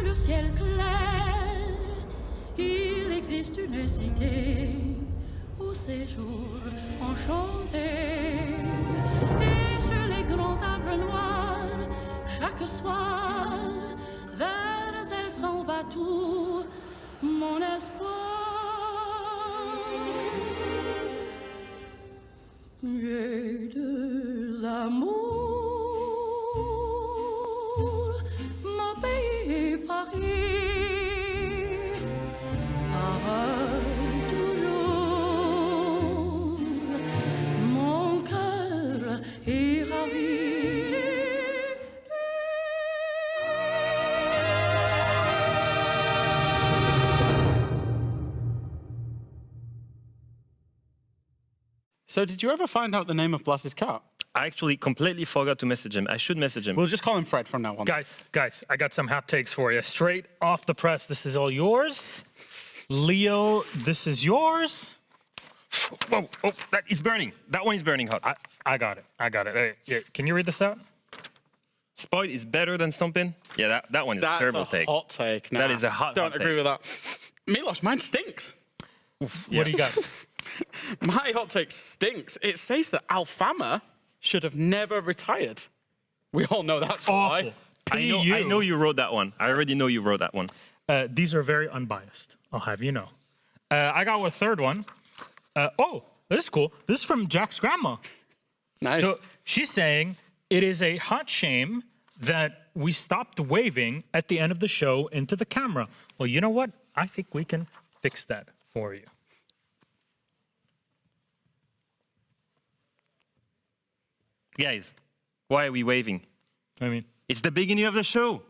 le ciel clair, il existe une cité au séjour enchanté. Et sur les grands arbres noirs, chaque soir, vers elle s'en va tout mon espoir. J'ai deux amours, mon pays et Paris. Pareil toujours, mon cœur est ravi. So did you ever find out the name of Blas's cat? I actually completely forgot to message him. I should message him. We'll just call him Fred from now on. Guys, I got some hot takes for you. Straight off the press, this is all yours. Leo, this is yours. Whoa, oh, that is burning. That one is burning hot. I got it. Hey, yeah, can you read this out? Spoiled is better than Stompin'? Yeah, that one is a terrible take. That's a hot take. Nah, That is a hot Don't agree take. with that. Milos, mine stinks. What do you got? My hot take stinks. It says that Alfama should have never retired. We all know that's a lie. Awful. I know you wrote that one. I already know you wrote that one. These are very unbiased, I'll have you know. I got a third one. Oh, this is cool. This is from Jack's grandma. Nice. So she's saying, it is a hot shame that we stopped waving at the end of the show into the camera. Well, you know what? I think we can fix that for you. Guys, why are we waving? I mean, It's the beginning of the show.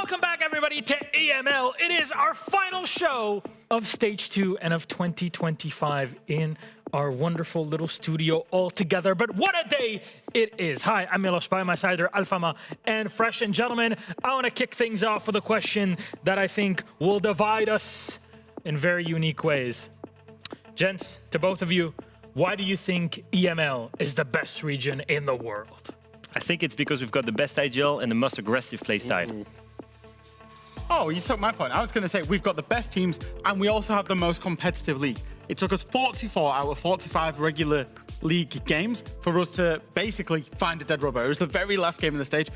welcome back, everybody, to EML. It is our final show of Stage 2 and of 2025 in our wonderful little studio all together. But what a day it is. Hi, I'm Milos, by my side are Alfama and Fresh. And gentlemen, I want to kick things off with a question that I think will divide us in very unique ways. Gents, to both of you, why do you think EML is the best region in the world? I think it's because we've got the best IGL and the most aggressive playstyle. Oh, you took my point. I was going to say we've got the best teams and we also have the most competitive league. It took us 44 out of 45 regular league games for us to basically find a dead rubber. It was the very last game of the stage.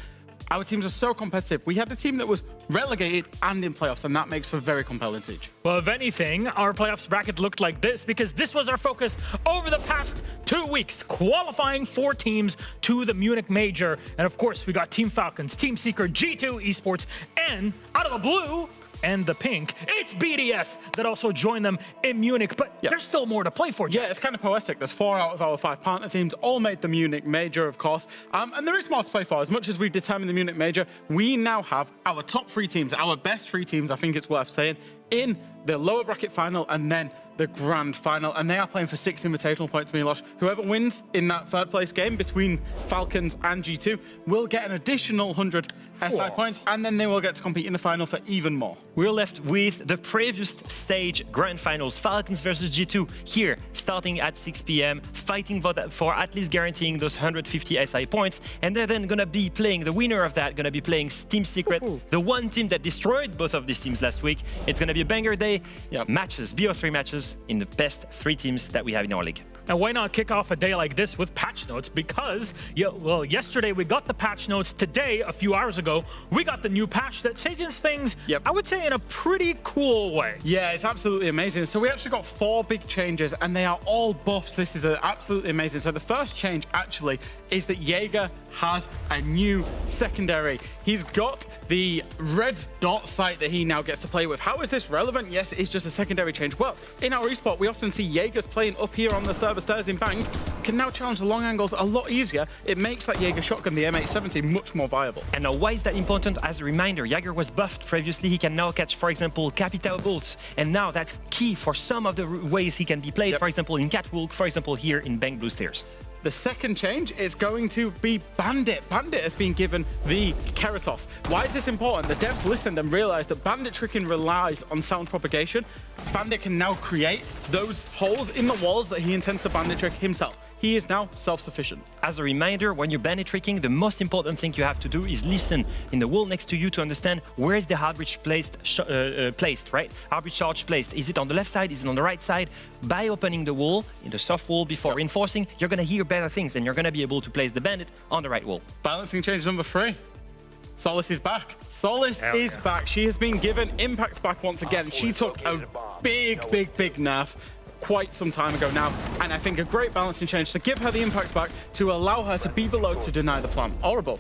Our teams are so competitive. We had a team that was relegated and in playoffs, and that makes for a very compelling siege. Well, if anything, our playoffs bracket looked like this because this was our focus over the past 2 weeks, qualifying 4 teams to the Munich Major. And of course, we got Team Falcons, Team Seeker, G2 Esports, and out of the blue and the pink, it's BDS that also joined them in Munich. But there's still more to play for, Jack. Yeah, it's kind of poetic. There's 4 out of our 5 partner teams, all made the Munich Major, of course. And there is more to play for. As much as we've determined the Munich Major, we now have our top 3 teams, our best 3 teams, I think it's worth saying, in the lower bracket final and then the grand final. And they are playing for 6 invitational points, Milos. Whoever wins in that third place game between Falcons and G2 will get an additional 100 SI points, and then they will get to compete in the final for even more. We're left with the previous stage grand finals, Falcons versus G2, here, starting at 6 p.m., fighting for at least guaranteeing those 150 SI points. And they're then going to be playing, the winner of that, going to be playing Team Secret, the one team that destroyed both of these teams last week. It's going to be a banger day, matches, BO3 matches in the best 3 teams that we have in our league. And why not kick off a day like this with patch notes? Because, well, yesterday we got the patch notes. Today, a few hours ago, we got the new patch that changes things, I would say, in a pretty cool way. Yeah, it's absolutely amazing. So we actually got 4 big changes, and they are all buffs. This is absolutely amazing. So the first change, actually, is that Jaeger has a new secondary. He's got the red dot sight that he now gets to play with. How is this relevant? Yes, it's just a secondary change. Well, in our esport, we often see Jaegers playing up here on the server stairs in Bang, can now challenge the long angles a lot easier. It makes that Jaeger shotgun, the M870, much more viable. And now, why is that important? As a reminder, Jaeger was buffed previously. He can now catch, for example, Capital bolts. And now that's key for some of the ways he can be played, for example, in Catwalk, for example, here in Bank Blue Stairs. The second change is going to be Bandit. Bandit has been given the Keratos. Why is this important? The devs listened and realized that Bandit tricking relies on sound propagation. Bandit can now create those holes in the walls that he intends to Bandit trick himself. He is now self-sufficient. As a reminder, when you're bandit tricking, the most important thing you have to do is listen in the wall next to you to understand where is the hard bridge placed, right? Hard bridge charge placed. Is it on the left side? Is it on the right side? By opening the wall, in the soft wall before reinforcing, you're going to hear better things and you're going to be able to place the bandit on the right wall. Balancing change number 3. Solace is back. Solace is back. She has been given impact back once again. She took a big nerf quite some time ago now, and I think a great balancing change to give her the impact back to allow her to be below to deny the plan or above.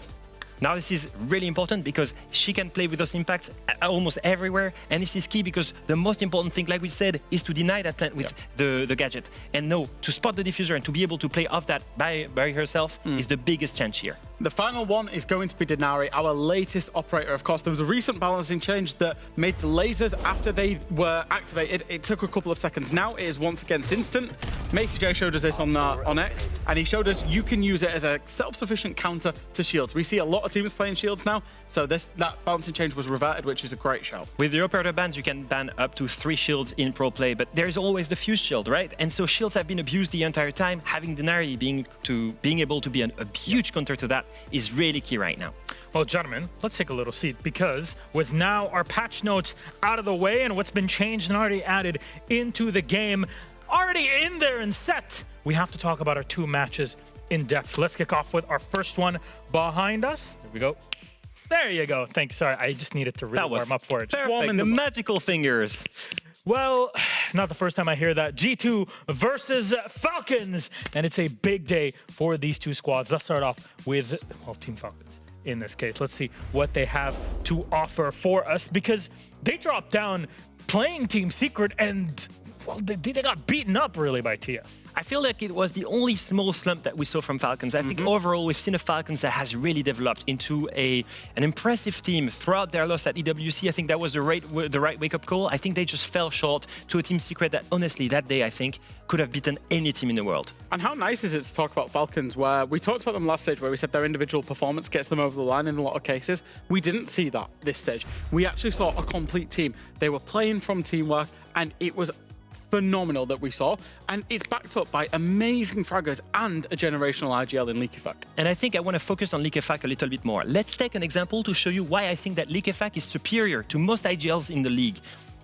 Now this is really important because she can play with those impacts almost everywhere, and this is key because the most important thing, like we said, is to deny that plant with the gadget. And no, to spot the diffuser and to be able to play off that by herself is the biggest chance here. The final one is going to be Denari, our latest operator. Of course, there was a recent balancing change that made the lasers, after they were activated, it took a couple of seconds. Now it is once again instant. Macy J showed us this on X, and he showed us you can use it as a self-sufficient counter to shields. We see a lot of teams playing shields now, so that balancing change was reverted, which is a great shout. With the operator bans, you can ban up to 3 shields in pro play, but there's always the fuse shield, right? And so shields have been abused the entire time. Having Denari being able to be a huge counter to that is really key right now. Well, gentlemen, let's take a little seat because with now our patch notes out of the way and what's been changed and already added into the game, already in there and set, we have to talk about our 2 matches in depth. Let's kick off with our first one behind us. Here we go. There you go. Thanks. Sorry, I just needed to really warm up for it. Perfect. The magical fingers. Well, not the first time I hear that. G2 versus Falcons. And it's a big day for these 2 squads. Let's start off with, well, Team Falcons in this case. Let's see what they have to offer for us because they dropped down playing Team Secret and, well, they got beaten up really by TS. I feel like it was the only small slump that we saw from Falcons. I think overall we've seen a Falcons that has really developed into an impressive team throughout their loss at EWC. I think that was the right wake-up call. I think they just fell short to a Team Secret that honestly that day I think could have beaten any team in the world. And how nice is it to talk about Falcons, where we talked about them last stage, where we said their individual performance gets them over the line in a lot of cases. We didn't see that this stage. We actually saw a complete team. They were playing from teamwork, and it was phenomenal that we saw, and it's backed up by amazing fraggers and a generational IGL in Liquefac. And I think I want to focus on Liquefac a little bit more. Let's take an example to show you why I think that Liquefac is superior to most IGLs in the league.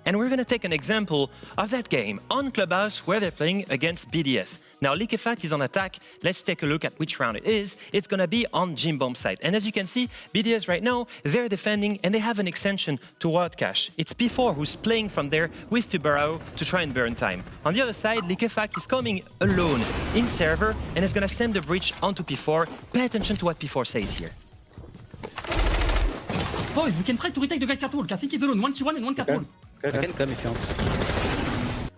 And we're going to take an example of that game on Clubhouse where they're playing against BDS. Now, Liquefac is on attack. Let's take a look at which round it is. It's going to be on Gym Bomb side. And as you can see, BDS right now, they're defending and they have an extension to Wildcache. It's P4 who's playing from there with Tubarao to try and burn time. On the other side, Liquefac is coming alone in server and is going to send the breach onto P4. Pay attention to what P4 says here. Boys, we can try to retake the guy catwalk. I think he's alone. 1-1 and 1 catwalk. I can come if you want.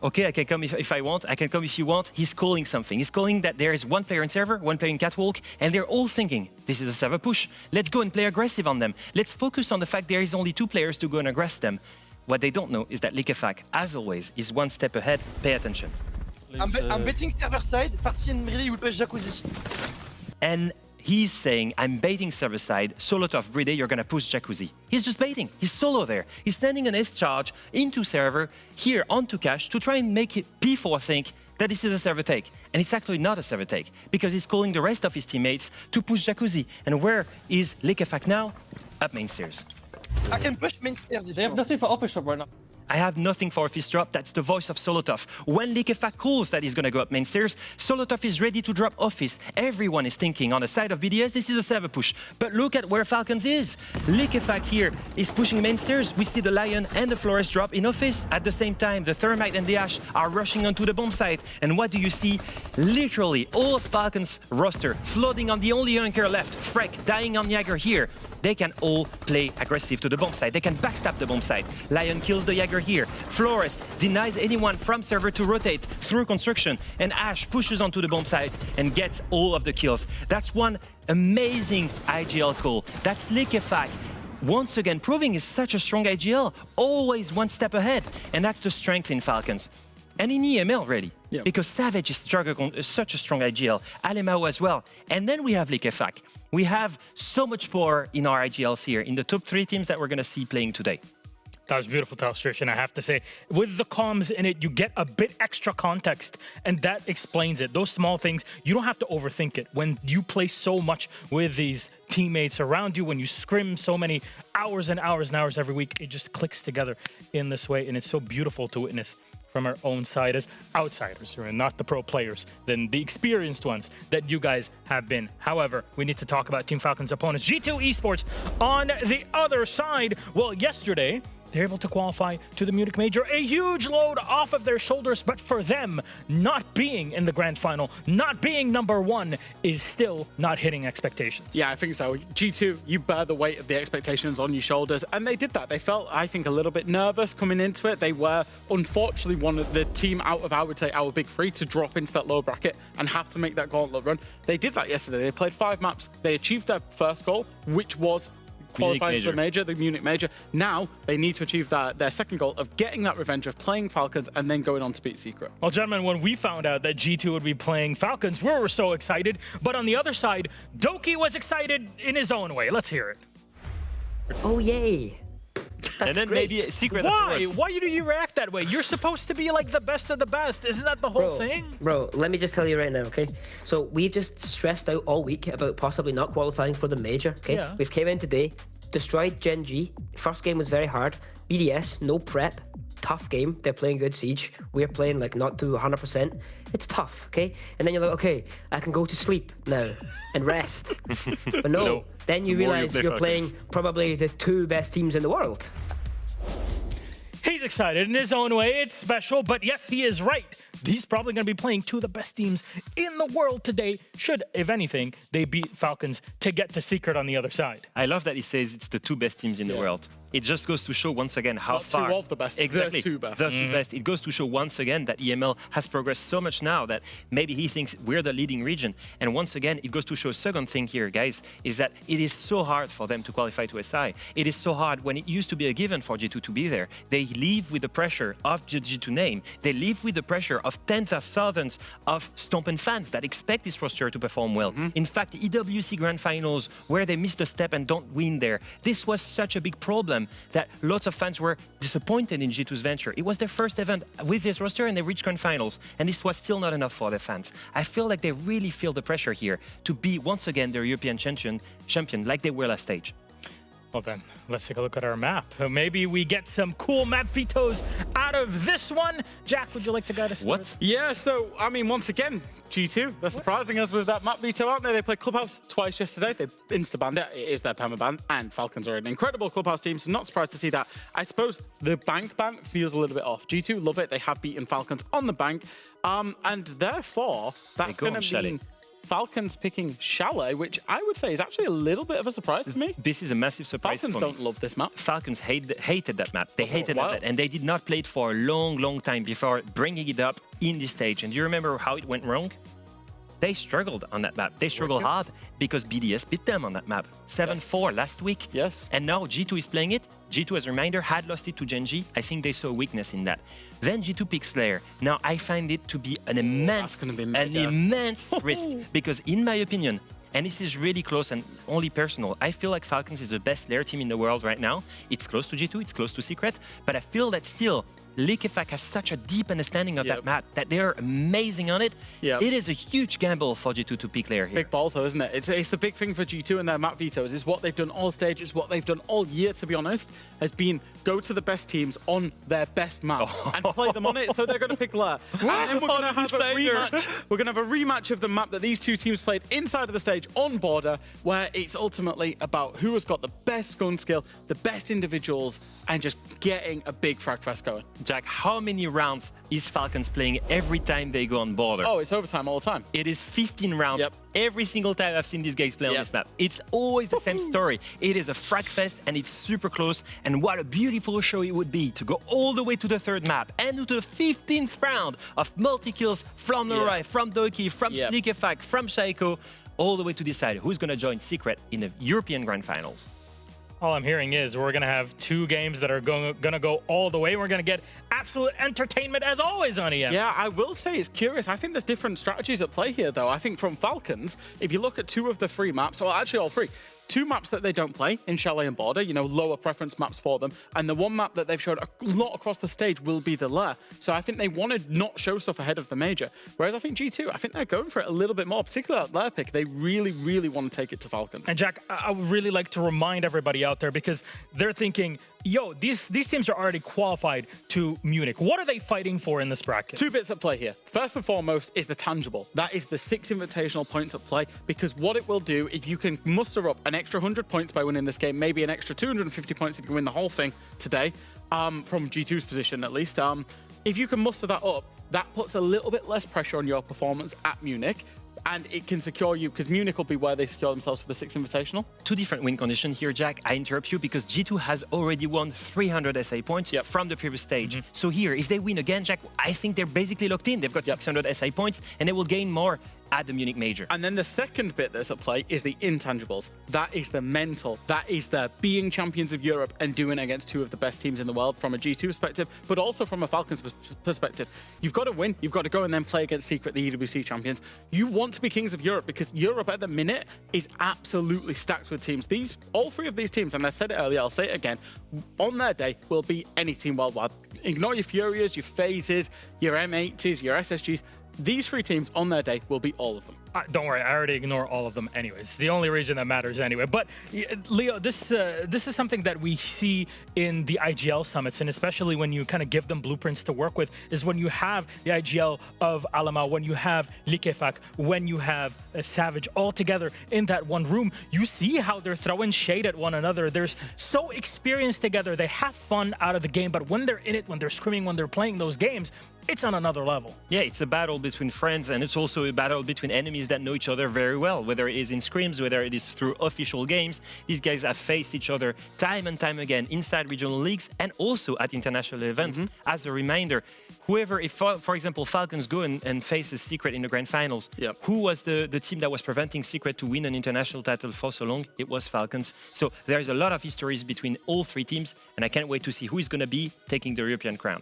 Okay, I can come if I want. I can come if you want. He's calling something. He's calling that there is 1 player in server, 1 player in catwalk, and they're all thinking, this is a server push. Let's go and play aggressive on them. Let's focus on the fact there is only 2 players to go and aggress them. What they don't know is that Liquefac, as always, is 1 step ahead. Pay attention. I'm betting server side. Farsi and Bride will push Jacuzzi. And he's saying, I'm baiting server side. Solotov, Bride, you're going to push Jacuzzi. He's just baiting. He's solo there. He's sending an S-charge into server, here onto cache, to try and make it P4 think that this is a server take. And it's actually not a server take, because he's calling the rest of his teammates to push Jacuzzi. And where is Liquefac now? Up main stairs. I can push main stairs if They have nothing for office shop right now. I have nothing for office drop. That's the voice of Solotov. When Liquefac calls that he's going to go up main stairs, Solotov is ready to drop office. Everyone is thinking on the side of BDS, this is a server push. But look at where Falcons is. Liquefac here is pushing main stairs. We see the Lion and the Flores drop in office. At the same time, the Thermite and the Ash are rushing onto the bomb site. And what do you see? Literally, all of Falcons roster floating on the only Junker left. Freck dying on Jaeger here. They can all play aggressive to the bomb site. They can backstab the bomb site. Lion kills the Jaeger Cypher here. Flores denies anyone from server to rotate through construction, and Ash pushes onto the bomb site and gets all of the kills. That's one amazing IGL call. That's Liquefact once again proving he's such a strong IGL, always one step ahead, and that's the strength in Falcons. And in EML, really, because Savage is such a strong IGL, Alemao as well. And then we have Liquefact. We have so much power in our IGLs here, in the top 3 teams that we're going to see playing today. That was beautiful illustration, I have to say. With the comms in it, you get a bit extra context, and that explains it. Those small things, you don't have to overthink it. When you play so much with these teammates around you, when you scrim so many hours and hours and hours every week, it just clicks together in this way, and it's so beautiful to witness from our own side as outsiders, not the pro players, than the experienced ones that you guys have been. However, we need to talk about Team Falcon's opponents, G2 Esports. On the other side, well, yesterday, they're able to qualify to the Munich Major, a huge load off of their shoulders, but for them, not being in the grand final, not being #1 is still not hitting expectations. Yeah, I think so. G2, you bear the weight of the expectations on your shoulders, and they did that. They felt, I think, a little bit nervous coming into it. They were, unfortunately, one of the team out of, I would say, our big 3 to drop into that low bracket and have to make that gauntlet run. They did that yesterday. They played 5 maps. They achieved their first goal, which was qualifying to the Munich Major. Now they need to achieve their second goal of getting that revenge of playing Falcons and then going on to beat Secret. Well, gentlemen, when we found out that G2 would be playing Falcons, we were so excited. But on the other side, Doki was excited in his own way. Let's hear it. Oh, yay. That's and then great. maybe a secret Why? afterwards. Why do you react that way? You're supposed to be like the best of the best. Isn't that the whole thing? Bro, let me just tell you right now, okay? So we've just stressed out all week about possibly not qualifying for the major, okay? Yeah. We've came in today, destroyed Gen G. First game was very hard. BDS, no prep. Tough game. They're playing good Siege. We're playing like not to 100%. It's tough, okay? And then you're like, okay, I can go to sleep now and rest. But no, then you realize you're playing probably the 2 best teams in the world. He's excited in his own way. It's special, but yes, he is right. He's probably going to be playing 2 of the best teams in the world today, should, if anything, they beat Falcons to get to Secret on the other side. I love that he says it's the 2 best teams in the world. It just goes to show once again how far... 2 of the best. Exactly. The 2 best. The 2 best. It goes to show once again that EML has progressed so much now that maybe he thinks we're the leading region. And once again, it goes to show a second thing here, guys, is that it is so hard for them to qualify to SI. It is so hard when it used to be a given for G2 to be there. They live with the pressure of the G2 name. They live with the pressure of tens of thousands of Stompen fans that expect this roster to perform well. In fact, the EWC Grand Finals, where they missed a step and don't win there, this was such a big problem that lots of fans were disappointed in G2's venture. It was their first event with this roster and they reached Grand Finals, and this was still not enough for their fans. I feel like they really feel the pressure here to be once again the European champion like they were last stage. Well then, let's take a look at our map. Maybe we get some cool map vetoes out of this one. Jack, would you like to guide us through it? Yeah, so, I mean, once again, G2, they're surprising us with that map veto, aren't they? They played Clubhouse twice yesterday. They insta-banned it. It is their perma-ban, and Falcons are an incredible Clubhouse team, so not surprised to see that. I suppose the bank ban feels a little bit off. G2 love it. They have beaten Falcons on the bank, and therefore, that's going to mean Falcons picking Chalet, which I would say is actually a little bit of a surprise to me. This is a massive surprise Falcons for me. don't love this map. Falcons hated that map. They hated that, and they did not play it for a long, long time before bringing it up in this stage. And do you remember how it went wrong? They struggled on that map. They struggled hard because BDS beat them on that map. 7-4 last week. Yes. And now G2 is playing it. G2, as a reminder, had lost it to Gen G. I think they saw a weakness in that. Then G2 picks Slayer. Now I find it to be an immense risk because, in my opinion, and this is really close and only personal, I feel like Falcons is the best Slayer team in the world right now. It's close to G2, it's close to Secret, but I feel that still Liquefact has such a deep understanding of that map that they're amazing on it. It is a huge gamble for G2 to pick Lair here. Big balls though, isn't it? It's the big thing for G2 and their map vetoes is what they've done all stages, what they've done all year, to be honest, has been go to the best teams on their best map and play them on it. So they're going to pick Lair. And then we're going to have a rematch. We're going to have a rematch of the map that these 2 teams played inside of the stage on Border, where it's ultimately about who has got the best gun skill, the best individuals, and just getting a big frag fest going. Jack, how many rounds is Falcons playing every time they go on border? Oh, it's overtime all the time. It is 15 rounds. Yep. Every single time I've seen these guys play on this map. It's always the same story. It is a frag fest and it's super close. And what a beautiful show it would be to go all the way to the third map and to the 15th round of multi-kills from Norai, from Doki, from Sneakefak, from Shaiko, all the way to decide who's going to join Secret in the European Grand Finals. All I'm hearing is we're going to have 2 games that are going to go all the way. We're going to get absolute entertainment as always on EM. Yeah, I will say it's curious. I think there's different strategies at play here, though. I think from Falcons, if you look at 2 of the 3 maps, or actually all 3, 2 maps that they don't play in Chalet and Border, you know, lower preference maps for them. And the one map that they've showed a lot across the stage will be the Lair. So I think they want to not show stuff ahead of the major. Whereas I think G2, I think they're going for it a little bit more, particularly that Lair pick. They really, really want to take it to Falcons. And Jack, I would really like to remind everybody out there because they're thinking, yo, these teams are already qualified to Munich. What are they fighting for in this bracket? 2 bits at play here. First and foremost is the tangible. That is the 6 invitational points at play, because what it will do, if you can muster up an extra 100 points by winning this game, maybe an extra 250 points if you win the whole thing today, from G2's position at least, if you can muster that up, that puts a little bit less pressure on your performance at Munich. And it can secure you, because Munich will be where they secure themselves for the 6th Invitational. 2 different win conditions here, Jack. I interrupt you because G2 has already won 300 SA points from the previous stage. So here, if they win again, Jack, I think they're basically locked in. They've got 600 SA points, and they will gain more at the Munich Major. And then the second bit that's at play is the intangibles. That is the mental. That is the being champions of Europe and doing it against 2 of the best teams in the world from a G2 perspective, but also from a Falcons perspective. You've got to win. You've got to go and then play against Secret, the EWC champions. You want to be kings of Europe, because Europe at the minute is absolutely stacked with teams. All 3 of these teams, and I said it earlier, I'll say it again, on their day will beat any team worldwide. Ignore your Furias, your Phases, your M80s, your SSGs. These 3 teams on their day will beat all of them. Don't worry, I already ignore all of them anyways. The only region that matters anyway. But Leo, this is something that we see in the IGL summits, and especially when you kind of give them blueprints to work with, is when you have the IGL of Alama, when you have Likefak, when you have Savage all together in that one room, you see how they're throwing shade at one another. They're so experienced together. They have fun out of the game, but when they're in it, when they're screaming, when they're playing those games, it's on another level. Yeah, it's a battle between friends, and it's also a battle between enemies that know each other very well, whether it is in scrims, whether it is through official games. These guys have faced each other time and time again inside regional leagues and also at international events. As a reminder, whoever, if for example Falcons go and faces Secret in the grand finals, who was the team that was preventing Secret to win an international title for so long? It was Falcons. So there's a lot of histories between all 3 teams, and I can't wait to see who is going to be taking the European crown.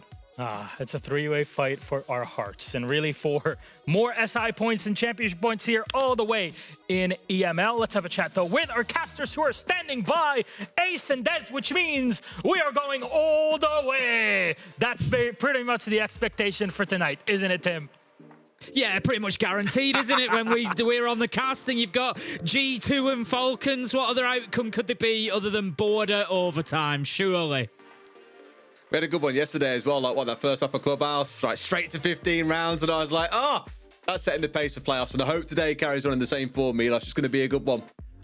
It's a 3-way fight for our hearts, and really for more SI points and championship points here all the way in EML. Let's have a chat, though, with our casters who are standing by, Ace and Des, which means we are going all the way. That's pretty much the expectation for tonight, isn't it, Tim? Yeah, pretty much guaranteed, isn't it? When we're on the casting, you've got G2 and Falcons. What other outcome could there be other than border overtime, surely? We had a good one yesterday as well, like that first map of Clubhouse, right, straight to 15 rounds, and I was like, that's setting the pace for playoffs, and I hope today carries on in the same form, Milos. It's going to be a good one.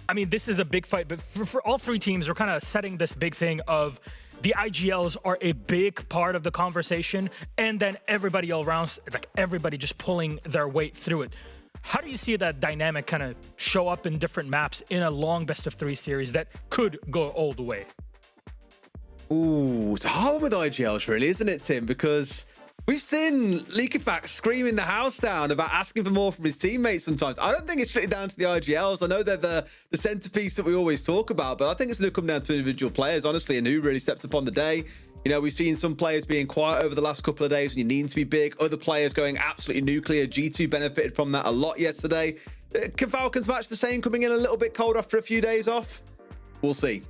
I mean, this is a big fight, but for all 3 teams, we're kind of setting this big thing of the IGLs are a big part of the conversation, and then everybody all around, it's like everybody just pulling their weight through it. How do you see that dynamic kind of show up in different maps in a long best-of-3 series that could go all the way? Ooh, it's hard with IGLs, really, isn't it, Tim? Because we've seen Likefak screaming the house down about asking for more from his teammates sometimes. I don't think it's strictly down to the IGLs. I know they're the centerpiece that we always talk about, but I think it's going to come down to individual players, honestly, and who really steps up on the day. You know, we've seen some players being quiet over the last couple of days when you need to be big. Other players going absolutely nuclear. G2 benefited from that a lot yesterday. Can Falcons match the same, coming in a little bit cold after a few days off? We'll see.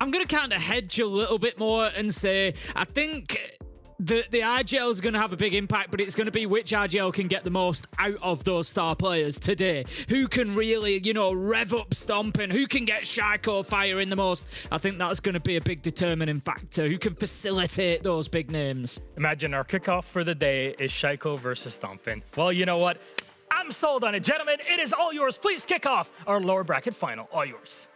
I'm going to kind of hedge a little bit more and say, I think the IGL is going to have a big impact, but it's going to be which IGL can get the most out of those star players today. Who can really, rev up Stomping? Who can get Shaiko firing the most? I think that's going to be a big determining factor. Who can facilitate those big names? Imagine our kickoff for the day is Shaiko versus Stomping. Well, you know what? I'm sold on it. Gentlemen, it is all yours. Please kick off our lower bracket final. All yours.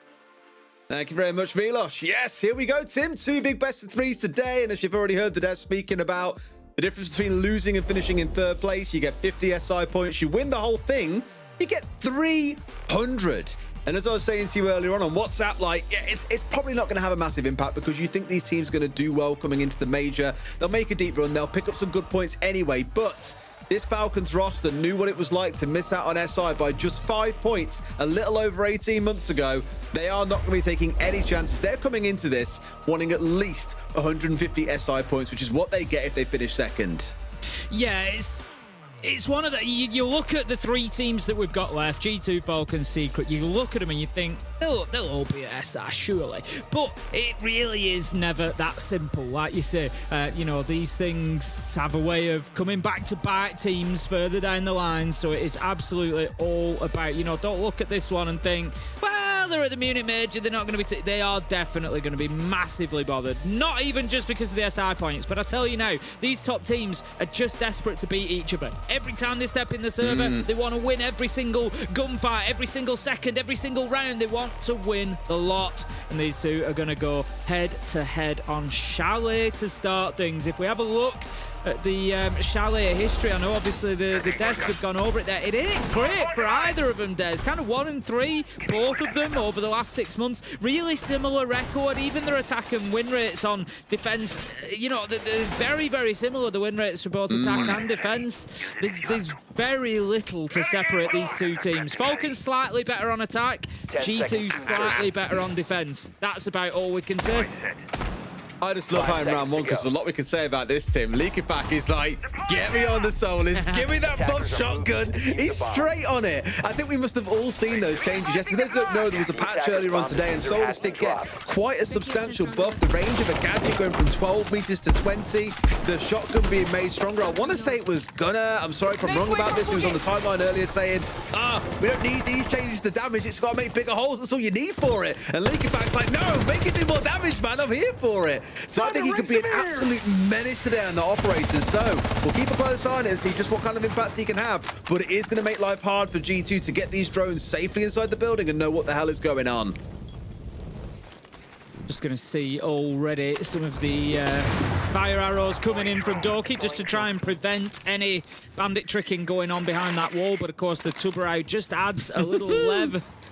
Thank you very much, Milos. Yes, here we go, Tim. 2 big best of 3s today. And as you've already heard the devs speaking about the difference between losing and finishing in 3rd place, you get 50 SI points. You win the whole thing, you get 300. And as I was saying to you earlier on WhatsApp, like, yeah, it's probably not going to have a massive impact because you think these teams are going to do well coming into the major. They'll make a deep run. They'll pick up some good points anyway. But this Falcons roster knew what it was like to miss out on SI by just 5 points a little over 18 months ago. They are not going to be taking any chances. They're coming into this wanting at least 150 SI points, which is what they get if they finish second. Yeah, it's one of the... You look at the 3 teams that we've got left, G2, Falcons, Secret, you look at them and you think, they'll all be at SI, surely. But it really is never that simple. Like you say, you know, these things have a way of coming back to bite teams further down the line, so it is absolutely all about, you know, don't look at this one and think, well, they're at the Munich Major, they're not going to be... They are definitely going to be massively bothered. Not even just because of the SI points, but I tell you now, these top teams are just desperate to beat each other. Every time they step in the server, they want to win every single gunfight, every single second, every single round. They want to win the lot. And these two are going to go head-to-head on Chalet to start things. If we have a look at the Chalet history, I know obviously the Des have gone over it there. It ain't great for either of them, Des. Kind of 1 and 3, both of them over the last 6 months. Really similar record. Even their attack and win rates on defense, you know, they're very, very similar, the win rates for both attack and defense. There's very little to separate these two teams. Falcons slightly better on attack, G2 slightly better on defense. That's about all we can say. I just love how in round 1, because there's a lot we can say about this, Tim. Leakifak is like, get me on the Solus, give me that buff shotgun. He's straight on it. I think we must have all seen those changes yesterday. Those don't know, there was a patch earlier on today, and Solus did get quite a substantial buff. The range of a gadget going from 12 meters to 20. The shotgun being made stronger. I want to say it was Gunnar. I'm sorry if I'm wrong about this. He was on the timeline earlier saying, we don't need these changes to damage. It's got to make bigger holes. That's all you need for it. And Leakifak's like, no, make it do more damage, man. I'm here for it. So I think he could be an absolute menace today on the operators. So we'll keep a close eye on it and see just what kind of impact he can have. But it is going to make life hard for G2 to get these drones safely inside the building and know what the hell is going on. Just going to see already some of the fire arrows coming in from Doki just to try and prevent any bandit tricking going on behind that wall. But of course, the Tubarão just adds a little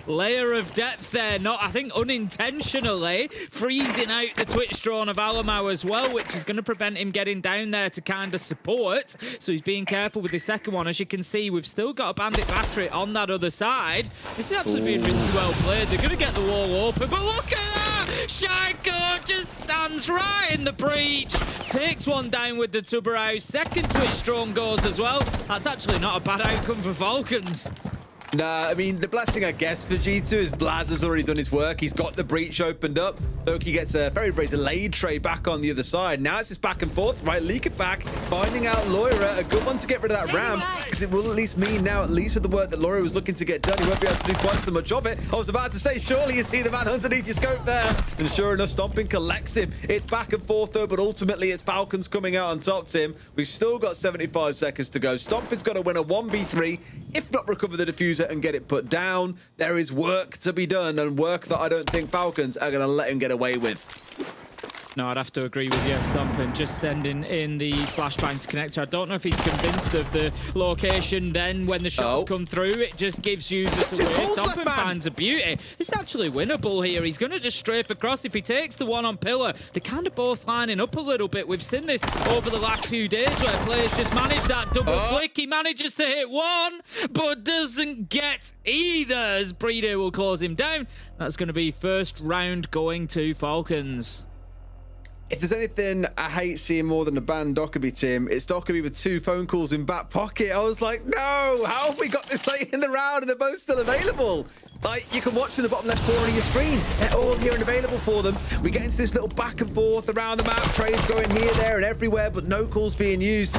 layer of depth there, not, I think, unintentionally, freezing out the Twitch drone of Alamau as well, which is going to prevent him getting down there to kind of support. So he's being careful with the second one. As you can see, we've still got a bandit battery on that other side. This is actually being really well played. They're going to get the wall open, but look at that! Shaiko just stands right in the breach, takes one down with the Tubarão. Second Twitch drone goes as well. That's actually not a bad outcome for Falcons. Nah, I mean, the blessing, I guess, for G2 is Blaz has already done his work. He's got the breach opened up. Loki gets a very, very delayed trade back on the other side. Now it's just back and forth, right? Leakifak finding out Loira, a good one to get rid of that ramp, because it will at least mean now, at least with the work that Loira was looking to get done, he won't be able to do quite so much of it. I was about to say, surely you see the man underneath your scope there. And sure enough, Stomping collects him. It's back and forth, though, but ultimately it's Falcons coming out on top, Tim. We've still got 75 seconds to go. Stomping's got to win a 1v3, if not recover the diffuser and get it put down. There is work to be done, and work that I don't think Falcons are going to let him get away with. No, I'd have to agree with you, Stomping. Just sending in the flashbang to connector. I don't know if he's convinced of the location then when the shots come through. It just gives users away. Stomping finds a beauty. It's actually winnable here. He's going to just strafe across. If he takes the one on pillar, they're kind of both lining up a little bit. We've seen this over the last few days where players just manage that double flick. He manages to hit one, but doesn't get either, as Breeder will close him down. That's going to be first round going to Falcons. If there's anything I hate seeing more than a banned Dockerby, Tim, it's Dockerby with 2 phone calls in back pocket. I was like, no, how have we got this late in the round and they're both still available? Like, you can watch in the bottom left corner of your screen. They're all here and available for them. We get into this little back and forth around the map. Trades going here, there, and everywhere, but no calls being used.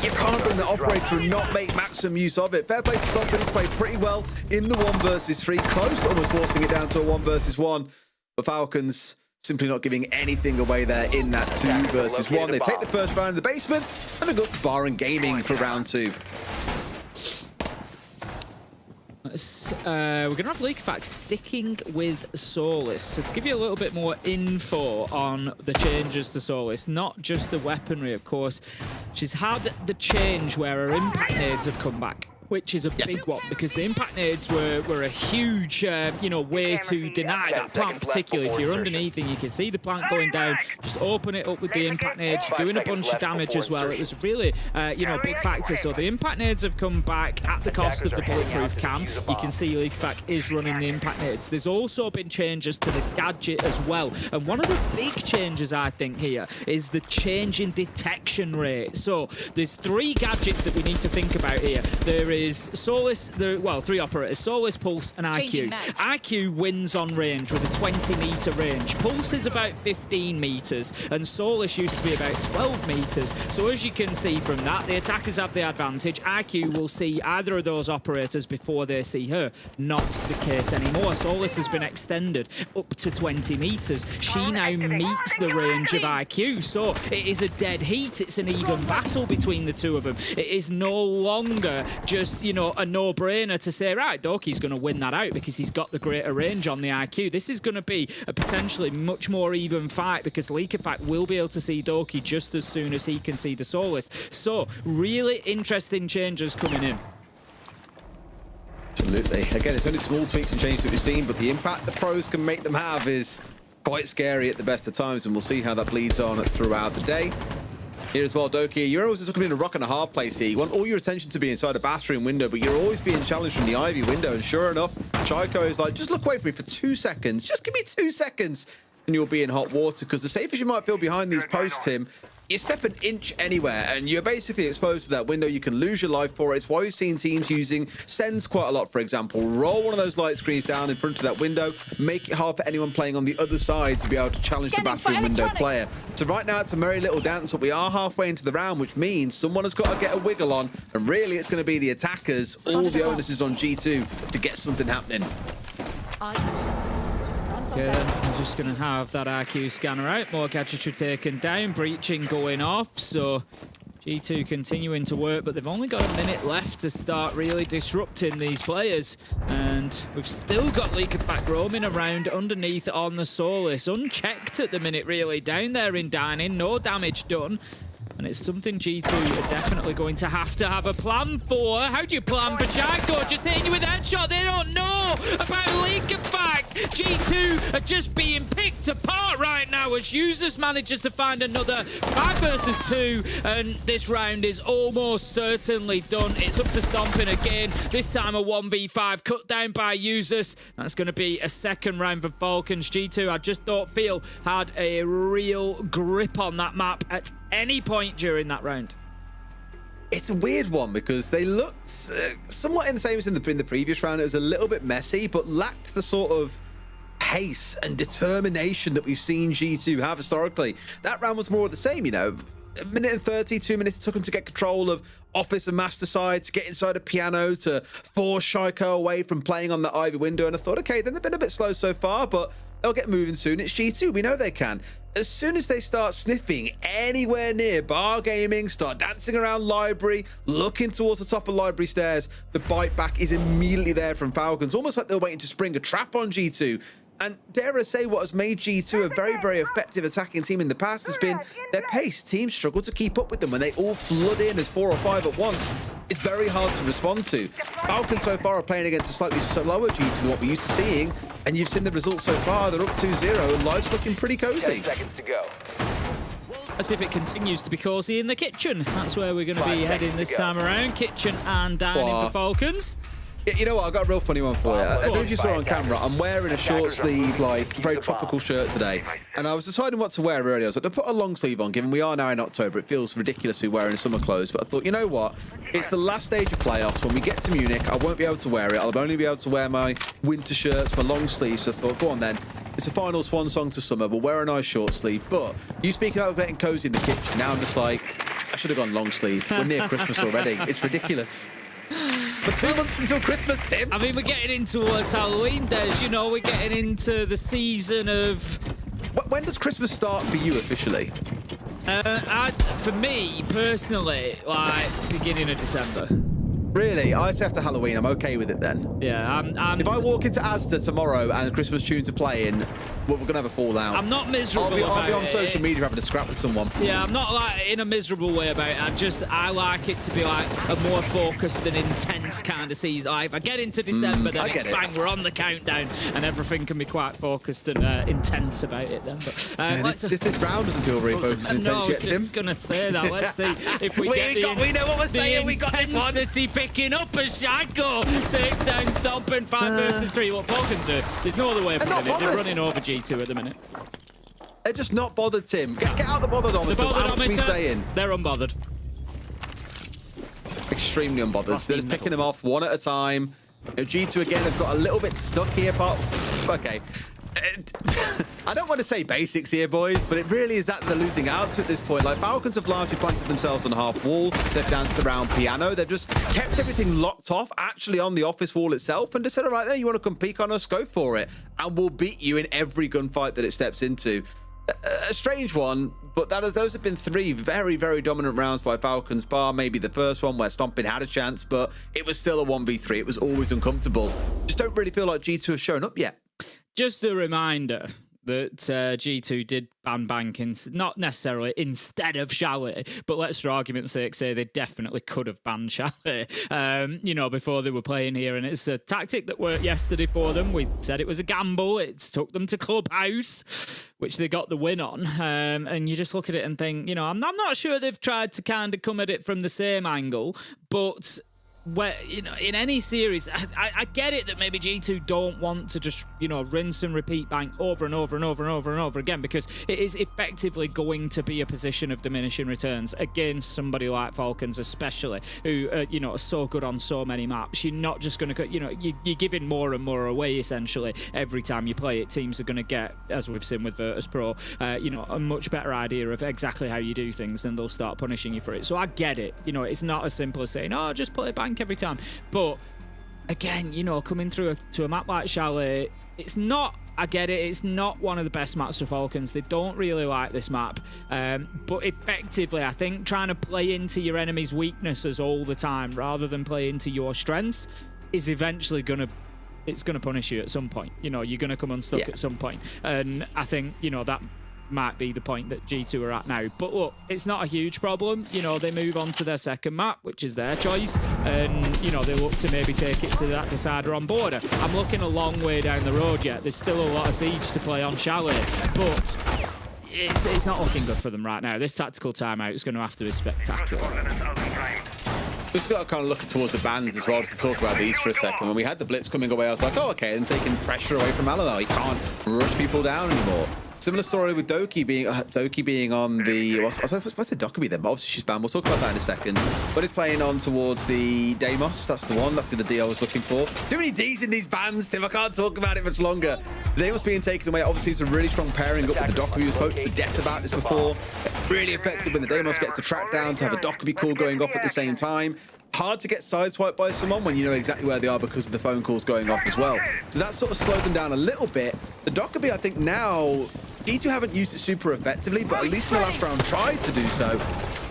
You can't bring the operator and not make maximum use of it. Fair play to Stomping. He's played pretty well in the 1 versus 3. Close to almost forcing it down to a 1 versus 1. But Falcons simply not giving anything away there in that 2 versus 1. They take the first round in the basement and they go to Bar and Gaming for round 2. We're going to have Leakerfax sticking with Solus. So to give you a little bit more info on the changes to Solus, not just the weaponry, of course. She's had the change where her impact nades have come back, which is a big one, because the impact nades were a huge, way to deny that plant, particularly if you're underneath and you can see the plant going down. Just open it up with the impact nades, doing a bunch of damage as well. It was really, a big factor. So the impact nades have come back at the cost of the bulletproof cam. You can see Leakerfax is running the impact nades. There's also been changes to the gadget as well. And one of the big changes, I think, here is the change in detection rate. So there's 3 gadgets that we need to think about here. There is Solus, 3 operators, Solus, Pulse, and IQ. IQ wins on range with a 20-meter range. Pulse is about 15 meters, and Solus used to be about 12 meters. So as you can see from that, the attackers have the advantage. IQ will see either of those operators before they see her. Not the case anymore. Solus has been extended up to 20 meters. She now meets the range of IQ, so it is a dead heat. It's an even battle between the two of them. It is no longer just, a no-brainer to say, right, Doki's going to win that out because he's got the greater range on the IQ. This is going to be a potentially much more even fight because Leakerfax will be able to see Doki just as soon as he can see the Solus. So, really interesting changes coming in. Absolutely. Again, it's only small tweaks and changes that we've seen, but the impact the pros can make them have is quite scary at the best of times, and we'll see how that bleeds on throughout the day. Here as well, Doki, you're always looking in a rock and a hard place here. You want all your attention to be inside a bathroom window, but you're always being challenged from the Ivy window. And sure enough, Chaiko is like, just look away from me for 2 seconds. Just give me 2 seconds, and you'll be in hot water. Because as safe as you might feel behind these posts, Tim, you step an inch anywhere and you're basically exposed to that window. You can lose your life for it. It's why we've seen teams using Sens quite a lot, for example. Roll one of those light screens down in front of that window, make it hard for anyone playing on the other side to be able to challenge the bathroom window player. So right now it's a merry little dance, but we are halfway into the round, which means someone has got to get a wiggle on, and really it's going to be the attackers. All the onus is on G2 to get something happening. Okay, then I'm just going to have that IQ scanner out. More gadgetry taken down, breaching going off. So G2 continuing to work, but they've only got a minute left to start really disrupting these players. And we've still got Leakerfax roaming around underneath on the Solus. Unchecked at the minute, really. Down there in dining, no damage done. And it's something G2 are definitely going to have a plan for. How do you plan for Jaco? Just hitting you with a headshot. They don't know about Leakerfax. G2 are just being picked apart right now as Users manages to find another 5 versus 2. And this round is almost certainly done. It's up to Stomping again. This time a 1v5 cut down by Users. That's going to be a second round for Falcons. G2, I just don't feel, had a real grip on that map at any point during that round. It's a weird one because they looked somewhat in the same as in the previous round. It was a little bit messy, but lacked the sort of pace and determination that we've seen G2 have historically. That round was more of the same, a minute and 30, 2 minutes it took them to get control of Office and Master side, to get inside a piano, to force Chaiko away from playing on the Ivy window. And I thought, okay, then they've been a bit slow so far, but they'll get moving soon. It's G2, we know they can. As soon as they start sniffing anywhere near bar gaming, start dancing around library, looking towards the top of library stairs, the bite back is immediately there from Falcons, almost like they're waiting to spring a trap on G2. And dare I say, what has made G2 a very, very effective attacking team in the past has been their pace. Teams struggle to keep up with them when they all flood in as 4 or 5 at once. It's very hard to respond to. Falcons so far are playing against a slightly slower G2 than what we're used to seeing. And you've seen the results so far. They're up 2-0 and life's looking pretty cozy. 10 seconds to go. As if it continues to be cozy in the kitchen. That's where we're going to be heading this time around. Kitchen and dining for Falcons. You know what? I've got a real funny one for you. I don't know if you saw on camera. I'm wearing a short sleeve, very tropical shirt today. And I was deciding what to wear earlier. I was like, to put a long sleeve on, given we are now in October, it feels ridiculous to be wearing summer clothes. But I thought, you know what? It's the last stage of playoffs. When we get to Munich, I won't be able to wear it. I'll only be able to wear my winter shirts, my long sleeves. So I thought, go on then. It's a final swan song to summer. We'll wear a nice short sleeve. But you speaking about getting cozy in the kitchen, now I'm just like, I should have gone long sleeve. We're near Christmas already. It's ridiculous. But 2 months until Christmas, Tim. I mean, we're getting in towards Halloween, Des. We're getting into the season of... When does Christmas start for you officially? For me, personally, beginning of December. Really? I'd say after Halloween, I'm okay with it then. Yeah, If I walk into Asda tomorrow and Christmas tunes are playing, well, we're going to have a fallout. I'm not miserable I'll be on about social it. media having a scrap with someone. Yeah, I'm not like in a miserable way about it. I like it to be like a more focused and intense kind of season. Like, if I get into December, then it's bang, we're on the countdown, and everything can be quite focused and intense about it then. But this round doesn't feel very focused and intense yet, Tim. I was just gonna say that. Let's see if we get we know what we're saying. We got this one. Intensity picking up as Shanko takes down Stomping 5 versus 3. What Falcons are, there's no other way of putting it. They're running over G2 at the minute. They're just not bothered, Tim. Get out the bothered-ometer. What are we saying? They're unbothered. Extremely unbothered. They're just picking them off one at a time. G2 again have got a little bit stuck here, but okay. I don't want to say basics here, boys, but it really is that they're losing out to at this point. Like, Falcons have largely planted themselves on a half wall. They've danced around piano. They've just kept everything locked off, actually on the office wall itself, and just said, all right, there, you want to come peek on us? Go for it. And we'll beat you in every gunfight that it steps into. A strange one, but those have been 3 very, very dominant rounds by Falcons, bar maybe the first one where Stomping had a chance, but it was still a 1v3. It was always uncomfortable. Just don't really feel like G2 have shown up yet. Just a reminder that G2 did ban Bank, not necessarily instead of Chalet, but let's, for argument's sake, say they definitely could have banned Chalet, before they were playing here. And it's a tactic that worked yesterday for them. We said it was a gamble. It took them to Clubhouse, which they got the win on. And you just look at it and think, I'm not sure they've tried to kind of come at it from the same angle, but where, in any series, I get it that maybe G2 don't want to just, rinse and repeat Bank over and over and over and over and over again, because it is effectively going to be a position of diminishing returns against somebody like Falcons, especially, who, are so good on so many maps. You're not just going to, you're giving more and more away, essentially, every time you play it. Teams are going to get, as we've seen with Virtus Pro, a much better idea of exactly how you do things, and they'll start punishing you for it. So I get it. It's not as simple as saying, oh, just play Bank every time. But again, coming through to a map like Chalet, it's not, I get it, it's not one of the best maps for Falcons. They don't really like this map, but effectively I think trying to play into your enemy's weaknesses all the time rather than play into your strengths is eventually gonna punish you at some point. You're gonna come unstuck at some point, and I think that might be the point that G2 are at now. But look, it's not a huge problem. They move on to their second map, which is their choice, and they look to maybe take it to that decider on border. I'm looking a long way down the road yet. There's still a lot of siege to play on Chalet, but it's not looking good for them right now. This tactical timeout is going to have to be spectacular. We've just got to kind of look towards the bans as well, just to talk about these for a second. When we had the blitz coming away, I was like, oh, okay, and taking pressure away from Alamo. He can't rush people down anymore. Similar story with Doki being on the... What's the Dokkaebi then? But obviously she's banned. We'll talk about that in a second. But it's playing on towards the Deimos. That's the one. That's the D I was looking for. Too many Ds in these bans, Tim. I can't talk about it much longer. The Deimos being taken away. Obviously, it's a really strong pairing up with the Dokkaebi. We spoke to the depth about this before. Really effective when the Deimos gets the track down to have a Dokkaebi call going off at the same time. Hard to get sideswiped by someone when you know exactly where they are because of the phone calls going off as well. So that sort of slowed them down a little bit. The Dokkaebi, I think now... G2 haven't used it super effectively, but at least in the last round tried to do so.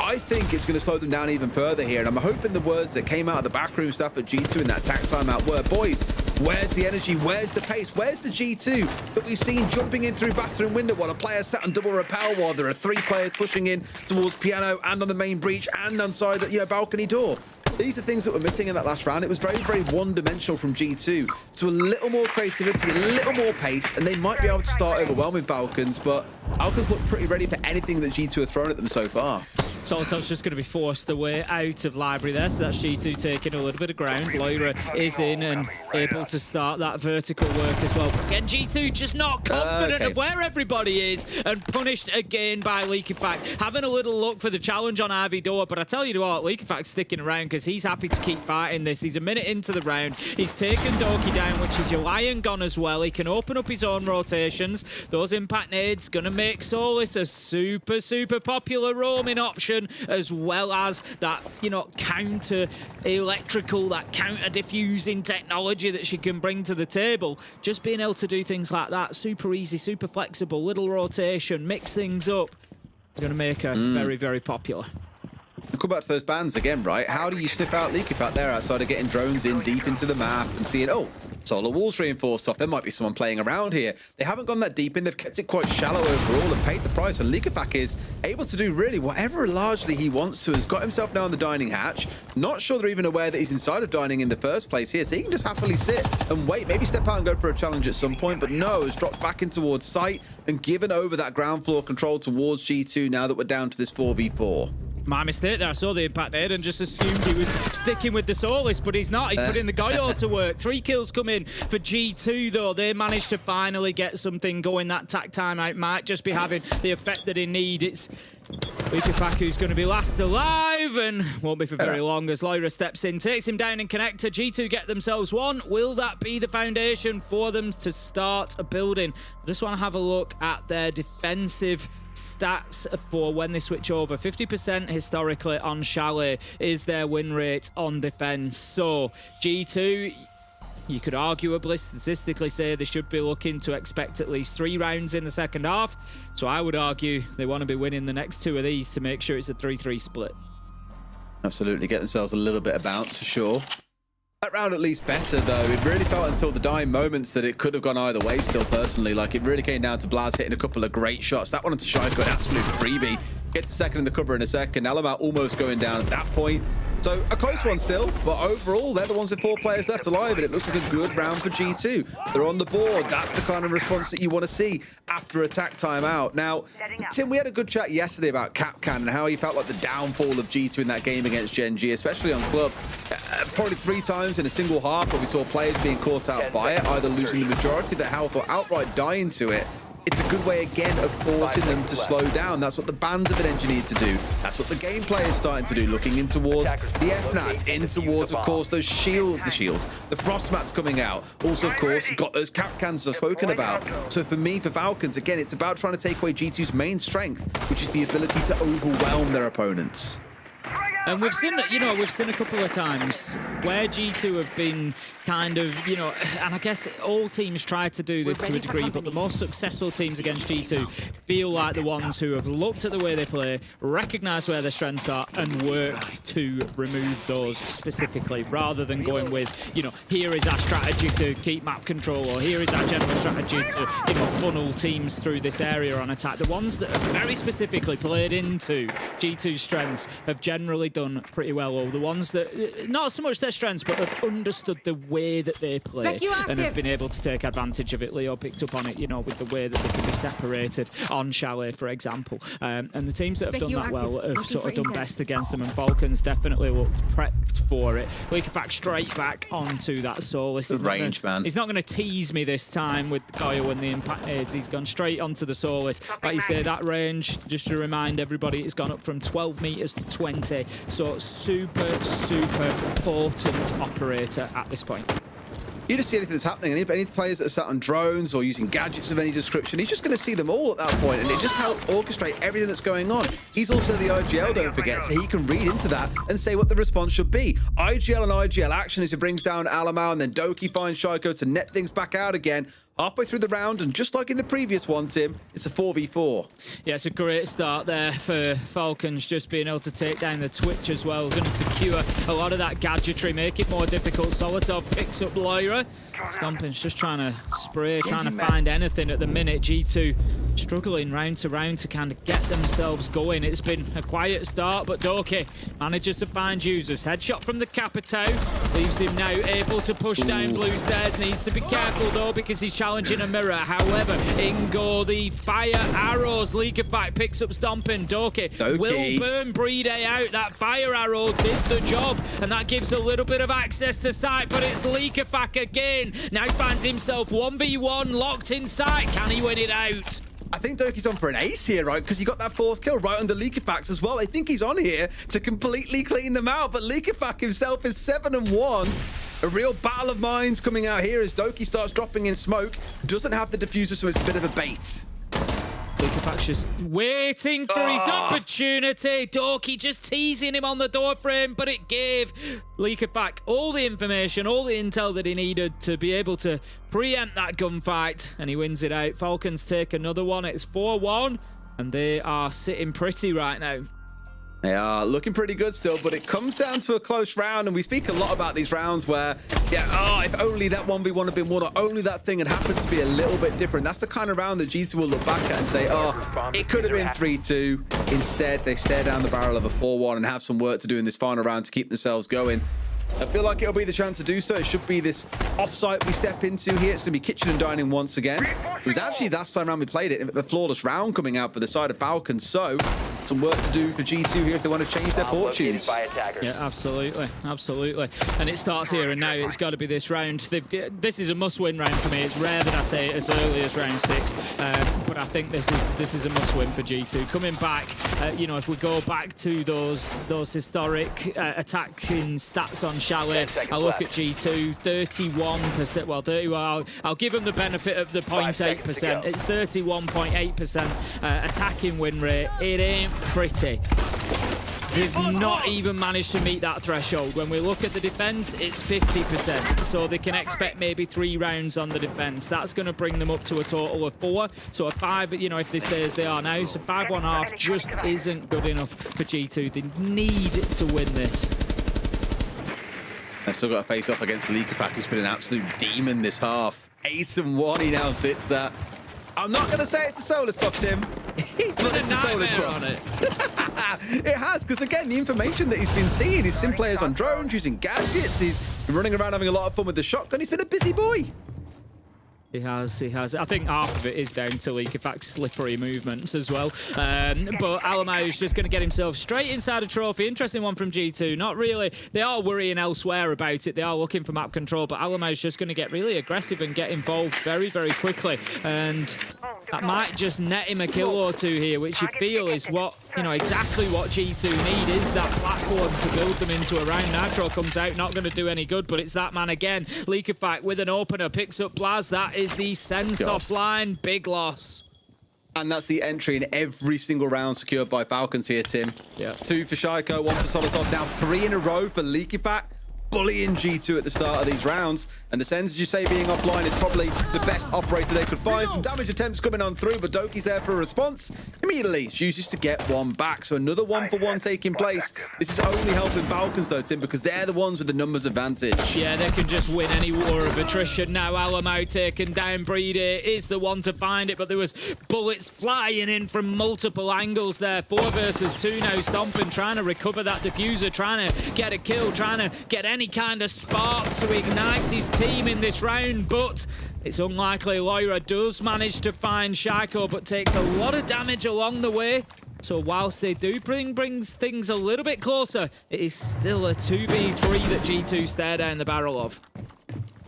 I think it's going to slow them down even further here, and I'm hoping the words that came out of the backroom stuff at G2 in that tack timeout were, boys, where's the energy, where's the pace, where's the G2 that we've seen jumping in through bathroom window while a player sat on double rappel while there are 3 players pushing in towards piano and on the main breach and on side, balcony door. These are things that were missing in that last round. It was very, very one-dimensional from G2 to a little more creativity, a little more pace, and they might be able to start overwhelming Falcons, but Falcons look pretty ready for anything that G2 have thrown at them so far. Soltov's just going to be forced away out of library there, so that's G2 taking a little bit of ground. Lyra is in and able to start that vertical work as well. But again, G2 just not confident of where everybody is, and punished again by Leakyfact. Having a little look for the challenge on Ivy Door, but I tell you what, Leakyfact's sticking around because he's happy to keep fighting this. He's a minute into the round. He's taken Doki down, which is your Lion gun as well. He can open up his own rotations. Those impact nades going to make Solis a super, super popular roaming option, as well as that, counter electrical, that counter diffusing technology that she can bring to the table. Just being able to do things like that, super easy, super flexible, little rotation, mix things up, it's going to make her very, very popular. Go back to those bans again, right? How do you sniff out Leakyfat there outside of getting drones in deep into the map and seeing, oh, solar walls reinforced off. There might be someone playing around here. They haven't gone that deep in. They've kept it quite shallow overall and paid the price. And Leakyfat is able to do really whatever largely he wants to. Has got himself now on the dining hatch. Not sure they're even aware that he's inside of dining in the first place here. So he can just happily sit and wait. Maybe step out and go for a challenge at some point. But no, has dropped back in towards site and given over that ground floor control towards G2 now that we're down to this 4v4. My mistake there. I saw the impact there and just assumed he was sticking with the Solis, but he's not. He's putting the Goyo to work. 3 kills come in for G2, though. They managed to finally get something going. That tack timeout might just be having the effect that they need. It's Leakyfat who's going to be last alive and won't be for very long as Lyra steps in, takes him down in connector. G2 get themselves one. Will that be the foundation for them to start a building? I just want to have a look at their defensive stats for when they switch over. 50% historically on Chalet is their win rate on defense. So G2, you could arguably statistically say they should be looking to expect at least 3 rounds in the second half. So I would argue they want to be winning the next 2 of these to make sure it's a 3-3 split. Absolutely, get themselves a little bit of bounce for sure. That round at least better, though. It really felt until the dying moments that it could have gone either way still, personally. Like, it really came down to Blaz hitting a couple of great shots. That one into Shaiko, an absolute freebie. Gets a second in the cover in a second. Alamat almost going down at that point. So a close one still, but overall, they're the ones with 4 players left alive, and it looks like a good round for G2. They're on the board. That's the kind of response that you want to see after attack timeout. Now, Tim, we had a good chat yesterday about Capcan and how he felt like the downfall of G2 in that game against Gen G, especially on Club. Probably 3 times in a single half where we saw players being caught out by it, either losing the majority of their health or outright dying to it. It's a good way, again, of forcing them to slow down. That's what the bans have been engineered to do. That's what the gameplay is starting to do, looking in towards the FNATs, in towards, of course, those shields, the frost mats coming out. Also, of course, you've got those cap cans I've spoken about. So for me, for Falcons, again, it's about trying to take away G2's main strength, which is the ability to overwhelm their opponents. And we've seen, we've seen a couple of times where G2 have been kind of, and I guess all teams try to do this to a degree, but the most successful teams against G2 feel like the ones who have looked at the way they play, recognized where their strengths are, and worked to remove those specifically, rather than going with, here is our strategy to keep map control, or here is our general strategy to, funnel teams through this area on attack. The ones that have very specifically played into G2's strengths have generally done pretty well, or the ones that, not so much their strengths, but have understood the way that they play and have been able to take advantage of it. Leo picked up on it, with the way that they can be separated on Chalet, for example. And the teams that have done that well have sort of done best against them, and Falcons definitely looked prepped for it. Leakyfat straight back onto that Solis. The range, man. He's not going to tease me this time with Goyo and the impact aids. He's gone straight onto the Solis. Like you say, that range, just to remind everybody, it's gone up from 12 meters to 20. So super potent operator at this point. You just see anything that's happening, any players that are sat on drones or using gadgets of any description, he's just going to see them all at that point, and it just helps orchestrate everything that's going on. He's also the IGL, don't forget, so he can read into that and say what the response should be. IGL and IGL action as he brings down Alamau, and then Doki finds Shaiko to net things back out again. Halfway through the round, and just like in the previous one, Tim, it's a 4v4. Yeah, it's a great start there for Falcons, just being able to take down the Twitch as well. Going to secure a lot of that gadgetry, make it more difficult. Solotov picks up Lyra. Stompin's just trying to spray, trying to find anything at the minute. G2 struggling round to round to kind of get themselves going. It's been a quiet start, but Doki manages to find users. Headshot from the Capitao leaves him now able to push down blue stairs. Needs to be careful though, because he's challenging a mirror. However, in go the fire arrows. Leakyfat picks up Stompin. Doki will burn Brede out. That fire arrow did the job, and that gives a little bit of access to sight, but it's Leakyfat again. Now finds himself 1v1 locked in sight. Can he win it out? I think Doki's on for an ace here, right? Because he got that 4th kill right under Leakyfax as well. I think he's on here to completely clean them out, but Leakyfax himself is 7-1. A real battle of minds coming out here as Doki starts dropping in smoke. Doesn't have the diffuser, so it's a bit of a bait. Leakyfat just waiting for his opportunity. Doki just teasing him on the doorframe, but it gave Leakyfat all the information, all the intel that he needed to be able to preempt that gunfight, and he wins it out. Falcons take another one. It's 4-1, and they are sitting pretty right now. They are looking pretty good still, but it comes down to a close round, and we speak a lot about these rounds where, if only that 1v1 had been won, or only that thing had happened to be a little bit different. That's the kind of round that G2 will look back at and say, it could have been 3-2. Instead, they stare down the barrel of a 4-1 and have some work to do in this final round to keep themselves going. I feel like it'll be the chance to do so. It should be this offsite we step into here. It's going to be kitchen and dining once again. It was actually last time around we played it, a flawless round coming out for the side of Falcons. So some work to do for G2 here if they want to change their fortunes. Yeah, absolutely. Absolutely. And it starts here and now. It's got to be this round. This is a must-win round for me. It's rare that I say it as early as round 6. But I think this is a must-win for G2. Coming back, if we go back to those historic attacking stats on Chalet, I look at G2, 31%. Well, I'll give them the benefit of the 0.8%. It's 31.8% attacking win rate. It ain't pretty. They've not even managed to meet that threshold. When we look at the defense, it's 50%. So they can expect maybe 3 rounds on the defense. That's going to bring them up to a total of 4. So a 5, if they stay as they are now, so 5-1.5 just isn't good enough for G2. They need to win this. They've still got to face off against Leakafak, who's been an absolute demon this half. 8-1 he now sits at. I'm not going to say it's the Solus buff, Tim. He's put a nightmare on it. It has, because again, the information that he's been seeing, he's seen players on drones, using gadgets, he's been running around having a lot of fun with the shotgun. He's been a busy boy. He has. I think half of it is down to Leakafak's slippery movements as well. But Alamau's just going to get himself straight inside a trophy. Interesting one from G2. Not really. They are worrying elsewhere about it. They are looking for map control, but Alamau's just going to get really aggressive and get involved very, very quickly. And that might just net him a kill or 2 here, which you feel is what, exactly what G2 need, is that platform to build them into a round. Nitro comes out, not going to do any good, but it's that man again. Leakafak with an opener, picks up Blaz. That is the sense offline. Big loss. And that's the entry in every single round secured by Falcons here, Tim. Yeah. 2 for Shaiko, 1 for Solitov. Now 3 in a row for Leakafak. Bullying G2 at the start of these rounds. And the Sens, as you say, being offline is probably the best operator they could find. Some damage attempts coming on through, but Doki's there for a response. Immediately chooses to get 1 back. So another 1-for-1 taking place. This is only helping Falcons, though, Tim, because they're the ones with the numbers advantage. Yeah, they can just win any war of attrition now. Alamo taken down. Breeder is the one to find it, but there was bullets flying in from multiple angles there. 4 versus 2 now. Stomping, trying to recover that diffuser, trying to get a kill, trying to get any kind of spark to ignite his team in this round, but it's unlikely. Loira does manage to find Shaiko, but takes a lot of damage along the way. So whilst they do brings things a little bit closer, it is still a 2v3 that G2 stare down the barrel of.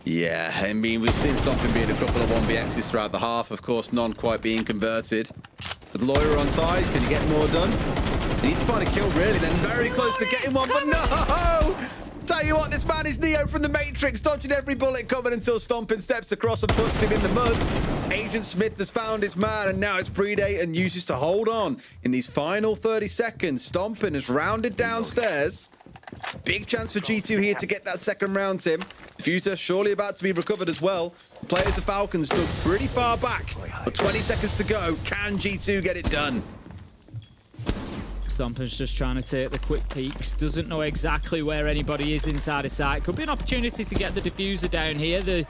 Yeah, I mean, we've seen Stomping being a couple of 1vx's throughout the half. Of course, none quite being converted. With Loira on side, can he get more done? He needs to find a kill, really. Then very close to getting one, but no! Tell you what, this man is Neo from the Matrix, dodging every bullet coming until Stomping steps across and puts him in the mud. Agent Smith has found his man, and now it's Predate and uses to hold on. In these final 30 seconds, Stomping has rounded downstairs. Big chance for G2 here to get that second round, Tim. Diffuser surely about to be recovered as well. Players of Falcons stood pretty far back, but 20 seconds to go. Can G2 get it done? Stompers just trying to take the quick peeks. Doesn't know exactly where anybody is inside his sight. Could be an opportunity to get the diffuser down here. They're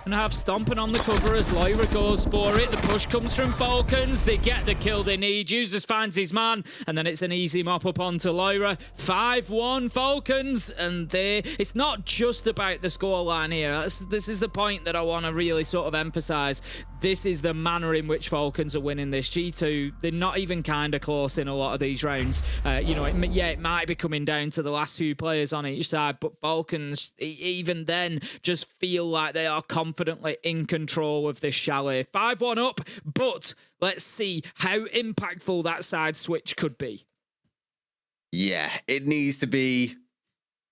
gonna have Stomping on the cover as Loira goes for it. The push comes from Falcons. They get the kill they need. Users finds his man, and then it's an easy mop up onto Loira. 5-1 Falcons, and it's not just about the scoreline here. This is the point that I want to really sort of emphasize. This is the manner in which Falcons are winning this. G2, they're not even kind of close in a lot of these rounds. It might be coming down to the last few players on each side, but Falcons, even then, just feel like they are confidently in control of this Chalet. 5-1 up, but let's see how impactful that side switch could be. Yeah, it needs to be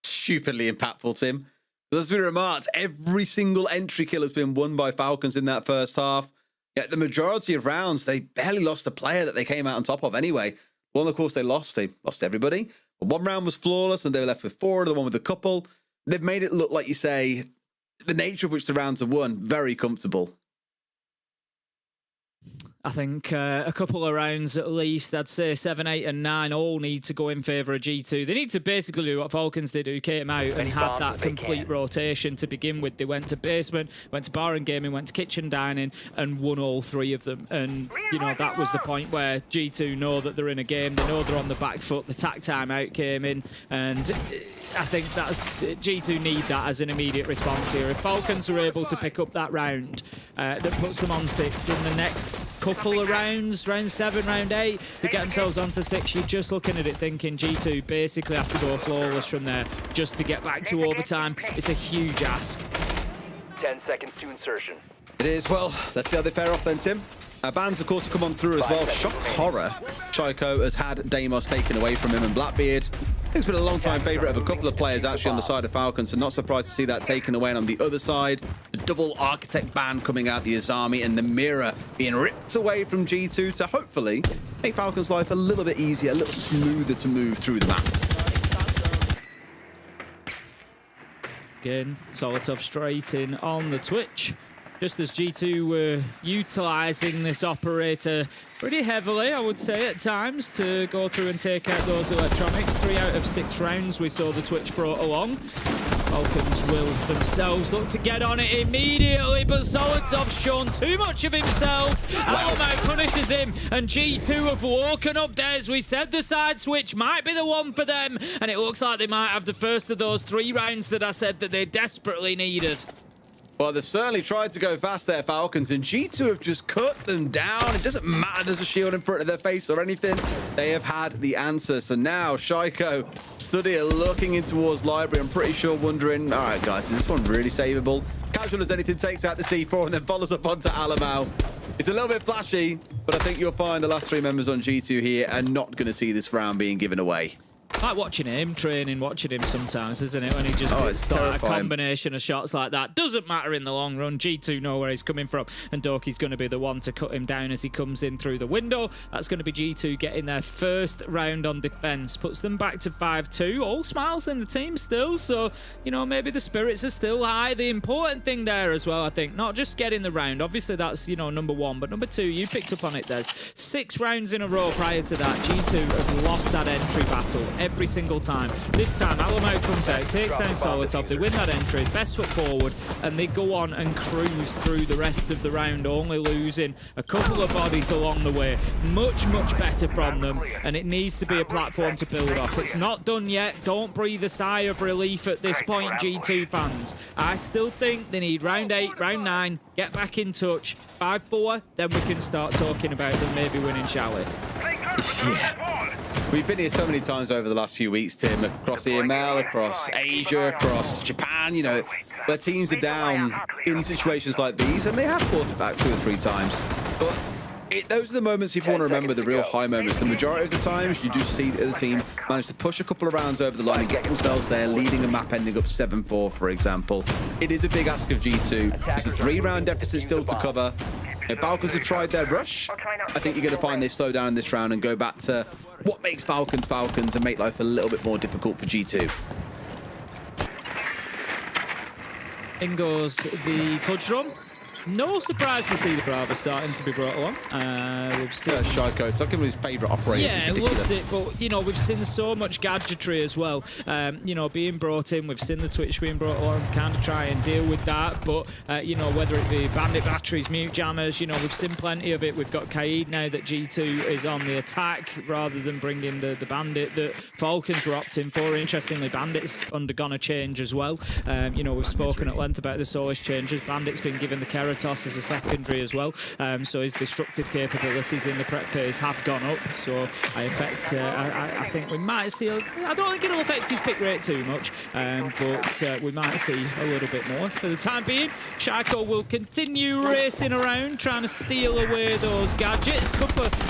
stupidly impactful, Tim. As we remarked, every single entry kill has been won by Falcons in that first half. Yet the majority of rounds, they barely lost a player that they came out on top of anyway. One, of course, they lost everybody. But 1 round was flawless, and they were left with 4, the one with a couple. They've made it look like, you say, the nature of which the rounds are won, very comfortable. I think a couple of rounds at least, I'd say 7, 8 and 9 all need to go in favour of G2. They need to basically do what Falcons did, who came out and had that complete rotation to begin with. They went to basement, went to bar and gaming, went to kitchen dining and won all 3 of them. And, you know, that was the point where G2 know that they're in a game, they know they're on the back foot, the tack time out came in, and I think that's G2 need that as an immediate response here. If Falcons are able to pick up that round that puts them on 6 in the next couple of rounds, round 7, round 8, they get themselves onto 6, you're just looking at it thinking G2 basically have to go flawless from there just to get back to overtime. It's a huge ask. 10 seconds to insertion. It is. Well, let's see how they fare off then, Tim. Bans, of course, come on through as well. Shock horror. Shaiko has had Deimos taken away from him, and Blackbeard, I think it's been a long-time favourite of a couple of players actually on the side of Falcons, so not surprised to see that taken away. And on the other side, the double Architect ban coming out, the Azami and the Mirror being ripped away from G2 to hopefully make Falcons' life a little bit easier, a little smoother to move through the map. Again, Solotov straight in on the Twitch. Just as G2 were utilising this operator pretty heavily, I would say, at times, to go through and take out those electronics. 3 out of 6 rounds we saw the Twitch brought along. Falcons will themselves look to get on it immediately, but Solotov's shown too much of himself. Alamo punishes him, and G2 have woken up. As we said, the side switch might be the one for them, and it looks like they might have the first of those 3 rounds that I said that they desperately needed. Well, they've certainly tried to go fast there, Falcons, and G2 have just cut them down. It doesn't matter there's a shield in front of their face or anything. They have had the answer. So now, Shaiko stood here looking in towards Library. I'm pretty sure wondering, all right, guys, is this one really savable? Casual as anything, takes out the C4 and then follows up onto Alamau. It's a little bit flashy, but I think you'll find the last 3 members on G2 here are not going to see this round being given away. Like watching him, training, watching him sometimes, isn't it? When he just it's a combination of shots like that. Doesn't matter in the long run. G2 know where he's coming from, and Doki's going to be the one to cut him down as he comes in through the window. That's going to be G2 getting their first round on defense. Puts them back to 5-2. All smiles in the team still, so, you know, maybe the spirits are still high. The important thing there as well, I think, not just getting the round. Obviously, that's, you know, number 1, but number 2, you picked up on it, Des. 6 rounds in a row prior to that, G2 have lost that entry battle every single time. This time, Alamo comes out, takes down Solotov, they win that entry, best foot forward, and they go on and cruise through the rest of the round, only losing a couple of bodies along the way. Much, much better from them, and it needs to be a platform to build off. It's not done yet. Don't breathe a sigh of relief at this point, G2 fans. I still think they need round 8, round 9, get back in touch. 5-4, then we can start talking about them maybe winning, shall we? Yeah. We've been here so many times over the last few weeks, Tim, across EML, across Asia, across Japan, you know, where teams are down in situations like these, and they have fought it back 2 or 3 times. But those are the moments people want to remember, the real high moments. The majority of the times, you do see the team manage to push a couple of rounds over the line and get themselves there, leading a map ending up 7-4, for example. It is a big ask of G2. There's a 3-round deficit still to cover. If Falcons have tried their rush, I think you're going to find they slow down in this round and go back to what makes Falcons Falcons and make life a little bit more difficult for G2. In goes the clutch drum. No surprise to see the Bravo starting to be brought along. We've seen Shaiko, it's like one of his favourite operators. Yeah, loves it, but, you know, we've seen so much gadgetry as well, you know, being brought in. We've seen the Twitch being brought along, kind of try and deal with that, but, you know, whether it be bandit batteries, mute jammers, you know, we've seen plenty of it. We've got Kaid now that G2 is on the attack rather than bringing the bandit that Falcons were opting for. Interestingly, bandit's undergone a change as well. You know, we've spoken at length about the Solis changes. Bandit's been given the Keratos as a secondary as well, so his destructive capabilities in the prep phase have gone up, so I think we might see, I don't think it'll affect his pick rate too much, but we might see a little bit more. For the time being, Shaiko will continue racing around, trying to steal away those gadgets.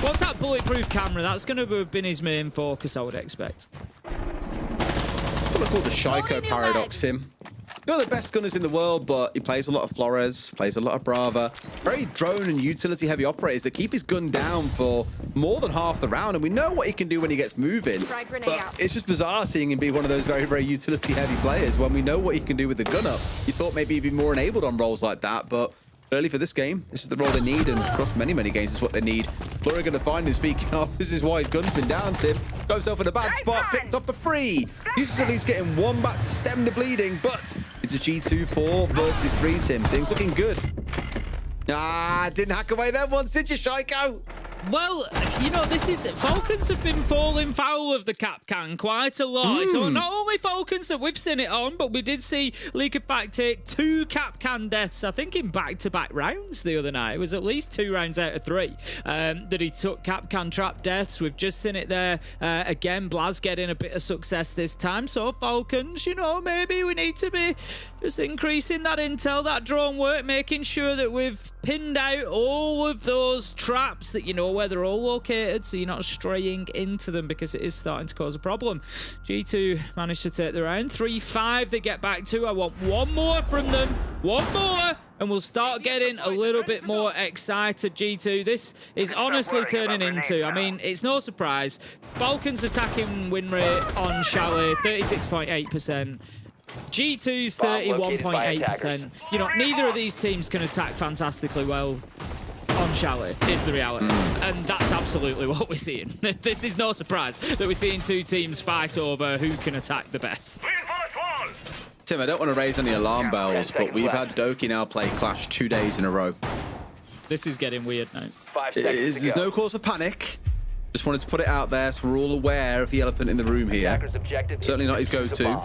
What's that bulletproof camera? That's going to have been his main focus, I would expect. What I call the Shaiko paradox, Tim. One of the best gunners in the world, but he plays a lot of Flores, plays a lot of Brava. Very drone and utility heavy operators that keep his gun down for more than half the round, and we know what he can do when he gets moving. But it's just bizarre seeing him be one of those very, very utility heavy players when we know what he can do with the gun up. You thought maybe he'd be more enabled on roles like that, but early for this game. This is the role they need, and across many, many games is what they need. Glory going to find him, speaking of. This is why his gun's been down, Tim. Got himself in a bad spot, picked up for free. Houston's at least getting one back to stem the bleeding, but it's a G2 4 versus 3, Tim. Things looking good. Didn't hack away there once, did you, Shaiko? Well, you know, Falcons have been falling foul of the Capcan quite a lot. So not only Falcons that we've seen it on, but we did see League of Fact take 2 Capcan deaths, I think in back-to-back rounds the other night. It was at least 2 rounds out of 3 that he took Capcan trap deaths. We've just seen it there again. Blaz getting a bit of success this time. So Falcons, you know, maybe we need to be just increasing that intel, that drone work, making sure that we've pinned out all of those traps, that you know where they're all located, so you're not straying into them, because it is starting to cause a problem. G2 managed to take the round. 3-5 they get back to. I want one more from them. One more, and we'll start getting a little bit more excited, G2. This is honestly turning into, I mean, it's no surprise. Falcons attacking win rate on Chalet, 36.8%. G2's 31.8%. You know, neither of these teams can attack fantastically well on Chalet, is the reality. And that's absolutely what we're seeing. This is no surprise that we're seeing 2 teams fight over who can attack the best. Tim, I don't want to raise any alarm bells, but we've had Doki now play Clash 2 days in a row. This is getting weird now. There's no cause for panic. Just wanted to put it out there so we're all aware of the elephant in the room here. Certainly not his go-to.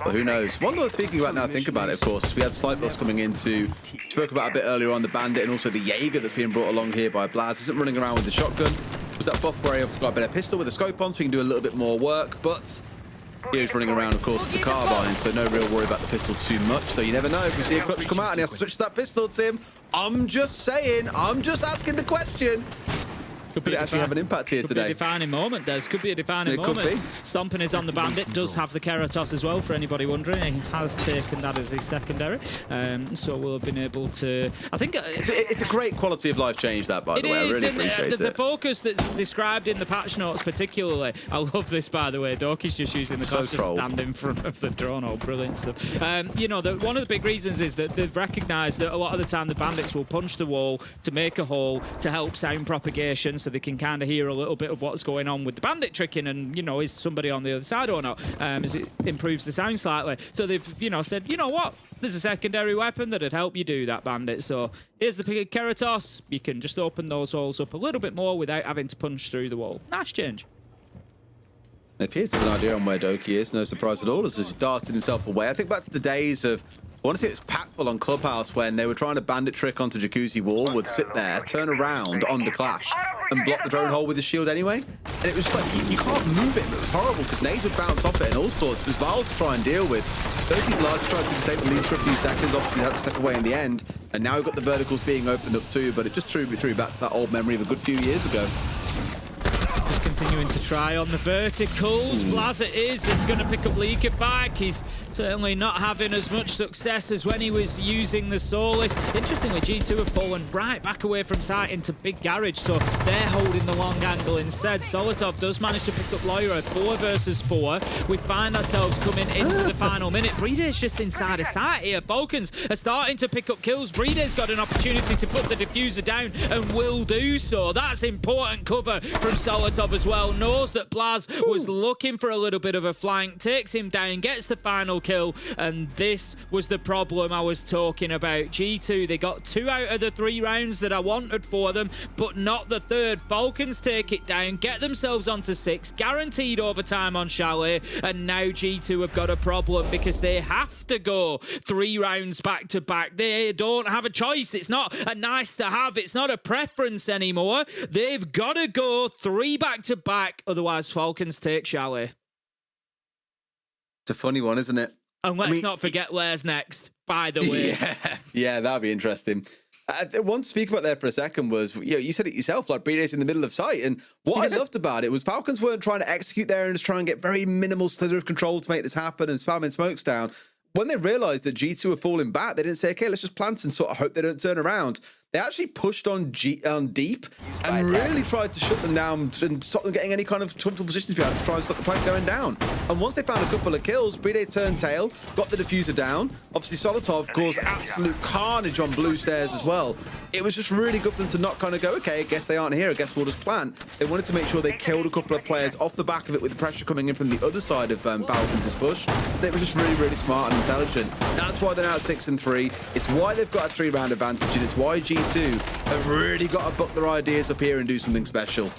But who knows? One worth speaking about now, I think about it, of course, we had slight buffs coming into, spoke about a bit earlier on, the Bandit and also the Jaeger that's being brought along here by Blaz. Isn't running around with the shotgun. Was that buff where I've got a better pistol with a scope on so we can do a little bit more work, but he's running around, of course, with the carbine, so no real worry about the pistol too much. Though you never know, if we see a clutch come out and he has to switch to that pistol, Tim. I'm just saying, I'm just asking the question. Could it actually have an impact here today? Could be a defining moment, Des. Could be a defining moment. Could be. Stomping is on the Bandit, does have the Keratos as well, for anybody wondering. He has taken that as his secondary. So we'll have been able to... I think... It's a great quality of life change, that, by the way. I really appreciate it. The focus that's described in the patch notes particularly. I love this, by the way. Doki's just using the class to stand in front of the drone. Oh, brilliant stuff. You know, one of the big reasons is that they've recognised that a lot of the time the Bandits will punch the wall to make a hole to help sound propagation, so they can kind of hear a little bit of what's going on with the Bandit tricking, and, you know, is somebody on the other side or not, as it improves the sound slightly. So they've, you know, said, you know what, there's a secondary weapon that'd help you do that, Bandit. So here's the Keratos. You can just open those holes up a little bit more without having to punch through the wall. Nice change. It appears to have an idea on where Doki is. No surprise at all, as he's darted himself away. I think back to the days of, I want to say it was Packful on Clubhouse, when they were trying to bandit trick onto Jacuzzi Wall, would sit there, turn around on the Clash, and block the drone hole with his shield anyway. And it was like, you can't move it, but it was horrible, because nades would bounce off it and all sorts. It was vile to try and deal with. Doki's largely tried to save the leads for a few seconds, obviously had to step away in the end, and now we've got the verticals being opened up too, but it just threw me back to that old memory of a good few years ago. Just continuing to try on the verticals. Blaz it is that's going to pick up Leaker back. He's certainly not having as much success as when he was using the Solis. Interestingly, G2 have fallen right back away from sight into Big Garage, so they're holding the long angle instead. Solitov does manage to pick up Loira, 4 versus 4. We find ourselves coming into the final minute. Breede's just inside of sight here. Falcons are starting to pick up kills. Breede's got an opportunity to put the diffuser down and will do so. That's important cover from Solitov as well. Knows that Blaz was looking for a little bit of a flank, takes him down, gets the final kill, and this was the problem I was talking about. G2, they got 2 out of the 3 rounds that I wanted for them, but not the 3rd. Falcons take it down, get themselves onto 6, guaranteed overtime on Chalet, and now G2 have got a problem because they have to go 3 rounds back to back. They don't have a choice. It's not a nice to have, it's not a preference anymore. They've got to go 3 back to back, otherwise Falcons take Chalet. It's a funny one, isn't it? And let's not forget Lair's next, by the way. Yeah, that'd be interesting. One to speak about there for a second was, you said it yourself, like Breede's in the middle of sight, and what I loved about it was Falcons weren't trying to execute there and just try and get very minimal slither of control to make this happen and spamming smokes down. When they realized that G2 were falling back, they didn't say, okay, let's just plant and sort of hope they don't turn around. they actually pushed on deep and really tried to shut them down and stop them getting any kind of comfortable positions behind to try and stop the plant going down. And once they found a couple of kills, Bride turned tail, got the diffuser down. Obviously, Solotov caused absolute carnage on blue stairs as well. It was just really good for them to not kind of go, okay, I guess they aren't here, I guess we'll just plant. They wanted to make sure they killed a couple of players off the back of it with the pressure coming in from the other side of Falcons' push. And it was just really, really smart and intelligent. That's why they're now at 6-3. It's why they've got a 3-round advantage, and it's why G2 have really got to buck their ideas up here and do something special.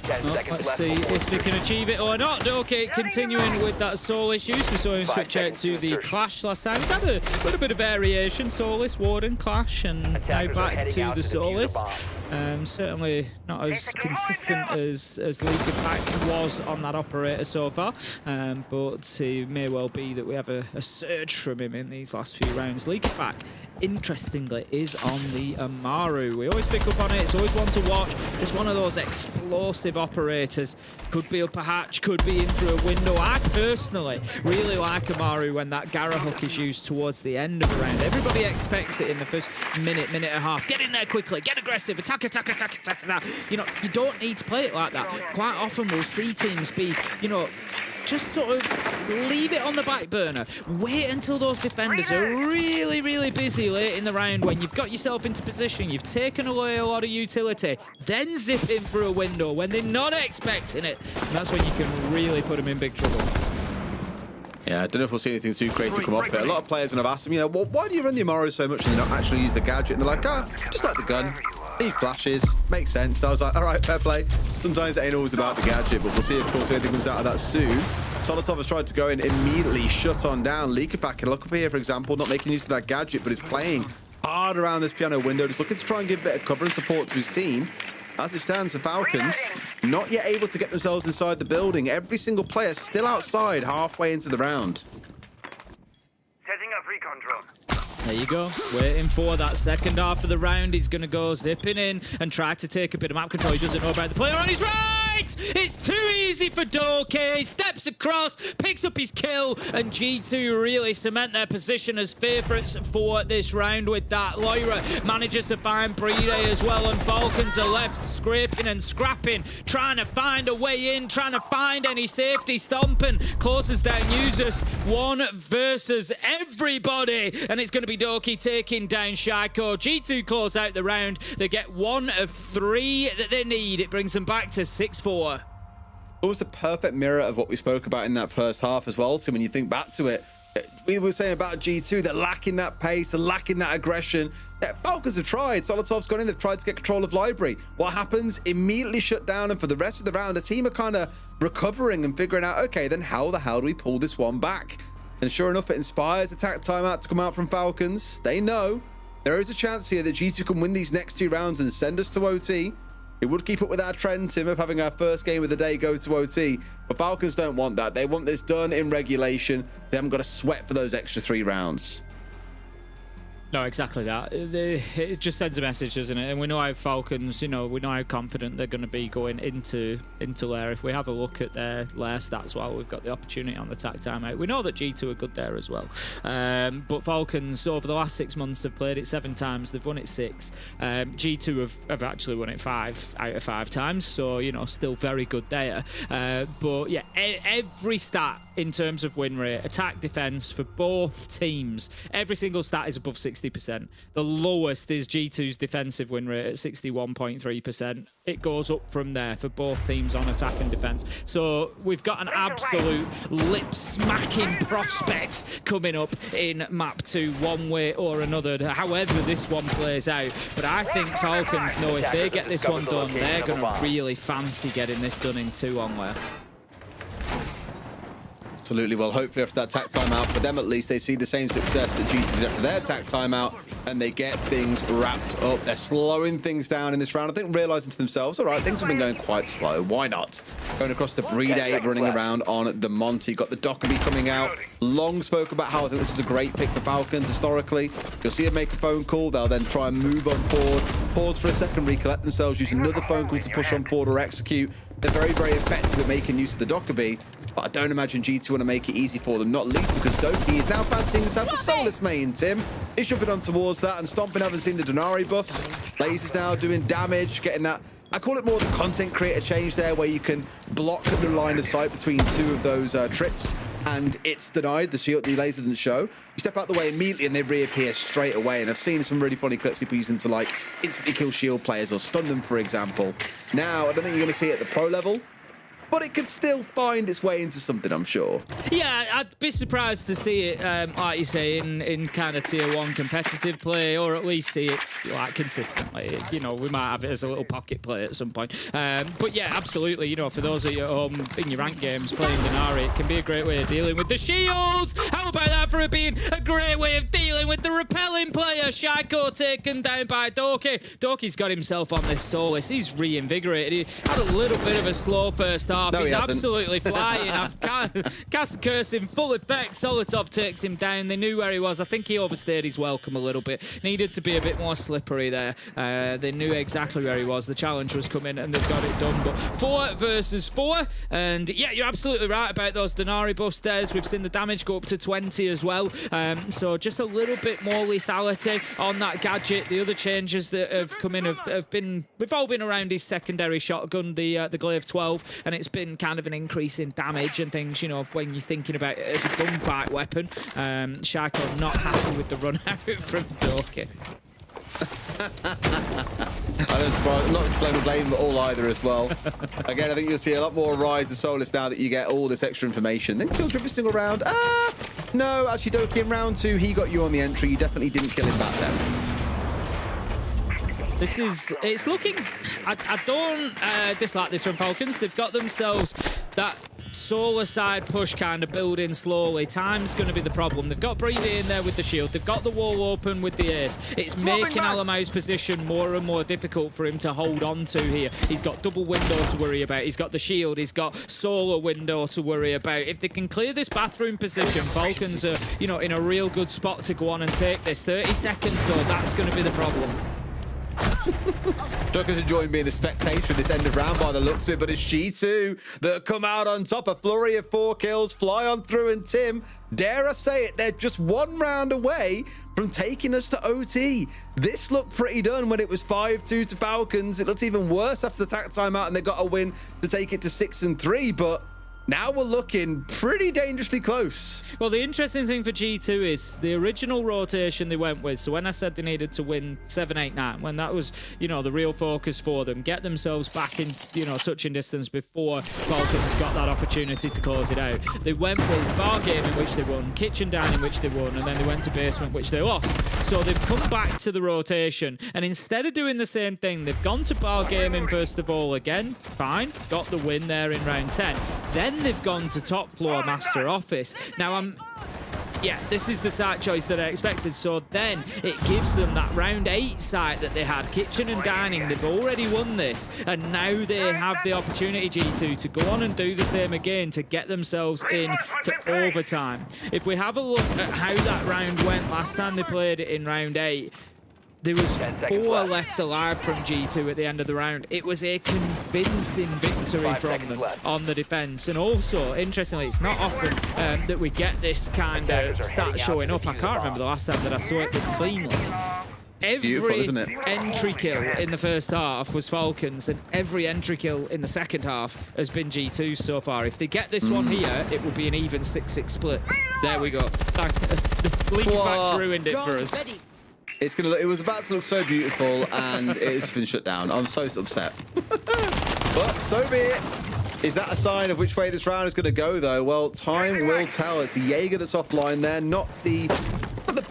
Well, let's see if they can achieve it or not. Okay, continuing with that Soulless use. We saw him switch out to the Clash last time. He's had a little bit of variation. Soulless, Warden, Clash, and now back to the Soulless. Certainly not as consistent as League of Pack was on that operator so far. But it may well be that we have a surge from him in these last few rounds. League of Pack, interestingly, is on the Amaru. We always pick up on it. It's always one to watch. Just one of those explosive operators. Could be up a hatch, could be in through a window. I personally really like Amaru when that Gara hook is used towards the end of the round. Everybody expects it in the first minute and a half. Get in there quickly, get aggressive, attack. You know, you don't need to play it like that. Quite often we'll see teams be, you know, just sort of leave it on the back burner. Wait until those defenders are really, really busy late in the round when you've got yourself into position, you've taken away a lot of utility, then zip in through a window when they're not expecting it. And that's when you can really put them in big trouble. Yeah, I don't know if we'll see anything too crazy come off it. A lot of players have asked them, you know, well, why do you run the Amaru so much and not actually use the gadget? And they're like, just like the gun. Leave flashes. Makes sense. So I was like, all right, fair play. Sometimes it ain't always about the gadget, but we'll see, of course, if anything comes out of that soon. Solotov has tried to go in, immediately shut on down. Leakerback can look up here, for example, not making use of that gadget, but is playing hard around this piano window, just looking to try and give a bit of cover and support to his team. As it stands, the Falcons not yet able to get themselves inside the building. Every single player still outside halfway into the round. Setting up recon drone. There you go. Waiting for that second half of the round. He's going to go zipping in and try to take a bit of map control. He doesn't know about the player on his right! It's too easy for Doke. He steps across, picks up his kill, and G2 really cement their position as favourites for this round with that. Loira manages to find Bride as well, and Falcons are left scraping and scrapping, trying to find a way in, trying to find any safety. Stomping closes down users. One versus everybody, and it's going to be Doki taking down Shaiko. G2 close out the round. They get 1 of 3 that they need. It brings them back to 6-4. It was the perfect mirror of what we spoke about in that first half as well. So when you think back to it, we were saying about G2, they're lacking that pace, they're lacking that aggression. Yeah, Falcons have tried. Solotov's gone in, they've tried to get control of Library. What happens? Immediately shut down, and for the rest of the round, the team are kind of recovering and figuring out, okay, then how the hell do we pull this one back? And sure enough, it inspires attack timeout to come out from Falcons. They know there is a chance here that G2 can win these next 2 rounds and send us to OT. It would keep up with our trend, Tim, of having our first game of the day go to OT. But Falcons don't want that. They want this done in regulation. They haven't got to sweat for those extra 3 rounds. No, exactly that. It just sends a message, doesn't it? And we know how Falcons, you know, we know how confident they're going to be going into Lair. If we have a look at their Lair stats while we've got the opportunity on the attack timeout, we know that G2 are good there as well. But Falcons, over the last 6 months, have played it 7 times. They've won it 6. G2 have actually won it 5 out of 5 times. So, you know, still very good there. But yeah, every stat in terms of win rate, attack, defense for both teams, every single stat is above 60%. The lowest is G2's defensive win rate at 61.3%. It goes up from there for both teams on attack and defense. So we've got an absolute lip-smacking prospect coming up in map 2, one way or another, however this one plays out. But I think Falcons know if they get this one done, they're going to really fancy getting this done in 2 on Lair. Absolutely. Well, hopefully after that attack timeout, for them at least, they see the same success that G2 did after their attack timeout, and they get things wrapped up. They're slowing things down in this round. I think realizing to themselves, all right, things have been going quite slow. Why not? Going across to Bride, running around on the Monty. Got the Dockerby coming out. Long spoke about how I think this is a great pick for Falcons historically. You'll see them make a phone call. They'll then try and move on forward, pause for a second, recollect themselves, use another phone call to push on forward or execute. They're very, very effective at making use of the Dockerby. But I don't imagine G2 want to make it easy for them, not least because Doki is now fancying himself a Solus main, Tim. He's jumping on towards that, and Stomping haven't seen the Denari buffs. Laze is now doing damage, getting that. I call it more the content creator change there, where you can block the line of sight between two of those trips, and it's denied. The shield, the laser doesn't show. You step out the way immediately, and they reappear straight away. And I've seen some really funny clips people using to like instantly kill shield players or stun them, for example. Now, I don't think you're going to see it at the pro level, but it could still find its way into something, I'm sure. Yeah, I'd be surprised to see it, like you say, in kind of tier 1 competitive play, or at least see it like consistently. You know, we might have it as a little pocket play at some point. But yeah, absolutely. You know, for those of you at home in your ranked games playing Denari, it can be a great way of dealing with the shields. How about that for it being a great way of dealing with the repelling player? Shaiko taken down by Doki. Doki's got himself on this Solus. He's reinvigorated. He had a little bit of a slow first half. No, he's he hasn't. absolutely flying. I've cast a curse in full effect. Solotov takes him down. They knew where he was. I think he overstayed his welcome a little bit. Needed to be a bit more slippery there. They knew exactly where he was. The challenge was coming and they've got it done. But 4 versus 4. And yeah, you're absolutely right about those Denari buffs there. We've seen the damage go up to 20 as well. So just a little bit more lethality on that gadget. The other changes that have come in have been revolving around his secondary shotgun, the Glaive 12, and it's been kind of an increase in damage and things, you know, when you're thinking about it as a gunfight weapon. Shaiko not happy with the run out from Doki. I'm not blaming all either as well. Again, I think you'll see a lot more rise of Solus now that you get all this extra information. Then kills every single round. No, actually Doki in round 2, he got you on the entry. You definitely didn't kill him back then. It's looking, I don't dislike this from Falcons. They've got themselves that solar side push kind of building slowly. Time's going to be the problem. They've got Breathe in there with the shield. They've got the wall open with the ace. It's making Alamau's position more and more difficult for him to hold on to here. He's got double window to worry about. He's got the shield. He's got solar window to worry about. If they can clear this bathroom position, Falcons are, you know, in a real good spot to go on and take this. 30 seconds though, that's going to be the problem. Joker's enjoying being the spectator of this end of round by the looks of it, but it's G2 that come out on top. A flurry of 4 kills, fly on through, and Tim, dare I say it, they're just 1 round away from taking us to OT. This looked pretty done when it was 5-2 to Falcons. It looked even worse after the tack timeout, and they got a win to take it to 6-3, but now we're looking pretty dangerously close. Well, the interesting thing for G2 is the original rotation they went with. So when I said they needed to win 7-8-9, when that was, you know, the real focus for them, get themselves back in, you know, touching distance before Falcons got that opportunity to close it out. They went with bar game in which they won, kitchen down in which they won, and then they went to basement, which they lost. So they've come back to the rotation, and instead of doing the same thing, they've gone to bar gaming first of all again. Fine, got the win there in round 10. Then they've gone to top floor master office. Now yeah, this is the site choice that I expected. So then it gives them that round 8 site that they had, kitchen and dining. They've already won this, and now they have the opportunity, G2, to go on and do the same again to get themselves in to overtime. If we have a look at how that round went last time they played it in round 8, there was 4 left alive from G2 at the end of the round. It was a convincing victory from them on the defense. And also, interestingly, it's not often that we get this kind of stat showing up. I can't remember the last time that I saw it this cleanly. Every entry kill in the first half was Falcons, and every entry kill in the second half has been G2 so far. If they get this one here, it will be an even 6-6 split. There we go. The League Facts ruined it for us. It's gonna look, it was about to look so beautiful, and it's been shut down. I'm so upset. But so be it. Is that a sign of which way this round is going to go, though? Well, time will tell. It's the Jaeger that's offline there, not the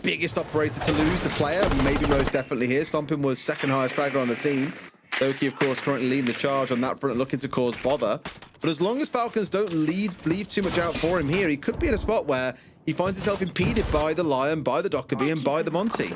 biggest operator to lose. The player, maybe most definitely here. Stomping was second highest fragger on the team. Doki, of course, currently leading the charge on that front, looking to cause bother. But as long as Falcons don't leave too much out for him here, he could be in a spot where he finds himself impeded by the Lion, by the Dockerbee, and by the Monty.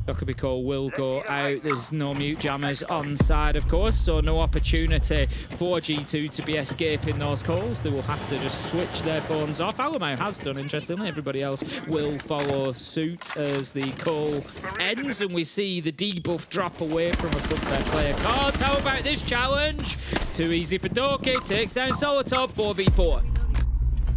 Dokabiko will go out. There's no mute jammers on side, of course, so no opportunity for G2 to be escaping those calls. They will have to just switch their phones off. Alamau has done, interestingly. Everybody else will follow suit as the call ends, and we see the debuff drop away from a good fair player cards. How about this challenge? It's too easy for Doki. Takes down Solotov 4v4.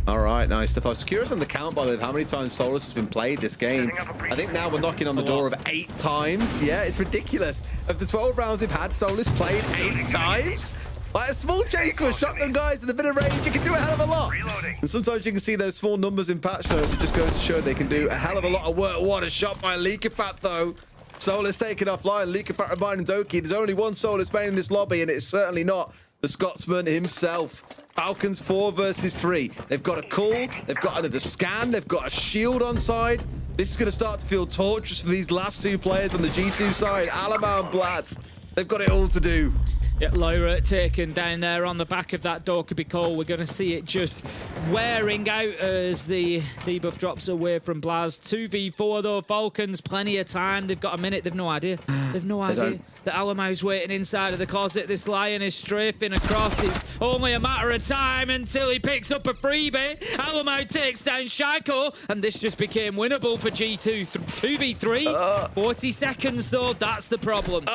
All right, nice stuff. I was curious on the count, by the way, of how many times Solus has been played this game. I think now we're knocking on the door of 8 times. Yeah, it's ridiculous. Of the 12 rounds we've had, Solus played 8 times. Like a small chase to a shotgun, guys, and a bit of range, you can do a hell of a lot. And sometimes you can see those small numbers in patch notes. It just goes to show they can do a hell of a lot of work. What a shot by Likafat, though. Solus taken offline. Likafat reminding Doki, there's only one Solus main in this lobby, and it's certainly not the Scotsman himself. Falcons 4 versus 3. They've got a call, they've got another scan, they've got a shield on side. This is going to start to feel torturous for these last 2 players on the G2 side. Alamau and Blast, they've got it all to do. Yeah, Lyra taken down there on the back of that Dokkaebi call. We're going to see it just wearing out as the debuff drops away from Blaz. 2v4 though, Falcons, plenty of time. They've got a minute, they've no idea. They've no idea that Alamau's waiting inside of the closet. This Lion is strafing across. It's only a matter of time until he picks up a freebie. Alamau takes down Shaiko, and this just became winnable for G2. 2v3, 40 seconds though, that's the problem.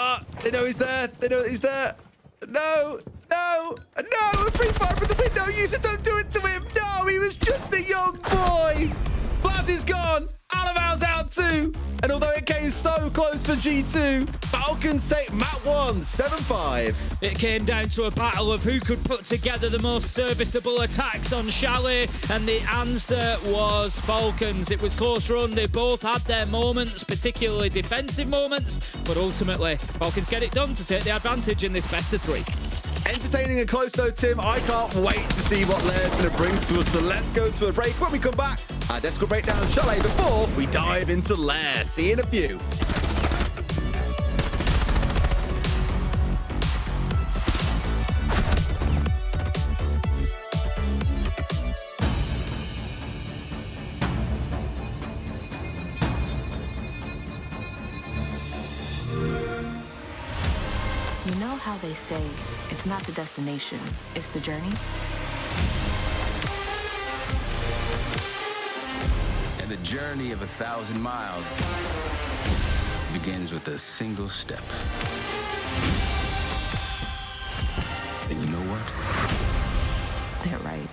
They know he's there, they know he's there. No, no, no, a free fire from the window. Users, don't do it to him. No, he was just a young boy. Blaz is gone. Alamau's out too. And although it came so close for G2, Falcons take map 1, 7-5. It came down to a battle of who could put together the most serviceable attacks on Chalet, and the answer was Falcons. It was close run. They both had their moments, particularly defensive moments, but ultimately, Falcons get it done to take the advantage in this best of 3. Entertaining and close though, Tim. I can't wait to see what Lair's going to bring to us. So let's go to a break. When we come back, our Desco breakdown Chalet before we dive into Lair. See you in a few. You know how they say it's not the destination, it's the journey? And the journey of 1,000 miles begins with a single step. And you know what? They're right.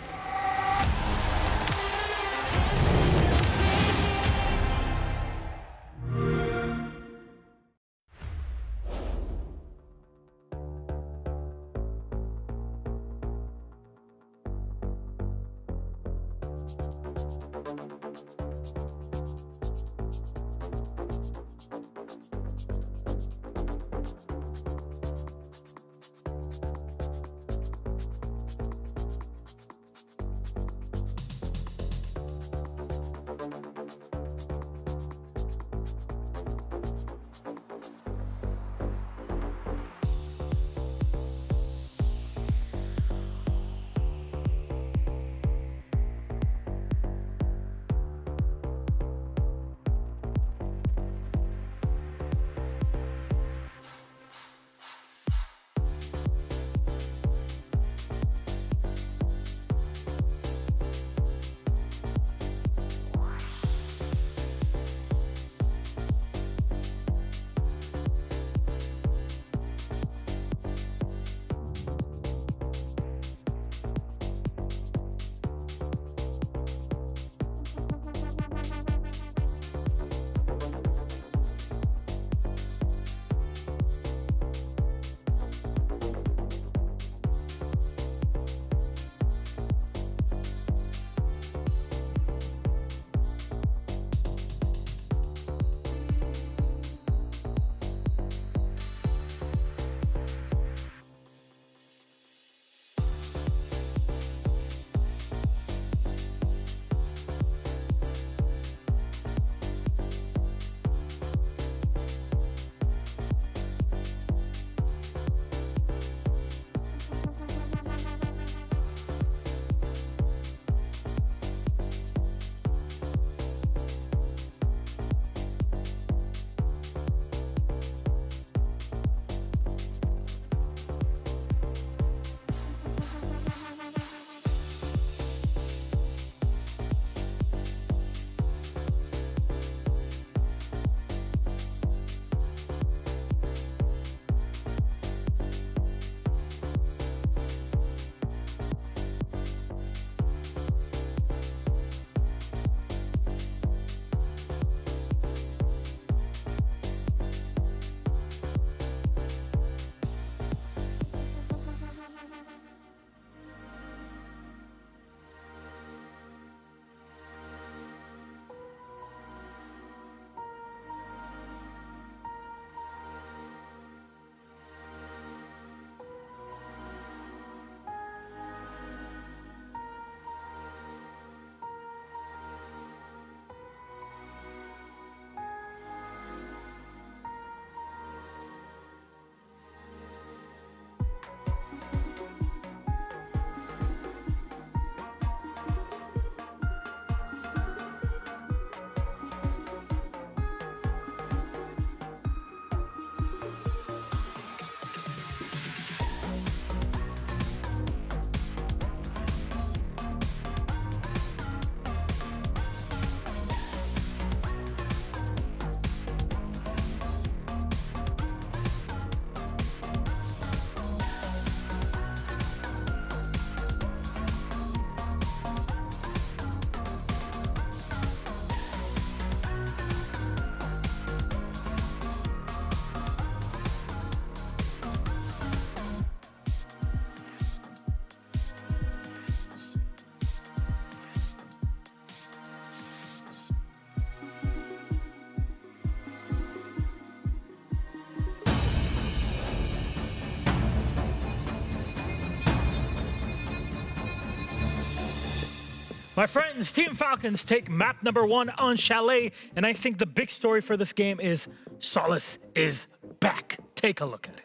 My friends, Team Falcons take map number 1 on Chalet, and I think the big story for this game is Solace is back. Take a look at it.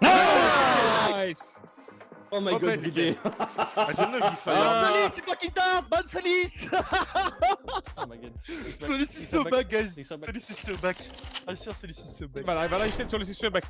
Nice! Oh my god, vidéo. Bonne Solis, c'est pas qu'il tape! Bonne Solis! Oh my god. Solis is so back, guys! Solis is so back. I swear Solis is so back. Voilà, il said Solis is so back.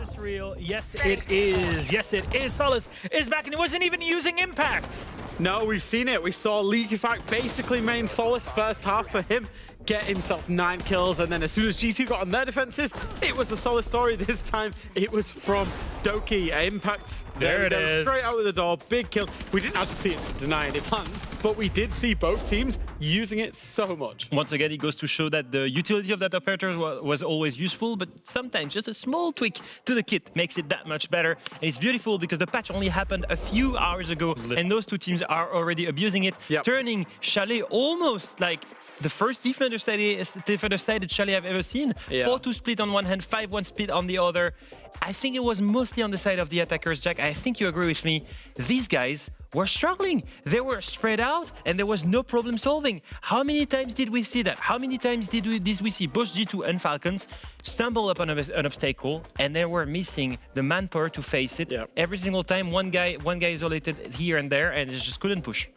Is this real? Yes, it is. Yes, it is. Solace is back, and he wasn't even using impact. No, we've seen it. We saw Leaky Fact basically main Solace first half for him, get himself 9 kills, and then as soon as G2 got on their defenses, it was the Solace story. This time, it was from Doki. Impact. There it is. Straight out of the door, big kill. We didn't actually see it deny any plans, but we did see both teams using it so much. Once again, it goes to show that the utility of that operator was always useful, but sometimes just a small tweak to the kit makes it that much better. And it's beautiful because the patch only happened a few hours ago, and those two teams are already abusing it, turning Chalet almost like the first defender-sided Chalet I've ever seen. 4-2 split on one hand, 5-1 split on the other. I think it was mostly on the side of the attackers, Jack. I think you agree with me. These guys were struggling. They were spread out, and there was no problem solving. How many times did we see that? How many times did we see both G2 and Falcons stumble upon an obstacle, and they were missing the manpower to face it? Every single time, one guy isolated here and there, and it just couldn't push.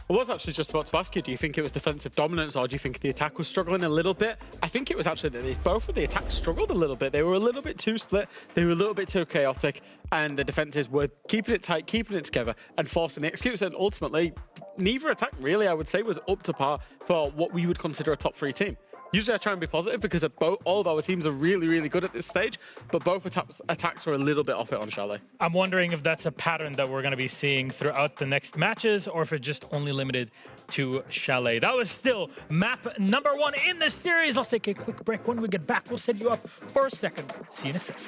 I was actually just about to ask you, do you think it was defensive dominance or do you think the attack was struggling a little bit? I think it was actually that both of the attacks struggled a little bit. They were a little bit too split, they were a little bit too chaotic, and the defenses were keeping it tight, keeping it together, and forcing the executes. And ultimately, neither attack really, I would say, was up to par for what we would consider a top 3 team. Usually I try and be positive because all of our teams are really, really good at this stage, but both attacks are a little bit off it on Chalet. I'm wondering if that's a pattern that we're going to be seeing throughout the next matches, or if it's just only limited to Chalet. That was still map number 1 in this series. Let's take a quick break. When we get back, we'll set you up for a second. See you in a second.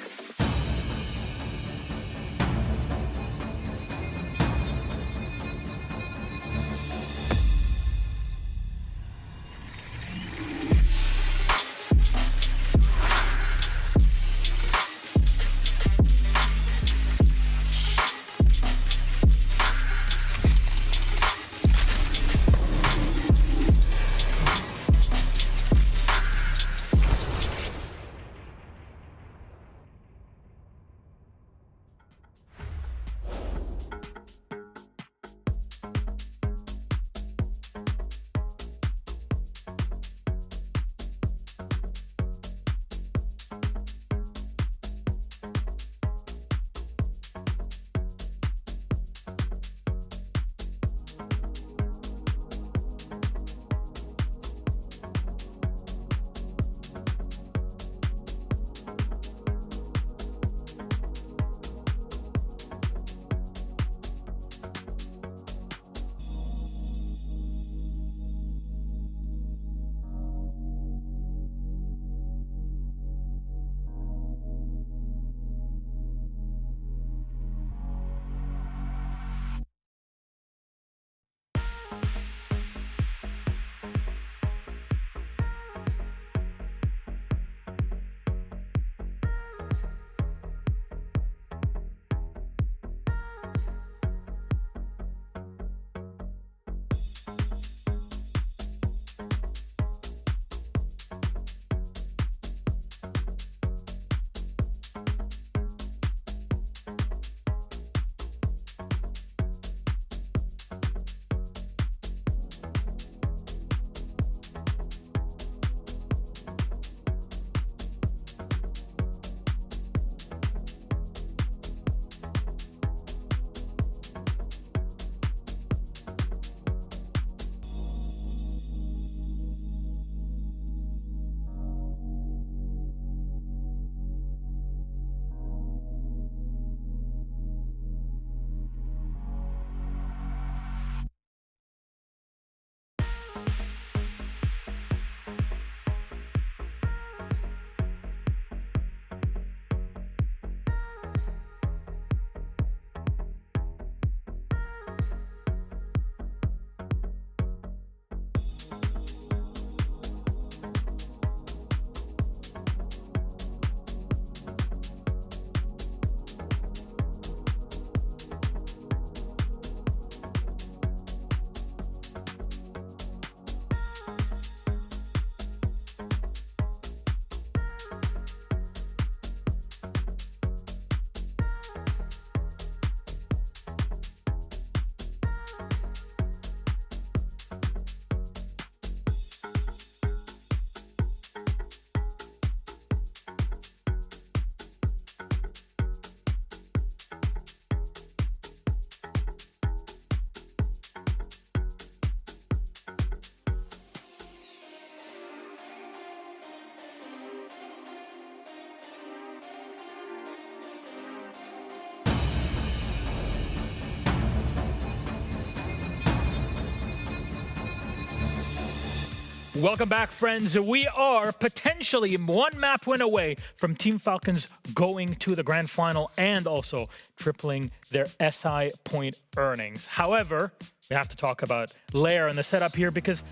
Welcome back, friends. We are potentially one map win away from Team Falcons going to the grand final and also tripling their SI point earnings. However, we have to talk about Lair and the setup here because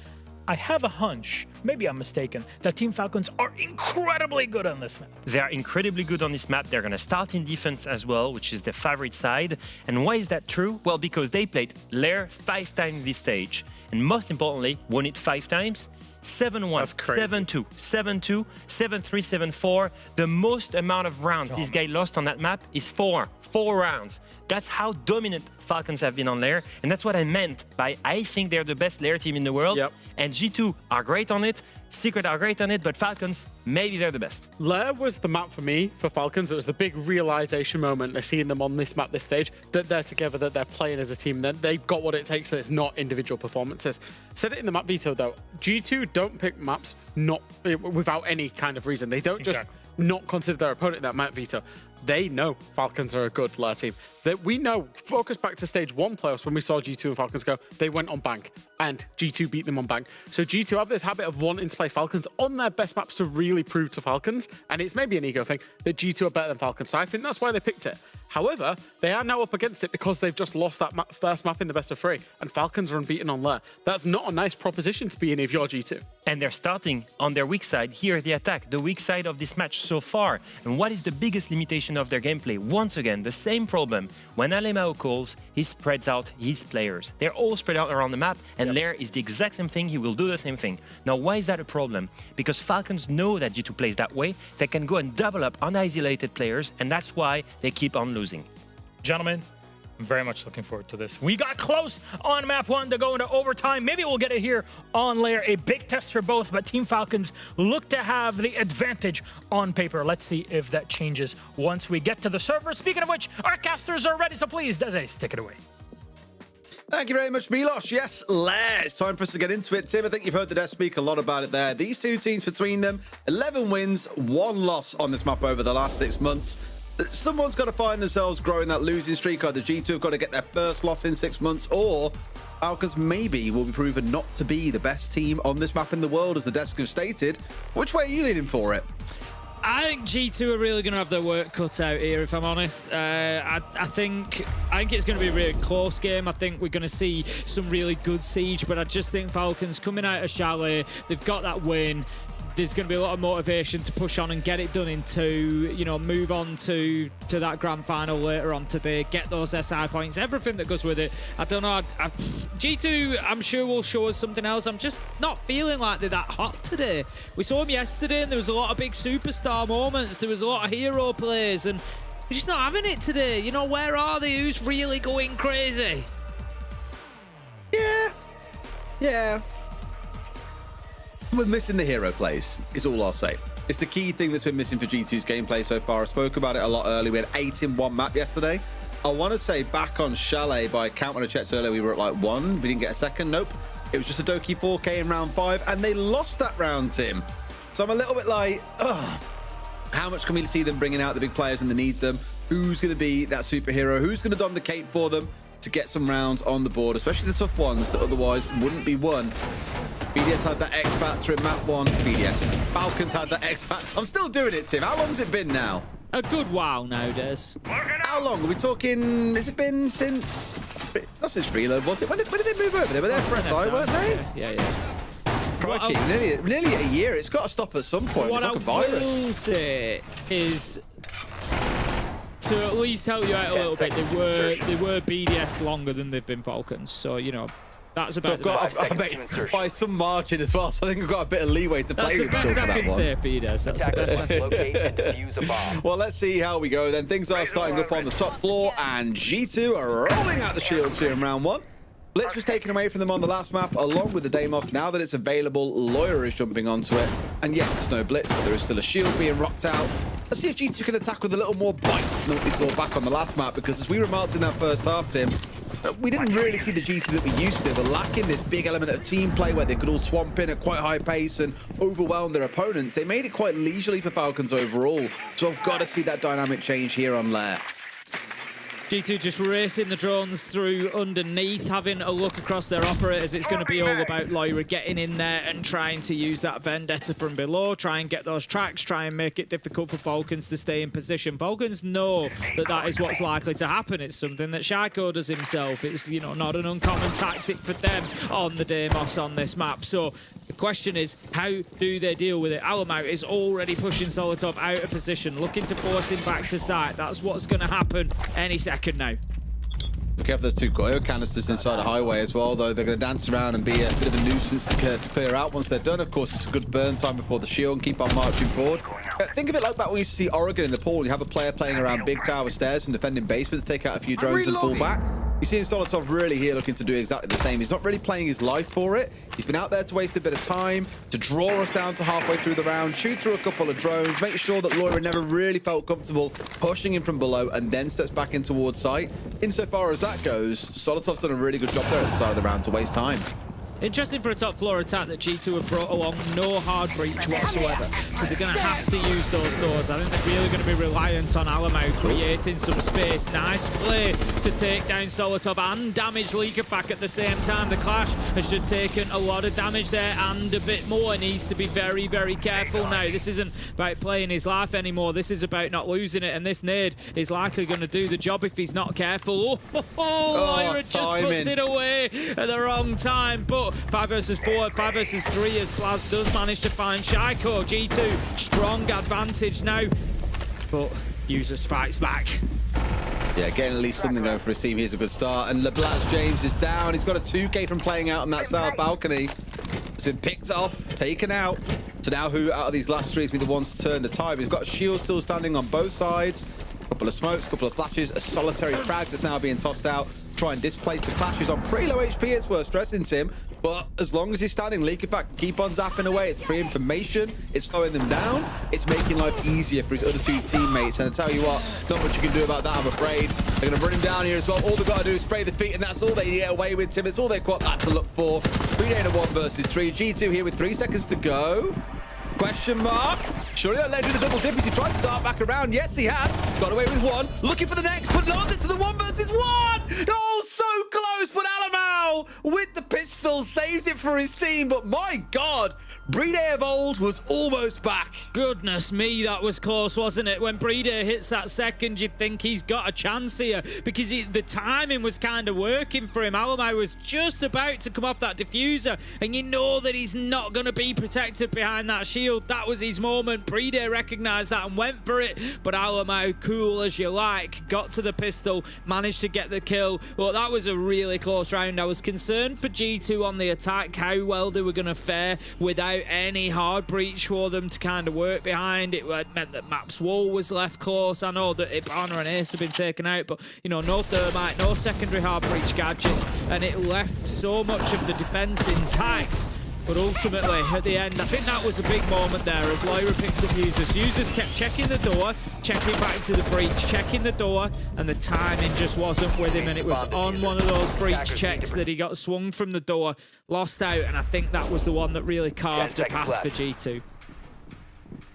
I have a hunch, maybe I'm mistaken, that Team Falcons are incredibly good on this map. They are incredibly good on this map. They're going to start in defense as well, which is their favorite side. And why is that true? Well, because they played Lair 5 times this stage. And most importantly, won it 5 times. 7-1, 7-2, 7-2, 7-3, 7-4. The most amount of rounds this guy lost on that map is 4 rounds. That's how dominant Falcons have been on Lair. And that's what I meant by I think they're the best Lair team in the world. And G2 are great on it. Secret are great on it, but Falcons, maybe they're the best. Lair was the map for me, for Falcons. It was the big realization moment of seeing them on this map, this stage, that they're together, that they're playing as a team, that they've got what it takes, and it's not individual performances. Said it in the map veto, though. G2 don't pick maps not without any kind of reason. They don't just not consider their opponent in that map veto. They know Falcons are a good Lair team. That we know, focus back to stage 1 playoffs when we saw G2 and Falcons go, they went on bank and G2 beat them on bank. So G2 have this habit of wanting to play Falcons on their best maps to really prove to Falcons, and it's maybe an ego thing, that G2 are better than Falcons. So I think that's why they picked it. However, they are now up against it because they've just lost that first map in the best of 3, and Falcons are unbeaten on Lair. That's not a nice proposition to be in if you're G2. And they're starting on their weak side. Here, the attack, the weak side of this match so far. And what is the biggest limitation of their gameplay? Once again, the same problem. When Alemao calls, he spreads out his players. They're all spread out around the map, and Lair is the exact same thing. He will do the same thing. Now, why is that a problem? Because Falcons know that G2 plays that way. They can go and double up on isolated players, and that's why they keep on losing. Gentlemen, I'm very much looking forward to this. We got close on map 1 to go into overtime. Maybe we'll get it here on Lair. A big test for both, but Team Falcons look to have the advantage on paper. Let's see if that changes once we get to the server. Speaking of which, our casters are ready, so please, Dese, take it away. Thank you very much, Milos. Yes, Lair. It's time for us to get into it. Tim, I think you've heard the desk speak a lot about it there. These two teams between them, 11 wins, 1 loss on this map over the last 6 months. Someone's got to find themselves growing that losing streak. Either G2 have got to get their first loss in 6 months, or Falcons maybe will be proven not to be the best team on this map in the world, as the desk have stated. Which way are you leaning for it? I think G2 are really going to have their work cut out here, if I'm honest. I think it's going to be a really close game. I think we're going to see some really good siege, but I just think Falcons coming out of Chalet, they've got that win. There's going to be a lot of motivation to push on and get it done in 2, you know, move on to that grand final later on today, get those SI points, everything that goes with it. I don't know. G2, I'm sure, will show us something else. I'm just not feeling like they're that hot today. We saw them yesterday and there was a lot of big superstar moments. There was a lot of hero plays and we're just not having it today. You know, where are they? Who's really going crazy? Yeah. We're missing the hero plays, is all I'll say. It's the key thing that's been missing for G2's gameplay so far. I spoke about it a lot earlier. We had 8 in 1 map yesterday. I want to say back on Chalet, by count when I checked earlier, we were at like 1. We didn't get a second. Nope. It was just a Doki 4K in round 5, and they lost that round, Tim. So I'm a little bit like, how much can we see them bringing out the big players when they need them? Who's going to be that superhero? Who's going to don the cape for them to get some rounds on the board, especially the tough ones that otherwise wouldn't be won? BDS had that X Factor in map 1. BDS. Falcons had that X Factor. I'm still doing it, Tim. How long's it been now? A good while nowadays. How long? Are we talking? Has it been since? Not since Reload, was it? When did they move over? They were there for SI, weren't they? Yeah. Crikey, nearly a year. It's got to stop at some point. It's like a virus. What I will say is, to at least help you out a little bit, they were BDS longer than they've been Falcons. So, you know, that's about I bet by some margin as well, so I think I've got a bit of leeway to play with still for that one. That's the best I can say for you, Des. That's the best. Well, let's see how we go then. Things are starting up on the top floor, and G2 are rolling out the shields here in round 1. Blitz was taken away from them on the last map, along with the Deimos. Now that it's available, Lawyer is jumping onto it. And yes, there's no Blitz, but there is still a shield being rocked out. Let's see if G2 can attack with a little more bite than what we saw back on the last map, because as we remarked in that first half, Tim, we didn't really see the G2 that we used to. They were lacking this big element of team play where they could all swamp in at quite high pace and overwhelm their opponents. They made it quite leisurely for Falcons overall. So I've got to see that dynamic change here on Lair. G2 just racing the drones through underneath, having a look across their operators. It's going to be all about Lyra getting in there and trying to use that vendetta from below, try and get those tracks, try and make it difficult for Falcons to stay in position. Falcons know that that is what's likely to happen. It's something that Shaiko does himself. It's, you know, not an uncommon tactic for them on the Deimos on this map. So the question is, how do they deal with it? Alamau is already pushing Solotov out of position, looking to force him back to site. That's what's going to happen any second now. We have those two Goyo canisters inside the highway as well, though. They're going to dance around and be a bit of a nuisance to clear out once they're done. Of course, it's a good burn time before the shield and keep on marching forward. Think of it like back when we used to see Oregon in the pool. You have a player playing around big tower stairs from defending basements, take out a few drones and fall back. You're seeing Solotov really here looking to do exactly the same. He's not really playing his life for it. He's been out there to waste a bit of time, to draw us down to halfway through the round, shoot through a couple of drones, make sure that Lyra never really felt comfortable pushing him from below and then steps back in towards sight. Insofar as that goes, Solotov's done a really good job there at the start of the round to waste time. Interesting for a top floor attack that G2 have brought along no hard breach whatsoever. So they're going to have to use those doors. I think they're really going to be reliant on Alamau creating some space. Nice play to take down Solotov and damage Leakerback at the same time. The Clash has just taken a lot of damage there and a bit more. Needs to be very, very careful now. This isn't about playing his life anymore. This is about not losing it. And this nade is likely going to do the job if he's not careful. Lyra just puts it away at the wrong time. But 5 versus 4, 5 versus 3 as Blaz does manage to find Shaiko. G2, strong advantage now, but Users fights back. Yeah, getting at least something going for his team. Here's a good start. And LeBlanc James is down. He's got a 2K from playing out on that south balcony. It's been picked off, taken out. So now who out of these last three will be the ones to turn the tide? We've got Shield still standing on both sides. A couple of smokes, a couple of flashes, a solitary frag that's now being tossed out. Try and displace the Clashes on pretty low HP. It's worth stressing, Tim. But as long as he's standing, Leakerback can keep on zapping away. It's free information. It's slowing them down. It's making life easier for his other two teammates. And I tell you what, not much you can do about that, I'm afraid. They're going to run him down here as well. All they've got to do is spray the feet, and that's all they get away with, Tim. It's all they've got that to look for. 3-1 versus 3. G2 here with 3 seconds to go. Question mark. Surely that led to the double dip as he tried to start back around. Yes, he has. Got away with one. Looking for the next, but lost it to the 1 versus 1. Oh, so close. But Alamau with the pistol saves it for his team. But my God, Brede of old was almost back. Goodness me, that was close, wasn't it? When Brede hits that second, you'd think he's got a chance here because the timing was kind of working for him. Alamau was just about to come off that diffuser, and you know that he's not going to be protected behind that shield. That was his moment. Brede recognised that and went for it, but Alamau, cool as you like, got to the pistol, managed to get the kill. Well, that was a really close round. I was concerned for G2 on the attack, how well they were going to fare without any hard breach for them to kind of work behind. It meant that Map's wall was left close. I know that Ibana and Ace have been taken out, but you know, no thermite, no secondary hard breach gadgets, and it left so much of the defense intact. But ultimately, at the end, I think that was a big moment there as Lyra picks up Users. Users kept checking the door, checking back to the breach, checking the door, and the timing just wasn't with him. And it was on one of those breach checks that he got swung from the door, lost out, and I think that was the one that really carved a path for G2.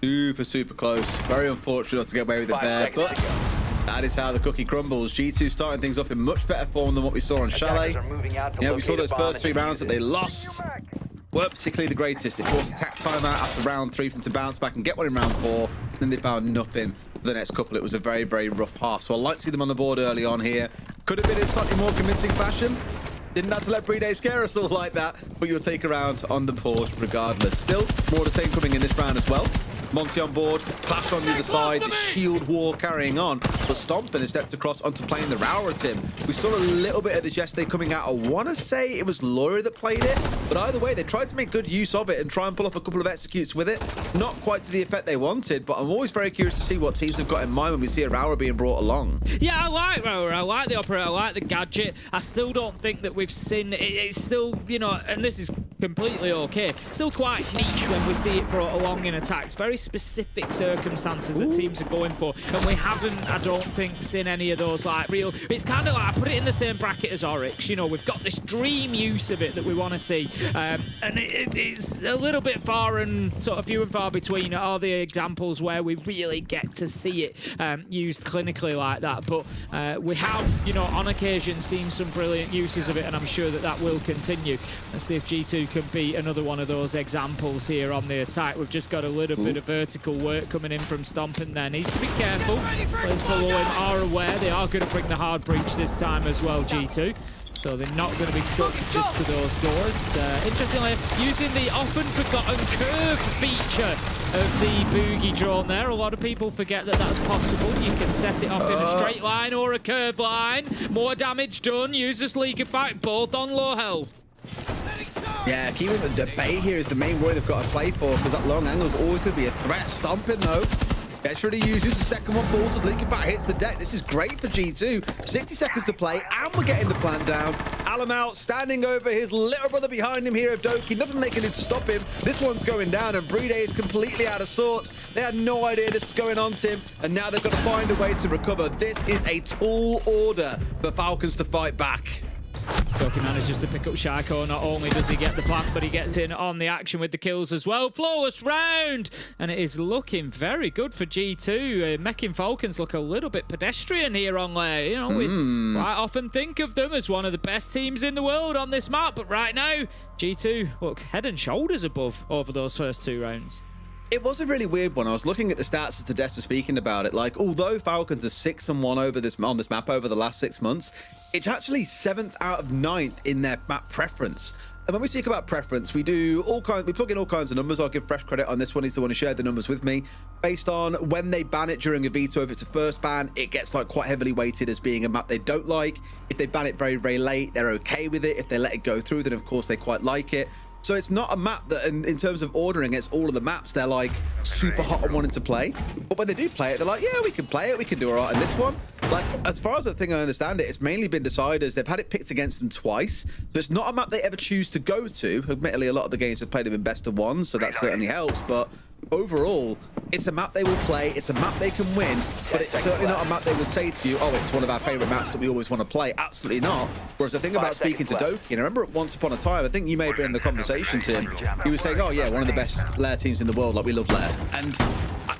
Super, super close. Very unfortunate not to get away with it there, but that is how the cookie crumbles. G2 starting things off in much better form than what we saw on Chalet. Yeah, we saw those first 3 rounds that they lost weren't particularly the greatest. It forced attack timeout after round 3 for them to bounce back and get one in round 4. Then they found nothing for the next couple. It was a very, very rough half. So I like to see them on the board early on here. Could have been in slightly more convincing fashion. Didn't have to let Brede scare us all like that, but you'll take a round on the board regardless. Still, more of the same coming in this round as well. Monty on board, Clash on the other side, the shield wall carrying on. But Stompin has stepped across onto playing the Rower Tim. We saw a little bit of this yesterday coming out. I want to say it was Lyra that played it, but either way, they tried to make good use of it and try and pull off a couple of executes with it. Not quite to the effect they wanted, but I'm always very curious to see what teams have got in mind when we see a Rower being brought along. Yeah, I like Rower. I like the operator. I like the gadget. I still don't think that we've seen it. It's still, you know, and this is completely okay. Still quite niche when we see it brought along in attacks. Very specific circumstances that teams are going for, and we haven't, I don't think, seen any of those like real. It's kind of like, I put it in the same bracket as Oryx. You know, we've got this dream use of it that we want to see, and it's a little bit far and sort of few and far between are the examples where we really get to see it used clinically like that. But we have, you know, on occasion seen some brilliant uses of it, and I'm sure that that will continue. Let's see if G2 can be another one of those examples here on the attack. We've just got a little bit of vertical work coming in from Stomping there. Needs to be careful. Players below him are aware. They are going to bring the hard breach this time as well, G2. So they're not going to be stuck just to those doors. Interestingly, using the often forgotten curve feature of the boogie drone there. A lot of people forget that that's possible. You can set it off in a straight line or a curve line. More damage done. Use the Leak Effect, both on low health. Yeah, keeping the debate here is the main way they've got to play for, because that long angle is always going to be a threat. Stomping though. Gets ready to use the second one, falls as Leaking Back hits the deck. This is great for G2. 60 seconds to play, and we're getting the plant down. Alamau standing over his little brother behind him here of Doki. Nothing they can do to stop him. This one's going down, and Brede is completely out of sorts. They had no idea this was going on, Tim, and now they've got to find a way to recover. This is a tall order for Falcons to fight back. Doki manages to pick up Shaiko. Not only does he get the plant, but he gets in on the action with the kills as well. Flawless round, and it is looking very good for G2. Making Falcons look a little bit pedestrian here on there. You know, we quite often think of them as one of the best teams in the world on this map, but right now, G2 look head and shoulders above over those first 2 rounds. It was a really weird one. I was looking at the stats as Tedesco was speaking about it. Like, although Falcons are 6-1 over on this map over the last 6 months, it's actually 7th out of 9th in their map preference. And when we speak about preference, we do all kinds. We plug in all kinds of numbers. I'll give fresh credit on this one. He's the one who shared the numbers with me, based on when they ban it during a veto. If it's a first ban, it gets like quite heavily weighted as being a map they don't like. If they ban it very, very late, they're okay with it. If they let it go through, then of course they quite like it. So it's not a map that, in terms of ordering, it's all of the maps they're like super hot and wanting to play. But when they do play it, they're like, yeah, we can play it. We can do all right in this one. Like, as far as I think I understand it, it's mainly been deciders. They've had it picked against them twice. So it's not a map they ever choose to go to. Admittedly, a lot of the games have played them in best of 1, so that certainly helps. But overall, it's a map they will play. It's a map they can win, but it's certainly not a map they would say to you, oh, it's one of our favorite maps that we always want to play. Absolutely not. Whereas the thing about speaking to Doki, and I remember once upon a time, I think you may have been in the conversation, Tim, he was saying, oh yeah, one of the best Lair teams in the world, like we love Lair. And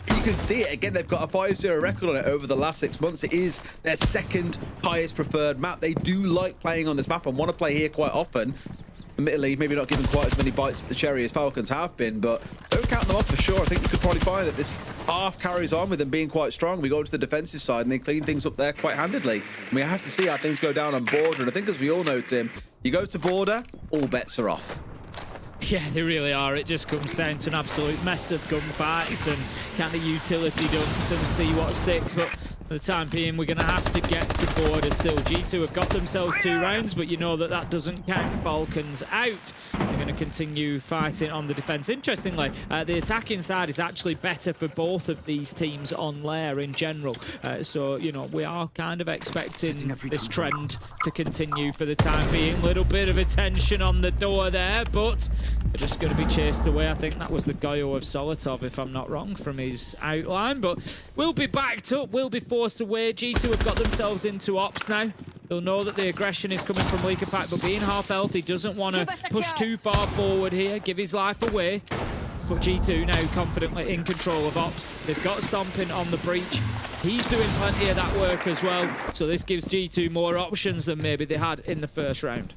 you can see it again, they've got a 5-0 record on it over the last 6 months. It is their second highest preferred map. They do like playing on this map and want to play here quite often. Admittedly, maybe not giving quite as many bites at the cherry as Falcons have been, but don't count them off for sure. I think you could probably find that this half carries on with them being quite strong. We go to the defensive side and they clean things up there quite handedly. And we have to see how things go down on border. And I think, as we all know, Tim, you go to border, all bets are off. Yeah, they really are. It just comes down to an absolute mess of gunfights and kind of utility dumps and see what sticks. But for the time being, we're going to have to get to border still. G2 have got themselves 2 rounds, but you know that that doesn't count Falcons out. They're going to continue fighting on the defense. Interestingly, the attacking side is actually better for both of these teams on Lair in general. So, you know, we are kind of expecting this trend to continue for the time being. Little bit of attention on the door there, but they're just going to be chased away. I think that was the Goyo of Solotov, if I'm not wrong, from his outline. But we'll be backed up, we'll be forced away. G2 have got themselves into ops now. They'll know that the aggression is coming from Leaker Pack, but being half health, he doesn't want to push too far forward here, give his life away. So G2 now confidently in control of ops. They've got Stomping on the breach. He's doing plenty of that work as well. So this gives G2 more options than maybe they had in the first round.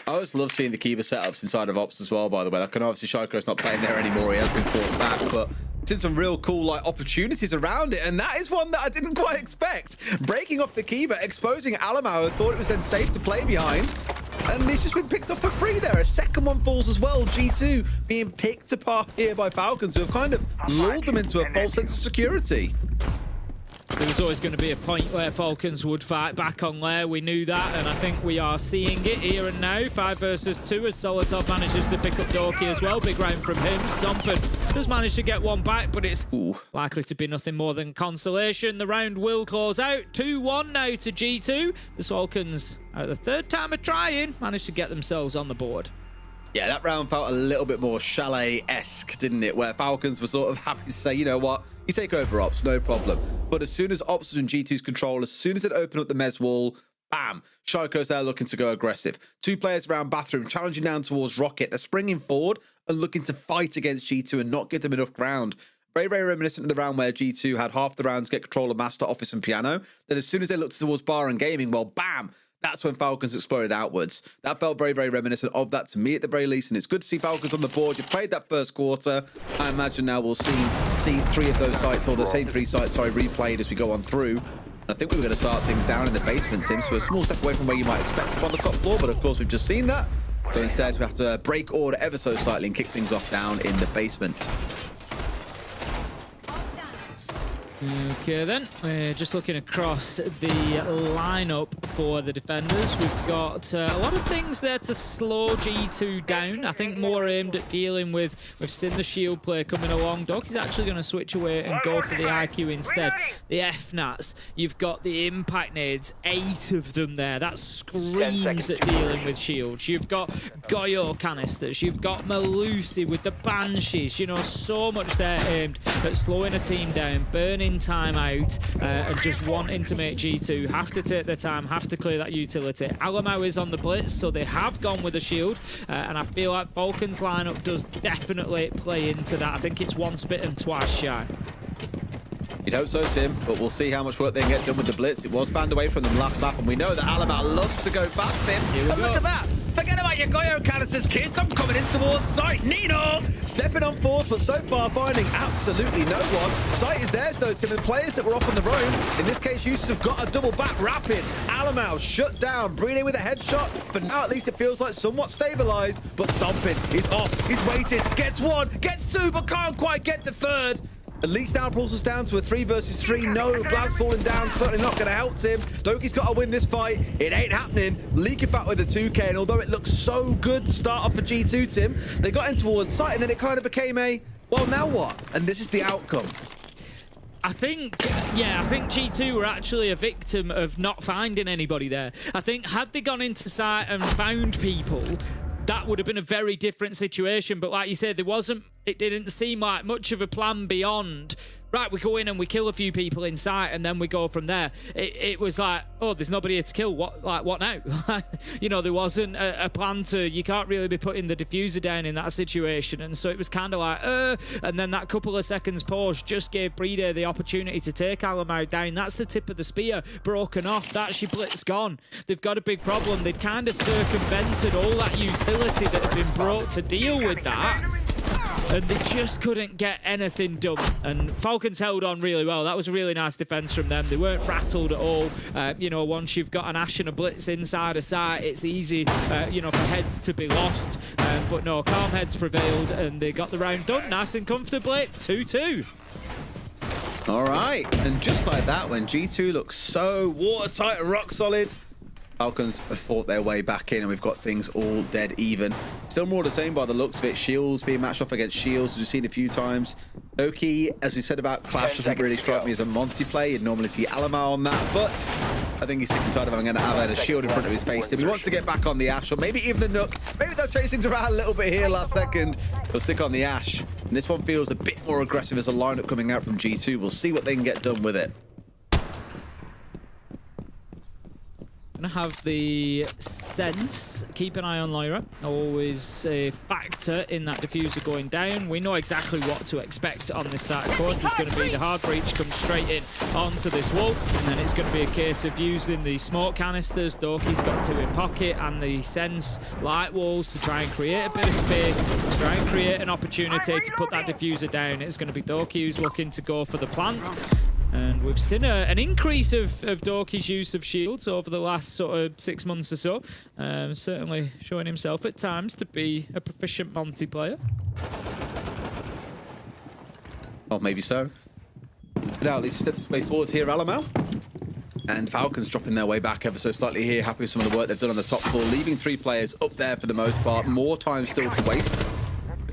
I always love seeing the Kiba setups inside of ops as well, by the way. Like, obviously Shaiko's not playing there anymore. He has been forced back, but seen some real cool like opportunities around it, and that is one that I didn't quite expect. Breaking off the Kiba, exposing Alamau, thought it was then safe to play behind, and he's just been picked up for free there. A second one falls as well. G2 being picked apart here by Falcons, who have kind of lulled them into a false sense of security. There was always going to be a point where Falcons would fight back on Lair. We knew that, and I think we are seeing it here and now. 5 versus 2 as Solotov manages to pick up Doki as well. Big round from him. Stomping does manage to get one back, but it's likely to be nothing more than consolation. The round will close out. 2-1 now to G2. The Falcons, the third time of trying, managed to get themselves on the board. Yeah, that round felt a little bit more Chalet-esque, didn't it? Where Falcons were sort of happy to say, you know what, you take over Ops, no problem. But as soon as Ops was in G2's control, as soon as it opened up the Mez wall, bam, Sharko's there looking to go aggressive. 2 players around Bathroom, challenging down towards Rocket. They're springing forward and looking to fight against G2 and not give them enough ground. Very, very reminiscent of the round where G2 had half the rounds get control of Master, Office, and Piano. Then as soon as they looked towards Bar and Gaming, well, bam, that's when Falcons exploded outwards. That felt very, very reminiscent of that to me at the very least, and it's good to see Falcons on the board. You've played that first quarter. I imagine now we'll see 3 of those sites, or the same 3 sites, sorry, replayed as we go on through. I think we were going to start things down in the basement, Tim, so a small step away from where you might expect upon the top floor, but of course we've just seen that. So instead we have to break order ever so slightly and kick things off down in the basement. Okay then, we're just looking across the lineup for the defenders. We've got a lot of things there to slow G2 down. I think more aimed at dealing with, we've seen the shield play coming along. Doc is actually going to switch away and go for the IQ instead. The FNATs, you've got the impact nades, 8 of them there. That screams at dealing with shields. You've got Goyo canisters, you've got Malusi with the Banshees. You know, so much there aimed at slowing a team down, burning time out, and just wanting to make G2 have to take their time, have to clear that utility. Alamau is on the blitz, so they have gone with a shield, and I feel like Falcons lineup does definitely play into that. I think it's once bitten, twice shy. You'd hope so, Tim, but we'll see how much work they can get done with the blitz. It was banned away from them last map, and we know that Alamau loves to go fast, Tim. And look at that! Forget about your Goyo canisters, kids. I'm coming in towards Sight. Nino stepping on force, but so far finding absolutely no one. Sight is theirs, though, Tim. And players that were off on the roam, in this case, users have got a double back rapid. Alamau shut down. Brine with a headshot. For now, at least it feels like somewhat stabilized. But Stomping, he's off. He's waiting. Gets 1, gets 2, but can't quite get the 3rd. At least now pulls us down to a 3 versus 3. No, Blad's falling down. Certainly not going to help Tim. Doki's got to win this fight. It ain't happening. Leaking back with a 2K. And although it looks so good to start off for G2, Tim, they got in towards Sight and then it kind of became a, well, now what? And this is the outcome. I think G2 were actually a victim of not finding anybody there. I think had they gone into Sight and found people, that would have been a very different situation. But like you said, it didn't seem like much of a plan beyond, right, we go in and we kill a few people in sight and then we go from there. It was like, oh, there's nobody here to kill. What now? You know, there wasn't a plan to, you can't really be putting the diffuser down in that situation. And so it was kind of like, and then that couple of seconds pause just gave Bride the opportunity to take Alamau down. That's the tip of the spear broken off. That's your blitz gone. They've got a big problem. They'd kind of circumvented all that utility that had been brought to deal with that. And they just couldn't get anything done. And Falcons held on really well. That was a really nice defense from them. They weren't rattled at all. You know, once you've got an Ash and a blitz inside a site, it's easy, you know, for heads to be lost. But no, calm heads prevailed and they got the round done nice and comfortably. 2-2. All right. And just like that, when G2 looks so watertight and rock solid, Falcons have fought their way back in and we've got things all dead even. Still more the same by the looks of it. Shields being matched off against Shields, as we've seen a few times. Doki, as we said about Clash, doesn't really strike me as a Monty play. You'd normally see Alamau on that, but I think he's sick and tired of having a shield in front of his face. He wants to get back on the Ash, or maybe even the Nook. Maybe they'll change things around a little bit here last second. He'll stick on the Ash. And this one feels a bit more aggressive as a lineup coming out from G2. We'll see what they can get done with it. Gonna have the sense. Keep an eye on Lyra. Always a factor in that diffuser going down. We know exactly what to expect on this side. Of course, there's going to be the hard breach come straight in onto this wall, and then it's going to be a case of using the smoke canisters. Doki's got 2 in pocket, and the sense light walls to try and create a bit of space, to try and create an opportunity to put that diffuser down. It's going to be Doki who's looking to go for the plant. And we've seen an increase of Doki's use of shields over the last sort of 6 months or so. Certainly showing himself at times to be a proficient multiplayer. Oh, maybe so. Now, at least steps his way forward here, Alamau. And Falcons dropping their way back ever so slightly here. Happy with some of the work they've done on the top floor, leaving 3 players up there for the most part. More time still to waste.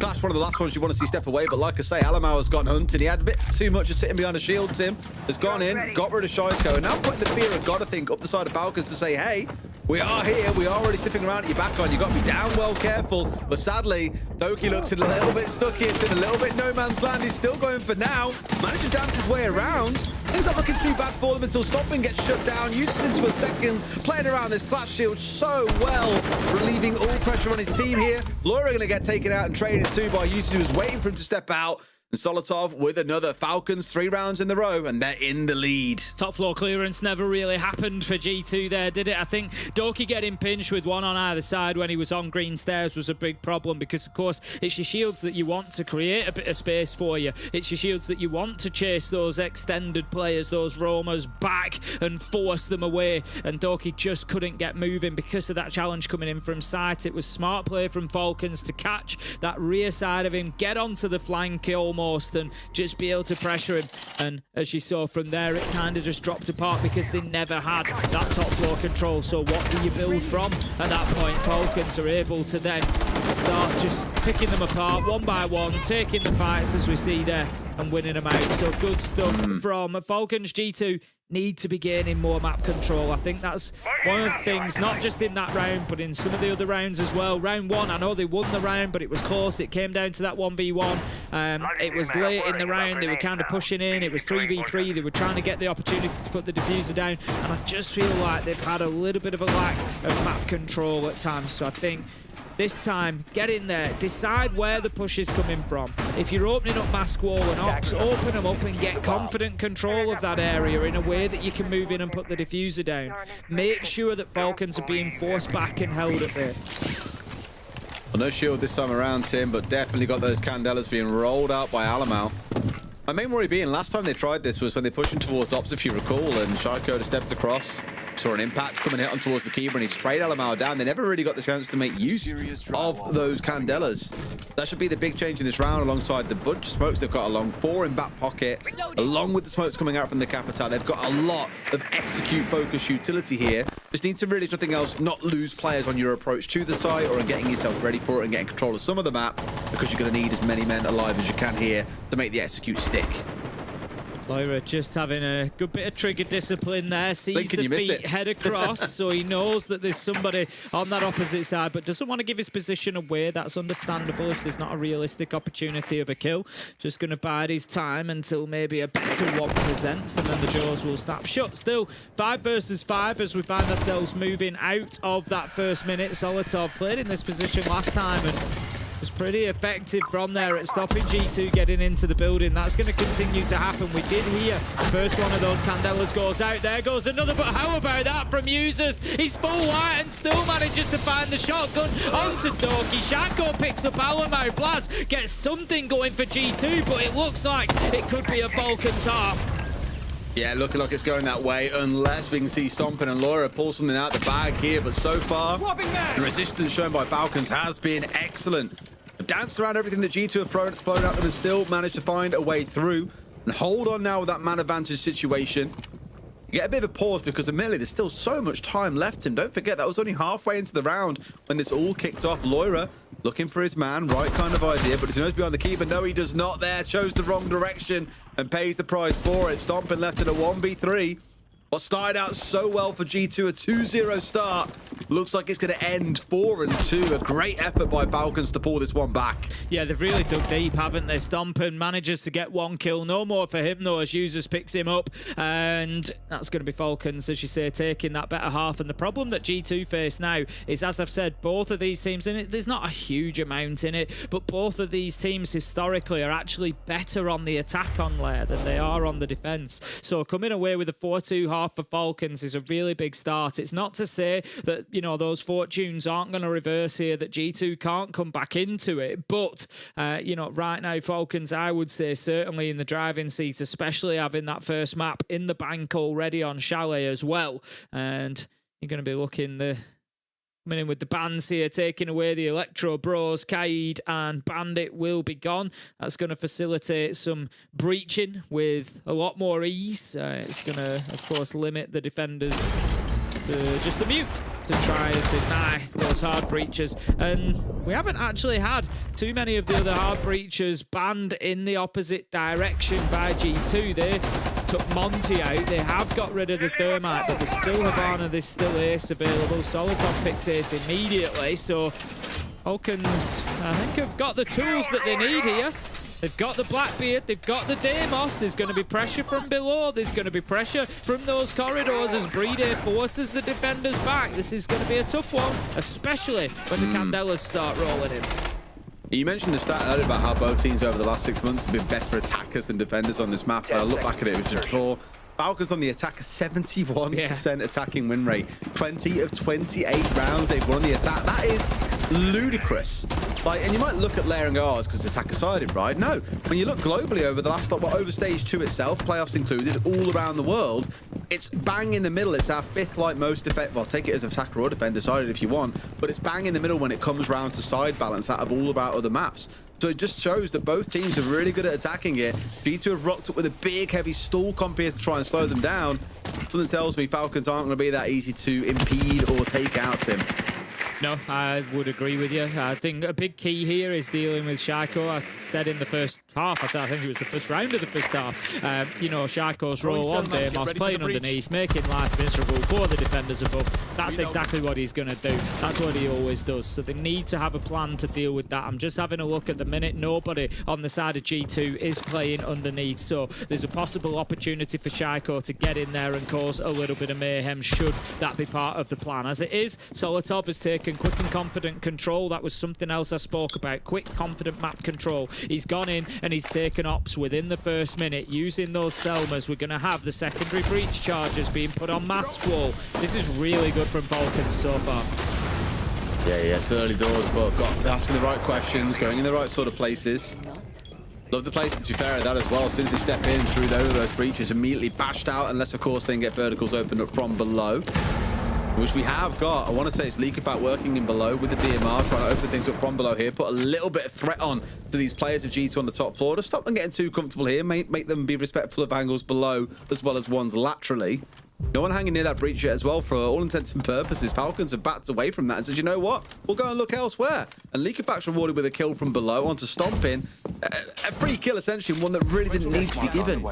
Clash, one of the last ones you want to see step away, but like I say, Alamau has gone hunting. He had a bit too much of sitting behind a shield. Tim has gone in, got rid of Shisko, and now putting the fear of God, I think, up the side of Falcons to say, hey, We are here. We are already sniffing around at your back line. You've got to be damn well careful. But sadly, Doki looks a little bit stuck here. It's in a little bit no man's land. He's still going for now. Managed to dance his way around. Things not looking too bad for them until Stomping gets shut down. Uses into a second. Playing around this clutch shield so well. Relieving all pressure on his team here. Laura going to get taken out and traded too by Yusu, who's waiting for him to step out. And Solotov with another Falcons 3 rounds in the row, and they're in the lead. Top floor clearance never really happened for G2 there, did it? I think Doki getting pinched with one on either side when he was on green stairs was a big problem because, of course, it's your shields that you want to create a bit of space for you. It's your shields that you want to chase those extended players, those roamers back and force them away. And Doki just couldn't get moving because of that challenge coming in from sight. It was smart play from Falcons to catch that rear side of him, get onto the flank almost, and just be able to pressure him. And as you saw from there, it kind of just dropped apart because they never had that top floor control. So what do you build from? At that point, Falcons are able to then start just picking them apart one by one, taking the fights as we see there and winning them out. So good stuff from Falcons. G2 need to be gaining more map control. I think that's one of the things, not just in that round, but in some of the other rounds as well. Round 1, I know they won the round, but it was close. It came down to that 1v1. It was late in the round. They were kind of pushing in. It was 3v3. They were trying to get the opportunity to put the diffuser down. And I just feel like they've had a little bit of a lack of map control at times. So I think this time, get in there, decide where the push is coming from. If you're opening up Mask Wall and Ox, open them up and get confident control of that area in a way that you can move in and put the diffuser down. Make sure that Falcons are being forced back and held at bay. Well, no shield this time around, Tim, but definitely got those Candelas being rolled out by Alamau. My main worry being, last time they tried this was when they're pushing towards Ops, if you recall, and Sharko stepped across, saw an impact coming hit on towards the keeper, and he sprayed Alamau down. They never really got the chance to make use of those Candelas. That should be the big change in this round, alongside the bunch of smokes they've got along, 4 in back pocket, along with the smokes coming out from the Capitale. They've got a lot of execute focus utility here. Just need to really, if nothing else, not lose players on your approach to the site or in getting yourself ready for it and getting control of some of the map, because you're going to need as many men alive as you can here to make the execute stick. Lyra just having a good bit of trigger discipline there. Sees the feet head across, so he knows that there's somebody on that opposite side, but doesn't want to give his position away. That's understandable if there's not a realistic opportunity of a kill. Just going to bide his time until maybe a better one presents, and then the jaws will snap shut. Still 5 versus 5 as we find ourselves moving out of that first minute. Solotov played in this position last time and was pretty effective from there at stopping G2 getting into the building. That's going to continue to happen. We did hear the first one of those Candelas goes out. There goes another, but how about that from Users? He's full white and still manages to find the shotgun onto Doki. Sharko picks up Alamau. Blaz gets something going for G2, but it looks like it could be a Falcons half. Yeah, looking like it's going that way, unless we can see Stompin and Laura pull something out the bag here. But so far, the resistance shown by Falcons has been excellent. They've danced around everything that G2 have thrown at them and still managed to find a way through and hold on now with that man advantage situation. You get a bit of a pause because admittedly there's still so much time left, and don't forget that was only halfway into the round when this all kicked off. Laura looking for his man, right kind of idea, but he knows behind the keeper. No, he does not there. Chose the wrong direction and pays the price for it. Stompin left in a 1v3. What started out so well for G2, a 2-0 start, looks like it's going to end 4-2. A great effort by Falcons to pull this one back. Yeah, they've really dug deep, haven't they? Stompin manages to get 1 kill. No more for him, though, as Users picks him up. And that's going to be Falcons, as you say, taking that better half. And the problem that G2 face now is, as I've said, both of these teams, and there's not a huge amount in it, but both of these teams historically are actually better on the attack on layer than they are on the defense. So coming away with a 4-2 half for Falcons is a really big start. It's not to say that, you know, those fortunes aren't going to reverse here, that G2 can't come back into it, but you know, right now Falcons, I would say, certainly in the driving seat, especially having that first map in the bank already on Chalet as well. And you're going to be looking coming in with the bans here, taking away the Electro Bros. Kaid and Bandit will be gone. That's going to facilitate some breaching with a lot more ease. It's going to, of course, limit the defenders to just the mute to try and deny those hard breaches. And we haven't actually had too many of the other hard breachers banned in the opposite direction by G2. They took Monty out. They have got rid of the Thermite, but there's still Havana, there's still Ace available. Solitov picks Ace immediately, so Falcons, I think, have got the tools that they need here. They've got the Blackbeard, they've got the Deimos, there's going to be pressure from below, there's going to be pressure from those corridors as Brede forces the defenders back. This is going to be a tough one, especially when the Candelas start rolling in. You mentioned the stat earlier about how both teams over the last 6 months have been better attackers than defenders on this map. I look back at it, it was just draw. Falcons on the attack, a 71% attacking win rate. 20 of 28 rounds they've won on the attack. That is ludicrous. Like, and you might look at Lair and go, oh, it's because attacker-sided, right? No. When you look globally over the last, over stage 2 itself, playoffs included, all around the world, it's bang in the middle. It's our 5th like most defense. Well, take it as attacker or defender-sided if you want, but it's bang in the middle when it comes round to side balance out of all of our other maps. So it just shows that both teams are really good at attacking it. G2 have rocked up with a big, heavy stall comp here to try and slow them down. Something tells me Falcons aren't going to be that easy to impede or take out, Tim. No, I would agree with you. I think a big key here is dealing with Shaiko. I said in the first half, I think it was the first round of the first half, you know, Shaiko's role on Deimos, playing underneath, making life miserable for the defenders above. That's exactly what he's going to do. That's what he always does. So they need to have a plan to deal with that. I'm just having a look at the minute. Nobody on the side of G2 is playing underneath. So there's a possible opportunity for Shaiko to get in there and cause a little bit of mayhem should that be part of the plan. As it is, Solitov has taken quick and confident control. That was something else I spoke about. Quick, confident map control. He's gone in and he's taken ops within the first minute using those Selmas. We're going to have the secondary breach charges being put on Mask Wall. This is really good from Falcons so far. Yeah, it's early doors, but asking the right questions, going in the right sort of places. Love the placement, to be fair at that as well. As soon as they step in through those breaches, immediately bashed out, unless, of course, they can get verticals opened up from below. Which we have got. I want to say it's Leakerbat working in below with the DMR, trying to open things up from below here, put a little bit of threat on to these players of G2 on the top floor to stop them getting too comfortable here, make them be respectful of angles below as well as ones laterally. No one hanging near that breach yet as well. For all intents and purposes, Falcons have backed away from that and said, you know what, we'll go and look elsewhere. And Leakerbat's rewarded with a kill from below onto Stomping. A free kill, essentially, one that really didn't need to be given.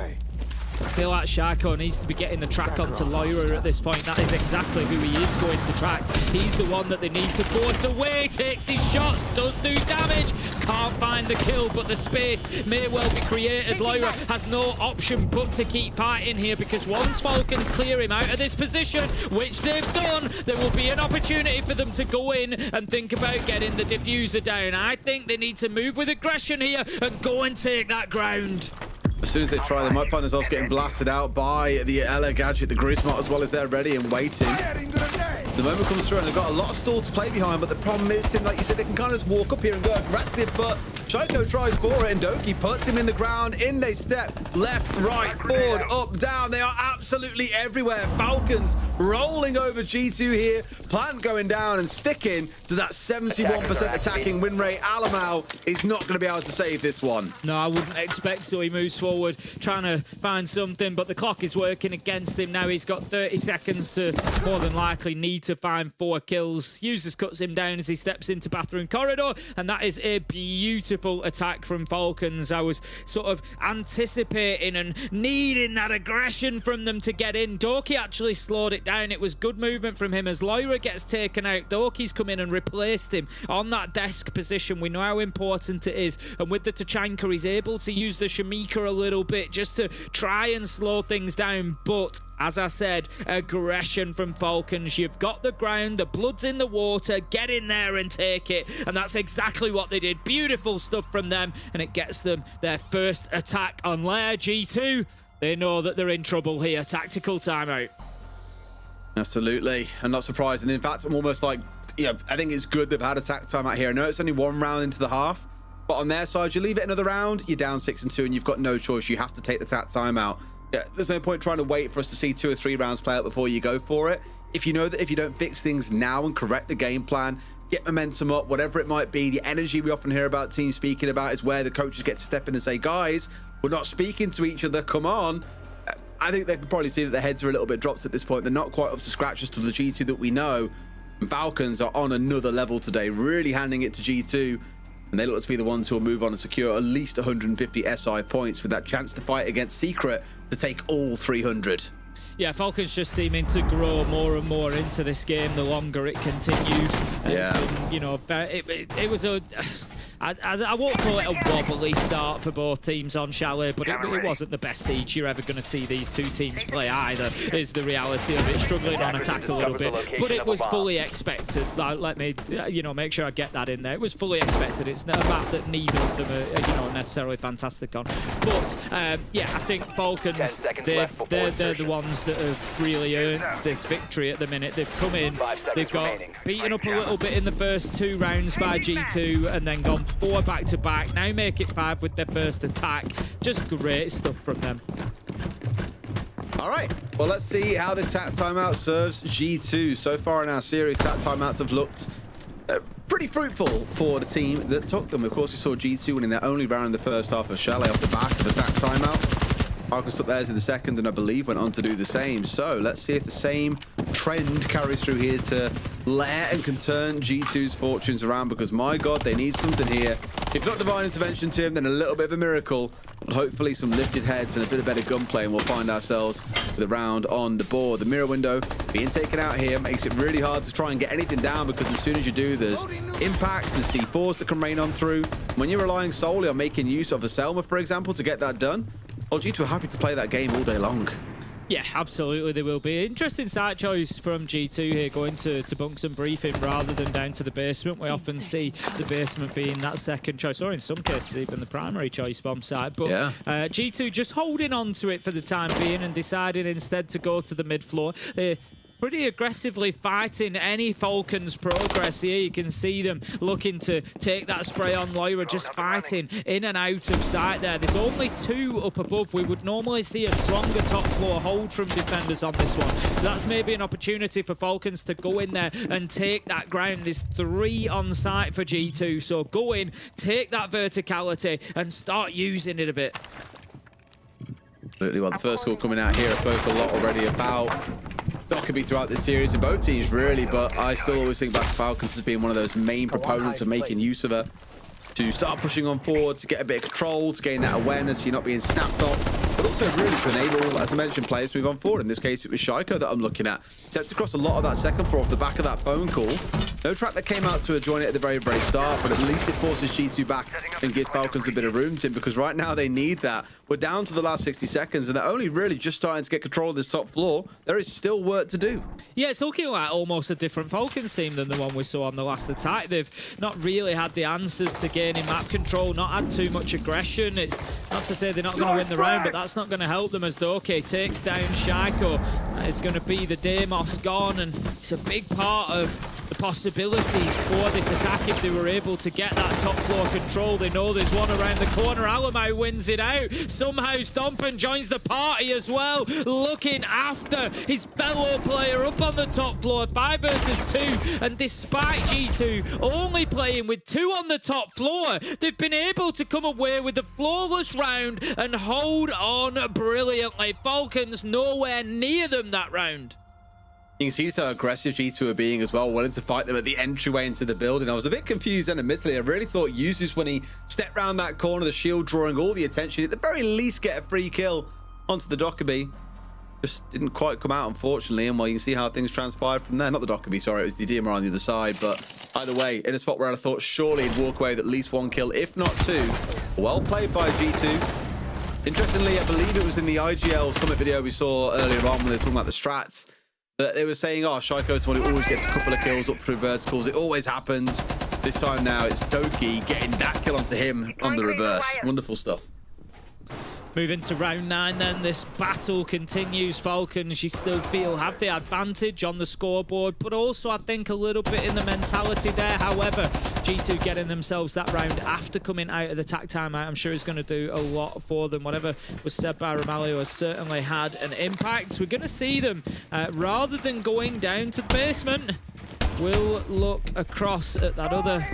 I feel like Shaiko needs to be getting the track onto Loira at this point. That is exactly who he is going to track. He's the one that they need to force away. Takes his shots, does do damage. Can't find the kill, but the space may well be created. Loira has no option but to keep fighting here, because once Falcons clear him out of this position, which they've done, there will be an opportunity for them to go in and think about getting the diffuser down. I think they need to move with aggression here and go and take that ground. As soon as they try, they might find themselves getting blasted out by the Ella Gadget, the Grismot, as well as they're ready and waiting. The moment comes through and they've got a lot of stall to play behind, but the problem is, Tim, like you said, they can kind of just walk up here and go aggressive, but Shaiko tries for it and Doki puts him in the ground. In they step, left, right, forward, up, down. They are absolutely everywhere. Falcons rolling over G2 here. Plant going down and sticking to that 71% attacking win rate. Alamau is not going to be able to save this one. No, I wouldn't expect so. He moves forward, trying to find something, but the clock is working against him now. He's got 30 seconds to more than likely need to find 4 kills. Users cuts him down as he steps into bathroom corridor, and that is a beautiful attack from Falcons. I was sort of anticipating and needing that aggression from them to get in. Doki actually slowed it down. It was good movement from him as Loira gets taken out. Doki's come in and replaced him on that desk position. We know how important it is, and with the Tachanka, he's able to use the Shamika a little bit just to try and slow things down, but as I said, aggression from Falcons. You've got the ground, the blood's in the water, get in there and take it. And that's exactly what they did. Beautiful stuff from them, and it gets them their first attack on Lair. G2, they know that they're in trouble here. Tactical timeout. Absolutely, and not surprising. In fact, I'm almost like, I think it's good they've had attack timeout here. I know it's only 1 round into the half, but on their side, you leave it another round, you're down 6-2, and you've got no choice. You have to take the attack timeout. Yeah, there's no point trying to wait for us to see 2 or 3 rounds play out before you go for it. If you know that if you don't fix things now and correct the game plan, get momentum up, whatever it might be, the energy we often hear about teams speaking about is where the coaches get to step in and say, guys, we're not speaking to each other, come on. I think they can probably see that their heads are a little bit dropped at this point. They're not quite up to scratch as to the G2 that we know. And Falcons are on another level today, really handing it to G2. And they look to be the ones who will move on and secure at least 150 SI points with that chance to fight against Secret to take all 300. Yeah, Falcons just seeming to grow more and more into this game the longer it continues. Yeah. It's been, you know, it was a... I won't call it a wobbly start for both teams on Chalet, but it wasn't the best siege you're ever going to see these two teams play either, is the reality of it. Struggling on attack a little bit, but it was fully expected. Let me, you know, make sure I get that in there. It was fully expected. It's not a map that neither of them are, you know, necessarily fantastic on. But, yeah, I think Falcons, they're the ones that have really earned this victory at the minute. They've come in, they've got beaten up a little bit in the first 2 rounds by G2 and then gone 4 back-to-back. Now make it 5 with their first attack. Just great stuff from them. All right, well, let's see how this TAC timeout serves G2. So far in our series, TAC timeouts have looked pretty fruitful for the team that took them. Of course, we saw G2 winning their only round in the first half of Chalet off the back of a TAC timeout. Falcons took theirs in the second and I believe went on to do the same. So let's see if the same trend carries through here to Lair and can turn G2's fortunes around, because my God, they need something here. If not divine intervention, Tim, then a little bit of a miracle. But hopefully some lifted heads and a bit of better gunplay, and we'll find ourselves with a round on the board. The mirror window being taken out here makes it really hard to try and get anything down, because as soon as you do, there's impacts and C4s that can rain on through. When you're relying solely on making use of a Selma, for example, to get that done, well, G2 are happy to play that game all day long. Yeah, absolutely, they will be. Interesting site choice from G2 here, going to bunks and briefing rather than down to the basement. We often see the basement being that second choice, or in some cases even the primary choice bomb site. But yeah. G2 just holding on to it for the time being and deciding instead to go to the mid floor. Pretty aggressively fighting any Falcons progress here. You can see them looking to take that spray on Loira, just fighting in and out of sight there. There's only 2 up above. We would normally see a stronger top floor hold from defenders on this one. So that's maybe an opportunity for Falcons to go in there and take that ground. There's 3 on site for G2. So go in, take that verticality and start using it a bit. Absolutely. Well, the first call coming out here, I spoke a lot already about Dockerby throughout this series in both teams, really, but I still always think back to Falcons as being one of those main proponents of making use of her to start pushing on forward, to get a bit of control, to gain that awareness, you're not being snapped off, but also really to enable, as I mentioned, players to move on forward. In this case, it was Shaiko that I'm looking at. Stepped across a lot of that second floor off the back of that phone call. No track that came out to join it at the very, very start, but at least it forces G2 back and gives Falcons a bit of room, Tim, because right now they need that. We're down to the last 60 seconds, and they're only really just starting to get control of this top floor. There is still work to do. Yeah, it's looking like almost a different Falcons team than the one we saw on the last attack. They've not really had the answers to gaining map control, not had too much aggression. It's not to say they're not going to win the round, but that's not going to help them as Doke takes down Shaiko. That is going to be the Deimos gone, and it's a big part of the possibilities for this attack if they were able to get that top floor control. They know there's one around the corner. Alamau wins it out. Somehow Stompen joins the party as well, looking after his fellow player up on the top floor. 5 versus 2, and despite G2 only playing with 2 on the top floor, they've been able to come away with a flawless round and hold on brilliantly. Falcons nowhere near them that round. You can see just how aggressive G2 are being as well, willing to fight them at the entryway into the building. I was a bit confused then, admittedly. I really thought Usus, when he stepped around that corner, the shield drawing all the attention, at the very least get a free kill onto the Dockerby. Just didn't quite come out, unfortunately, and well, you can see how things transpired from there. Not the Dockerby, sorry, it was the DMR on the other side, but either way, in a spot where I thought surely he'd walk away with at least 1 kill, if not 2. Well played by G2. Interestingly, I believe it was in the IGL Summit video we saw earlier on when they were talking about the strats. They were saying, oh, Shaiko's the one who always gets a couple of kills up through verticals. It always happens. This time now, it's Doki getting that kill onto him on the reverse. Wonderful stuff. Moving to round 9 then, this battle continues. Falcons, you still feel, have the advantage on the scoreboard, but also I think a little bit in the mentality there. However, G2 getting themselves that round after coming out of the TAC timeout, I'm sure is going to do a lot for them. Whatever was said by Romalio has certainly had an impact. We're going to see them, rather than going down to the basement, will look across at that other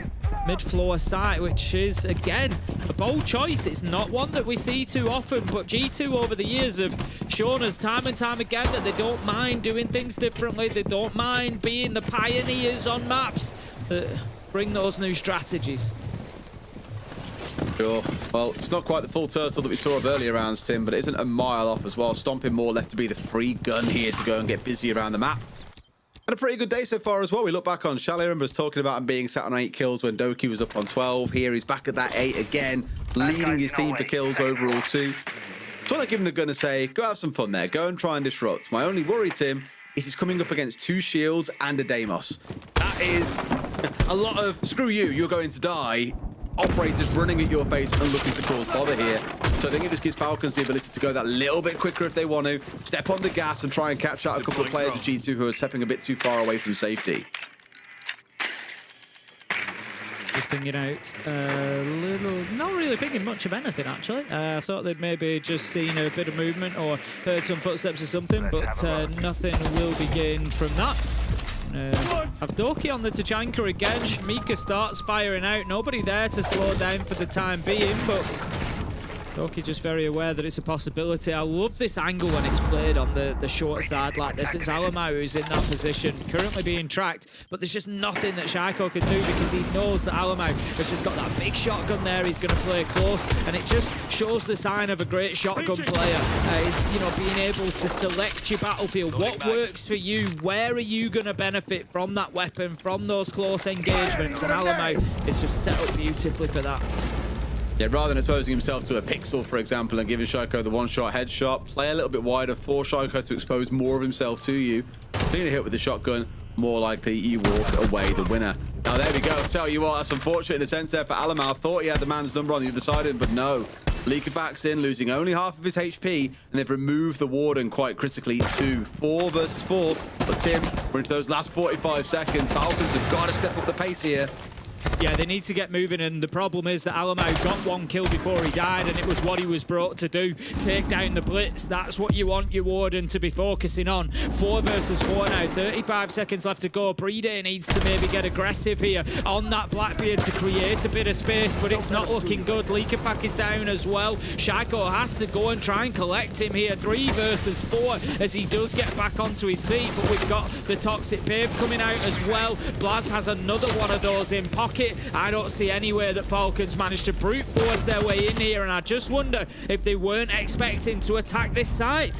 mid-floor site, which is, again, a bold choice. It's not one that we see too often, but G2 over the years have shown us time and time again that they don't mind doing things differently. They don't mind being the pioneers on maps that bring those new strategies. Sure. Well, it's not quite the full turtle that we saw of earlier rounds, Tim, but it isn't a mile off as well. Stomping more left to be the free gun here to go and get busy around the map. And a pretty good day so far as well. We look back on Chalet, remember, was talking about him being sat on 8 kills when Doki was up on 12. Here he's back at that 8 again, leading his team for kills overall too. So I want to give him the gun to say, go have some fun there. Go and try and disrupt. My only worry, Tim, is he's coming up against 2 shields and a Deimos. That is a lot of, screw you, you're going to die. Operators running at your face and looking to cause bother here. So I think it just gives Falcons the ability to go that little bit quicker if they want to, step on the gas and try and catch out a couple of players of G2 who are stepping a bit too far away from safety. Just pinging out a little, not really pinging much of anything actually. I thought they'd maybe just seen a bit of movement or heard some footsteps or something, but nothing will be gained from that. Have Doki on the Tachanka again. Mika starts firing out. Nobody there to slow down for the time being, but Doki just very aware that it's a possibility. I love this angle when it's played on the short side like this. It's Alamau who's in that position, currently being tracked, but there's just nothing that Shaiko can do because he knows that Alamau has just got that big shotgun there. He's going to play close, and it just shows the sign of a great shotgun player. Is, you know, being able to select your battlefield. What works for you? Where are you going to benefit from that weapon, from those close engagements? And Alamau is just set up beautifully for that. Yeah, rather than exposing himself to a pixel, for example, and giving Shaiko the one-shot headshot, play a little bit wider for Shaiko to expose more of himself to you. Taking a hit with the shotgun, more likely you walk away the winner. Now, there we go. Tell you what, that's unfortunate in a sense there for Alamau. Thought he had the man's number on the other side, but no. Leakerback's in, losing only half of his HP, and they've removed the Warden quite critically to 4 versus 4. But Tim, we're into those last 45 seconds. Falcons have got to step up the pace here. Yeah, they need to get moving, and the problem is that Alamau got 1 kill before he died, and it was what he was brought to do. Take down the blitz. That's what you want your Warden to be focusing on. 4 versus 4 now. 35 seconds left to go. Breeder needs to maybe get aggressive here on that Blackbeard to create a bit of space, but it's not looking good. Leakerpack is down as well. Shaiko has to go and try and collect him here. 3 versus 4 as he does get back onto his feet, but we've got the Toxic Pave coming out as well. Blaz has another one of those in pocket. I don't see anywhere that Falcons managed to brute force their way in here, and I just wonder if they weren't expecting to attack this site.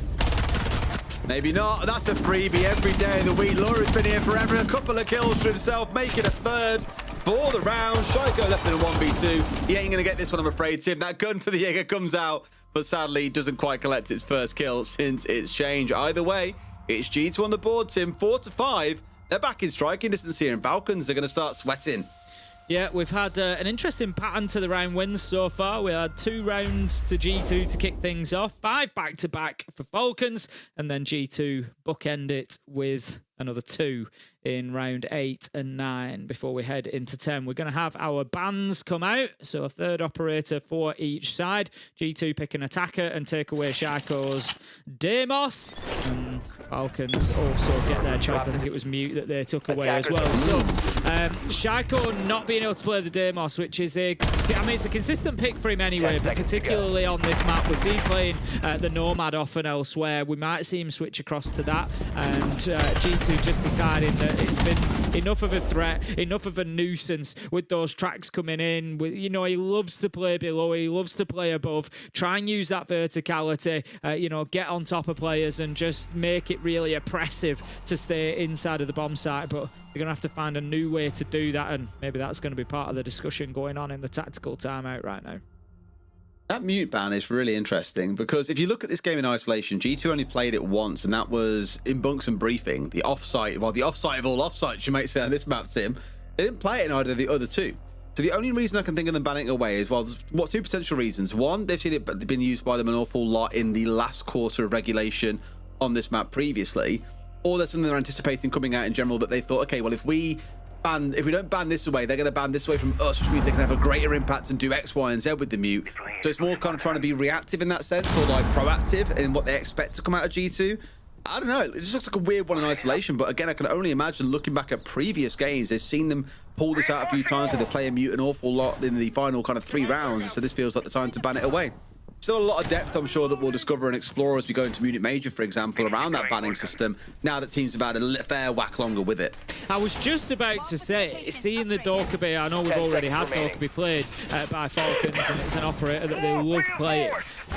Maybe not. That's a freebie every day of the week. Laura's been here forever. A couple of kills for himself, making a 3rd for the round. Shaiko left in a 1v2. He ain't going to get this one, I'm afraid, Tim. That gun for the Jaeger comes out, but sadly doesn't quite collect its first kill since its change. Either way, it's G2 on the board, Tim. 4-5. They're back in striking distance here, and Falcons are going to start sweating. Yeah, we've had an interesting pattern to the round wins so far. We had 2 rounds to G2 to kick things off, 5 back-to-back for Falcons, and then G2 bookend it with another 2 in round 8 and 9 before we head into 10. We're going to have our bans come out, so a 3rd operator for each side. G2 pick an attacker and take away Shaiko's Deimos. And Falcons also get their choice. I think it was Mute that they took away as well. So Shaiko not being able to play the Deimos, which is it's a consistent pick for him anyway, but particularly on this map. We've seen playing the Nomad often elsewhere. We might see him switch across to that, and G2 just deciding that it's been enough of a threat, enough of a nuisance with those tracks coming in. You know, he loves to play below, he loves to play above, try and use that verticality, you know, get on top of players and just make it really oppressive to stay inside of the bomb site. But they're going to have to find a new way to do that, and maybe that's going to be part of the discussion going on in the tactical timeout right now. That mute ban is really interesting because if you look at this game in isolation, G2 only played it once, and that was in Bunks and Briefing, the offsite, well, the offsite of all offsites, you might say, on this map, Tim. They didn't play it in either of the other 2. So the only reason I can think of them banning it away is, well, there's 2 potential reasons. One, they've seen it been used by them an awful lot in the last quarter of regulation on this map previously, or there's something they're anticipating coming out in general that they thought, okay, well, if we don't ban this away, they're going to ban this away from us, which means they can have a greater impact and do X, Y, and Z with the mute. So it's more kind of trying to be reactive in that sense, or like proactive in what they expect to come out of G2. I don't know. It just looks like a weird one in isolation, but again, I can only imagine looking back at previous games, they've seen them pull this out a few times where they play a mute an awful lot in the final kind of 3 rounds, so this feels like the time to ban it away. Still a lot of depth, I'm sure, that we'll discover and explore as we go into Munich Major, for example, around that banning system, now that teams have had a fair whack longer with it. I was just about to say, seeing the Dokkaebi, I know we've already had Dokkaebi played by Falcons, and it's an operator that they love playing.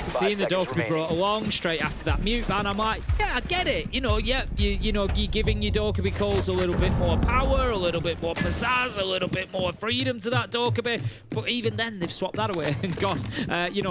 Seeing the Dokkaebi brought along straight after that mute ban, I'm like, yeah, I get it. You know, yeah, you're giving your Dokkaebi calls a little bit more power, a little bit more pizzazz, a little bit more freedom to that Dokkaebi. But even then, they've swapped that away and gone,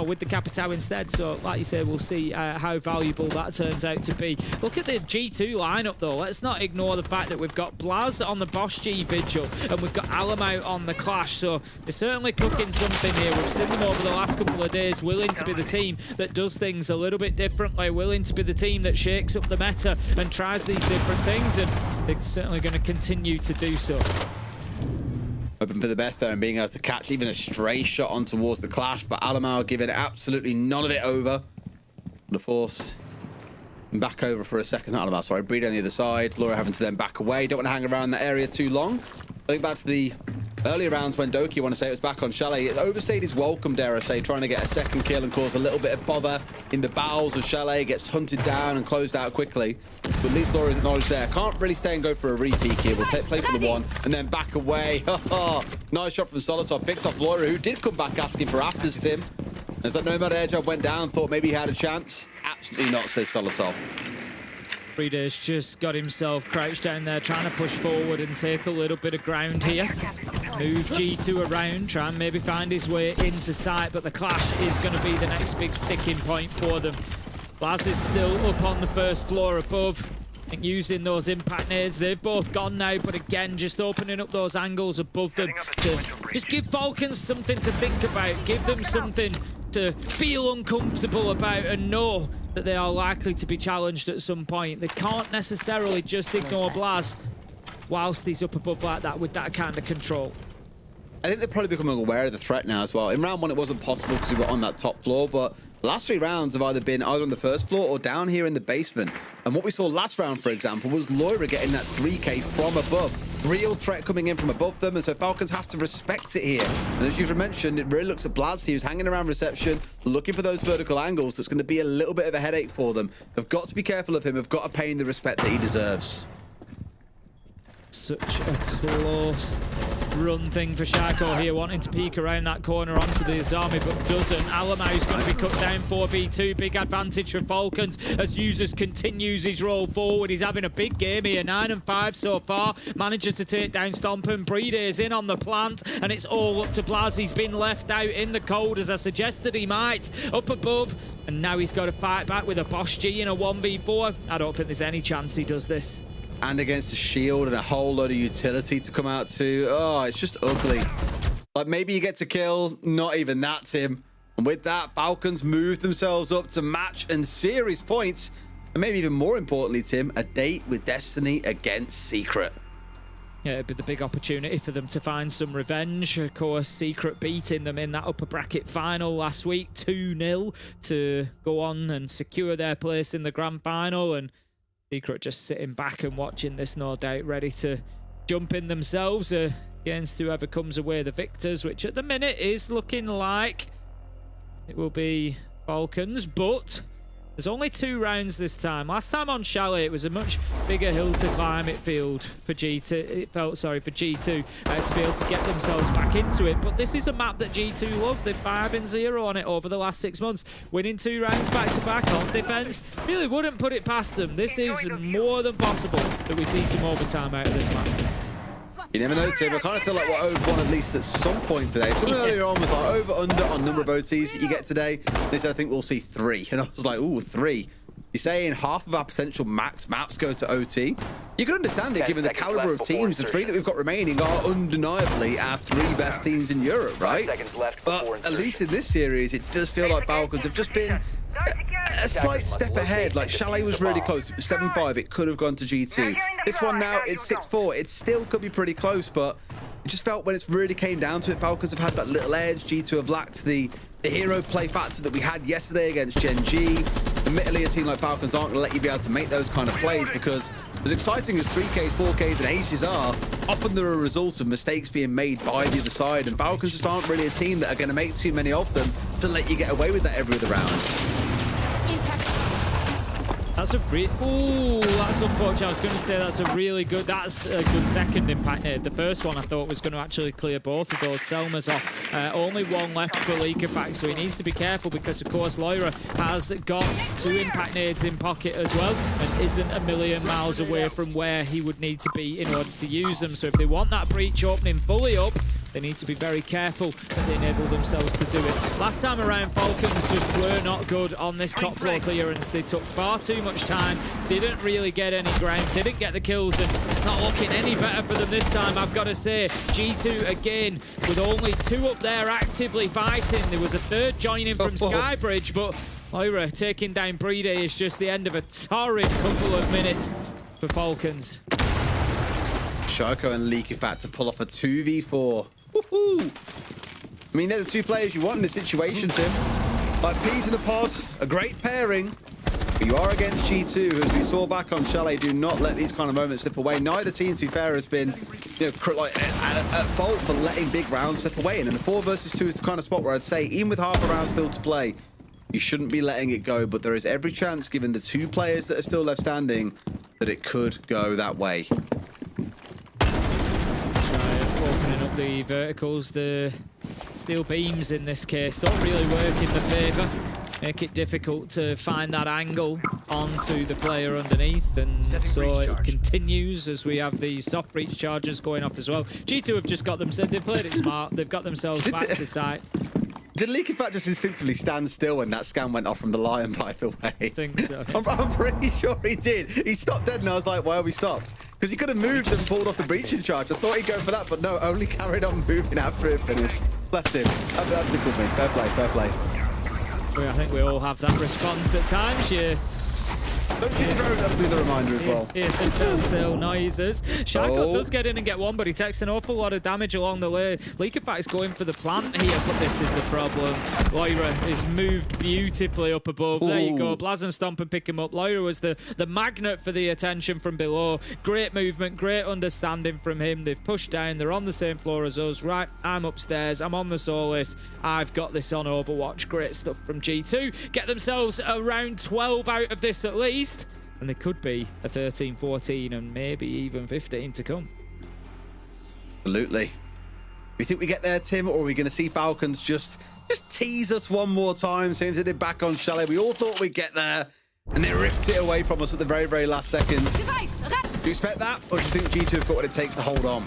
with the Capitao instead. So, like you say, we'll see how valuable that turns out to be. Look at the G2 lineup, though. Let's not ignore the fact that we've got Blaz on the Bosch G Vigil, and we've got Alamo on the Clash. So, they're certainly cooking something here. We've seen them over the last couple of days, willing to be the team that does things a little bit differently, willing to be the team that shakes up the meta and tries these different things, and they're certainly going to continue to do so. Hoping for the best there and being able to catch even a stray shot on towards the Clash, but Alamo giving absolutely none of it over. The Force back over for a second. Not Alamo, sorry. Breed on the other side. Laura having to then back away. Don't want to hang around that area too long. I think back to the earlier rounds when Doki, I want to say, it was back on Chalet. It overstayed his welcome, dare I say, trying to get a second kill and cause a little bit of bother in the bowels of Chalet. Gets hunted down and closed out quickly. But at least Laura is acknowledged there. Can't really stay and go for a repeat here. We'll play for the one and then back away. Nice shot from Solotov. Picks off Laura, who did come back asking for afters, Tim. As that Nomad air job went down, thought maybe he had a chance. Absolutely not, says Solotov. Breeder's just got himself crouched down there, trying to push forward and take a little bit of ground here. Move G2 around, try and maybe find his way into sight, but the Clash is going to be the next big sticking point for them. Blaz is still up on the first floor above. I think using those impact nades, they've both gone now, but again, just opening up those angles above them to just give Falcons something to think about, give them something to feel uncomfortable about and know that they are likely to be challenged at some point. They can't necessarily just ignore Blaz whilst he's up above like that with that kind of control. I think they're probably becoming aware of the threat now as well. In round one, it wasn't possible because we were on that top floor, but the last 3 rounds have either been either on the first floor or down here in the basement. And what we saw last round, for example, was Loira getting that 3K from above. Real threat coming in from above them, and so Falcons have to respect it here. And as you've mentioned, it really looks at Blaz, who's hanging around reception, looking for those vertical angles. That's going to be a little bit of a headache for them. Have got to be careful of him, have got to pay him the respect that he deserves. Such a close run thing for Shako here, wanting to peek around that corner onto the Azami, but doesn't. Alamo's going to be cut down 4v2. Big advantage for Falcons as Users continues his roll forward. He's having a big game here, 9 and 5 so far. Manages to take down Stompen. Breeder's in on the plant, and it's all up to Blaz. He's been left out in the cold, as I suggested he might, up above, and now he's got to fight back with a Bosch G in a 1v4. I don't think there's any chance he does this. And against a shield and a whole load of utility to come out to. Oh, it's just ugly. Like, maybe you get to kill, not even that, Tim. And with that, Falcons move themselves up to match and series points. And maybe even more importantly, Tim, a date with Destiny against Secret. Yeah, it'd be the big opportunity for them to find some revenge. Of course, Secret beating them in that upper bracket final last week, 2-0, to go on and secure their place in the grand final. And Secret just sitting back and watching this, no doubt, ready to jump in themselves against whoever comes away the victors, which at the minute is looking like it will be Falcons, but there's only 2 rounds this time. Last time on Chalet, it was a much bigger hill to climb, it felt for G2, to be able to get themselves back into it. But this is a map that G2 love. They're 5-0 on it over the last 6 months, winning 2 rounds back-to-back on defense. Really wouldn't put it past them. This is more than possible that we see some overtime out of this map. You never know, Tim. I kind of feel like we're over 1 at least at some point today. Something earlier on was like over-under on number of OTs that you get today. They said, I think we'll see 3. And I was like, ooh, 3. You're saying half of our potential max maps go to OT? You can understand it, given the caliber of teams. The 3 that we've got remaining are undeniably our 3 best teams in Europe, right? But at least in this series, it does feel like Falcons have just been a slight step ahead. Like, Chalet was really close. It was 7-5. It could have gone to G2. This one now, it's 6-4. It still could be pretty close, but it just felt when it's really came down to it, Falcons have had that little edge. G2 have lacked the hero play factor that we had yesterday against Gen G. Admittedly, a team like Falcons aren't going to let you be able to make those kind of plays, because as exciting as 3Ks, 4Ks, and aces are, often they're a result of mistakes being made by the other side, and Falcons just aren't really a team that are going to make too many of them. to let you get away with that every other round. That's a that's unfortunate. I was going to say that's a good second impact nade. The first one I thought was going to actually clear both of those Selmas off. Only one left for Leakerfax, so he needs to be careful because, of course, Loira has got 2 impact nades in pocket as well and isn't a million miles away from where he would need to be in order to use them. So if they want that breach opening fully up, they need to be very careful that they enable themselves to do it. Last time around, Falcons just were not good on this top floor clearance. They took far too much time, didn't really get any ground, didn't get the kills, and it's not looking any better for them this time, I've got to say. G2 again, with only 2 up there actively fighting. There was a third joining from Skybridge, but Loira taking down Brede is just the end of a torrid couple of minutes for Falcons. Shoko and Leakyfat to pull off a 2v4. Woohoo! I mean, they're the 2 players you want in this situation, Tim. Like peas in the pod, a great pairing. But you are against G2, who, as we saw back on Chalet, do not let these kind of moments slip away. Neither team, to be fair, has been at fault for letting big rounds slip away. And in the 4 versus 2 is the kind of spot where I'd say, even with half a round still to play, you shouldn't be letting it go. But there is every chance, given the 2 players that are still left standing, that it could go that way. Opening up the verticals, the steel beams in this case don't really work in the favour. Make it difficult to find that angle onto the player underneath, and so it continues as we have the soft breach charges going off as well. G2 have just got them, they've played it smart, they've got themselves back to site. Did Leakyfat just instinctively stand still when that scan went off from the Lion, by the way? I think so. I'm pretty sure he did. He stopped dead and I was like, why have we stopped? Because he could have moved and pulled off the breaching charge. I thought he'd go for that, but no, only carried on moving after it finished. Bless him. That tickled me. Fair play, fair play. Well, I think we all have that response at times. Don't shoot the drone, that's the reminder as well. Here's the telltale noises. Shaco does get in and get one, but he takes an awful lot of damage along the way. Leakerfax going for the plant here, but this is the problem. Loira is moved beautifully up above. There you go. Blaz and Stomp and pick him up. Loira was the magnet for the attention from below. Great movement, great understanding from him. They've pushed down. They're on the same floor as us. Right, I'm upstairs. I'm on the Solis. I've got this on Overwatch. Great stuff from G2. Get themselves around 12 out of this at least. And they could be a 13, 14, and maybe even 15 to come. Absolutely. Do you think we get there, Tim, or are we going to see Falcons just tease us one more time? Same as they did back on Chalet. We all thought we'd get there, and they ripped it away from us at the very, very last second. Do you expect that, or do you think G2 have got what it takes to hold on?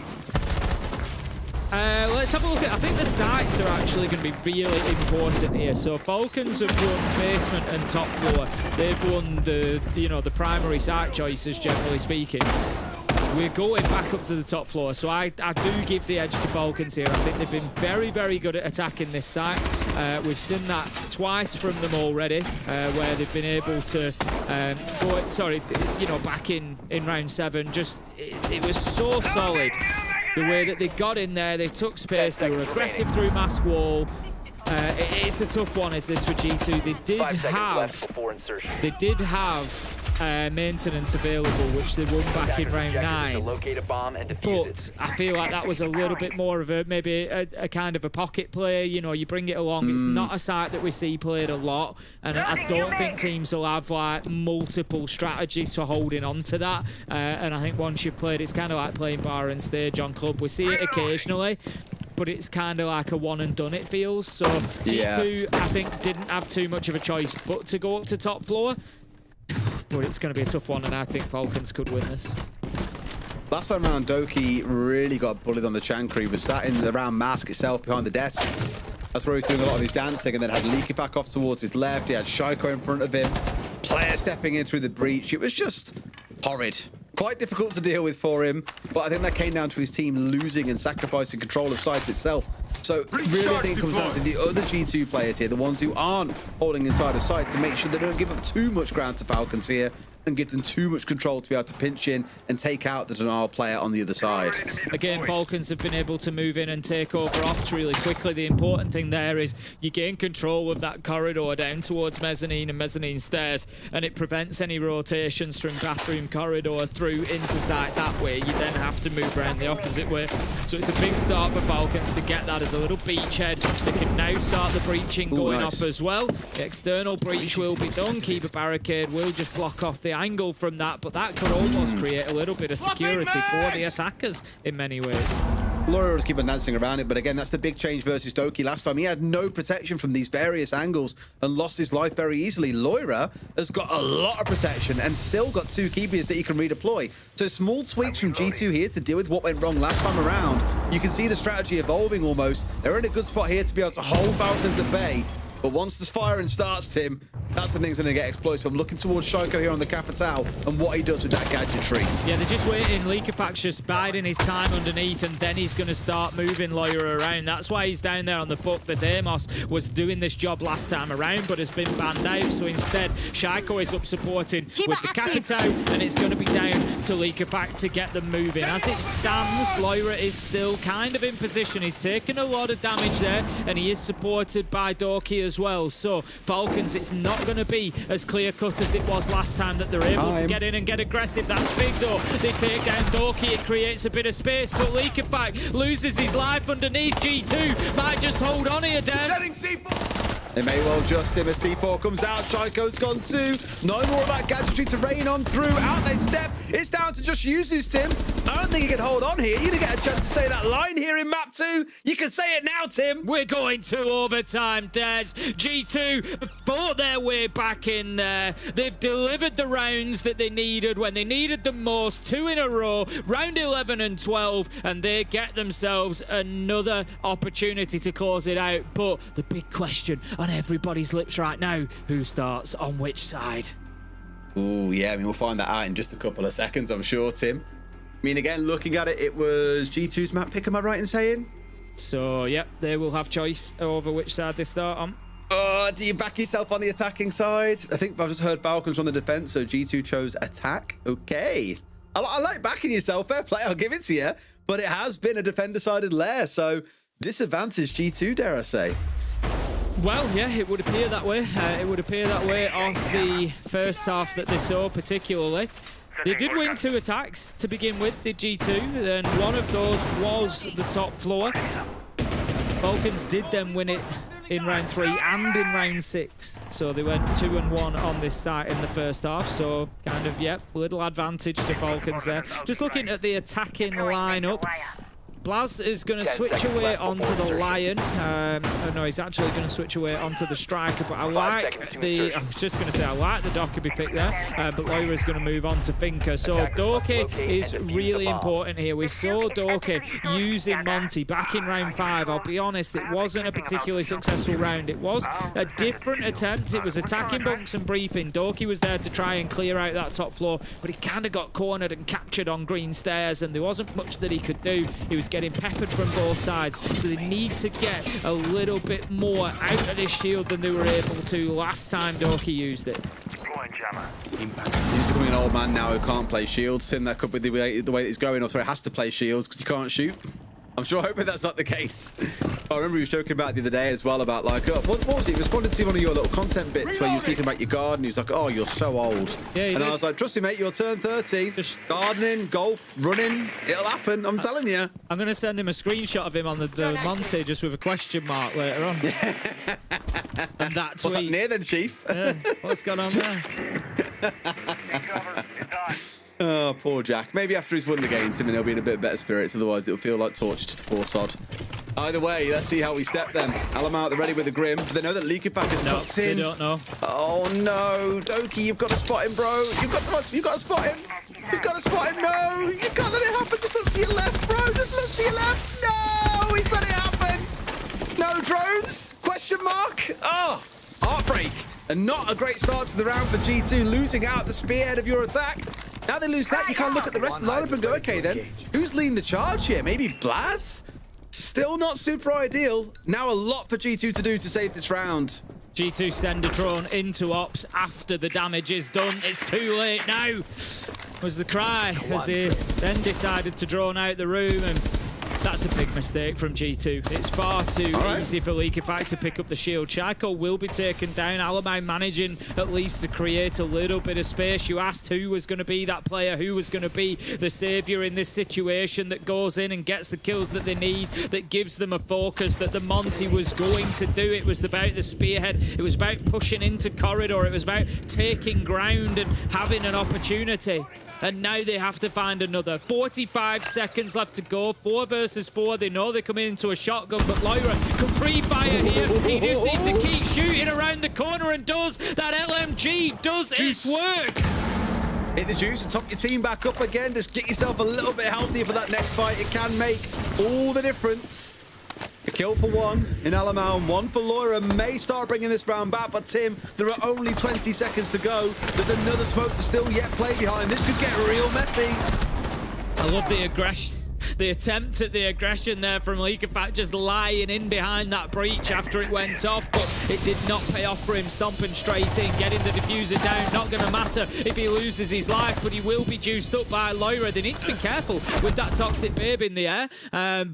Let's have a look at, I think the sites are actually going to be really important here. So Falcons have won basement and top floor. They've won the primary site choices, generally speaking. We're going back up to the top floor, so I do give the edge to Falcons here. I think they've been very, very good at attacking this site. We've seen that twice from them already, where they've been able to back in round 7. Just it was so solid. The way that they got in there, they took space, they were aggressive through mask wall. It's a tough one, is this for G2? They did have maintenance available, which they won back in round 9. But I feel like that was a little bit more of maybe a kind of a pocket play. You know, you bring it along. It's not a site that we see played a lot, and I don't think teams will have like multiple strategies for holding on to that. And I think once you've played, it's kind of like playing bar and stage on club. We see it occasionally, but it's kind of like a one and done, it feels. So G2, I think, didn't have too much of a choice but to go up to top floor. But it's going to be a tough one, and I think Falcons could win this. Last time round, Doki really got bullied on the Chankri. He was sat in around Mask itself behind the desk. That's where he was doing a lot of his dancing, and then had Leaky back off towards his left. He had Shaiko in front of him. Player stepping in through the breach. It was just horrid. Quite difficult to deal with for him, but I think that came down to his team losing and sacrificing control of site itself. So really I think it comes down to the other G2 players here, the ones who aren't holding inside of site, to make sure they don't give up too much ground to Falcons here. and give them too much control to be able to pinch in and take out the denial player on the other side. Again, Falcons have been able to move in and take over ops really quickly. The important thing there is you gain control of that corridor down towards mezzanine and mezzanine stairs, and it prevents any rotations from bathroom corridor through into site that way. You then have to move around the opposite way. So it's a big start for Falcons to get that as a little beachhead. They can now start the breaching going up as well. The external breach will be done. Keeper barricade will just block off the angle from that, but that could almost create a little bit of security for the attackers in many ways. Loira was keeping dancing around it, but again, that's the big change versus Doki. Last time, he had no protection from these various angles and lost his life very easily. Loira has got a lot of protection and still got 2 keepers that he can redeploy. So small tweaks from G2 here to deal with what went wrong last time around. You can see the strategy evolving almost. They're in a good spot here to be able to hold Falcons at bay. But once the firing starts, Tim, that's when things are going to get explosive. I'm looking towards Shaiko here on the Capital and what he does with that gadgetry. Yeah, they're just waiting. Leakerfax just biding his time underneath, and then he's going to start moving Loira around. That's why he's down there on the book. The Deimos was doing this job last time around, but has been banned out. So instead, Shaiko is up supporting with the Capital, and it's going to be down to Leakerfax to get them moving. As it stands, Loira is still kind of in position. He's taken a lot of damage there, and he is supported by Doki as well. So Falcons, it's not going to be as clear-cut as it was last time that they're able to get in and get aggressive. That's big, though. They take down Doki. It creates a bit of space, but Leakerfax loses his life underneath. G2 might just hold on here, Des. They may well just him as C4 comes out. Shaiko's gone too. No more of that gadgetry to rain on through. Out they step. It's down to just Yuzu's, Tim. I don't think he can hold on here. You didn't get a chance to say that line here in map 2. You can say it now, Tim. We're going to overtime, Des. G2 fought their way back in there. They've delivered the rounds that they needed when they needed them most. 2 in a row, round 11 and 12, and they get themselves another opportunity to close it out. But the big question on everybody's lips right now, who starts on which side? Oh, yeah, I mean, we'll find that out in just a couple of seconds, I'm sure, Tim. I mean, again, looking at it, it was G2's map pick, am I right in saying? So, yep, they will have choice over which side they start on. Do you back yourself on the attacking side? I think I've just heard Falcons on the defense, so G2 chose attack. Okay. I like backing yourself. Fair play, I'll give it to you. But it has been a defender-sided lair, so disadvantage G2, dare I say. Well, yeah, it would appear that way. It would appear that way off the first half that they saw, particularly. They did win 2 attacks to begin with, the G2, and one of those was the top floor. Falcons did then win it in round 3 and in round 6. So they went 2-1 on this site in the first half. So kind of, yep, little advantage to Falcons there. Just looking at the attacking lineup. Blaz is going to switch away onto the Lion. Oh no, he's actually going to switch away onto the Striker, but I like the... I was just going to say, I like the Dockerby pick there, but Loira is going to move on to Finker. So Doki is really important here. We saw Doki using Monty back in round 5. I'll be honest, it wasn't a particularly successful round. It was a different attempt. It was attacking bunks and briefing. Doki was there to try and clear out that top floor, but he kind of got cornered and captured on green stairs, and there wasn't much that he could do. He was getting peppered from both sides, so they need to get a little bit more out of this shield than they were able to last time Doki used it. He's becoming an old man now who can't play shields. Tim, that could be the way that he's going, or so he has to play shields because he can't shoot. I'm sure hoping that's not the case. I remember he was joking about the other day as well about like, what was he? He responded to one of your little content bits where you were speaking about your garden. He was like, oh, you're so old. Yeah, and I was like, trust me, mate, you'll turn 30. Just gardening, golf, running, it'll happen. I'm telling you. I'm going to send him a screenshot of him on the Monty just with a question mark later on. And that tweet. What's that near then, Chief? Yeah, what's going on there? Oh, poor Jack. Maybe after he's won the game, Tim, and he'll be in a bit better spirits. Otherwise, it'll feel like torture to the poor sod. Either way, let's see how we step then. Alamar, they're ready with the Grim. They know that Leakerfax is tucked in. They don't know. Oh, no. Doki, you've got to spot him, bro. You've got to spot him. You've got to spot him. No, you can't let it happen. Just look to your left, bro. Just look to your left. No, he's let it happen. No drones? Question mark? Oh, heartbreak. And not a great start to the round for G2, losing out the spearhead of your attack. Now they lose that, you can't look at the rest of the lineup and go, okay then, who's leading the charge here? Maybe Blaz? Still not super ideal. Now a lot for G2 to do to save this round. G2 send a drone into ops after the damage is done. It's too late now, was the cry, as they then decided to drone out the room, and that's a big mistake from G2. It's far too easy for Leakyfact to pick up the shield. Shaiko will be taken down. Alamai managing at least to create a little bit of space. You asked who was going to be that player, who was going to be the savior in this situation that goes in and gets the kills that they need, that gives them a focus that the Monty was going to do. It was about the spearhead. It was about pushing into corridor. It was about taking ground and having an opportunity. And now they have to find another. 45 seconds left to go. 4 versus 4. They know they're coming into a shotgun, but Lyra can pre-fire here. He just needs to keep shooting around the corner and does. That LMG does its work. Hit the juice and top your team back up again. Just get yourself a little bit healthier for that next fight. It can make all the difference. A kill for one in Alamau and one for Lyra may start bringing this round back, but Tim, there are only 20 seconds to go. There's another smoke to still yet play behind. This could get real messy. I love the aggression. The attempt at the aggression there from Leakyfact, just lying in behind that breach after it went off, but it did not pay off for him. Stomping straight in, getting the diffuser down. Not going to matter if he loses his life, but he will be juiced up by Lyra. They need to be careful with that toxic babe in the air,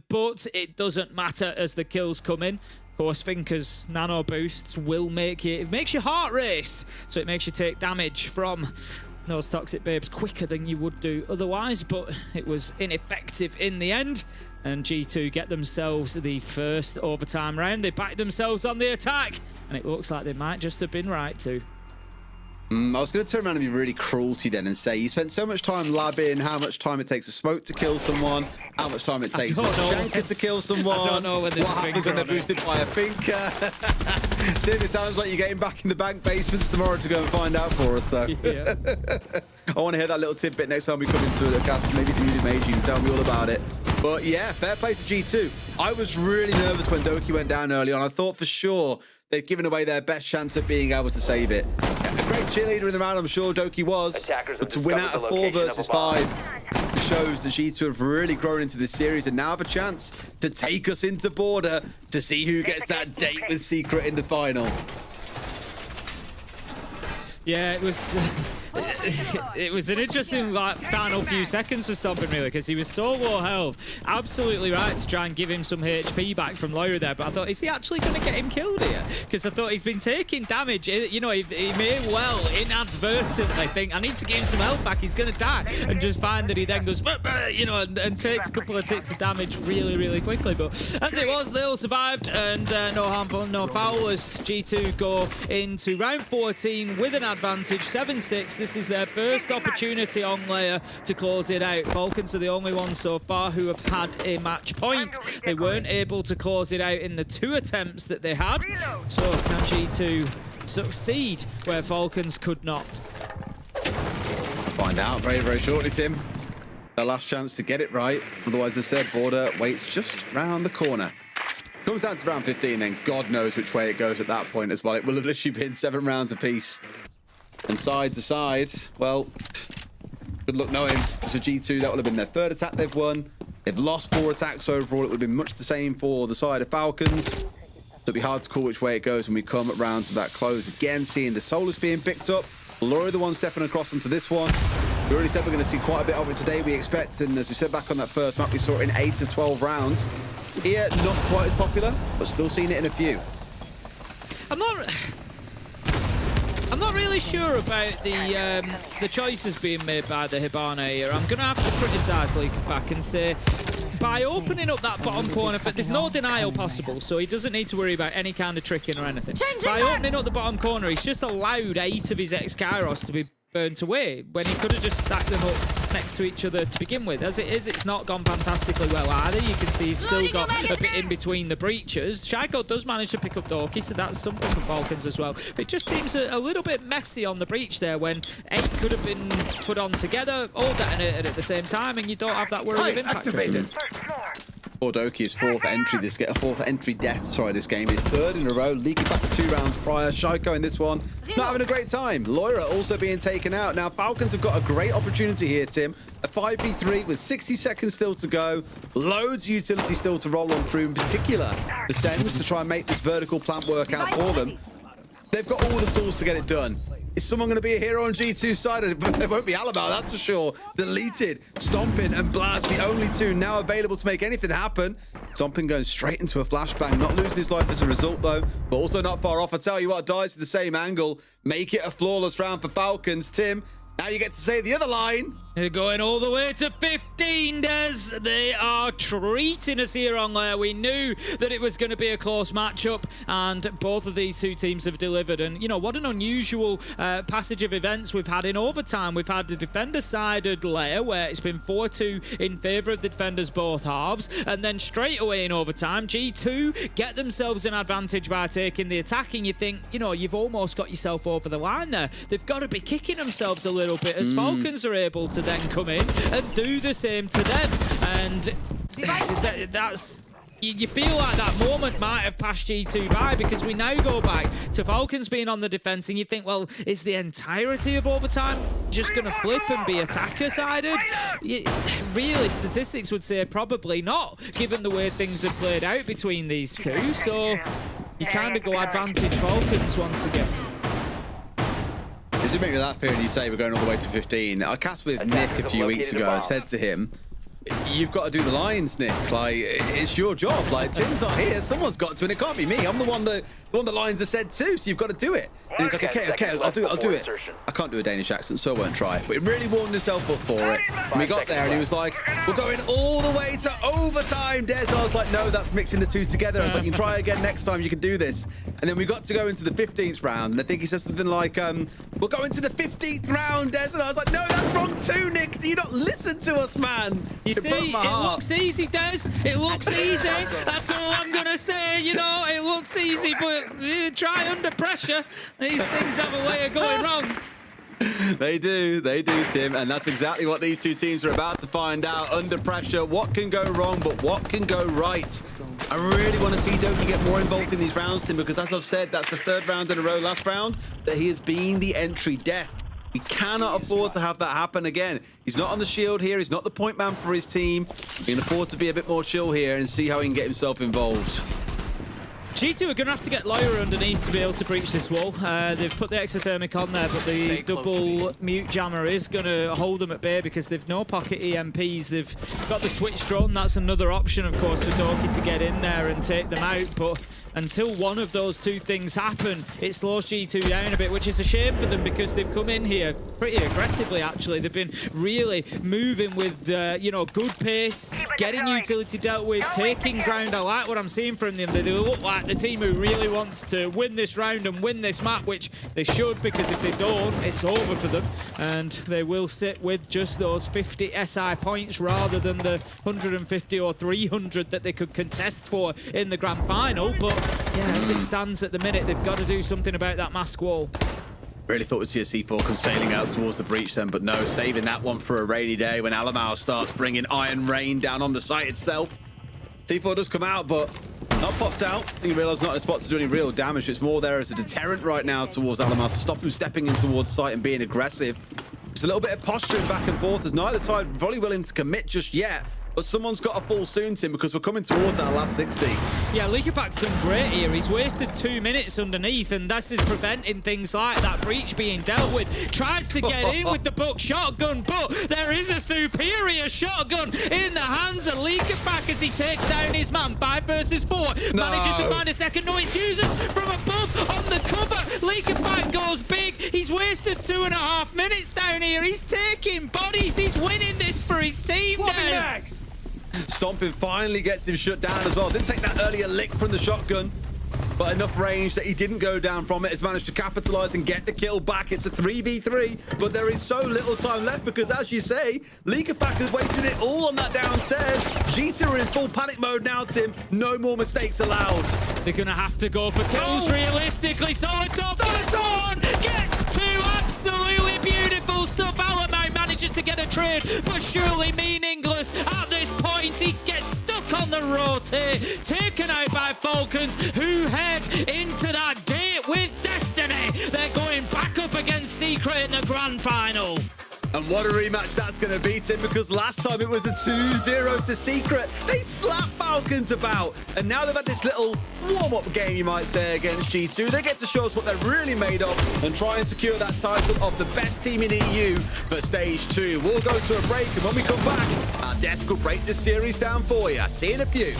but it doesn't matter as the kills come in. Of course, Finker's nano boosts will make it makes your heart race, so it makes you take damage from those toxic babes quicker than you would do otherwise, but it was ineffective in the end, and G2 get themselves the first overtime round. They back themselves on the attack, and it looks like they might just have been right to. I was going to turn around and be really cruel to you then and say you spent so much time labbing how much time it takes a smoke to kill someone, how much time it takes a Shanker to kill someone, I don't know when there's what happens when they're boosted by a Finker. Tim, it sounds like you're getting back in the bank basements tomorrow to go and find out for us, though. Yeah. I want to hear that little tidbit next time we come into the cast. Maybe the Unit Mage, you can tell me all about it. But yeah, fair play to G2. I was really nervous when Doki went down early on. I thought for sure they'd given away their best chance at being able to save it. A great cheerleader in the round, I'm sure Doki was. But to win out of 4 versus 5 shows that G2 have really grown into this series and now have a chance to take us into border to see who gets that date with Secret in the final. Yeah, it was it was an interesting final few seconds for Stomping, really, because he was so low health. Absolutely right to try and give him some HP back from Lyra there, but I thought, is he actually going to get him killed here? Because I thought he's been taking damage. You know, he may well inadvertently think, I need to give him some health back, he's going to die, and just find that he then goes, you know, and takes a couple of ticks of damage really, really quickly. But as it was, they all survived, and no harmful, no foul, as G2 go into round 14 with an advantage, 7-6. This is their first opportunity on Layer to close it out. Falcons are the only ones so far who have had a match point. They weren't able to close it out in the 2 attempts that they had. So can G2 succeed where Falcons could not? Find out very, very shortly, Tim. Their last chance to get it right. Otherwise, as I said, border waits just round the corner. Comes down to round 15, then God knows which way it goes at that point as well. It will have literally been 7 rounds apiece. And side to side, well, good luck knowing. So G2, that will have been their 3rd attack they've won. They've lost 4 attacks overall. It would have been much the same for the side of Falcons. So it'll be hard to call which way it goes when we come around to that close. Again, seeing the Solus being picked up. Laura the one stepping across into this one. We already said we're going to see quite a bit of it today. We expect, and as we said back on that first map, we saw it in 8 of 12 rounds. Here, not quite as popular, but still seeing it in a few. I'm not really sure about the choices being made by the Hibana here. I'm going to have to criticise Leakyfact and say, by opening up that bottom corner, but there's no denial possible, so he doesn't need to worry about any kind of tricking or anything. By opening up the bottom corner, he's just allowed 8 of his ex-Kairos to be burnt away when he could have just stacked them up next to each other to begin with. As it is, it's not gone fantastically well either. You can see he's still got a bit in between the breaches. Shaiko does manage to pick up Doki, so that's something for Falcons as well. But it just seems a little bit messy on the breach there when 8 could have been put on together, all detonated at the same time, and you don't have that worry of impact. For Doki's 4th entry, this 4th entry death, this game is 3rd in a row. Leaking back to 2 rounds prior. Shaiko in this one, not having a great time. Lyra also being taken out. Now, Falcons have got a great opportunity here, Tim. A 5v3 with 60 seconds still to go. Loads of utility still to roll on through, in particular the Sens, to try and make this vertical plant work out for them. They've got all the tools to get it done. Is someone going to be a hero on G2 side? It won't be Alabama, that's for sure. Deleted, Stomping, and Blast, the only two now available to make anything happen. Stomping going straight into a flashbang, not losing his life as a result, though, but also not far off. I tell you what, dies to the same angle. Make it a flawless round for Falcons. Tim, now you get to say the other line. They're going all the way to 15, Des. They are treating us here on there. We knew that it was going to be a close matchup, and both of these two teams have delivered. And, you know, what an unusual passage of events we've had in overtime. We've had the defender-sided layer where it's been 4-2 in favour of the defenders both halves, and then straight away in overtime, G2 get themselves an advantage by taking the attack, and you think, you know, you've almost got yourself over the line there. They've got to be kicking themselves a little bit as Falcons are able to then come in and do the same to them. And that's... You feel like that moment might have passed G2 by, because we now go back to Falcons being on the defense, and you think, well, is the entirety of overtime just going to flip and be attacker-sided? Really, statistics would say probably not, given the way things have played out between these two. So you kind of go advantage Falcons once again. If you make me that fair and you say we're going all the way to 15, I cast with Nick a few weeks ago. I said to him, you've got to do the lines, Nick. Like, it's your job. Like, Tim's not here. Someone's got to, and it can't be me. I'm the one that the lines are said to, so you've got to do it. And he's like, okay, I'll do it. I can't do a Danish accent, so I won't try. But he really warmed himself up for it. And we got there, and he was like, we're going all the way to overtime, Des. I was like, no, that's mixing the two together. I was like, you can try again next time, you can do this. And then we got to go into the 15th round, and I think he said something like, we're going to the 15th round, Des. And I was like, no, that's wrong too, Nick. Do you not listen to us, man? You see, it looks easy, Des. It looks easy. That's all I'm going to say. You know, it looks easy, but try under pressure. These things have a way of going wrong. They do, Tim, and that's exactly what these two teams are about to find out. Under pressure, what can go wrong, but what can go right? I really want to see Doki get more involved in these rounds, Tim, because as I've said, that's the third round in a row, last round, that he has been the entry death. We cannot afford to have that happen again. He's not on the shield here. He's not the point man for his team. He can afford to be a bit more chill here and see how he can get himself involved. G2 are going to have to get Lyra underneath to be able to breach this wall. They've put the exothermic on there, but the double mute jammer is going to hold them at bay because they've no pocket EMPs. They've got the Twitch drone. That's another option, of course, for Doki to get in there and take them out. But until one of those two things happen, it slows G2 down a bit, which is a shame for them because they've come in here pretty aggressively, actually. They've been really moving with, you know, good pace, getting utility dealt with, taking ground. I like what I'm seeing from them. They look like the team who really wants to win this round and win this map, which they should, because if they don't, it's over for them. And they will sit with just those 50 SI points rather than the 150 or 300 that they could contest for in the grand final. But yeah, as it stands at the minute, they've got to do something about that mask wall. Really thought we'd see a C4 come sailing out towards the breach then, but no, saving that one for a rainy day when Alamau starts bringing Iron Rain down on the site itself. C4 does come out, but not popped out. I think he realised not in a spot to do any real damage. It's more there as a deterrent right now towards Alamau to stop him stepping in towards site and being aggressive. It's a little bit of posturing back and forth as neither side fully willing to commit just yet. But someone's got to fall soon, Tim, because we're coming towards our last 60. Yeah, Leakapak's done great here. He's wasted 2 minutes underneath, and this is preventing things like that breach being dealt with. Tries to get in with the buck shotgun, but there is a superior shotgun in the hands of Leakapak as he takes down his man. 5 versus 4. No. Manages to find a second noise. Users from above on the cover. Leakapak goes big. He's wasted 2.5 minutes down here. He's taking bodies. He's winning this for his team now. Stomping finally gets him shut down as well. Didn't take that earlier lick from the shotgun, but enough range that he didn't go down from it. Has managed to capitalize and get the kill back. It's a 3v3, but there is so little time left because, as you say, Leakapak has wasted it all on that downstairs. G2 are in full panic mode now, Tim. No more mistakes allowed. They're going to have to go for kills realistically. So it's up on. Get to absolutely beautiful stuff. Alamau manages to get a trade, but surely meaningless at this point. He gets stuck on the rotate, taken out by Falcons, who head into that date with destiny. They're going back up against Secret in the grand final. And what a rematch that's going to be, Tim, because last time it was a 2-0 to Secret. They slapped Falcons about, and now they've had this little warm-up game, you might say, against G2. They get to show us what they're really made of and try and secure that title of the best team in EU for Stage 2. We'll go to a break, and when we come back, our desk will break this series down for you. See you in a few.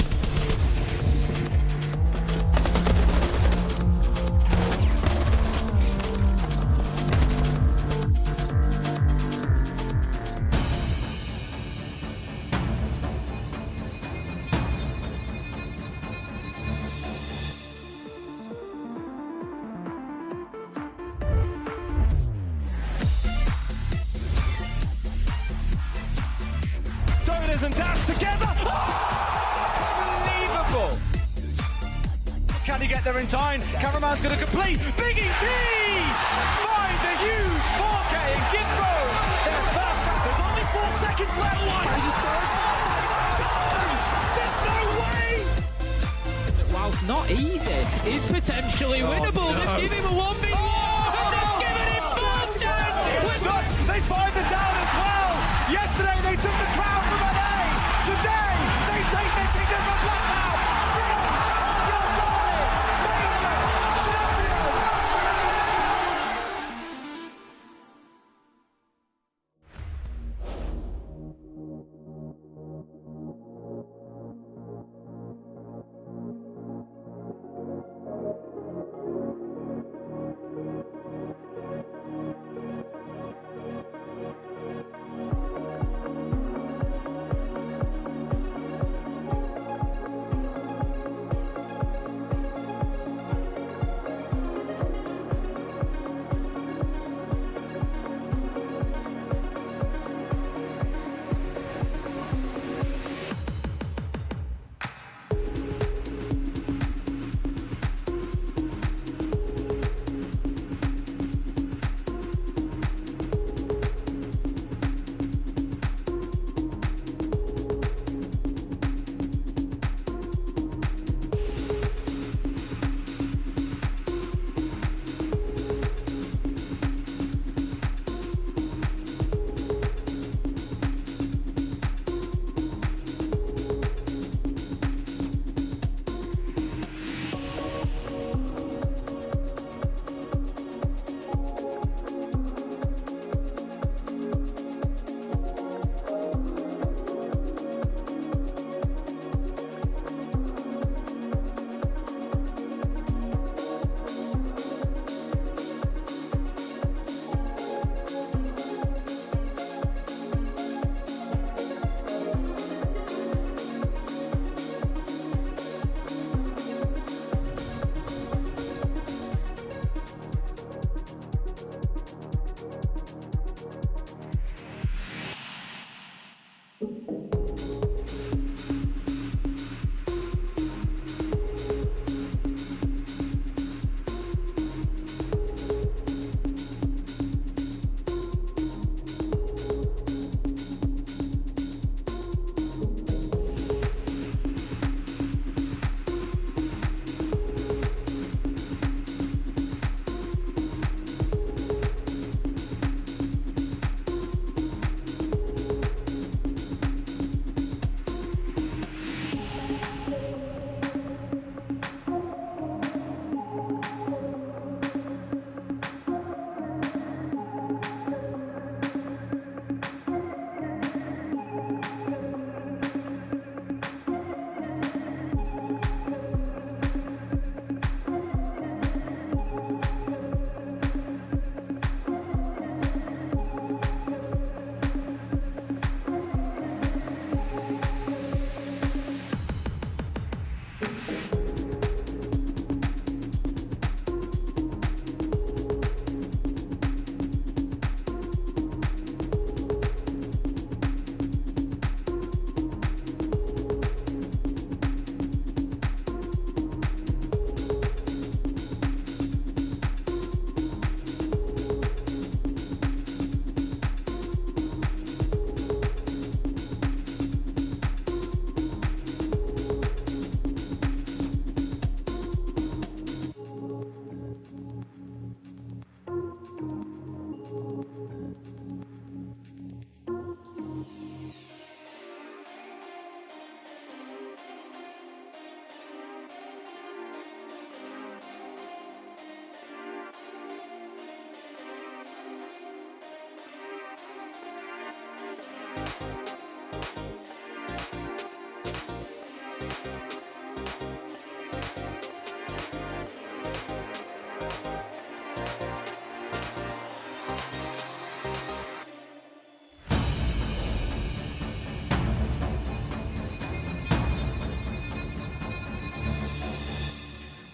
And dash together. Unbelievable. Can he get there in time? Cameraman's going to complete. Big ET finds a huge 4K and Gimbo. Their first. There's only 4 seconds left. There's no way. Whilst not easy, is potentially winnable. No. They've given him a 1v1. They've given him both guys. They find the down as well. Yesterday they took the crown from LA. Today they take the kingdom of Blackout.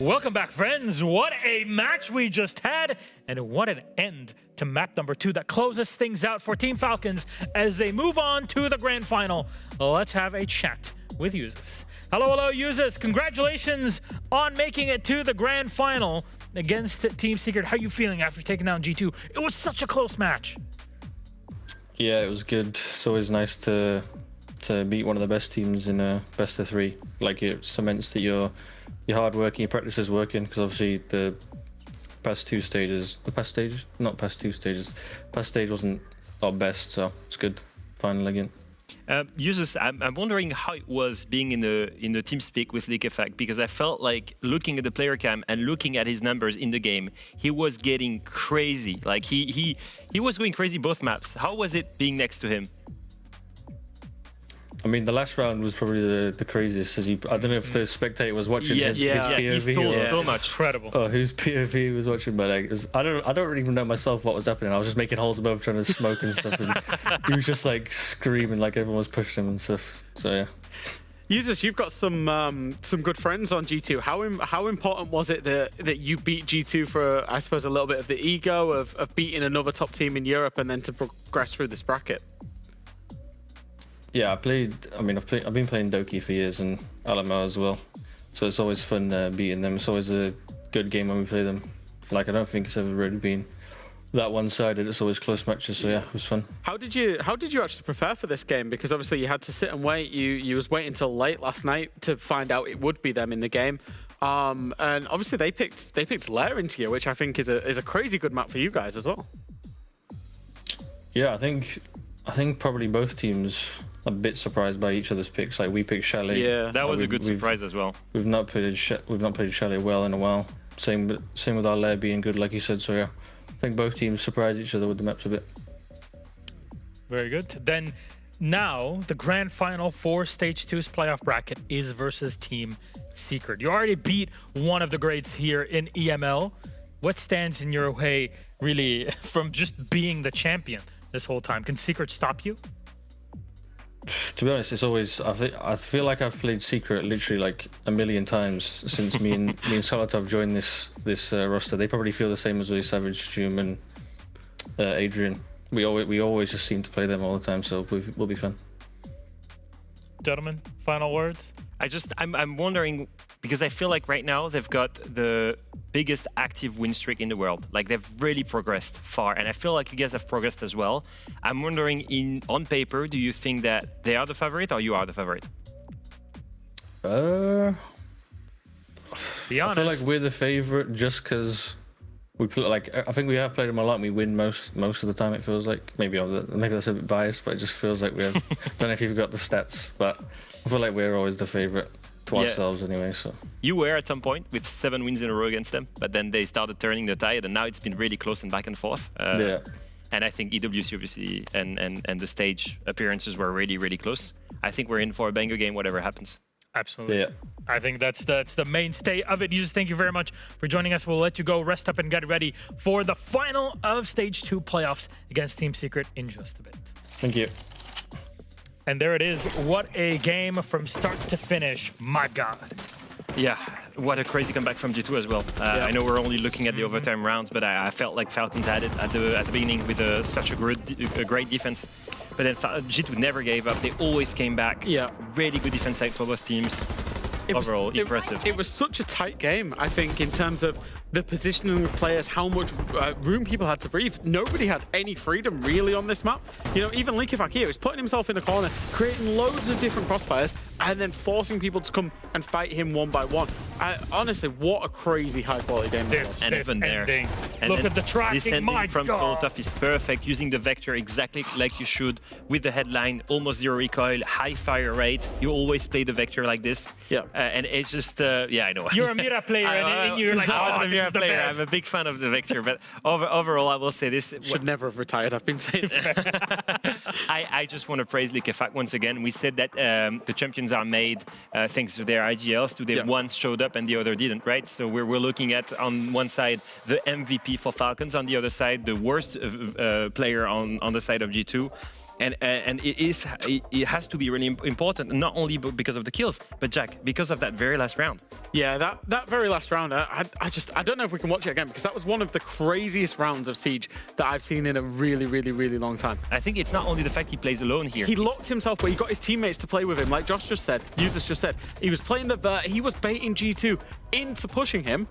Welcome back, friends. What a match we just had, and what an end to map number 2 that closes things out for Team Falcons as they move on to the grand final. Let's have a chat with Yuzis. Hello, Yuzis. Congratulations on making it to the grand final against Team Secret. How are you feeling after taking down G2? It was such a close match. Yeah, it was good. It's always nice to beat one of the best teams in a best of 3. Like, it cements that your hard work and your practice is working, because obviously the past stage wasn't our best, so it's good finally again. Users, I'm wondering how it was being in the team speak with Liquefact, because I felt like looking at the player cam and looking at his numbers in the game, he was getting crazy. Like he was going crazy both maps. How was it being next to him? I mean, the last round was probably the craziest. I don't know if the spectator was watching his POV. He stole so much. Incredible. Oh, whose POV he was watching, but I don't really even know myself what was happening. I was just making holes above, trying to smoke and stuff, and he was just like screaming like everyone was pushing him and stuff. So yeah. Yuzis, you've got some good friends on G2. How important was it that you beat G2 for, I suppose, a little bit of the ego of beating another top team in Europe and then to progress through this bracket? Yeah, I've been playing Doki for years and Alamo as well. So it's always fun beating them. It's always a good game when we play them. Like, I don't think it's ever really been that one-sided. It's always close matches, so yeah, it was fun. How did you actually prepare for this game? Because obviously you had to sit and wait. You was waiting until late last night to find out it would be them in the game. And obviously they picked Lair into you, which I think is a crazy good map for you guys as well. Yeah, I think probably both teams a bit surprised by each other's picks. Like, we picked Chalet. Yeah, that was a good surprise as well. We've not played Chalet well in a while. Same with our Lair being good, like you said. So yeah, I think both teams surprised each other with the maps a bit. Very good. Then now the grand final for Stage 2's playoff bracket is versus Team Secret. You already beat one of the greats here in EML. What stands in your way, really, from just being the champion this whole time? Can Secret stop you? To be honest, it's always. I feel like I've played Secret literally like a million times since me and Solotov joined this roster. They probably feel the same as we, Savage, Doom, and Adrian. We always just seem to play them all the time, so we'll be fun. Gentlemen, final words. I'm wondering, because I feel like right now they've got the biggest active win streak in the world. Like, they've really progressed far, and I feel like you guys have progressed as well. I'm wondering, on paper, do you think that they are the favorite or you are the favorite? Be honest. I feel like we're the favorite just because we play. Like, I think we have played them a lot and we win most of the time. It feels like maybe that's a bit biased, but it just feels like we have. Don't know if you've got the stats, but I feel like we're always the favorite. To ourselves anyway, so. You were at some point with 7 wins in a row against them, but then they started turning the tide, and now it's been really close and back and forth. Yeah. And I think EWC obviously and the stage appearances were really, really close. I think we're in for a banger game, whatever happens. Absolutely. Yeah. I think that's the mainstay of it. You just thank you very much for joining us. We'll let you go rest up and get ready for the final of Stage 2 playoffs against Team Secret in just a bit. Thank you. And there it is. What a game from start to finish. My God. Yeah, what a crazy comeback from G2 as well. I know we're only looking at the overtime rounds, but I felt like Falcons had it at the beginning with such a great defense. But then G2 never gave up. They always came back. Yeah. Really good defense side for both teams. Overall, impressive. It was such a tight game, I think, in terms of the positioning of players, how much room people had to breathe. Nobody had any freedom really on this map. You know, even Liquefact here was putting himself in the corner, creating loads of different crossfires, and then forcing people to come and fight him one by one. Honestly, what a crazy high-quality game this was. And even there. And look at the tracking, this ending my from God. Solotov is perfect, using the vector exactly like you should, with the headline, almost zero recoil, high fire rate. You always play the vector like this. Yeah. And it's just, yeah, I know. You're a Mira player, and you're like, I wasn't a Mira player. Best. I'm a big fan of the vector, but overall, I will say this. Should never have retired, I've been saying. I just want to praise Liquefact once again. We said that the champions are made thanks to their IGLs. Today, one showed up and the other didn't, right? So we're looking at, on one side, the MVP for Falcons. On the other side, the worst player on the side of G2. And it has to be really important, not only because of the kills, but Jack, because of that very last round. Yeah, that very last round, I don't know if we can watch it again, because that was one of the craziest rounds of Siege that I've seen in a really, really, really long time. I think it's not only the fact he plays alone here. He locked himself where he got his teammates to play with him, like Josh just said, Users just said. He was playing the vert, he was baiting G2 into pushing him,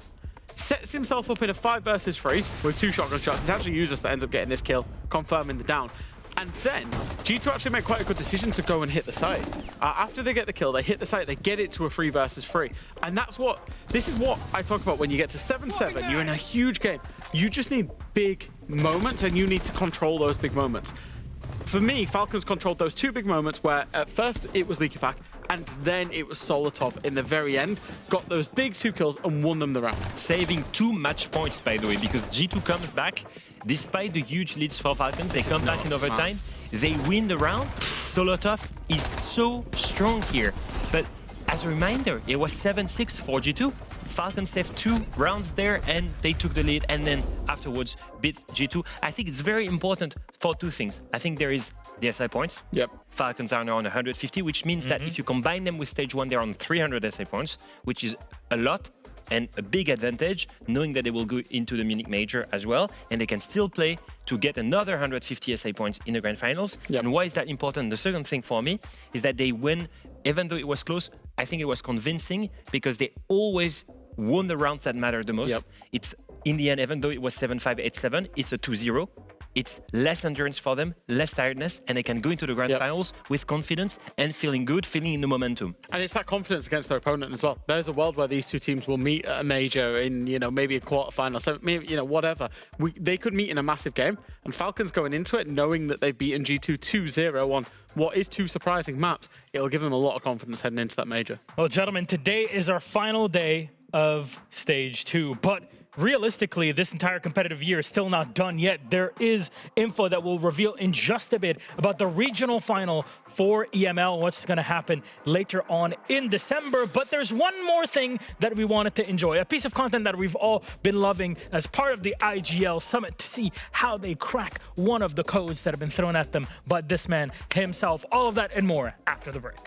sets himself up in a 5 versus 3 with 2 shotgun shots. It's actually Users that ends up getting this kill, confirming the down. And then G2 actually made quite a good decision to go and hit the site. After they get the kill, they hit the site, they get it to a 3 versus 3. And this is what I talk about when you get to 7-7, you're in a huge game. You just need big moments and you need to control those big moments. For me, Falcons controlled those 2 big moments where at first it was Leakyfac and then it was Solotov in the very end, got those big 2 kills and won them the round. Saving 2 match points, by the way, because G2 comes back. Despite the huge leads for Falcons, they come back in overtime. They win the round. Solotov is so strong here. But as a reminder, it was 7-6 for G2. Falcons saved 2 rounds there and they took the lead and then afterwards beat G2. I think it's very important for 2 things. I think there is the SI points. Yep. Falcons are now on 150, which means that if you combine them with stage 1, they're on 300 SI points, which is a lot. And a big advantage, knowing that they will go into the Munich Major as well, and they can still play to get another 150 SA points in the Grand Finals. Yep. And why is that important? The second thing for me is that they win, even though it was close, I think it was convincing because they always won the rounds that matter the most. Yep. It's in the end, even though it was 7-5, 8-7, it's a 2-0. It's less endurance for them, less tiredness, and they can go into the Grand Finals with confidence and feeling good, feeling in the momentum. And it's that confidence against their opponent as well. There's a world where these 2 teams will meet at a major in, maybe a quarterfinal, so maybe, whatever. They could meet in a massive game, and Falcons going into it knowing that they've beaten G2 2-0 on what is 2 surprising maps, it'll give them a lot of confidence heading into that major. Well, gentlemen, today is our final day of Stage 2, but realistically, this entire competitive year is still not done yet. There is info that we'll reveal in just a bit about the regional final for EML, what's going to happen later on in December. But there's one more thing that we wanted to enjoy, a piece of content that we've all been loving as part of the IGL Summit, to see how they crack one of the codes that have been thrown at them by this man himself. All of that and more after the break.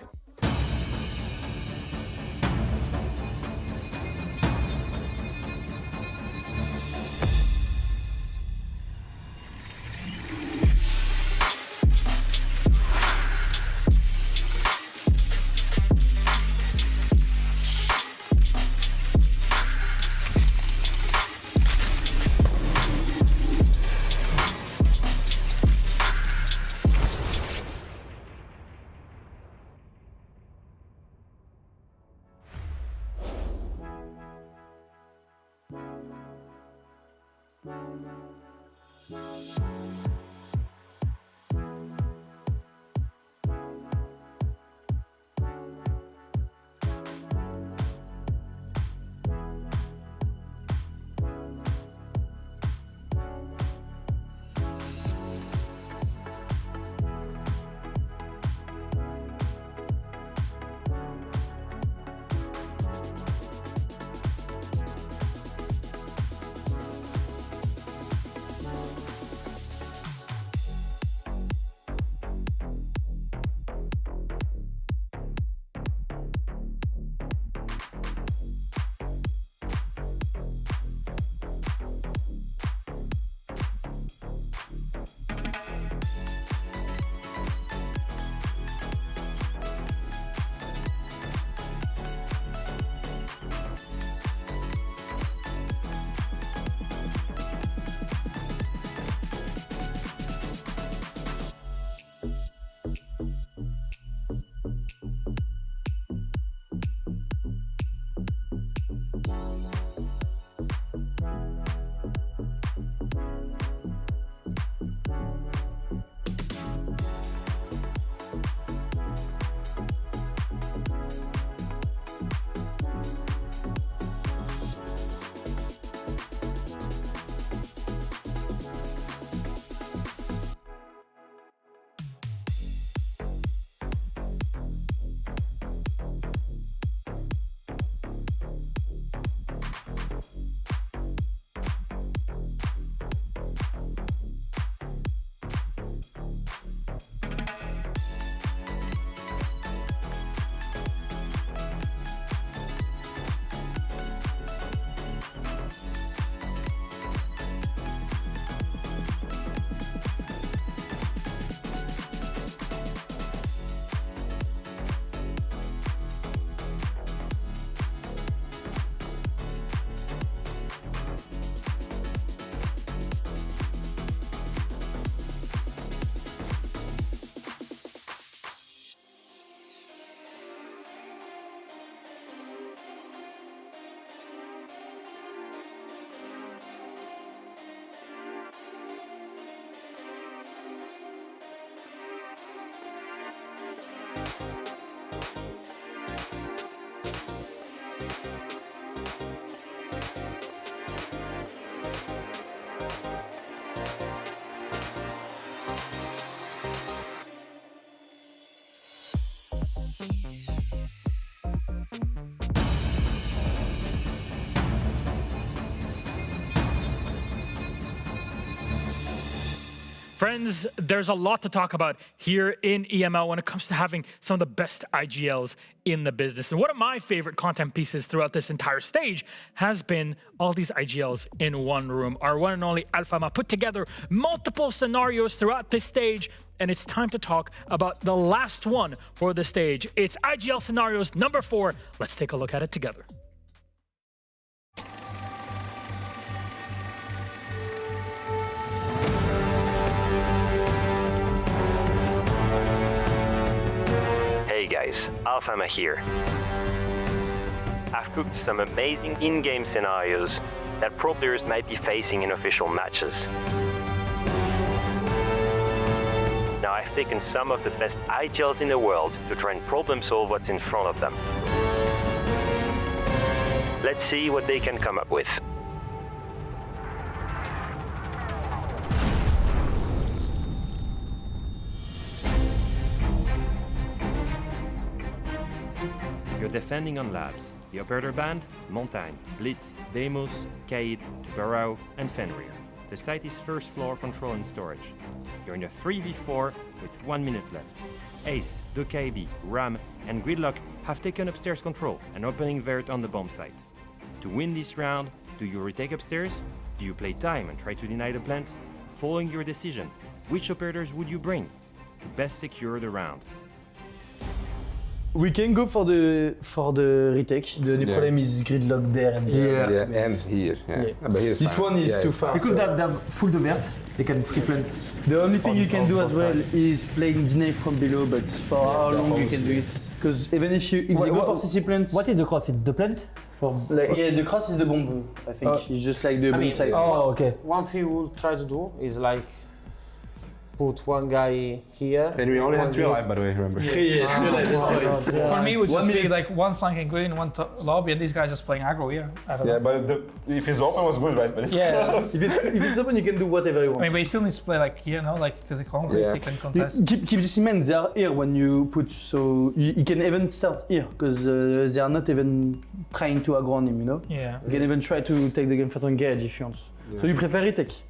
Friends, there's a lot to talk about here in EML when it comes to having some of the best IGLs in the business. And one of my favorite content pieces throughout this entire stage has been all these IGLs in one room. Our one and only Alfama put together multiple scenarios throughout this stage, and it's time to talk about the last one for the stage. It's IGL scenarios number 4. Let's take a look at it together. Hey guys, Alfama here. I've cooked some amazing in-game scenarios that pro players might be facing in official matches. Now I've taken some of the best IGLs in the world to try and problem solve what's in front of them. Let's see what they can come up with. You're defending on labs. The operator band, Montagne, Blitz, Deimos, Kaid, Tubarão, and Fenrir. The site is first floor control and storage. You're in a 3v4 with 1 minute left. Ace, Dokaibi, Ram, and Gridlock have taken upstairs control and opening Vert on the bomb site. To win this round, do you retake upstairs? Do you play time and try to deny the plant? Following your decision, which operators would you bring to best secure the round? We can go for the retake. The only problem is Gridlock there and there. Yeah, and here. Yeah. But here's this one is too far. Because they have full the vert, they can free plant. The only thing you can do as well is playing deny from below, but for how long you can do it? Because even if they go for CC plants. What is the cross? It's the plant? Yeah, the cross is the bomb. I think it's just like the bomb site. Oh, okay. One thing we'll try to do is like put one guy here. And we only have 3 alive, by the way, remember? Yeah, 3 alive, that's fine. For me, it would just be like one flanking green, one lobby, and these guys just playing aggro here. I don't know. But if it's open, it was good, right? But it's close. If it's open, you can do whatever you want. I mean, but he still needs to play like here, no? Like, because he can't really take contest. Keep this in mind, they are here when you put, so you can even start here, because they are not even trying to aggro on him, you know? Yeah. You can even try to take the game for engage if you want. So you prefer retake?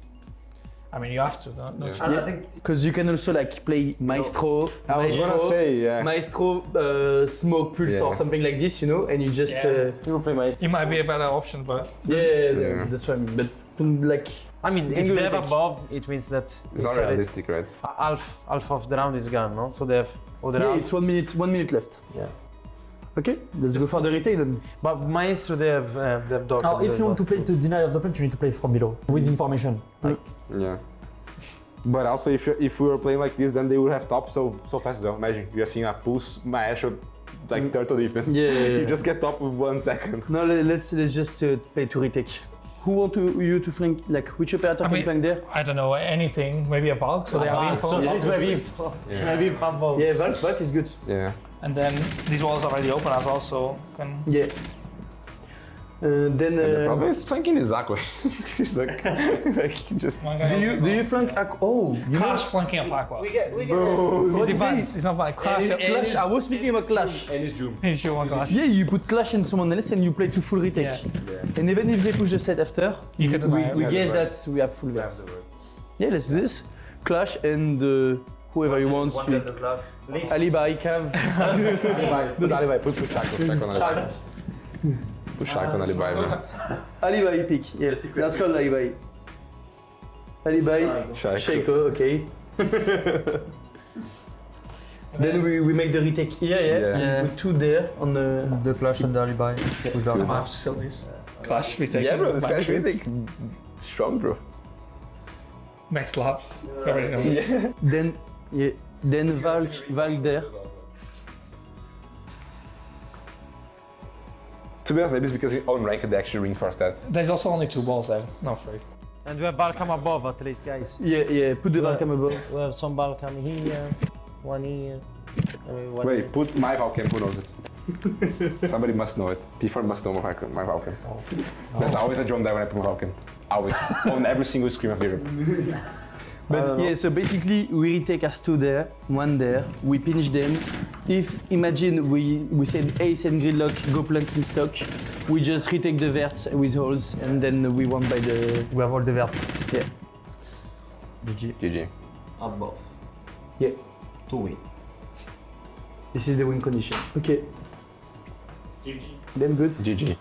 I mean, you have to, don't you? Yeah, because you can also like play Maestro, I was gonna say, Maestro, Smoke Pulse or something like this, you know, and you just you play Maestro. It might be a better option, but that's what I mean. But like, I mean, if they have above, it means that it's not realistic, right? Half of the round is gone, no? So they have other round. It's 1 minute left. Yeah. Okay, let's go for the retake then. But Maestro, they have dog. Now, if you want to play to deny of the plant, you need to play from below with information. Yeah. But also, if we were playing like this, then they would have top so fast though. Imagine you are seeing a pulse Maestro like turtle defense. Yeah. You just get top with 1 second. No, let's just play to retake. Who want you to flank? Like which operator can flank there? I don't know, anything. Maybe a Valk, so they have info. So this maybe Pablo. Yeah, Valk is good. Yeah. And then these walls are already open as well, so can. Yeah. Then the problem is flanking is Aqua. like just. Do you flank Aqua? Oh, you Clash flanking up Aqua. We get Bro, it's not like Clash. Clash. I was speaking about Clash. And it's Doom. He's sure one Clash. Yeah, you put Clash in someone else and you play to full retake. Yeah. And even if they push the set after, you can we guess that we have full verts. Yeah, let's do this. Clash and whoever you want. Alibi, Cav. Alibi, put Shaco on Alibi. Push Shaco on Alibi, man. Alibi pick, yes. Let's call Alibi. Alibi, Shaco, okay. Then we make the retake here, yeah. Put 2 there on the Clash and the Alibi. Clash retake. Yeah, bro, this Clash retake. Strong, bro. Max laps. Yeah. Then Valk there. To be honest, maybe it's because in own rank they actually reinforce that. There's also only 2 balls there, not 3. And we have Balcam above at least, guys. Yeah, put the Balcam above. We have some Balcam here, one here. Wait, put my Valcam, who knows it? Somebody must know it. P4 must know my Valcam. There's always a drum there when I put my Valcam. Always. On every single screen of Europe. But yeah, so basically we retake as 2 there, 1 there, we pinch them. If, imagine we said ace and gridlock, go plant in stock, we just retake the verts with holes and then we won by the... We have all the verts. Yeah. GG. GG. On both. Yeah. To win. This is the win condition. Okay. GG. Damn good. GG.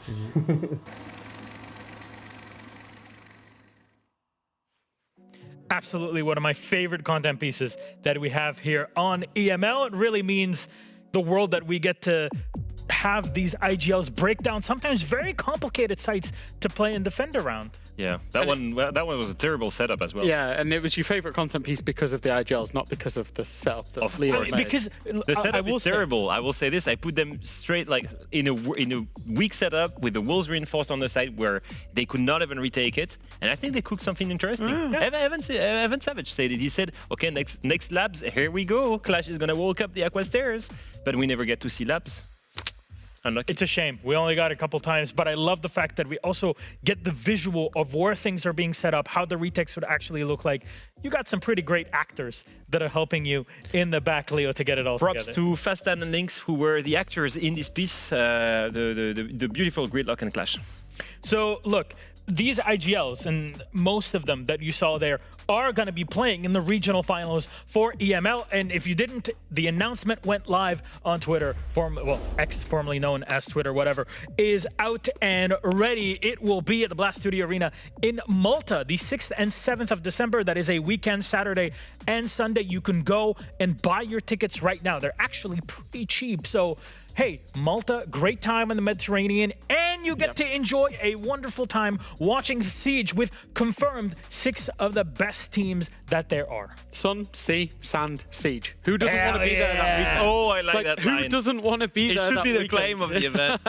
Absolutely one of my favorite content pieces that we have here on EML. It really means the world that we get to have these IGLs break down sometimes very complicated sites to play and defend around. Yeah, that one was a terrible setup as well. Yeah, and it was your favorite content piece because of the IGLs, not because of the setup that Leo made. Because the setup is terrible. I will say this: I put them straight like in a weak setup with the walls reinforced on the side where they could not even retake it, and I think they cooked something interesting. Evan Savage said it. He said, "Okay, next labs, here we go. Clash is gonna walk up the aqua stairs," but we never get to see labs. Unlucky. It's a shame. We only got it a couple times, but I love the fact that we also get the visual of where things are being set up, how the retakes would actually look like. You got some pretty great actors that are helping you in the back, Leo, to get it all Props together. to Fastan and Lynx, who were the actors in this piece, the beautiful gridlock and clash. So look, these IGLs, and most of them that you saw there, are going to be playing in the regional finals for EML. And if you didn't, the announcement went live on Twitter, X, formerly known as Twitter, whatever, is out and ready. It will be at the Blast Studio Arena in Malta, the 6th and 7th of December. That is a weekend, Saturday and Sunday. You can go and buy your tickets right now. They're actually pretty cheap. So, hey, Malta, great time in the Mediterranean, and you get to enjoy a wonderful time watching Siege with confirmed 6 of the best teams that there are. Sun, sea, sand, siege. Who doesn't want to be there that week? Oh, I like that Who line. doesn't want to be It there should that be the weekend? claim of the event.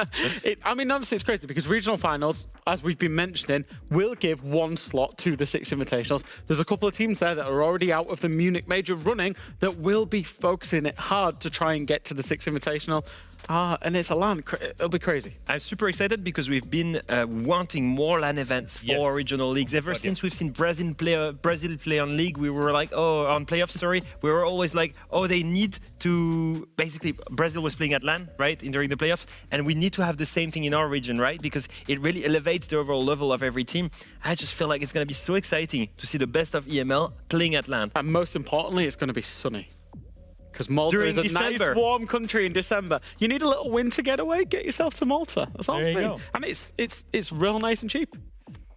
I mean, honestly, it's crazy because regional finals, as we've been mentioning, will give 1 slot to the 6 invitationals. There's a couple of teams there that are already out of the Munich major running that will be focusing it hard to try and get to the 6 invitational. And it's a LAN. It'll be crazy. I'm super excited because we've been wanting more LAN events for regional leagues. Ever since we've seen Brazil play on league, we were like, on playoffs, sorry. We were always like, they need to... Basically, Brazil was playing at LAN, right, during the playoffs. And we need to have the same thing in our region, right? Because it really elevates the overall level of every team. I just feel like it's going to be so exciting to see the best of EML playing at LAN. And most importantly, it's going to be sunny. Because Malta During is a December. nice, warm country in December. You need a little winter getaway, get yourself to Malta. That's all I'm There you saying. go. And it's real nice and cheap.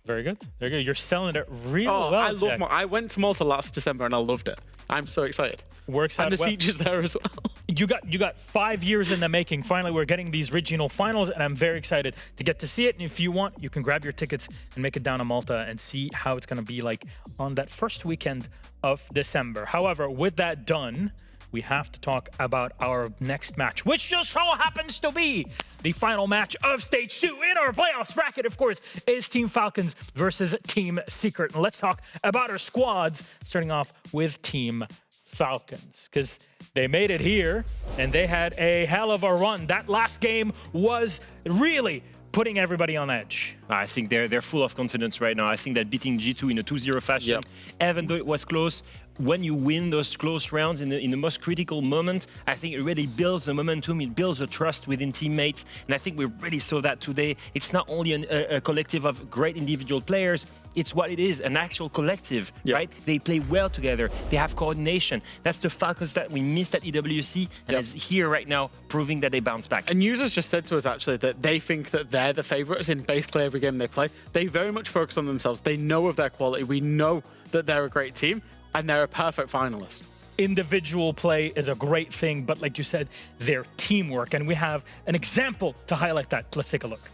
Very good. Very good. You're selling it really well, I love Jack. Malta. I went to Malta last December and I loved it. I'm so excited. Works out And the well. siege is there as well. You got 5 years in the making. Finally, we're getting these regional finals, and I'm very excited to get to see it. And if you want, you can grab your tickets and make it down to Malta and see how it's going to be like on that first weekend of December. However, with that done, we have to talk about our next match, which just so happens to be the final match of Stage 2 in our playoffs bracket, of course, is Team Falcons versus Team Secret. And let's talk about our squads, starting off with Team Falcons, because they made it here, and they had a hell of a run. That last game was really putting everybody on edge. I think they're full of confidence right now. I think that beating G2 in a 2-0 fashion, even though it was close, when you win those close rounds in the most critical moment, I think it really builds the momentum, it builds a trust within teammates, and I think we really saw that today. It's not only a collective of great individual players, it's what it is, an actual collective, right? They play well together, they have coordination. That's the Falcons that we missed at EWC, and it's here right now, proving that they bounce back. And users just said to us, actually, that they think that they're the favourites in basically every game they play. They very much focus on themselves. They know of their quality. We know that they're a great team, and they're a perfect finalist. Individual play is a great thing, but like you said, their teamwork. And we have an example to highlight that. Let's take a look.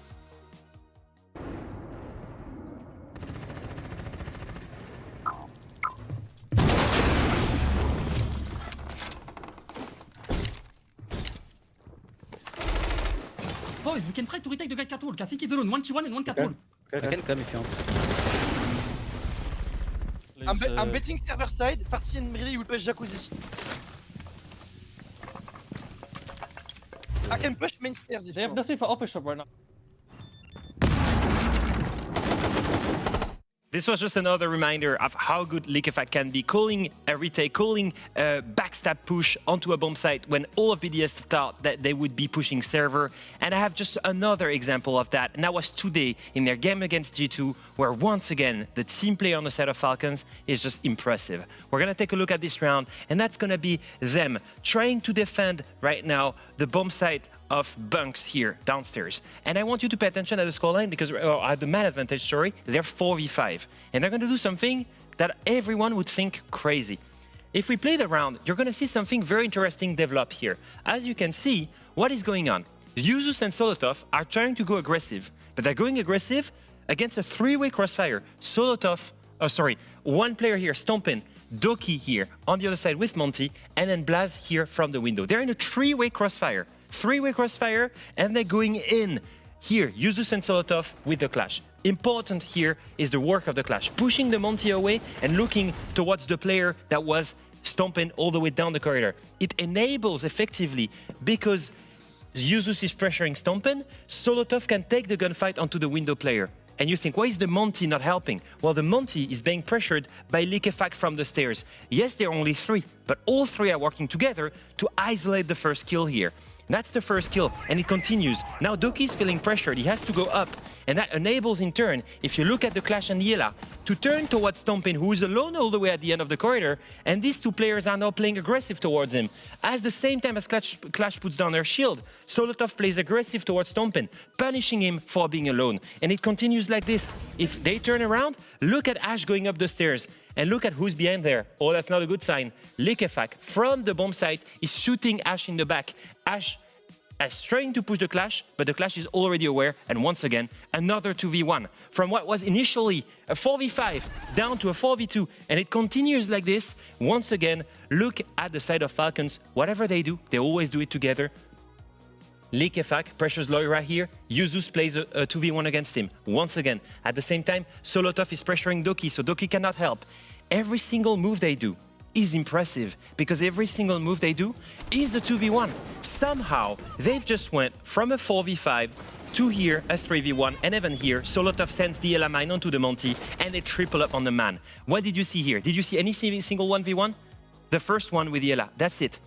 Boys, we can try to retake the guy catwalk. I think it's alone. 1 and 1 catwalk. I can come if you want. I'm betting server side. Farty and Miri will push jacuzzi. I can push main stairs if They you have want. nothing for office shop right now. This was just another reminder of how good Liquefact can be, calling a retake, calling a backstab push onto a bomb site when all of BDS thought that they would be pushing server. And I have just another example of that, and that was today in their game against G2, where once again, the team play on the side of Falcons is just impressive. We're gonna take a look at this round, and that's gonna be them trying to defend right now the bomb site of bunks here downstairs. And I want you to pay attention at the scoreline because at the man advantage, sorry, they're 4v5. And they're gonna do something that everyone would think crazy. If we play the round, you're gonna see something very interesting develop here. As you can see, what is going on? Yuzus and Solotov are trying to go aggressive, but they're going aggressive against a three-way crossfire. Solotov, one player here, Stompin, Doki here on the other side with Monty, and then Blaz here from the window. They're in a three-way crossfire. Three-way crossfire, and they're going in. Here, Yuzus and Solotov with the clash. Important here is the work of the clash, pushing the Monty away and looking towards the player that was stomping all the way down the corridor. It enables effectively, because Yuzus is pressuring Stompin, Solotov can take the gunfight onto the window player. And you think, why is the Monty not helping? Well, the Monty is being pressured by Liquefact from the stairs. Yes, there are only three, but all three are working together to isolate the first kill here. That's the first kill, and it continues. Now Doki's feeling pressured, he has to go up, and that enables in turn, if you look at the Clash and Yela, to turn towards Stompin, who is alone all the way at the end of the corridor, and these two players are now playing aggressive towards him. At the same time as Clash puts down their shield, Solotov plays aggressive towards Stompin, punishing him for being alone. And it continues like this. If they turn around, look at Ash going up the stairs, and look at who's behind there. Oh, that's not a good sign. Liquefact, from the bomb site, is shooting Ash in the back. Ash is trying to push the Clash, but the Clash is already aware, and once again, another 2v1. From what was initially a 4v5 down to a 4v2, and it continues like this. Once again, look at the side of Falcons. Whatever they do, they always do it together. Liquefact pressures Loira here. Yuzus plays a 2v1 against him. Once again, at the same time, Solotov is pressuring Doki, so Doki cannot help. Every single move they do is impressive, because every single move they do is a 2v1. Somehow, they've just went from a 4v5 to here, a 3v1, and even here, Solotov sends the Ela mine onto the Monty, and they triple up on the man. What did you see here? Did you see any single 1v1? The first one with the Ela, that's it.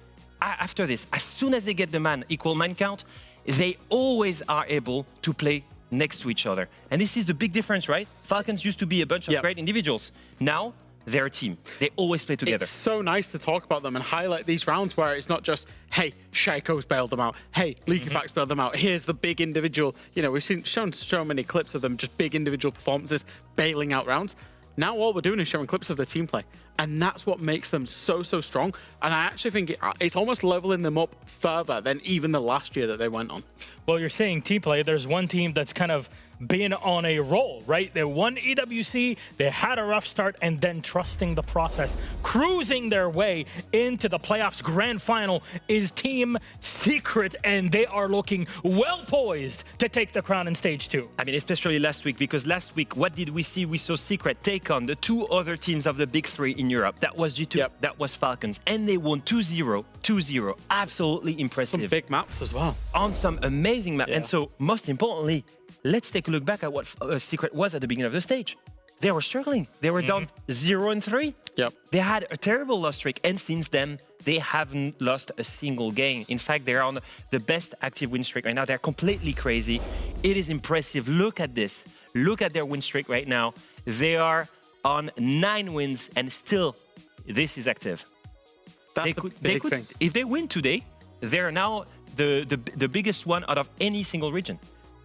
After this, as soon as they get the man equal mine count, they always are able to play next to each other. And this is the big difference, right? Falcons used to be a bunch of great individuals. Now, they're a team. They always play together. It's so nice to talk about them and highlight these rounds where it's not just, hey, Shaiko's bailed them out. Hey, Liquefact's bailed them out. Here's the big individual. You know, we've shown so many clips of them, just big individual performances, bailing out rounds. Now all we're doing is showing clips of the team play. And that's what makes them so strong. And I actually think it's almost leveling them up further than even the last year that they went on. Well, you're saying team play. There's one team that's kind of been on a roll, right? They won EWC, they had a rough start, and then trusting the process, cruising their way into the playoffs. Grand final is Team Secret, and they are looking well poised to take the crown in stage 2. I mean, especially last week, because last week, what did we see? We saw Secret take on the two other teams of the big three in Europe. That was G2, that was Falcons, and they won 2-0, 2-0. Absolutely impressive. Some big maps as well. On some amazing maps. And so, most importantly, let's take a look back at what Secret was at the beginning of the stage. They were struggling. They were down 0-3. Yep. They had a terrible loss streak, and since then, they haven't lost a single game. In fact, they're on the best active win streak right now. They're completely crazy. It is impressive. Look at this. Look at their win streak right now. They are on 9 wins, and still, this is active. That's the big thing. If they win today, they're now the biggest one out of any single region.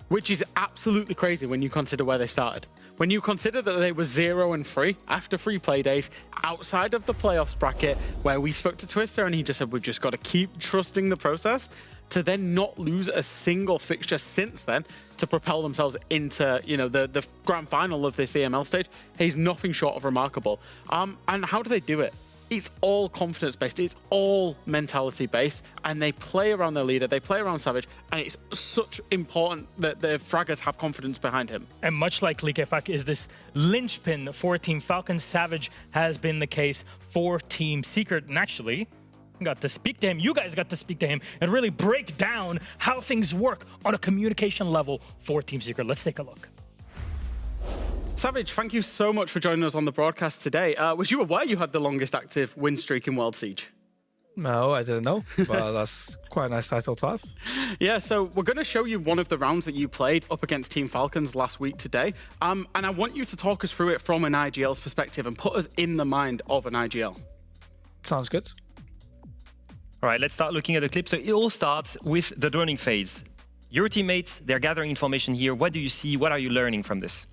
Which is absolutely crazy when you consider where they started. When you consider that they were 0-3 after 3 play days, outside of the playoffs bracket, where we spoke to Twister and he just said, we've just got to keep trusting the process, to then not lose a single fixture since then to propel themselves into, you know, the grand final of this EML stage, is nothing short of remarkable. And how do they do it? It's all confidence-based, it's all mentality-based, and they play around their leader, they play around Savage, and it's such important that the fraggers have confidence behind him. And much like Liquefact is this linchpin for Team Falcons, Savage has been the case for Team Secret. And actually, I got to speak to him, you guys got to speak to him, and really break down how things work on a communication level for Team Secret. Let's take a look. Savage, thank you so much for joining us on the broadcast today. Was you aware you had the longest active win streak in World Siege? No, I didn't know, but that's quite a nice title to have. Yeah, so we're going to show you one of the rounds that you played up against Team Falcons last week today. And I want you to talk us through it from an IGL's perspective and put us in the mind of an IGL. Sounds good. All right, let's start looking at the clip. So it all starts with the droning phase. Your teammates, they're gathering information here. What do you see? What are you learning from this?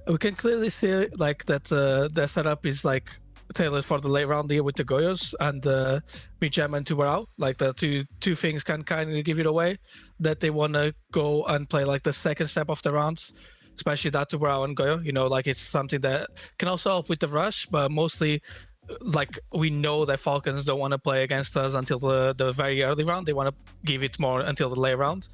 We can clearly see like that the setup is like tailored for the late round here with the Goyos and BGM and Tubarao. Like the two things can kind of give it away that they want to go and play like the second step of the round, especially that Tubarao and Goyo. You know, like it's something that can also help with the rush, but mostly like we know that Falcons don't want to play against us until the very early round. They want to give it more until the late round.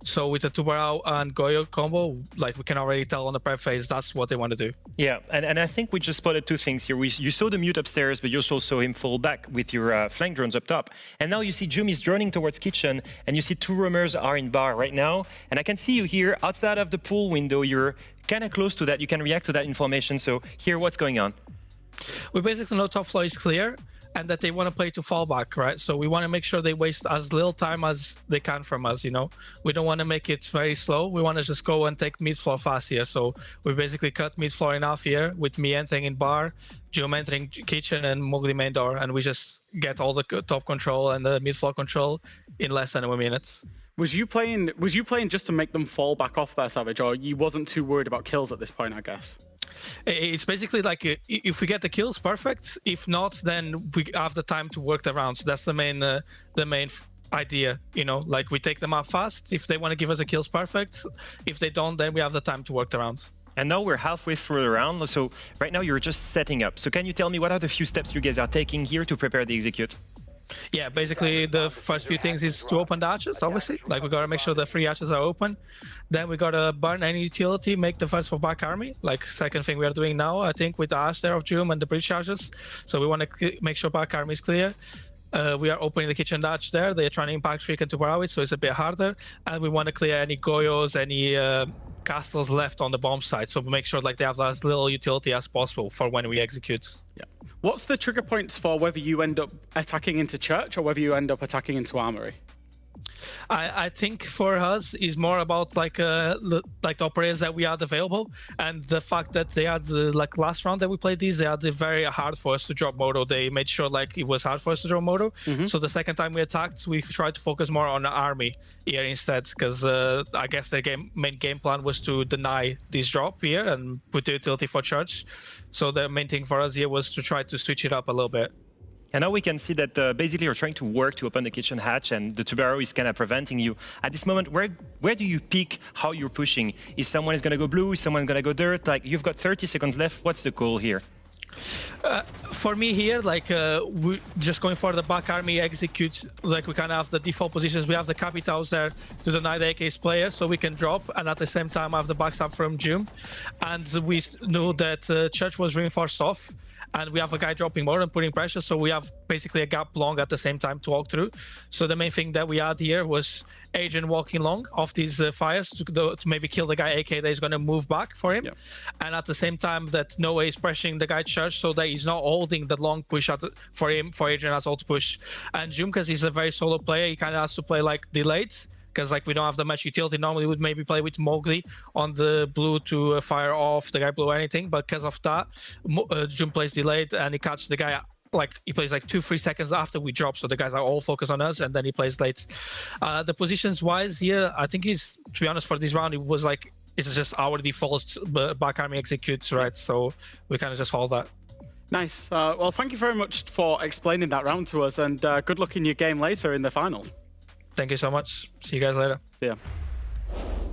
So with the Tubarao and Goyo combo, like we can already tell on the prep phase, that's what they want to do. Yeah, and I think we just spotted two things here. You saw the mute upstairs, but you also saw him fall back with your flank drones up top. And now you see Jum is droning towards kitchen, and you see two roamers are in bar right now. And I can see you here outside of the pool window. You're kind of close to that. You can react to that information. So here, what's going on? We basically know top floor is clear and that they want to play to fall back, right? So we want to make sure they waste as little time as they can from us, you know? We don't want to make it very slow. We want to just go and take mid floor fast here. So we basically cut mid floor in half here with me entering in bar, Jum entering kitchen and Mowgli main door. And we just get all the top control and the mid floor control in less than 1 minute. Was you playing just to make them fall back off there, Savage, or you wasn't too worried about kills at this point, I guess? It's basically like if we get the kills, perfect. If not, then we have the time to work the rounds. That's the main idea, you know. Like we take them out fast. If they want to give us the kills, perfect. If they don't, then we have the time to work the rounds. And now we're halfway through the round. So right now you're just setting up. So can you tell me what are the few steps you guys are taking here to prepare the execute? Yeah, basically the first few things is to open the arches, obviously. Like we gotta make sure the 3 arches are open. Then we gotta burn any utility, make the first for back army. Like second thing we are doing now, I think, with the arch there of Jum and the bridge charges. So we want to make sure back army is clear. We are opening the kitchen arch there. They are trying to impact Shriek and Tubarao, so it's a bit harder. And we want to clear any Goyos, any castles left on the bomb side. So we make sure like they have as little utility as possible for when we execute. Yeah. What's the trigger points for whether you end up attacking into church or whether you end up attacking into armory? I think for us is more about like the operators that we had available and the fact that they had the last round that we played these, they had it very hard for us to drop moto. They made sure like it was hard for us to drop moto. So the second time we attacked, we tried to focus more on the army here instead, because I guess the main game plan was to deny this drop here and put the utility for church. So the main thing for us here was to try to switch it up a little bit. And now we can see that basically you're trying to work to open the kitchen hatch and the Tubarao is kind of preventing you. At this moment, where do you pick how you're pushing? Is someone is going to go blue? Is someone going to go dirt? Like you've got 30 seconds left. What's the goal here? For me here, like we just going for the back army execute, like we kind of have the default positions. We have the capitals there to deny the AK's player so we can drop, and at the same time have the backstab from Jum. And we know that Church was reinforced off, and we have a guy dropping more and putting pressure, so we have basically a gap long at the same time to walk through. So the main thing that we had here was Adrian walking long off these fires to maybe kill the guy AK that is going to move back for him. And at the same time that Noah is pressuring the guy Church so that he's not holding the long push for Adrian as well to push. And Jum, because he's a very solo player, he kind of has to play like delayed, because like we don't have that much utility. Normally we would maybe play with Mowgli on the blue to fire off the guy blue or anything, but because of that, Jum plays delayed and he catches the guy. Like he plays like 2-3 seconds after we drop, so the guys are all focused on us, and then he plays late. The positions wise here, I think he's, to be honest, for this round, it was like it's just our default back army executes, right? So we kind of just follow that. Nice. Well, thank you very much for explaining that round to us, and good luck in your game later in the final. Thank you so much. See you guys later. See ya.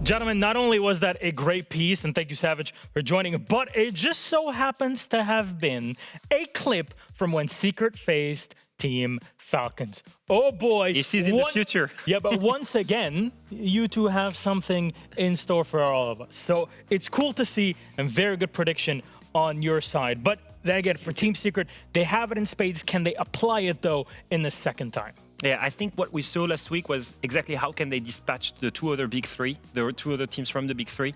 Gentlemen, not only was that a great piece, and thank you, Savage, for joining, but it just so happens to have been a clip from when Secret faced Team Falcons. Oh boy. He sees in the future. Yeah, but once again, you two have something in store for all of us. So it's cool to see a very good prediction on your side. But then again, for Team Secret, they have it in spades. Can they apply it, though, in the second time? Yeah, I think what we saw last week was exactly how can they dispatch the two other big three, the two other teams from the big three.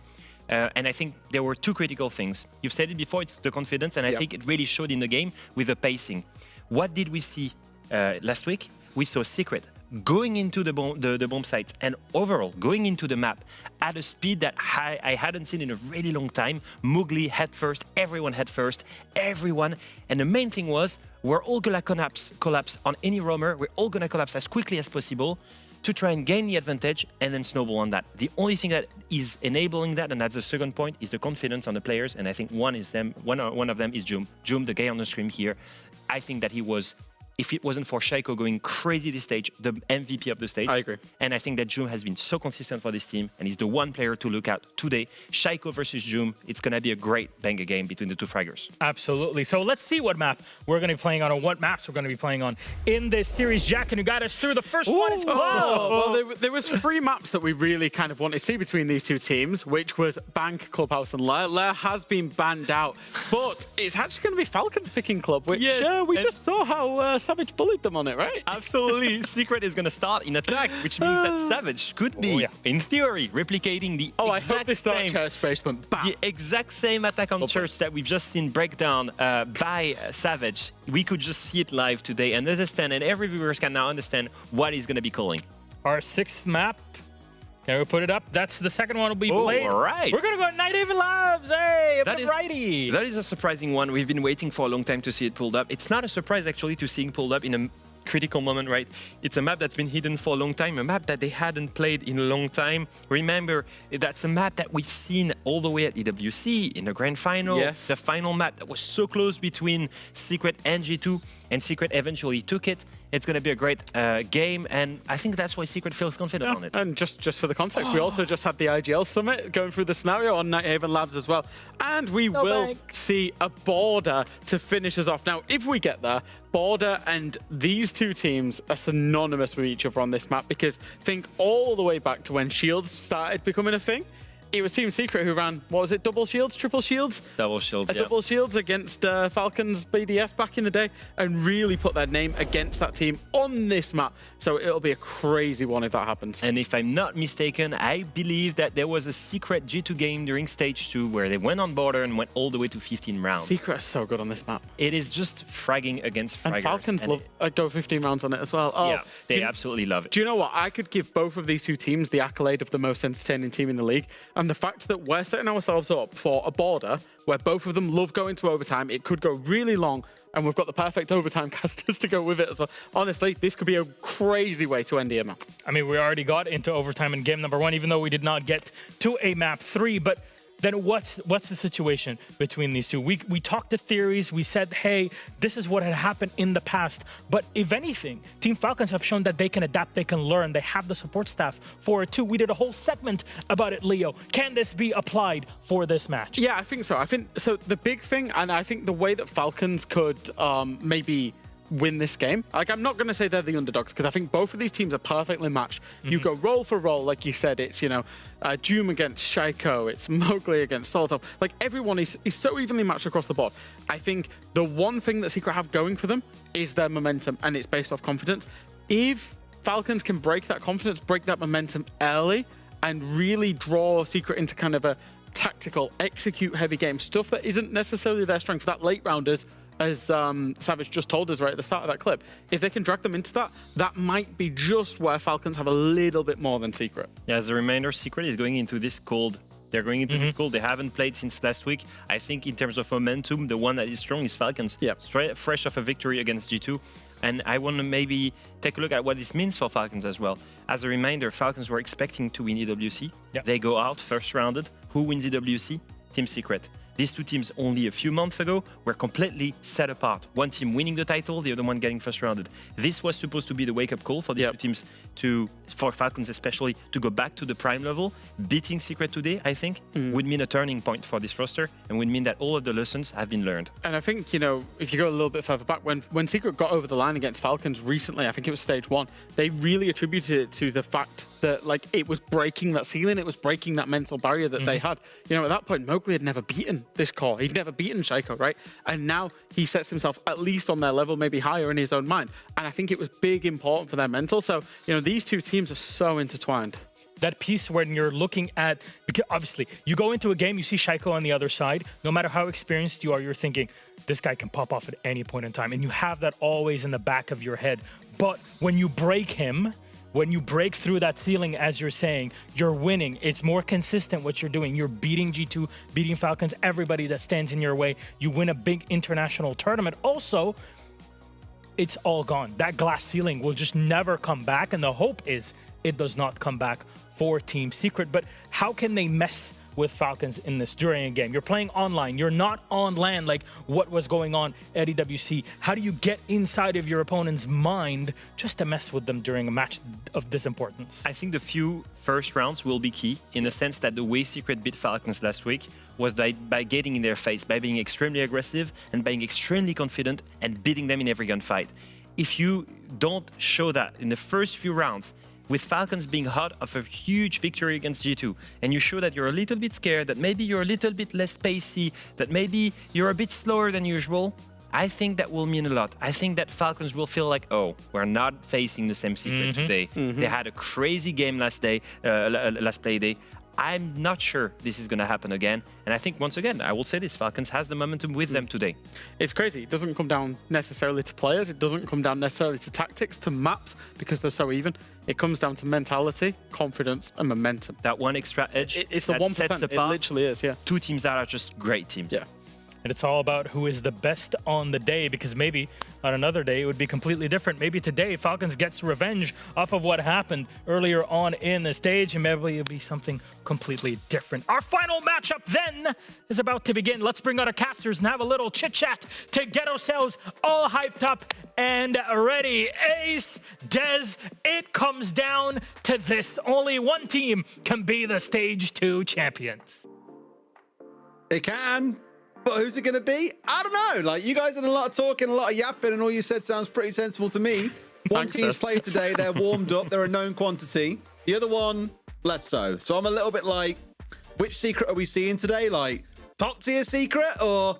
And I think there were two critical things. You've said it before, it's the confidence, and I think it really showed in the game with the pacing. What did we see last week? We saw Secret going into the bomb sites and overall going into the map at a speed that I hadn't seen in a really long time. Mowgli head first, everyone head first, everyone. And the main thing was, we're all gonna collapse on any roamer. We're all gonna collapse as quickly as possible to try and gain the advantage and then snowball on that. The only thing that is enabling that, and that's the second point, is the confidence on the players. And I think one of them is Joom. Joom, the guy on the stream here. I think that he was, if it wasn't for Shaiko going crazy this stage, the MVP of the stage. I agree. And I think that Joom has been so consistent for this team, and he's the one player to look at today. Shaiko versus Joom, it's going to be a great banger game between the two fraggers. Absolutely. So let's see what map we're going to be playing on, or what maps we're going to be playing on in this series. Jack, and you got us through the first one. It's Well, there was 3 maps that we really kind of wanted to see between these two teams, which was Bank, Clubhouse, and Lair. Lair has been banned out, but it's actually going to be Falcons picking Club, which we just saw how Savage bullied them on it, right? Absolutely. Secret is going to start in attack, which means that Savage could be, in theory, replicating the exact same attack on Church that we've just seen breakdown by Savage. We could just see it live today and understand, and every viewer can now understand what he's going to be calling. Our 6th map. Can we put it up? That's the second one will be played. All right. We're going to go at Nighthaven Labs. Hey, righty. That is a surprising one. We've been waiting for a long time to see it pulled up. It's not a surprise, actually, to seeing pulled up in a critical moment, right? It's a map that's been hidden for a long time, a map that they hadn't played in a long time. Remember, that's a map that we've seen all the way at EWC in the grand final. Yes. The final map that was so close between Secret and G2, and Secret eventually took it. It's going to be a great game, and I think that's why Secret feels confident on it. And just for the context, we also just had the IGL Summit going through the scenario on Nighthaven Labs as well. And we will see a Border to finish us off. Now, if we get there, Border and these two teams are synonymous with each other on this map, because think all the way back to when Shields started becoming a thing. It was Team Secret who ran, what was it, double shields, triple shields? Double shields, yeah. Double shields against Falcons BDS back in the day, and really put their name against that team on this map. So it'll be a crazy one if that happens. And if I'm not mistaken, I believe that there was a Secret G2 game during stage 2 where they went on Border and went all the way to 15 rounds. Secret is so good on this map. It is just fragging against fraggers. And Falcons love go 15 rounds on it as well. Yeah, they absolutely love it. Do you know what? I could give both of these two teams the accolade of the most entertaining team in the league. And the fact that we're setting ourselves up for a Border where both of them love going to overtime, it could go really long, and we've got the perfect overtime casters to go with it as well. Honestly, this could be a crazy way to end EML. I mean, we already got into overtime in game number 1, even though we did not get to a map 3, but then what's the situation between these two? We talked the theories. We said, hey, this is what had happened in the past. But if anything, Team Falcons have shown that they can adapt, they can learn. They have the support staff for it too. We did a whole segment about it, Leo. Can this be applied for this match? Yeah, I think so. I think so. The big thing, and I think the way that Falcons could maybe win this game. Like, I'm not going to say they're the underdogs, because I think both of these teams are perfectly matched. You go roll for roll, like you said. It's, Joom against Shaiko. It's Mowgli against Solotov. Like, everyone is so evenly matched across the board. I think the one thing that Secret have going for them is their momentum, and it's based off confidence. If Falcons can break that confidence, break that momentum early, and really draw Secret into kind of a tactical, execute-heavy game, stuff that isn't necessarily their strength, that late rounders, as Savage just told us right at the start of that clip, if they can drag them into that, that might be just where Falcons have a little bit more than Secret. Yeah, as a reminder, Secret is going into this cold. They're going into this cold. They haven't played since last week. I think in terms of momentum, the one that is strong is Falcons. Yeah. Fresh off a victory against G2. And I want to maybe take a look at what this means for Falcons as well. As a reminder, Falcons were expecting to win EWC. Yep. They go out first rounded. Who wins EWC? Team Secret. These two teams only a few months ago were completely set apart. One team winning the title, the other one getting first rounded. This was supposed to be the wake-up call for these two teams, for Falcons especially, to go back to the prime level. Beating Secret today, I think, would mean a turning point for this roster, and would mean that all of the lessons have been learned. And I think, if you go a little bit further back, when Secret got over the line against Falcons recently, I think it was stage 1, they really attributed it to the fact that it was breaking that ceiling, it was breaking that mental barrier that they had. At that point, Mowgli had never beaten this core. He'd never beaten Shaiko, right? And now he sets himself at least on their level, maybe higher in his own mind. And I think it was important for their mental. So, these two teams are so intertwined. that piece when you're looking at, because obviously you go into a game, you see Shaiko on the other side, no matter how experienced you are, you're thinking, this guy can pop off at any point in time. And you have that always in the back of your head. But when you break him, when you break through that ceiling, as you're saying, you're winning. It's more consistent what you're doing. You're beating G2, beating Falcons, everybody that stands in your way. You win a big international tournament. Also, it's all gone. That glass ceiling will just never come back. And the hope is it does not come back for Team Secret. But how can they mess with Falcons in this during a game? You're playing online. You're not on land like what was going on at EWC. How do you get inside of your opponent's mind just to mess with them during a match of this importance? I think the few first rounds will be key in the sense that the way Secret beat Falcons last week was by getting in their face, by being extremely aggressive and being extremely confident and beating them in every gunfight. If you don't show that in the first few rounds, with Falcons being hot of a huge victory against G2, and you show that you're a little bit scared, that maybe you're a little bit less pacey, that maybe you're a bit slower than usual, I think that will mean a lot. I think that Falcons will feel like, oh, we're not facing the same Secret today. They had a crazy game last play day. I'm not sure this is going to happen again. And I think, once again, I will say this, Falcons has the momentum with them today. It's crazy. It doesn't come down necessarily to players. It doesn't come down necessarily to tactics, to maps, because they're so even. It comes down to mentality, confidence, and momentum. That one extra edge. It's the 1%. It literally is, yeah. Two teams that are just great teams. Yeah. And it's all about who is the best on the day, because maybe on another day it would be completely different. Maybe today Falcons gets revenge off of what happened earlier on in the stage, and maybe it'll be something completely different. Our final matchup then is about to begin. Let's bring out our casters and have a little chit-chat to get ourselves all hyped up and ready. Ace, Dez, it comes down to this. Only one team can be the Stage 2 champions. It can. But who's it going to be? I don't know. Like, you guys did a lot of talking, a lot of yapping, and all you said sounds pretty sensible to me. One team's played today. They're warmed up. They're a known quantity. The other one, less so. So I'm a little bit like, which Secret are we seeing today? Like, top tier Secret or,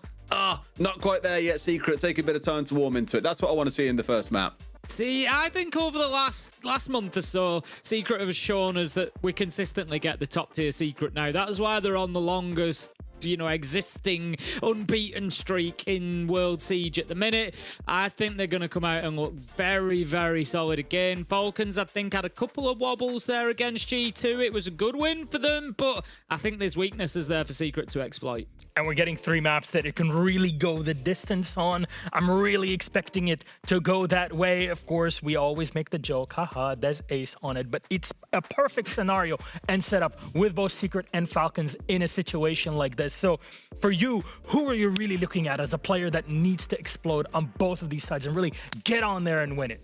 not quite there yet Secret? Take a bit of time to warm into it. That's what I want to see in the first map. See, I think over the last month or so, Secret have shown us that we consistently get the top tier Secret now. That is why they're on the longest, existing unbeaten streak in World Siege at the minute. I think they're going to come out and look very, very solid again. Falcons, I think, had a couple of wobbles there against G2. It was a good win for them, but I think there's weaknesses there for Secret to exploit. And we're getting 3 maps that it can really go the distance on. I'm really expecting it to go that way. Of course, we always make the joke, haha, there's Ace on it, but it's a perfect scenario and setup with both Secret and Falcons in a situation like this. So for you, who are you really looking at as a player that needs to explode on both of these sides and really get on there and win it?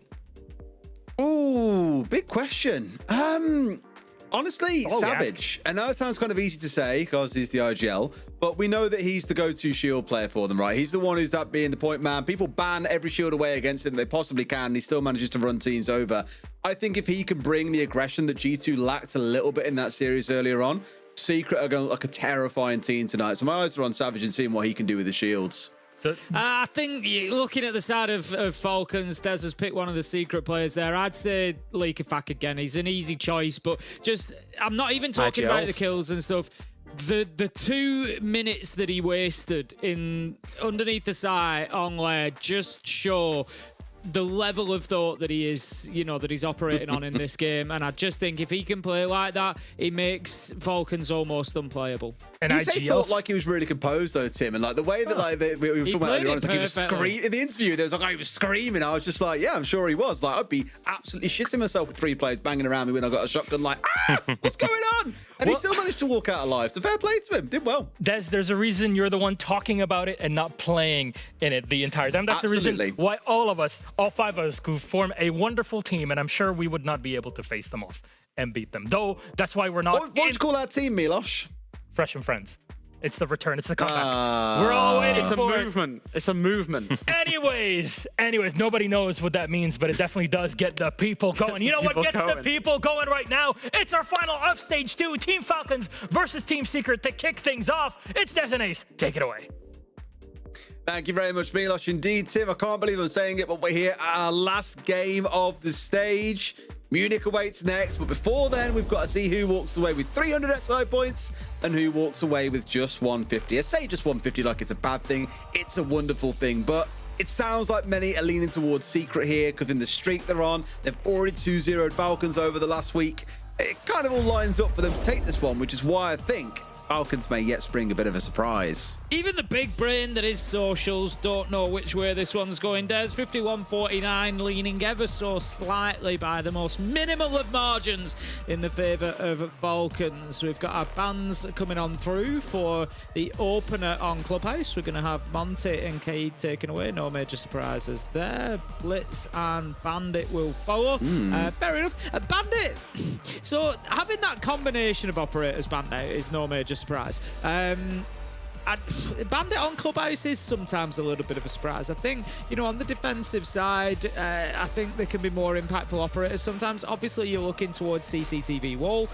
Ooh, big question. Honestly, Savage. I know it sounds kind of easy to say because he's the IGL, but we know that he's the go-to shield player for them, right? He's the one who's that being the point man. People ban every shield away against him they possibly can, and he still manages to run teams over. I think if he can bring the aggression that G2 lacked a little bit in that series earlier on, Secret are going to look like a terrifying team tonight. So my eyes are on Savage and seeing what he can do with the shields. I think looking at the side of Falcons, Des has picked one of the Secret players there. I'd say Leakafak again. He's an easy choice, but just I'm not even talking about the kills and stuff. The 2 minutes that he wasted in underneath the side on layer just show the level of thought that he is, that he's operating on in this game. And I just think if he can play like that, he makes Falcons almost unplayable. And he felt like he was really composed though, Tim, and like the way that we were talking about earlier on, like he was screaming in the interview. There was like he was screaming. I was just like, yeah, I'm sure he was. Like I'd be absolutely shitting myself with 3 players banging around me when I got a shotgun. Like, what's going on? And he still managed to walk out alive. So fair play to him. Did well. There's a reason you're the one talking about it and not playing in it the entire time. That's the reason why all of us, all 5 of us, could form a wonderful team, and I'm sure we would not be able to face them off and beat them. Though that's why we're not. What would you call our team, Milosh? Fresh and Friends. It's the return. It's the comeback. We're all waiting for it. It's a movement. Anyways, nobody knows what that means, but it definitely does get the people going. You know what gets the people going right now? It's our final of Stage 2, Team Falcons versus Team Secret to kick things off. It's Des and Ace. Take it away. Thank you very much, Milosh. Indeed, Tim. I can't believe I'm saying it, but we're here at our last game of the stage. Munich awaits next, but before then, we've got to see who walks away with 300 SI points and who walks away with just 150. I say just 150 like it's a bad thing. It's a wonderful thing, but it sounds like many are leaning towards Secret here because in the streak they're on, they've already 2-0'd Falcons over the last week. It kind of all lines up for them to take this one, which is why I think Falcons may yet spring a bit of a surprise. Even the big brain that is socials don't know which way this one's going. There's 51-49, leaning ever so slightly by the most minimal of margins in the favour of Falcons. We've got our bans coming on through for the opener on Clubhouse. We're going to have Monty and Cade taken away. No major surprises there. Blitz and Bandit will follow. Fair enough. Bandit. So having that combination of operators banned out is no major surprise. Bandit on Clubhouse is sometimes a little bit of a surprise. I think, you know, on the defensive side, I think there can be more impactful operators sometimes. Obviously, you're looking towards CCTV wall.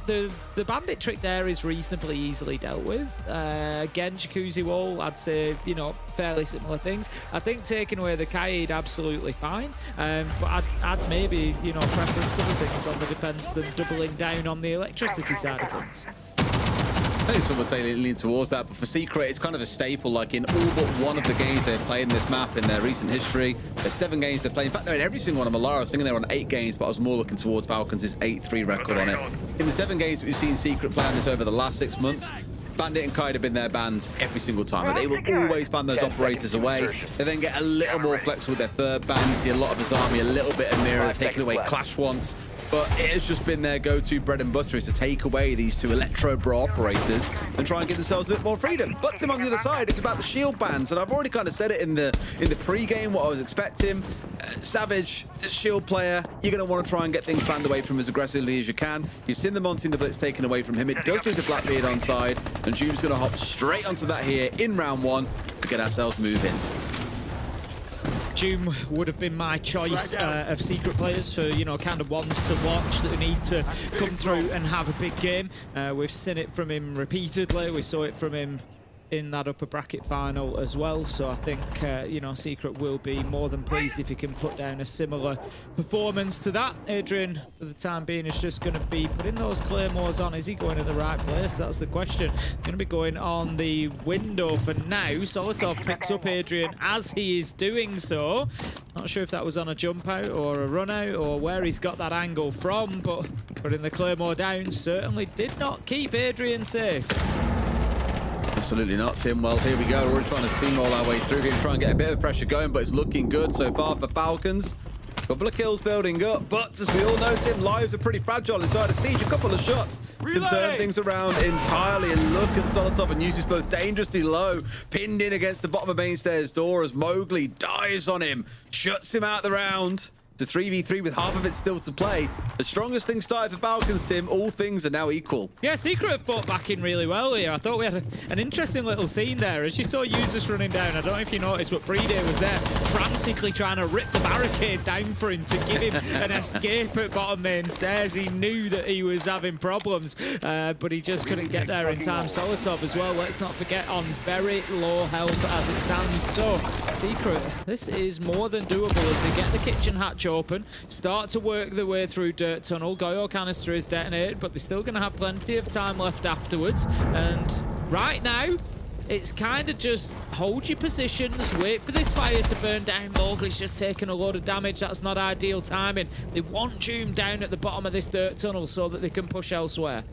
The Bandit trick there is reasonably easily dealt with. Again, Jacuzzi wall, I'd say, you know, fairly similar things. I think taking away the Kaid, absolutely fine. But I'd maybe, you know, preference other things on the defense than doubling down on the electricity side of things. I think some would say lean towards that, but for Secret, it's kind of a staple. Like in all but one of the games they've played in this map in their recent history, there's 7 games they've played. In fact, no, in every single one of Malara, I was thinking they were on 8 games, but I was more looking towards Falcons' 8-3 record on it. In the 7 games that we've seen Secret play on this over the last 6 months, Bandit and Kaid have been their bans every single time. And they will always ban those operators away. They then get a little more flexible with their third ban. You see a lot of Azami, a little bit of Mira, taking away Clash once. But it has just been their go-to bread and butter is to take away these 2 Electro Bro operators and try and give themselves a bit more freedom. But Tim, on the other side, it's about the shield bans. And I've already kind of said it in the pre-game, what I was expecting. Savage, shield player, you're going to want to try and get things banned away from as aggressively as you can. You've seen the Monty and the Blitz taken away from him. It does leave the Blackbeard on side. And Jume's going to hop straight onto that here in round 1 to get ourselves moving. Jume would have been my choice of Secret players for, you know, kind of ones to watch that need to come through and have a big game. We've seen it from him repeatedly. We saw it from him in that upper bracket final as well. So I think, you know, Secret will be more than pleased if he can put down a similar performance to that. Adrian, for the time being, is just going to be putting those claymores on. Is he going to the right place? That's the question. Going to be going on the window for now. Solotov picks up Adrian as he is doing so. Not sure if that was on a jump out or a run out or where he's got that angle from, but putting the claymore down certainly did not keep Adrian safe. Absolutely not, Tim. Well, here we go. We're already trying to steamroll our way through here and try and get a bit of pressure going, but it's looking good so far for Falcons. Couple of kills building up, but as we all know, Tim, lives are pretty fragile inside a siege. A couple of shots can turn things around entirely. And look at Solotov and Yusuf both dangerously low, pinned in against the bottom of main stairs door as Mowgli dies on him, shuts him out the round. It's a 3v3 with half of it still to play. The strongest thing started for Falcons, Tim. All things are now equal. Yeah, Secret fought back in really well here. I thought we had an interesting little scene there. As you saw users running down, I don't know if you noticed, but Brede was there frantically trying to rip the barricade down for him to give him an escape at bottom main stairs. He knew that he was having problems, but he just couldn't get there in time. Solotov as well, let's not forget, on very low health as it stands. So, Secret, this is more than doable as they get the kitchen hatch open, start to work their way through Dirt Tunnel. Goyo canister is detonated, but they're still going to have plenty of time left afterwards. And right now, it's kind of just hold your positions, wait for this fire to burn down. Mowgli's just taken a load of damage. That's not ideal timing. They want Jume down at the bottom of this Dirt Tunnel so that they can push elsewhere.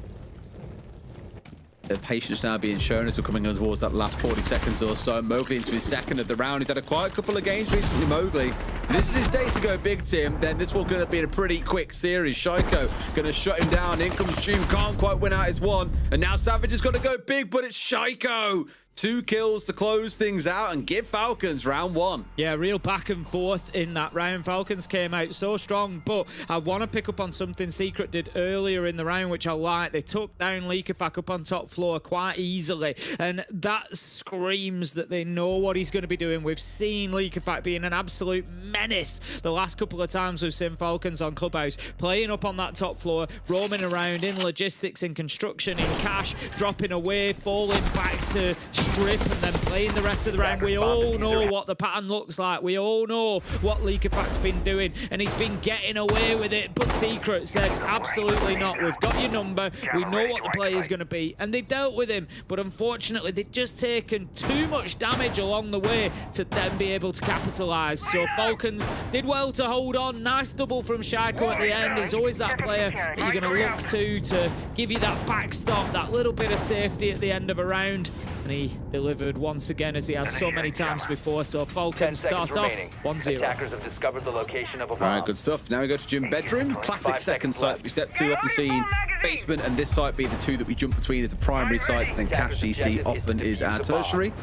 The patience now being shown as we're coming towards that last 40 seconds or so. Mowgli into his second of the round. He's had a quite couple of games recently, Mowgli. This is his day to go big, Tim. Then this will going to be a pretty quick series. Shaiko going to shut him down. In comes Jume, can't quite win out his one. And now Savage is going to go big, but it's Shaiko. 2 kills to close things out and give Falcons round 1. Yeah, real back and forth in that round. Falcons came out so strong, but I want to pick up on something Secret did earlier in the round, which I like. They took down Leakafak up on top floor quite easily, and that screams that they know what he's going to be doing. We've seen Leakafak being an absolute menace the last couple of times we've seen Falcons on Clubhouse, playing up on that top floor, roaming around in logistics, in construction, in cash, dropping away, falling back to strip and then playing the rest of the round. We all know what the pattern looks like. We all know what Leakefact's been doing, and he's been getting away with it. But Secret said, absolutely not. We've got your number. We know what the play is going to be. And they dealt with him. But unfortunately, they've just taken too much damage along the way to then be able to capitalize. So Falcons did well to hold on. Nice double from Shaiko at the end. He's always that player that you're going to look to give you that backstop, that little bit of safety at the end of a round. And he delivered once again, as he has so many times before. So Falcons start off 1-0. Attackers have discovered the location of a bomb. All right, good stuff. Now we go to gym bedroom. Classic second site. We step 2 off the scene. Basement and this site be the 2 that we jump between as the primary sites. And then Cache GC often is our tertiary.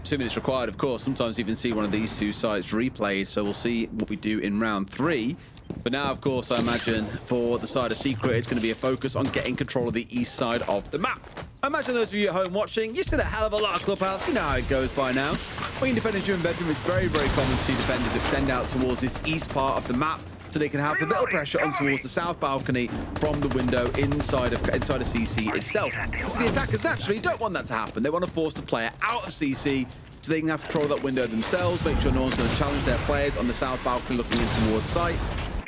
2 minutes required, of course. Sometimes even see one of these 2 sites replayed. So we'll see what we do in round 3. But now, of course, I imagine for the side of Secret, it's going to be a focus on getting control of the east side of the map. I imagine those of you at home watching, you've seen a hell of a lot of Clubhouse. You know how it goes by now. When defenders during bedroom, it's very, very common to see defenders extend out towards this east part of the map so they can have a bit of pressure on towards the south balcony from the window inside of CC itself. So the attackers naturally don't want that to happen. They want to force the player out of CC so they can have control of that window themselves, make sure no one's going to challenge their players on the south balcony looking in towards site.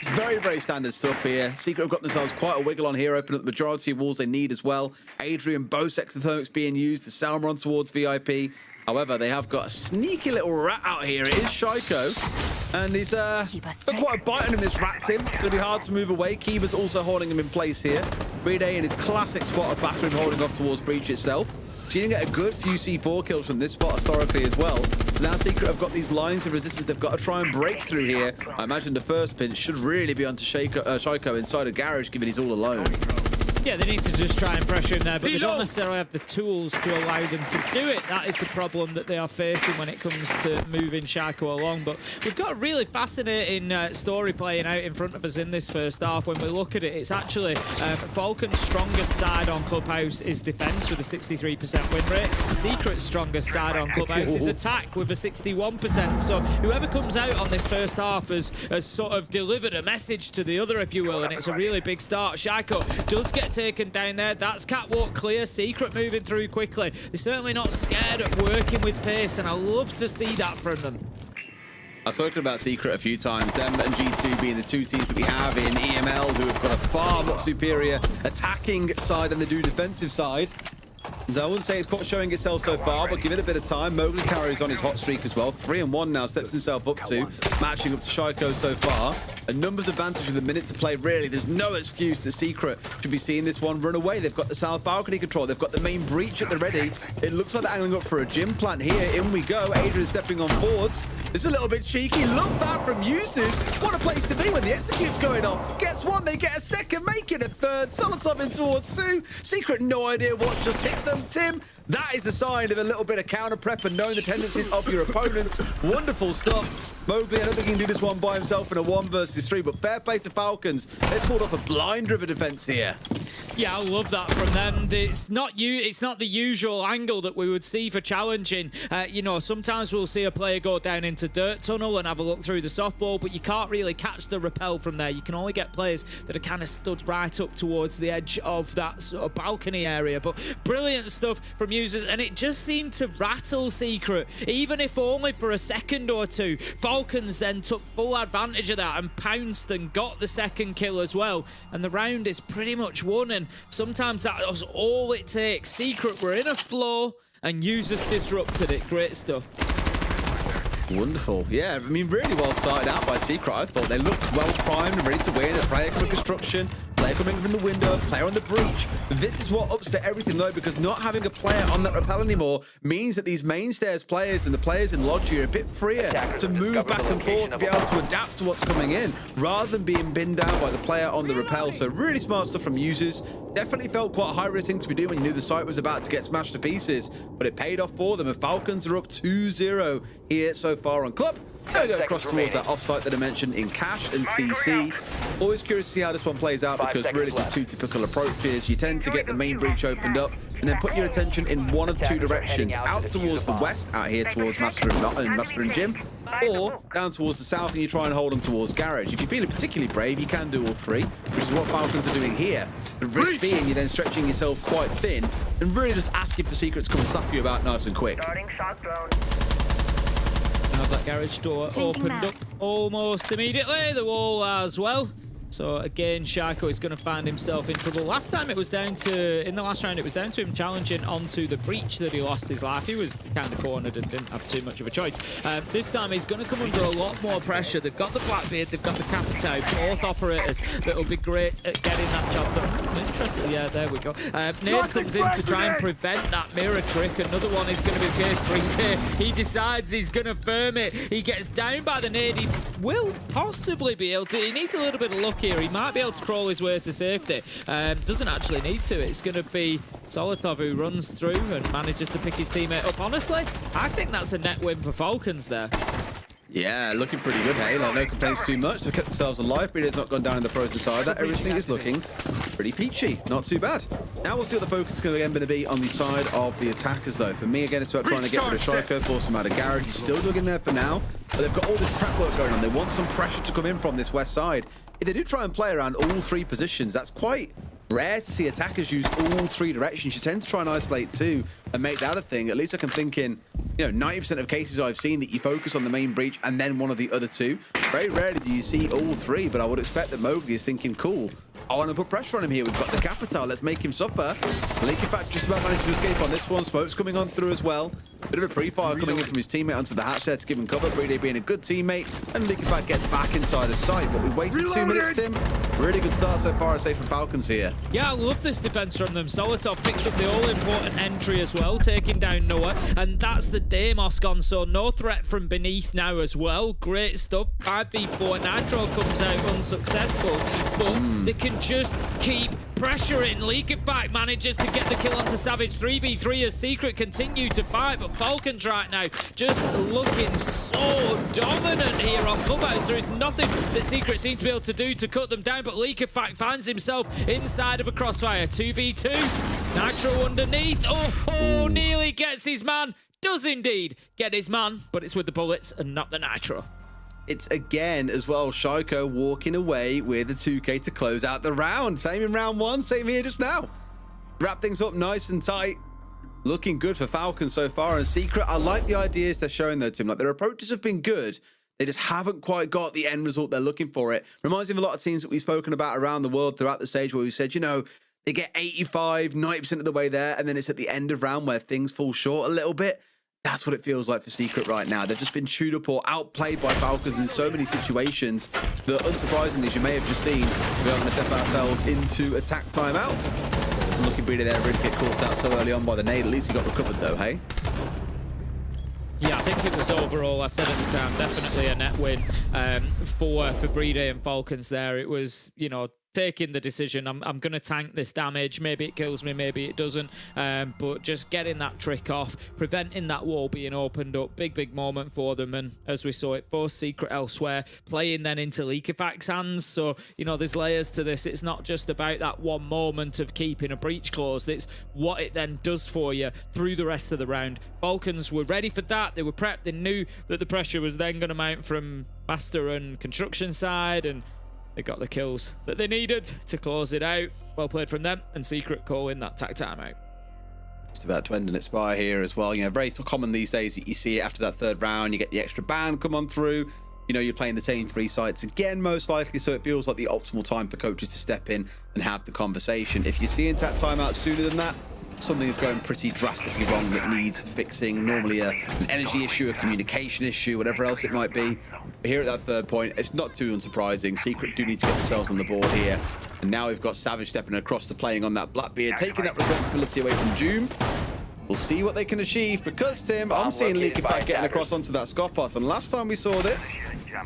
It's very, very standard stuff here. Secret have got themselves quite a wiggle on here, open up the majority of walls they need as well. Adrian, both exothermics being used, the Selma on towards VIP. However, they have got a sneaky little rat out here. It is Shaiko, and he's got quite a bite on him, this rat, Tim. It's going to be hard to move away. Kiva's also holding him in place here. Rede in his classic spot of battering, holding off towards Breach itself. So you can get a good few C4 kills from this spot historically as well. So now Secret have got these lines of resistance they've got to try and break through here. I imagine the first pinch should really be onto Shaiko inside a garage, given he's all alone. Yeah, they need to just try and pressure him there, but they don't necessarily have the tools to allow them to do it. That is the problem that they are facing when it comes to moving Shaiko along. But we've got a really fascinating story playing out in front of us in this first half. When we look at it, it's actually Falcon's strongest side on Clubhouse is defense with a 63% win rate. Secret's strongest side on Clubhouse is attack with a 61%. So whoever comes out on this first half has sort of delivered a message to the other, if you will, and it's a really big start. Shaiko does get taken down there. That's catwalk clear. Secret moving through quickly. They're certainly not scared of working with pace, and I love to see that from them. I've spoken about Secret a few times, them and G2 being the 2 teams that we have in EML who have got a far more superior attacking side than they do defensive side. And I wouldn't say it's quite showing itself so far, but give it a bit of time. Mowgli carries on his hot streak as well. 3-1 now, steps himself up to, matching up to Shaiko so far. A numbers advantage with a minute to play, really. There's no excuse that Secret should be seeing this one run away. They've got the south balcony control. They've got the main breach at the ready. It looks like they're angling up for a gym plant here. In we go. Adrian stepping on boards. It's a little bit cheeky. Love that from Yusuf. What a place to be when the execute's going off. Gets one, they get a second, make it a third. Solotov in towards 2. Secret, no idea what's just hit them, Tim. That is the sign of a little bit of counter prep and knowing the tendencies of your opponents. Wonderful stuff. Mowgli, I don't think he can do this one by himself in a 1 versus 3, but fair play to Falcons. They've pulled off a blind-driven defense here. Yeah, I love that from them. It's not the usual angle that we would see for challenging. You know, sometimes we'll see a player go down into dirt tunnel and have a look through the soft wall, but you can't really catch the rappel from there. You can only get players that are kind of stood right up towards the edge of that sort of balcony area. But brilliant stuff from users, and it just seemed to rattle Secret, even if only for a second or two. Falcons then took full advantage of that and pounced and got the second kill as well. And the round is pretty much won, and sometimes that was all it takes. Secret were in a flow and users disrupted it. Great stuff. Wonderful. Yeah, I mean, really well started out by Secret. I thought they looked well primed and ready to win. A player quick construction, player coming from the window, player on the breach. This is what upset everything though, because not having a player on that rappel anymore means that these main stairs players and the players in Logi are a bit freer to move back and forth, to be able to adapt to what's coming in, rather than being binned down by the player on the rappel. So really smart stuff from users. Definitely felt quite a high-risk thing to be doing when you knew the site was about to get smashed to pieces, but it paid off for them, and Falcons are up 2-0 here so far on Club. There we go across towards that offsite that I mentioned in Cache and CC. Always curious to see how this one plays out, because because really just two typical approaches. You tend to get the main breach opened up and then put your attention in one of two directions, out towards the west, out here towards Master and Gym, or down towards the south and you try and hold on towards Garage. If you're feeling particularly brave, you can do all three, which is what Falcons are doing here. The risk being you're then stretching yourself quite thin and really just asking for Secret to come and slap you about nice and quick. Have that garage door opened up almost immediately. The wall as well. So again, Shaco is going to find himself in trouble. Last time it was down to, in the last round, it was down to him challenging onto the breach that he lost his life. He was kind of cornered and didn't have too much of a choice. This time he's going to come under a lot more pressure. They've got the Blackbeard, they've got the Capitao, both operators that will be great at getting that job done. Interesting, yeah, there we go. Nade comes in to try and prevent that mirror trick. Another one is going to be the case. Brink, he decides he's going to firm it. He gets down by the nade. He will possibly be able to. He needs a little bit of luck here. He might be able to crawl his way to safety. Doesn't actually need to. It's going to be Solotov who runs through and manages to pick his teammate up. Honestly, I think that's a net win for Falcons there. Yeah, looking pretty good, hey? Like, no complaints too much. They've kept themselves alive. Breeder's not gone down in the process either. Everything is looking pretty peachy. Not too bad. Now we'll see what the focus is going to be on the side of the attackers, though. For me, again, it's about trying to get rid of Shaco, force him out of Garage. He's still looking there for now, but they've got all this prep work going on. They want some pressure to come in from this west side. If they do try and play around all three positions, that's quite rare to see attackers use all three directions. You tend to try and isolate two and make that a thing. At least I can think in, 90% of cases I've seen that you focus on the main breach and then one of the other two. Very rarely do you see all three, but I would expect that Mowgli is thinking, cool, I want to put pressure on him here. We've got the Capitao. Let's make him suffer. Leaky Fact just about managed to escape on this one. Smoke's coming on through as well. Bit of a pre-fire coming in from his teammate onto the hatch there to give him cover. Breeder being a good teammate. And Leaky Fact gets back inside of sight. But we've wasted 2 minutes, Tim. Really good start so far, I'd say, from Falcons here. Yeah, I love this defense from them. Solotov picks up the all-important entry as well, taking down Noah. And that's the Deimos gone. So no threat from beneath now as well. Great stuff. 5v4. Nitro comes out unsuccessful. But they can just keep pressuring. Leaky Fact manages to get the kill onto Savage. 3v3 as Secret continue to fight. But Falcons right now just looking so dominant here on Clubhouse. There is nothing that Secret seems to be able to do to cut them down. But Leaky Fact finds himself inside of a crossfire. 2v2. Nitro underneath. Oh, nearly gets his man. Does indeed get his man. But it's with the bullets and not the Nitro. It's again as well Shaco walking away with the 2K to close out the round. Same in round one, same here just now. Wrap things up nice and tight. Looking good for Falcons so far. And Secret, I like the ideas they're showing though, Tim. Like, their approaches have been good. They just haven't quite got the end result they're looking for. It reminds me of a lot of teams that we've spoken about around the world throughout the stage where we said, they get 85, 90% of the way there. And then it's at the end of round where things fall short a little bit. That's what it feels like for Secret right now. They've just been chewed up or outplayed by Falcons in so many situations that, unsurprisingly, as you may have just seen, we're going to step ourselves into attack timeout. Looking Breeder there, ready to get caught out so early on by the nade. At least he got recovered, though, hey? Yeah, I think it was overall, I said at the time, definitely a net win for Breeder and Falcons there. It was, taking the decision, I'm going to tank this damage. Maybe it kills me, maybe it doesn't. But just getting that trick off, preventing that wall being opened up. Big moment for them. And as we saw, it forced Secret elsewhere, playing then into Leaky Fact's hands. So, there's layers to this. It's not just about that one moment of keeping a breach closed. It's what it then does for you through the rest of the round. Falcons were ready for that. They were prepped. They knew that the pressure was then going to mount from Master and Construction side. And they got the kills that they needed to close it out. Well played from them, and Secret calling that tack timeout. Just about to end an Expire here as well. Very common these days that you see it after that third round. You get the extra ban come on through. You're playing the same 3 sites again, most likely, so it feels like the optimal time for coaches to step in and have the conversation. If you're seeing tack timeout sooner than that, something is going pretty drastically wrong that needs fixing. Normally an energy issue, a communication issue, whatever else it might be. But here at that third point, it's not too unsurprising. Secret do need to get themselves on the board here. And now we've got Savage stepping across to playing on that Blackbeard, taking that responsibility away from Doom. We'll see what they can achieve because, Tim, I'm seeing Leaky Fact getting across onto that Scopos. And last time we saw this,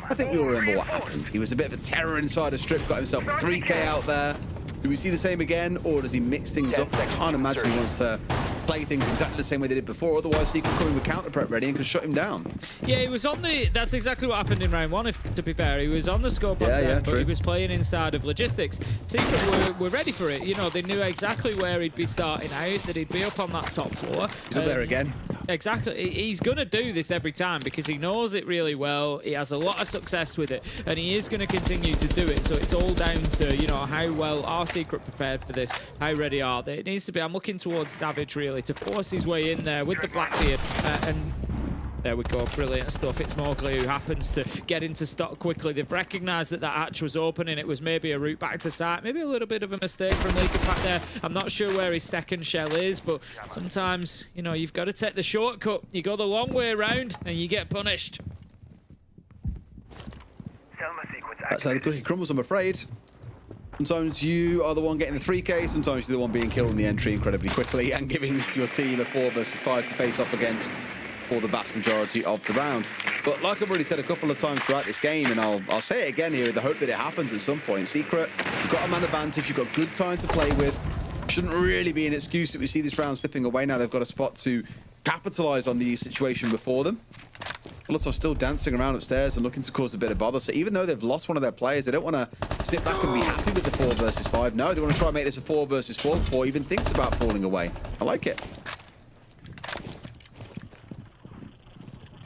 I think we all remember what happened. He was a bit of a terror inside a strip, got himself a 3K out there. Do we see the same again, or does he mix things up? I can't imagine he wants to play things exactly the same way they did before. Otherwise, Secret coming with counter prep ready and could shut him down. Yeah, he was on the... That's exactly what happened in round one, to be fair. He was on the score pass there, but true. he was playing inside of logistics. Secret were ready for it. You know, they knew exactly where he'd be starting out, that he'd be up on that top floor. He's up there again. Exactly. He's going to do this every time because he knows it really well. He has a lot of success with it, and he is going to continue to do it. So it's all down to, you know, how well are Secret prepared for this? How ready are they? It needs to be... I'm looking towards Savage, really, to force his way in there with the Blackbeard. And there we go. Brilliant stuff. It's Mowgli who happens to get into stock quickly. They've recognised that that hatch was open and it was maybe a route back to site. Maybe a little bit of a mistake from Leakerpack there. I'm not sure where his second shell is, but sometimes, you know, you've got to take the shortcut. You go the long way around and you get punished. That's how the cookie crumbles, I'm afraid. Sometimes you are the one getting the 3K, sometimes you're the one being killed in the entry incredibly quickly and giving your team a 4 versus 5 to face off against for the vast majority of the round. But like I've already said a couple of times throughout this game, and I'll say it again here in the hope that it happens at some point. Secret, you've got a man advantage, you've got good time to play with. Shouldn't really be an excuse that we see this round slipping away now. They've got a spot to capitalize on the situation before them. Molotov still dancing around upstairs and looking to cause a bit of bother. So even though they've lost one of their players, they don't want to sit back and be happy with the 4 versus 5. No, they want to try and make this a 4 versus 4 before he even thinks about falling away. I like it.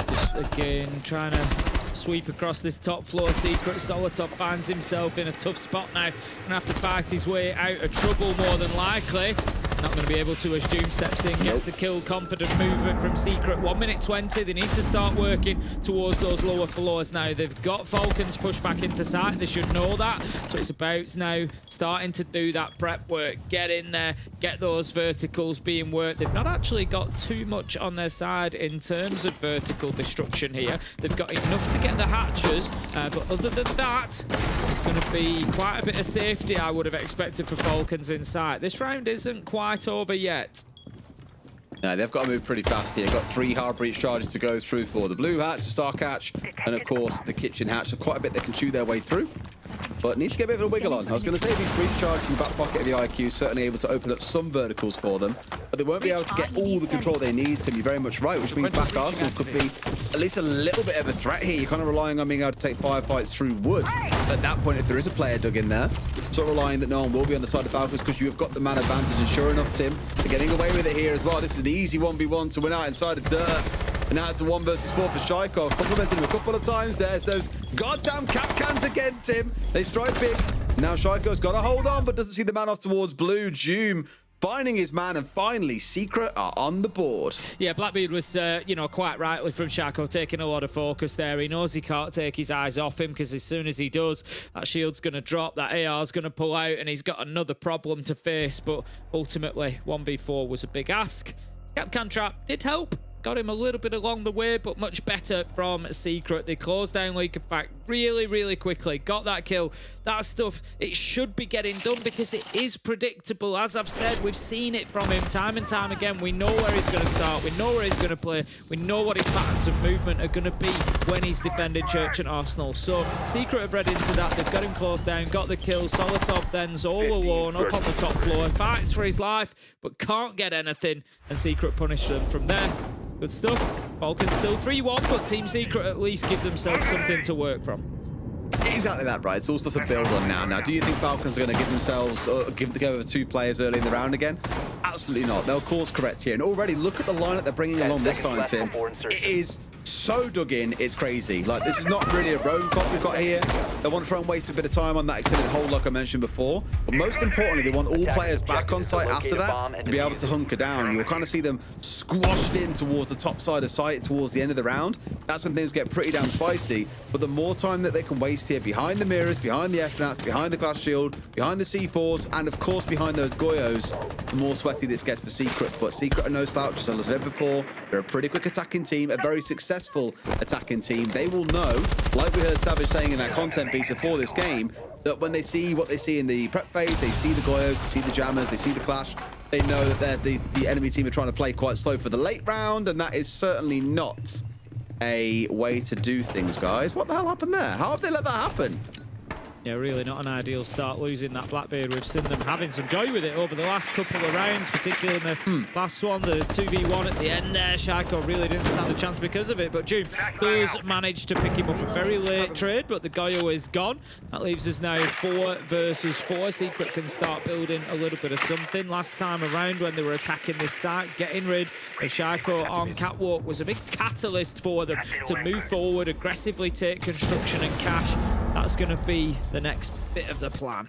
Just again, trying to sweep across this top floor. Secret Solotov finds himself in a tough spot now. Gonna have to fight his way out of trouble more than likely. Not going to be able to as Doom steps in, gets the kill. Confident movement from Secret. 1 minute 20. They need to start working towards those lower floors now. They've got Falcons pushed back into sight. They should know that. So it's about now starting to do that prep work. Get in there, get those verticals being worked. They've not actually got too much on their side in terms of vertical destruction here. They've got enough to get the hatches, but other than that, it's going to be quite a bit of safety I would have expected for Falcons in sight. This round isn't quite over yet. No, they've got to move pretty fast here. Got 3 hard breach charges to go through for the blue hatch, the star hatch, and of course the kitchen hatch. So quite a bit they can chew their way through, but needs to get a bit of a wiggle on. I was going to say these breach charges in the back pocket of the IQ certainly able to open up some verticals for them, but they won't be able to get all the control they need. To be very much right, which means back Arsenal could be at least a little bit of a threat here. You're kind of relying on being able to take firefights through wood. At that point, if there is a player dug in there, sort of relying that no one will be on the side of Falcons because you have got the man advantage. And sure enough, Tim, they're getting away with it here as well. This is the easy 1v1 to win out inside of dirt. And now it's a 1 versus 4 for Shaikov. Complimented him a couple of times. There's those goddamn cap cans again, Tim. They strike big. Now Shaikov's got to hold on, but doesn't see the man off towards blue. Doom finding his man, and finally Secret are on the board. Yeah, Blackbeard was, you know, quite rightly from Shaco taking a lot of focus there. He knows he can't take his eyes off him because as soon as he does, that shield's going to drop, that AR's going to pull out, and he's got another problem to face. But ultimately, 1v4 was a big ask. Capcan trap did help. Got him a little bit along the way, but much better from Secret. They closed down Leakerpack really, really quickly. Got that kill. That stuff, it should be getting done because it is predictable. As I've said, we've seen it from him time and time again. We know where he's going to start. We know where he's going to play. We know what his patterns of movement are going to be when he's defending Church and Arsenal. So Secret have read into that. They've got him closed down, got the kill. Solotov then's all alone up on the top floor. Fights for his life, but can't get anything. And Secret punish them from there. Good stuff. Falcons still 3-1, but Team Secret at least give themselves something to work from. Exactly that, right? It's all stuff to build on now. Now, do you think Falcons are going to give themselves, give together 2 players early in the round again? Absolutely not. They'll course correct here. And already, look at the lineup they're bringing along this time, Tim. It is so dug in, it's crazy. Like, this is not really a roam cop we've got here. They want to try and waste a bit of time on that extended hold, like I mentioned before. But most importantly, they want all players back on site after that to be able to hunker down. You'll kind of see them squashed in towards the top side of site towards the end of the round. That's when things get pretty damn spicy. But the more time that they can waste here behind the mirrors, behind the F-Nats, behind the glass shield, behind the C4s, and of course behind those Goyos, the more sweaty this gets for Secret. But Secret are no slouch, as I said before. They're a pretty quick attacking team, a very successful attacking team. They will know, like we heard Savage saying in that content piece before this game, that when they see what they see in the prep phase, they see the Goyos, they see the Jammers, they see the Clash, they know that the enemy team are trying to play quite slow for the late round, and that is certainly not a way to do things, guys. What the hell happened there? How have they let that happen? Yeah, really not an ideal start losing that Blackbeard. We've seen them having some joy with it over the last couple of rounds, particularly in the last one, the 2v1 at the end there. Shaiko really didn't stand a chance because of it, but June does manage to pick him up a very late trade, but the Goyo is gone. That leaves us now 4 versus 4. Secret can start building a little bit of something. Last time around when they were attacking this site, getting rid of Shaiko on Catwalk was a big catalyst for them to move forward, aggressively take construction and cash. That's going to be the next bit of the plan.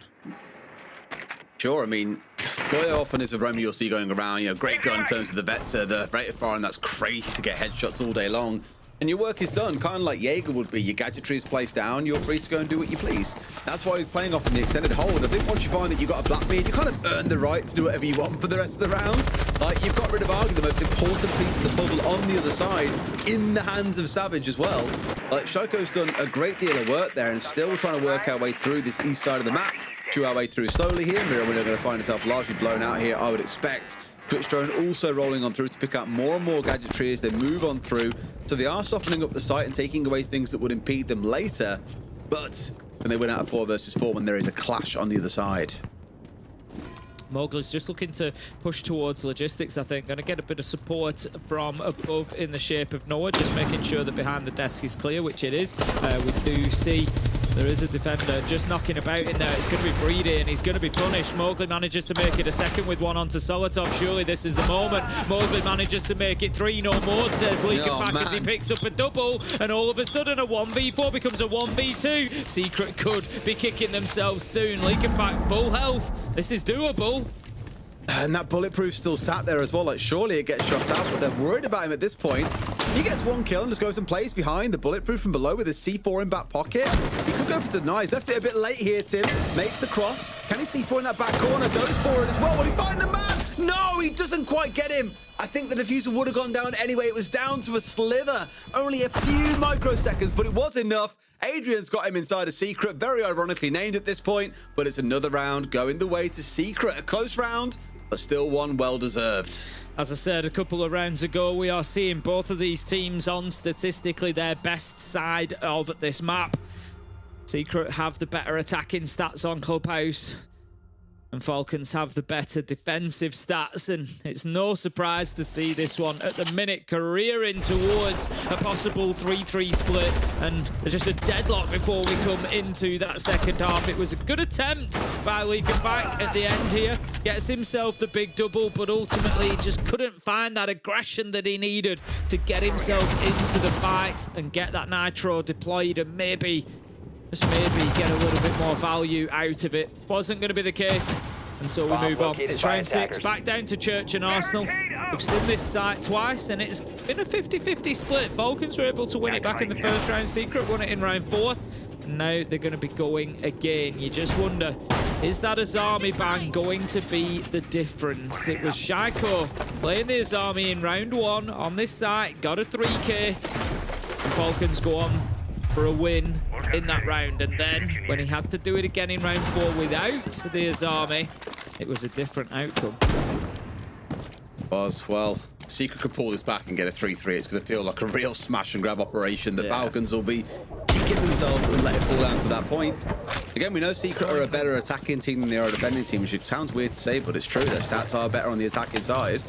Sure, I mean, Goyo often is a roam you'll see going around, you know, great gun in terms of the Vector, the rate of fire, and that's crazy to get headshots all day long. And your work is done, kind of like Jaeger would be. Your gadgetry is placed down, you're free to go and do what you please. That's why he's playing off in the extended hold. I think once you find that you've got a Blackbeard, you kind of earn the right to do whatever you want for the rest of the round. Like, you've got rid of Argy, the most important piece of the puzzle on the other side, in the hands of Savage as well. Like, Shaiko's done a great deal of work there and still trying to work our way through this east side of the map. Chew our way through slowly here. We're going to find ourselves largely blown out here, I would expect. Twitch drone also rolling on through to pick up more and more gadgetry as they move on through. So they are softening up the site and taking away things that would impede them later. But can they win out of 4 versus 4 when there is a clash on the other side? Mowgli's just looking to push towards logistics, I think. Going to get a bit of support from above in the shape of Noah, just making sure that behind the desk is clear, which it is. We do see there is a defender just knocking about in there. It's going to be Breedy, and he's going to be punished. Mowgli manages to make it a second with one onto Solotov. Surely this is the moment. Mowgli manages to make it 3 no more, says Leakenback as he picks up a double, and all of a sudden a 1v4 becomes a 1v2. Secret could be kicking themselves soon. Leakenback full health. This is doable. And that bulletproof still sat there as well. Like, surely it gets shot out, but they're worried about him at this point. He gets 1 kill and just goes and plays behind the bulletproof from below with his C4 in back pocket. He could go for the knives. Left it a bit late here, Tim. Makes the cross. Can he C4 in that back corner? Goes for it as well. Will he find the man? No, he doesn't quite get him. I think the diffuser would have gone down anyway. It was down to a sliver. Only a few microseconds, but it was enough. Adrian's got him inside a Secret, very ironically named at this point, but it's another round going the way to Secret. A close round, but still one well-deserved. As I said a couple of rounds ago, we are seeing both of these teams on statistically their best side of this map. Secret have the better attacking stats on Clubhouse, and Falcons have the better defensive stats, and it's no surprise to see this one at the minute careering towards a possible 3-3 split, and just a deadlock before we come into that second half. It was a good attempt by Leakenback at the end here. Gets himself the big double, but ultimately he just couldn't find that aggression that he needed to get himself into the fight and get that nitro deployed and maybe, just maybe, get a little bit more value out of it. Wasn't going to be the case, and so we move on. It's round 6, back down to Church and Arsenal. We've seen this site twice, and it's been a 50-50 split. Falcons were able to win it back in the first round. Secret won it in round 4. And now they're going to be going again. You just wonder, is that Azami ban going to be the difference? It was Shaiko playing the Azami in round 1 on this site, got a 3k, and Falcons go on for a win in that round. And then when he had to do it again in round 4 without the Azami, it was a different outcome. Well, Secret could pull this back and get a 3-3. It's going to feel like a real smash and grab operation. The Falcons will be kicking themselves and let it fall down to that point. Again, we know Secret are a better attacking team than they are a defending team, which sounds weird to say, but it's true. Their stats are better on the attacking side.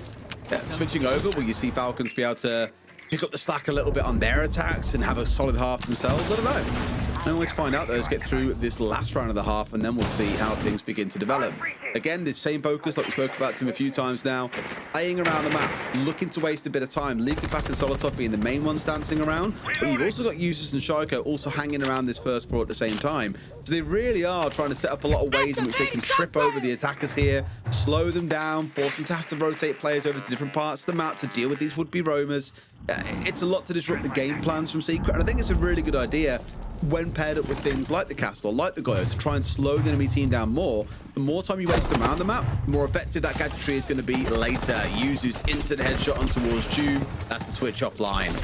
Yeah, switching over, will you see Falcons be able to pick up the slack a little bit on their attacks and have a solid half themselves? I don't know. Only way to find out, though, is get through this last round of the half, and then we'll see how things begin to develop. Again, this same focus, like we spoke about Tim a few times now, playing around the map, looking to waste a bit of time. Leakenback and Solotov being the main ones dancing around, but you've also got Users and Shaiko also hanging around this first floor at the same time. So they really are trying to set up a lot of ways in which they can trip over the attackers here, slow them down, force them to have to rotate players over to different parts of the map to deal with these would-be roamers. It's a lot to disrupt the game plans from Secret, and I think it's a really good idea when paired up with things like the Castle, like the Goyo, to try and slow the enemy team down more. The more time you waste around the map, the more effective that gadgetry is going to be later. Yuzu's instant headshot on towards June. That's the switch offline.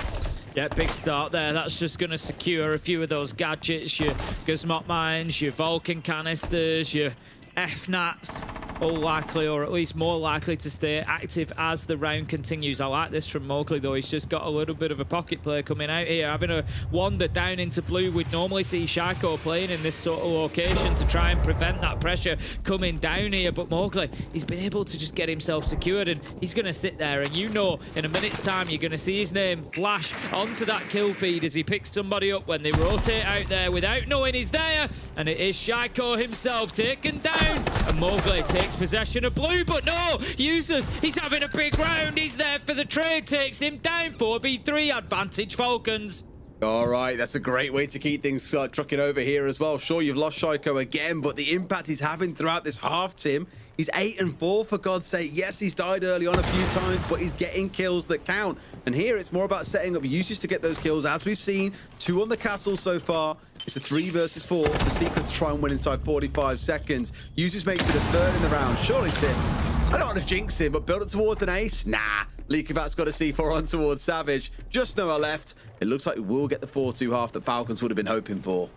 Yeah, big start there. That's just going to secure a few of those gadgets, your Guzmot mines, your Vulcan canisters, your FNATs. unlikely, or at least more likely to stay active as the round continues. I like this from Mowgli, though. He's just got a little bit of a pocket play coming out here, having a wander down into blue. We'd normally see Shaiko playing in this sort of location to try and prevent that pressure coming down here, but Mowgli, he's been able to just get himself secured, and he's going to sit there, and you know in a minute's time you're going to see his name flash onto that kill feed as he picks somebody up when they rotate out there without knowing he's there, and it is Shaiko himself taken down, and Mowgli takes possession of blue, but no, Users, he's having a big round, he's there for the trade, takes him down. 4v3 advantage Falcons. All right, that's a great way to keep things trucking over here as well. Sure, you've lost Shaiko again, but the impact he's having throughout this half, Tim, he's 8-4 for God's sake. Yes, he's died early on a few times, but he's getting kills that count. And here it's more about setting up uses to get those kills. As we've seen, 2 on the castle so far. It's a 3 versus 4. The Secret to try and win inside 45 seconds. Users makes it a 3rd in the round. Surely, Tim, I don't want to jinx him, but build it towards an ace? Nah. Leakyfat's got a C4 on towards Savage. Just Noah left. It looks like we will get the 4-2 half that Falcons would have been hoping for.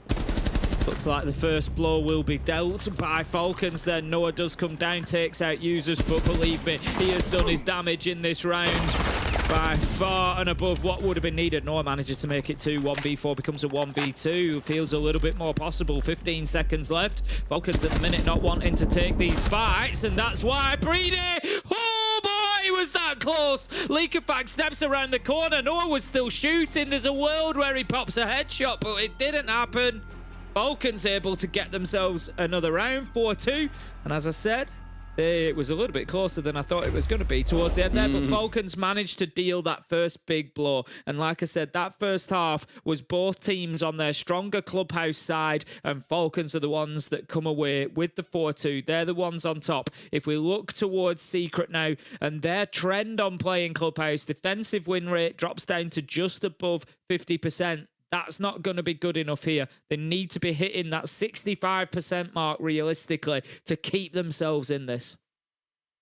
Looks like the first blow will be dealt by Falcons then. Noah does come down, takes out Users, but believe me, he has done his damage in this round by far and above what would have been needed. Noah manages to make it 2. 1v4 becomes a 1v2. Feels a little bit more possible. 15 seconds left. Falcons at the minute not wanting to take these fights, and that's why Breedy, oh boy, was that close. Leakyfax steps around the corner. Noah was still shooting. There's a world where he pops a headshot, but it didn't happen. Falcons able to get themselves another round, 4-2. And as I said, it was a little bit closer than I thought it was going to be towards the end there, but Falcons managed to deal that first big blow. And like I said, that first half was both teams on their stronger clubhouse side, and Falcons are the ones that come away with the 4-2. They're the ones on top. If we look towards Secret now, and their trend on playing clubhouse, defensive win rate drops down to just above 50%. That's not going to be good enough here. They need to be hitting that 65% mark realistically to keep themselves in this.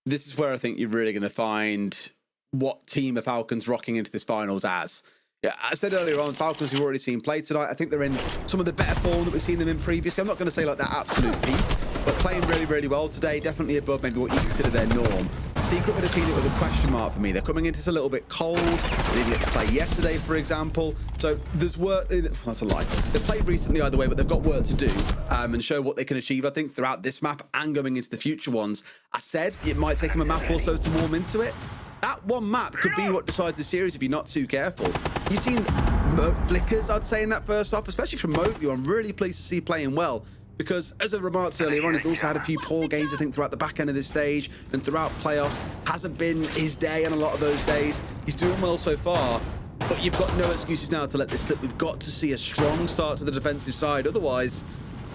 This is where I think you're really going to find what team of Falcons rocking into this finals as. Yeah, I said earlier on, Falcons we've already seen play tonight. I think they're in some of the better form that we've seen them in previously. I'm not going to say like that absolute peak, but playing really, really well today. Definitely above maybe what you consider their norm. Secret with a team with a question mark for me. They're coming into this a little bit cold. They didn't get to play yesterday, for example. So there's work. That's a lie. They've played recently either way, but they've got work to do and show what they can achieve, I think, throughout this map and going into the future ones. I said it might take them a map or so to warm into it. That one map could be what decides the series if you're not too careful. You've seen flickers, I'd say, in that first half, especially from Mowgli. I'm really pleased to see playing well. Because, as I remarked earlier on, he's also had a few poor games, I think, throughout the back end of this stage and throughout playoffs. Hasn't been his day on a lot of those days. He's doing well so far, but you've got no excuses now to let this slip. We've got to see a strong start to the defensive side. Otherwise,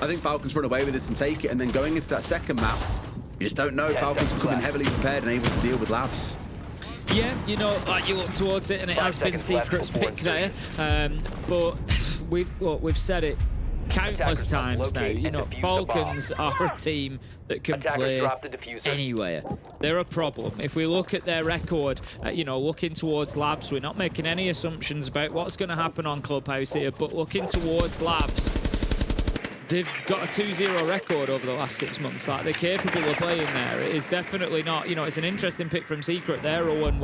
I think Falcons run away with this and take it. And then going into that second map, you just don't know. Falcons are coming heavily prepared and able to deal with Labs. Yeah, you know, like you look towards it, and it has been Secret's pick there. But we've said it countless times now. You know, Falcons are a team that can play anywhere. They're a problem. If we look at their record, you know, looking towards Labs, we're not making any assumptions about what's going to happen on Clubhouse here, but looking towards Labs, they've got a 2-0 record over the last 6 months. Like, they're capable of playing there. It is definitely not, you know, it's an interesting pick from Secret. They're 0-1.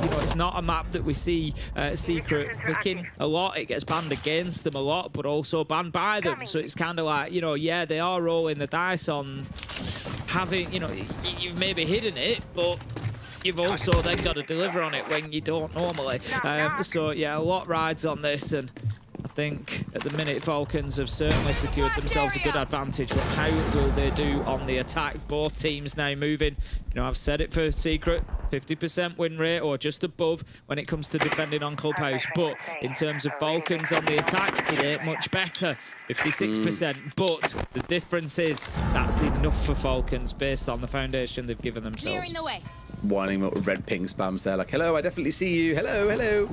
You know, it's not a map that we see Secret picking a lot. It gets banned against them a lot, but also banned by them. So it's kind of like, you know, yeah, they are rolling the dice on having, you know, you've maybe hidden it, but you've also then got to deliver on it when you don't normally. So yeah, a lot rides on this, and I think at the minute Falcons have certainly secured themselves a good advantage, but how will they do on the attack? Both teams now moving. You know, I've said it for Secret, 50% win rate or just above when it comes to defending on Clubhouse, but in terms of Falcons on the attack, it ain't much better, 56%, but the difference is that's enough for Falcons based on the foundation they've given themselves. Clearing the way. Whining up with red ping spams there, like, hello, I definitely see you, hello, hello.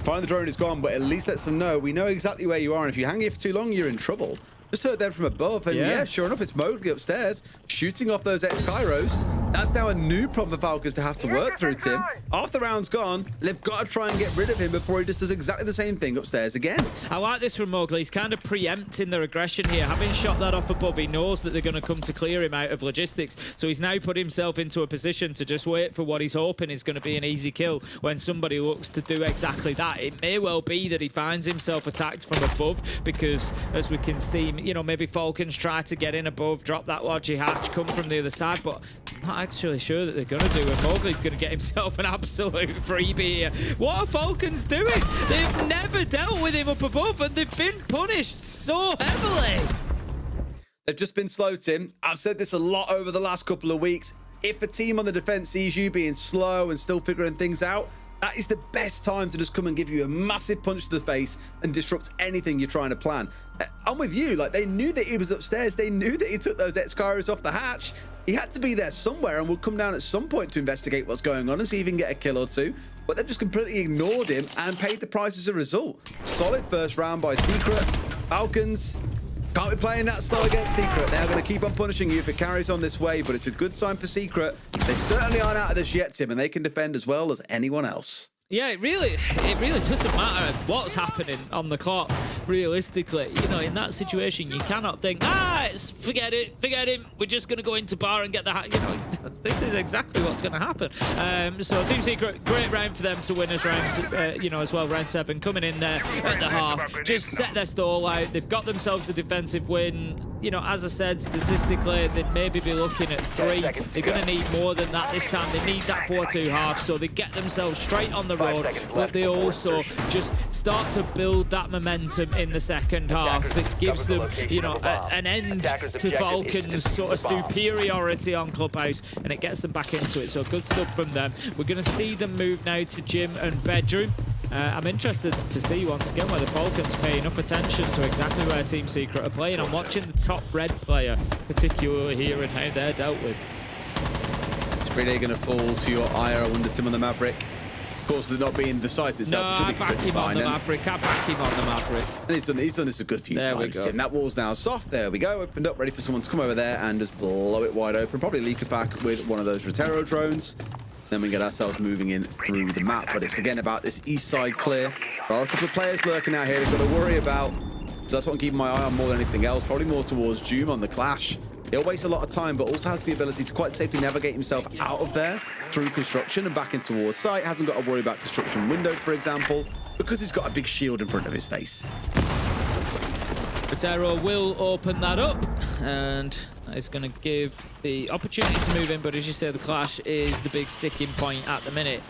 Fine, the drone is gone, but at least lets them know we know exactly where you are, and if you hang here for too long, you're in trouble. Just heard them from above, and yeah, sure enough, it's Mowgli upstairs, shooting off those X-Kairos. That's now a new problem for Falcons to have to work through, Tim. After the round's gone, they've got to try and get rid of him before he just does exactly the same thing upstairs again. I like this from Mowgli. He's kind of preempting their aggression here. Having shot that off above, he knows that they're going to come to clear him out of logistics. So he's now put himself into a position to just wait for what he's hoping is going to be an easy kill when somebody looks to do exactly that. It may well be that he finds himself attacked from above because, as we can see, you know, maybe Falcons try to get in above, drop that Logi hatch, come from the other side, but I'm not actually sure that they're going to do, and Mowgli's going to get himself an absolute freebie here. What are Falcons doing? They've never dealt with him up above, and they've been punished so heavily. They've just been slow, Tim. I've said this a lot over the last couple of weeks. If a team on the defense sees you being slow and still figuring things out, that is the best time to just come and give you a massive punch to the face and disrupt anything you're trying to plan. I'm with you. Like, they knew that he was upstairs. They knew that he took those X-Kairos off the hatch. He had to be there somewhere and will come down at some point to investigate what's going on and see if he can get a kill or two. But they've just completely ignored him and paid the price as a result. Solid first round by Secret. Falcons can't be playing that slow against Secret. They are going to keep on punishing you if it carries on this way, but it's a good sign for Secret. They certainly aren't out of this yet, Tim, and they can defend as well as anyone else. Yeah, it really doesn't matter what's happening on the clock, realistically. You know, in that situation, you cannot think, forget it, we're just going to go into bar and get the hat. You know, this is exactly what's going to happen. So Team Secret, great round for them to win as round, you know, as well, round 7, coming in there at the half, just set their stall out. They've got themselves a defensive win. You know, as I said, statistically, they'd maybe be looking at 3. They're going to need more than that this time. They need that 4-2 half, so they get themselves straight on the road, but they also just start to build that momentum in the second half that gives them, you know, an end to Falcons' sort of superiority on Clubhouse, and it gets them back into it. So good stuff from them. We're going to see them move now to gym and bedroom. I'm interested to see once again whether Falcons pay enough attention to exactly where Team Secret are playing. I'm watching the top red player, particularly here, and how they're dealt with. It's really going to fall to your ire, I wonder, Tim, on the Maverick. Of course, they're not being the site itself. No, I back him on the Maverick. I back him on the Maverick. And he's done this a good few times, Tim. That wall's now soft. There we go. Opened up, ready for someone to come over there and just blow it wide open. Probably leak it back with one of those Rotero drones. Then we get ourselves moving in through the map. But it's again about this east side clear. There are a couple of players lurking out here they've got to worry about. So that's what I'm keeping my eye on more than anything else. Probably more towards Doom on the Clash. He'll waste a lot of time, but also has the ability to quite safely navigate himself out of there through construction and back in towards site. Hasn't got to worry about construction window, for example, because he's got a big shield in front of his face. Rotero will open that up, and it's going to give the opportunity to move in, but as you say, the Clash is the big sticking point at the minute.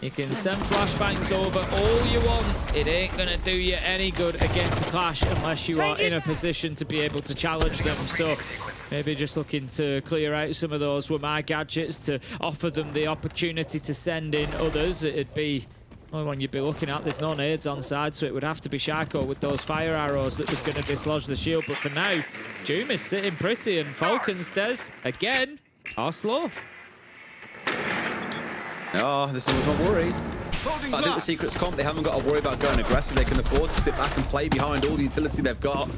You can send flashbangs over all you want. It ain't going to do you any good against the Clash unless you are in a position to be able to challenge them. So maybe just looking to clear out some of those with my gadgets to offer them the opportunity to send in others. It'd be the one you'd be looking at. There's no nades on side, so it would have to be Shaco with those fire arrows that was going to dislodge the shield. But for now, Doom is sitting pretty, and Falcons, Des, again, are slow. Oh, this is my worry. I think the Secret's comp, they haven't got to worry about going aggressive. They can afford to sit back and play behind all the utility they've got.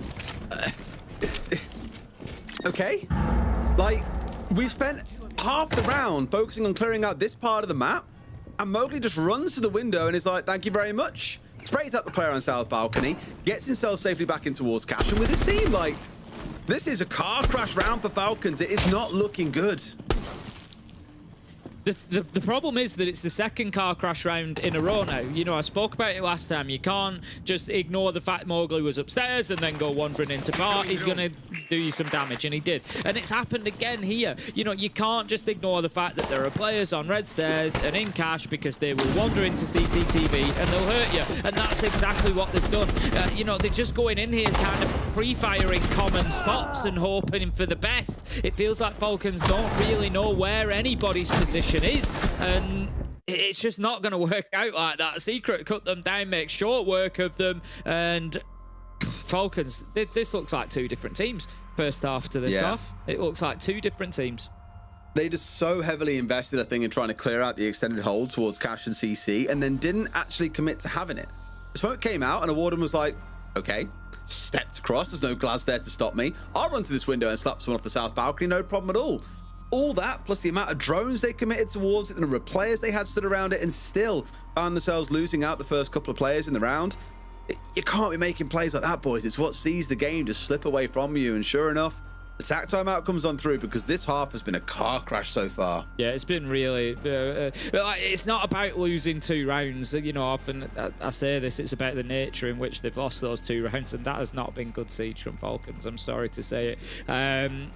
Okay. Like, we've spent half the round focusing on clearing out this part of the map, and Mowgli just runs to the window and is like, thank you very much. Sprays out the player on South Balcony, gets himself safely back in towards Cash, and with his team, like, this is a car crash round for Falcons. It is not looking good. The problem is that it's the second car crash round in a row now. You know, I spoke about it last time. You can't just ignore the fact Mowgli was upstairs and then go wandering into bar. He's going to do you some damage, and he did. And it's happened again here. You know, you can't just ignore the fact that there are players on red stairs and in Cash because they will wander into CCTV and they'll hurt you. And that's exactly what they've done. You know, they're just going in here kind of pre-firing common spots and hoping for the best. It feels like Falcons don't really know where anybody's position is, and it's just not going to work out like that. Secret cut them down, make short work of them, and Falcons, this looks like two different teams. First half to this half, it looks like two different teams. They just so heavily invested, I think, in trying to clear out the extended hold towards Cash and CC, and then didn't actually commit to having it. The smoke came out, and a Warden was like, okay, stepped across, there's no glass there to stop me. I'll run to this window and slap someone off the south balcony, no problem at all. all that, plus the amount of drones they committed towards it, the number of players they had stood around it, and still found themselves losing out the first couple of players in the round. You can't be making plays like that, boys. It's what sees the game just slip away from you. And sure enough, attack timeout comes on through, because this half has been a car crash so far. Yeah, it's been really... it's not about losing 2 rounds. You know, often I say this, it's about the nature in which they've lost those 2 rounds, and that has not been good siege from Falcons. I'm sorry to say it.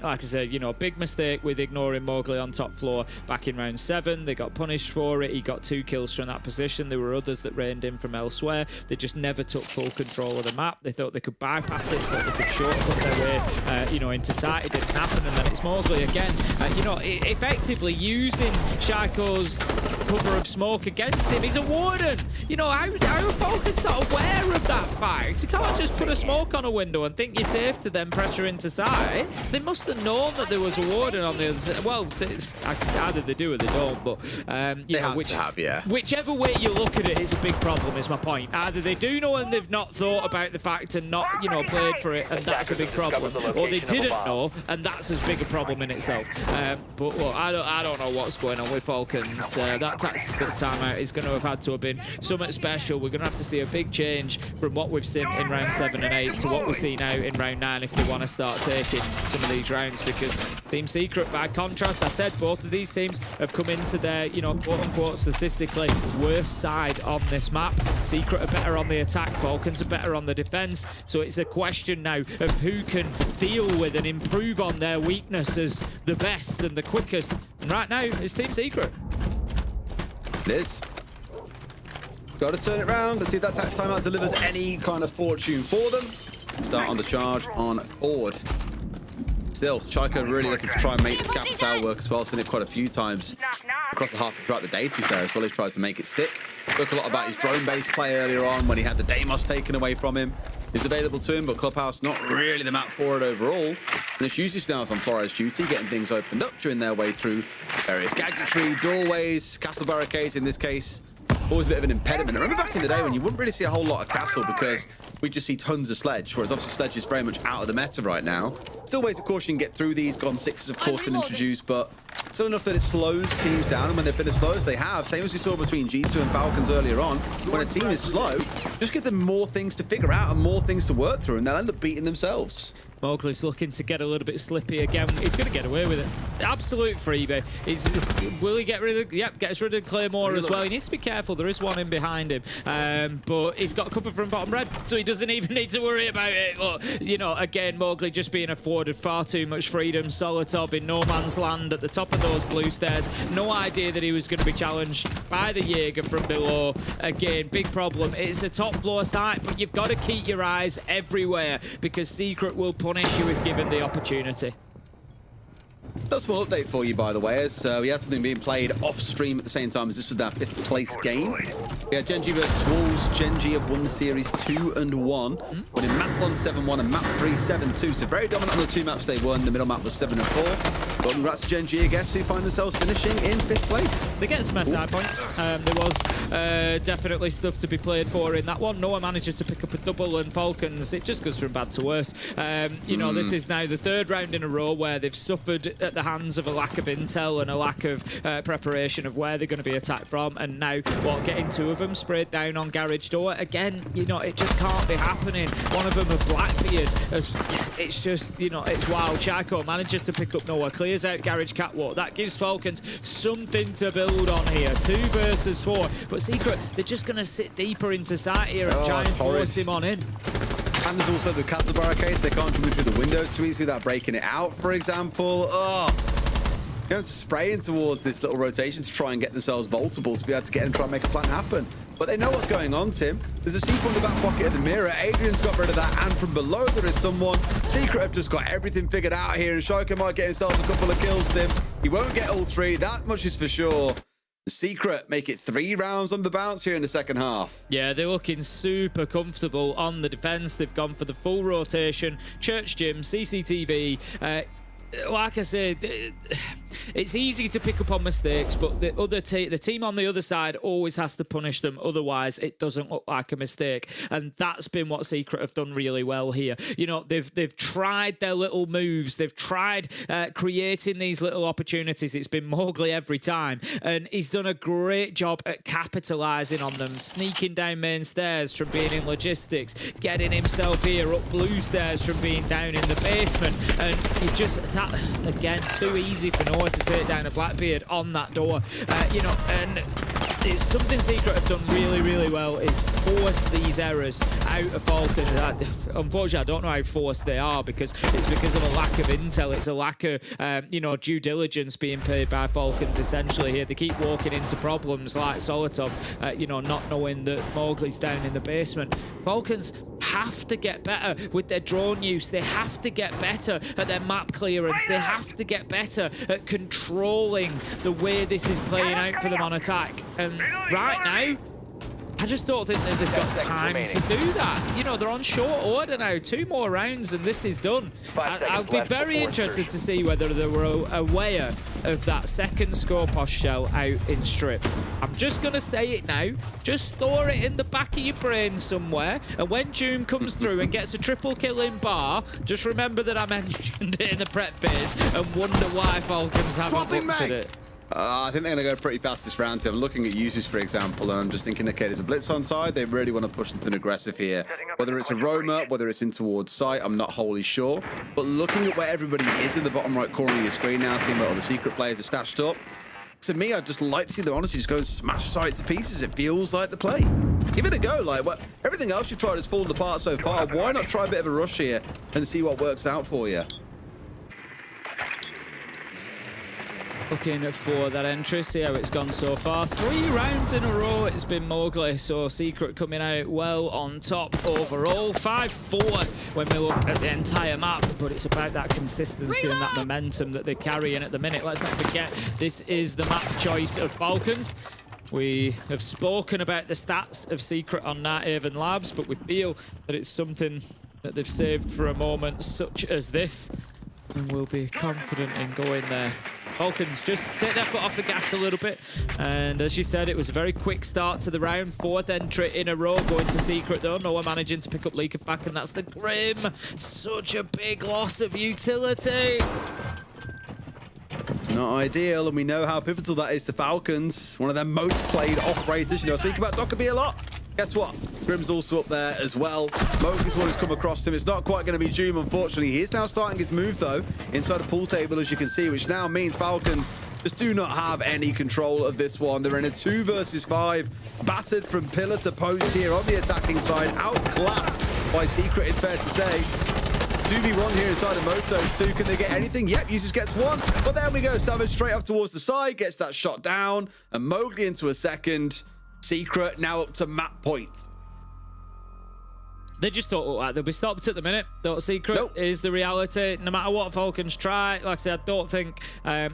Like I said, you know, big mistake with ignoring Mowgli on top floor back in round 7. They got punished for it. He got 2 kills from that position. There were others that rained in from elsewhere. They just never took full control of the map. They thought they could bypass it, thought they could shortcut their way, you know, into sight. It didn't happen, and then it's Mowgli again. You know, effectively using Shaiko's cover of smoke against him. He's a warden. You know, how are Falcons not aware of that fact? You can't just put a smoke on a window and think you're safe to then pressure into sight. They must have known that there was a warden on the other side. Well, either they do or they don't, but you know, whichever way you look at it, it's a big problem, is my point. Either they do know and they've not thought about the fact and not, you know, played for it, and that's a big problem, or they didn't know, and that's as big a problem in itself. But look, I don't know what's going on with Falcons. That tactical timeout is going to have been something special. We're going to have to see a big change from what we've seen in round 7 and 8 to what we see now in round 9 if they want to start taking some of these rounds, because Team Secret, by contrast, I said both of these teams have come into their, you know, quote-unquote statistically worst side on this map. Secret are better on the attack, Falcons are better on the defense, so it's a question now of who can deal with and improve on their weakness as the best and the quickest, and right now it's Team Secret. It is. Got to turn it around. Let's see if that timeout delivers any kind of fortune for them. Start on the charge on board. Still, Shaiko really looking to try and make this capital work as well. Seen it quite a few times across the half throughout the day, to be fair, as well. He's tried to make it stick. Spoke a lot about his drone-based play earlier on when he had the Deimos taken away from him. It's available to him, but Clubhouse not really the map for it overall. And it's usually Snails on Flores duty, getting things opened up during their way through various gadgetry, doorways, castle barricades in this case. Always a bit of an impediment. I remember back in the day when you wouldn't really see a whole lot of castle because we just see tons of sledge, whereas obviously sledge is very much out of the meta right now. Still ways of course you can get through these. Gone 6 has of course been introduced, but still enough that it slows teams down, and when they've been as slow as they have, same as we saw between G2 and Falcons earlier on, when a team is slow, just give them more things to figure out and more things to work through, and they'll end up beating themselves. Mowgli's looking to get a little bit slippy again. He's going to get away with it. Absolute freebie. Will he get rid of... Yep, gets rid of Claymore as well. He needs to be careful. There is one in behind him. But he's got cover from bottom red, so he doesn't even need to worry about it. Look, you know, again, Mowgli just being afforded far too much freedom. Solotov in no man's land at the top of those blue stairs. No idea that he was going to be challenged by the Jaeger from below. Again, big problem. It's a top floor site, but you've got to keep your eyes everywhere because Secret will punish you if given the opportunity. That's a small update for you, by the way, as we had something being played off stream at the same time as this was our 5th place game. We had Genji versus Wolves. Genji have won the series 2-1, winning map 1 7-1 and map 3 7-2. So very dominant on the 2 maps they won. The middle map was 7-4. But congrats to Genji, I guess, who find themselves finishing in 5th place. They get some SI points. There was definitely stuff to be played for in that one. Noah manages to pick up a double, and Falcons, it just goes from bad to worse. You know, this is now the 3rd round in a row where they've suffered at the hands of a lack of intel and a lack of preparation of where they're going to be attacked from, and now getting 2 of them sprayed down on garage door again. You know, it just can't be happening. One of them a Blackbeard. It's just, you know, it's wild. Shaiko manages to pick up Noah, clears out garage catwalk. That gives Falcons something to build on here. 2 versus 4, but Secret, they're just going to sit deeper into sight here and try and force him on in. And there's also the castle barricades. They can't move through the window too easy without breaking it out, for example. You know, spraying towards this little rotation to try and get themselves vulnerable to be able to get and try and make a plan happen. But they know what's going on, Tim. There's a C4 in the back pocket of the mirror. Adrian's got rid of that, and from below there is someone. Secret have just got everything figured out here, and Shaiko might get himself a couple of kills, Tim. He won't get all 3, that much is for sure. Secret make it 3 rounds on the bounce here in the second half. Yeah, they're looking super comfortable on the defense. They've gone for the full rotation. Church gym, CCTV. like I said, it's easy to pick up on mistakes, but the team on the other side always has to punish them. Otherwise, it doesn't look like a mistake. And that's been what Secret have done really well here. You know, they've tried their little moves. They've tried creating these little opportunities. It's been Mowgli every time. And he's done a great job at capitalising on them, sneaking down main stairs from being in logistics, getting himself here up blue stairs from being down in the basement. And he just, again, too easy for Noah to take down a Blackbeard on that door. You know, and it's something Secret have done really, really well is force these errors out of Falcons. Unfortunately, I don't know how forced they are because it's because of a lack of intel. It's a lack of, you know, due diligence being paid by Falcons essentially here. They keep walking into problems like Solotov, you know, not knowing that Mowgli's down in the basement. Falcons have to get better with their drone use. They have to get better at their map clearance. They have to get better at controlling the way this is playing out for them on attack. And right now, I just don't think that they've got time to do that. You know, they're on short order now. 2 more rounds and this is done. I'll be very interested to see whether they were aware of that second score post shell out in strip. I'm just going to say it now. Just store it in the back of your brain somewhere. And when Doom comes through and gets a triple kill in bar, just remember that I mentioned it in the prep phase and wonder why Falcons haven't looked at it. I think they're going to go pretty fast this round. I'm looking at uses, for example, and I'm just thinking, okay, there's a blitz on side. They really want to push something aggressive here. Whether it's a roamer, whether it's in towards site, I'm not wholly sure. But looking at where everybody is in the bottom right corner of your screen now, seeing where all the Secret players are stashed up, to me, I'd just like to see them honestly just go and smash site to pieces. It feels like the play. Give it a go. Like, well, everything else you've tried has fallen apart so far. Why not try a bit of a rush here and see what works out for you? Looking for that entry, see how it's gone so far. 3 rounds in a row, it's been Mowgli, so Secret coming out well on top overall. 5-4 when we look at the entire map, but it's about that consistency and that momentum that they're carrying at the minute. Let's not forget, this is the map choice of Falcons. We have spoken about the stats of Secret on Nat Haven Labs, but we feel that it's something that they've saved for a moment such as this, and we'll be confident in going there. Falcons just take their foot off the gas a little bit, and as you said, it was a very quick start to the round. 4th entry in a row going to Secret though. Noah managing to pick up Leakafak, and that's the Grim. Such a big loss of utility. Not ideal, and we know how pivotal that is to Falcons. One of their most played operators. You know, I speak about Dockerby a lot. Guess what? Grim's also up there as well. Mowgli's one who's come across him. It's not quite going to be Doom, unfortunately. He is now starting his move, though, inside the pool table, as you can see, which now means Falcons just do not have any control of this one. They're in a 2 versus 5. Battered from pillar to post here on the attacking side. Outclassed by Secret, it's fair to say. 2v1 here inside of Moto 2. Can they get anything? Yep, Usus gets 1. But there we go. Savage straight off towards the side. Gets that shot down. And Mowgli into a second. Secret now up to map point. They just don't look like they'll be stopped at the minute. Don't Secret is the reality. No matter what Falcons try, like I said, I don't think,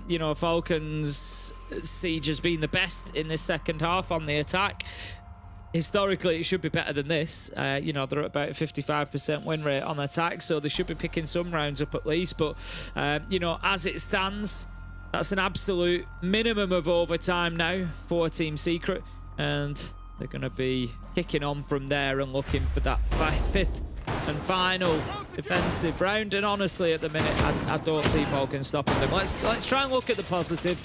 you know, Falcons Siege has been the best in this second half on the attack. Historically, it should be better than this. You know, they're at about a 55% win rate on attack, so they should be picking some rounds up at least. But, you know, as it stands, that's an absolute minimum of overtime now for Team Secret. And they're going to be kicking on from there and looking for that 5th and final defensive round. And honestly, at the minute, I don't see Falcons stopping them. Let's try and look at the positive.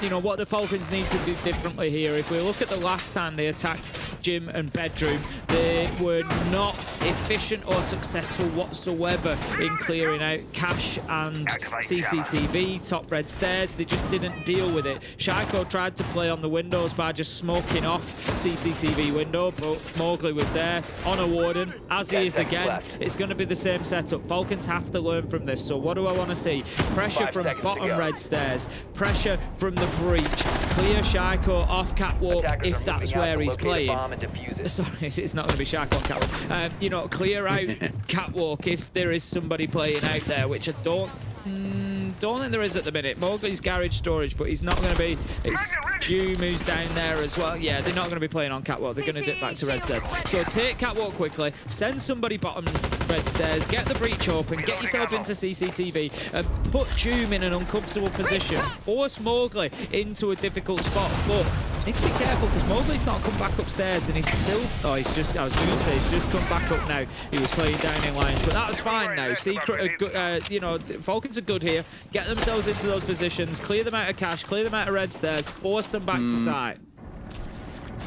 You know, what the Falcons need to do differently here. If we look at the last time they attacked Gym and Bedroom, they were not efficient or successful whatsoever in clearing out cache and CCTV, top red stairs. They just didn't deal with it. Shaiko tried to play on the windows by just smoking off CCTV window, but Mowgli was there on a warden, as he is again. It's going to be the same setup. Falcons have to learn from this. So what do I want to see? Pressure from bottom red stairs. Pressure from the breach. Clear Shaiko off catwalk if that's where he's playing. Sorry, it's not going to be Shaiko on catwalk. You know, clear out catwalk if there is somebody playing out there, which I don't think there is at the minute. Mowgli's garage storage, but he's not going to be. It's Doom, who's down there as well. Yeah, they're not going to be playing on Catwalk. They're going to dip back to red stairs. So take Catwalk quickly, send somebody bottom red stairs, get the breach open, get yourself into CCTV, and put Doom in an uncomfortable position. Force Mowgli into a difficult spot. But need to be careful because Mowgli's not come back upstairs and he's still... Oh, he's just... I was going to say, he's just come back up now. He was playing down in lounge, but that's fine now. Secret are good, you know, Falcons are good here. Get themselves into those positions, clear them out of cash, clear them out of red stairs, force them back to site.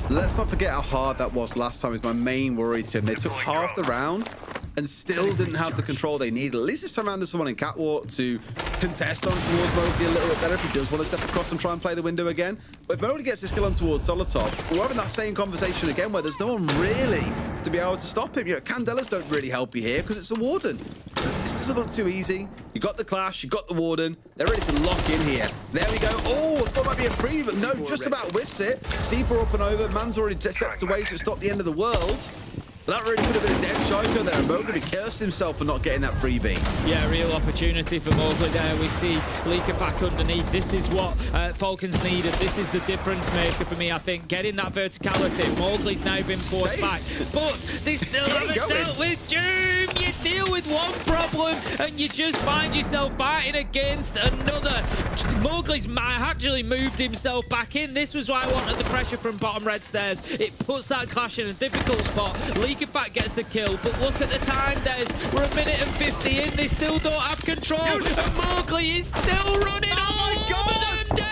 Let's not forget how hard that was last time. Is my main worry, Tim. They took half the round and still didn't have the control they needed. At least this time around, there's someone in Catwalk to contest on towards Mowgli a little bit better if he does want to step across and try and play the window again. But if Mowgli gets this kill on towards Solotov, we're having that same conversation again where there's no one really to be able to stop him. You know, Candelas don't really help you here because it's a Warden. This doesn't look too easy. You got the Clash, you got the Warden. They're ready to lock in here. There we go. Oh, I thought it might be a free, but no, just about whiffs it. C4 up and over. Man's already stepped away, so it's not the end of the world. That really could have been a dead Shiko there. Mowgli cursed himself for not getting that freebie. Yeah, real opportunity for Mowgli there. We see Leaker back underneath. This is what Falcons needed. This is the difference maker for me, I think. Getting that verticality. Mowgli's now been forced back. But they still haven't dealt with Doom. You deal with one problem and you just find yourself fighting against another. Mowgli's actually moved himself back in. This was why I wanted the pressure from bottom red stairs. It puts that Clash in a difficult spot. Leakerback gets the kill, but look at the time, Des. We're a minute and 50 in. They still don't have control. And Mowgli is still running over them, Des!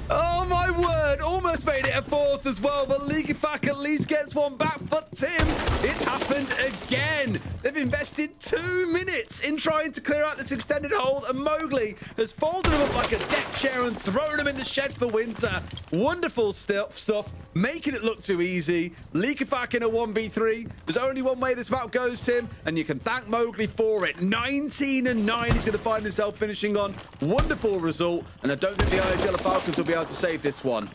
Oh my word, almost made it a fourth as well, but Leakerback at least gets one back. But Tim, it's happened again. They've invested 2 minutes in trying to clear out this extended hold, and Mowgli has folded him up like a deck chair and thrown him in the shed for winter. Wonderful stuff, making it look too easy. Leakerback in a 1v3. There's only one way this map goes, Tim, and you can thank Mowgli for it. 19 and 9, he's going to find himself finishing on. Wonderful result, and I don't think the IHL Falcons will be able to save this one.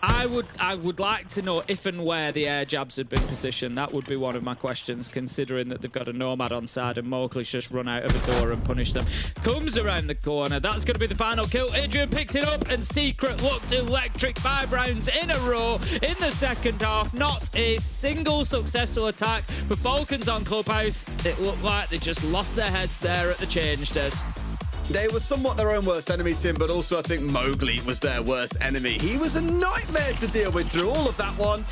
I would like to know if and where the air jabs had been positioned. That would be one of my questions, considering that they've got a Nomad on side and Mowgli's just run out of the door and punished them. Comes around the corner. That's going to be the final kill. Adrian picks it up and Secret looked electric. 5 rounds in a row in the second half. Not a single successful attack for Falcons on Clubhouse. It looked like they just lost their heads there at the change, Des. They were somewhat their own worst enemy, Tim, but also I think Mowgli was their worst enemy. He was a nightmare to deal with through all of that one.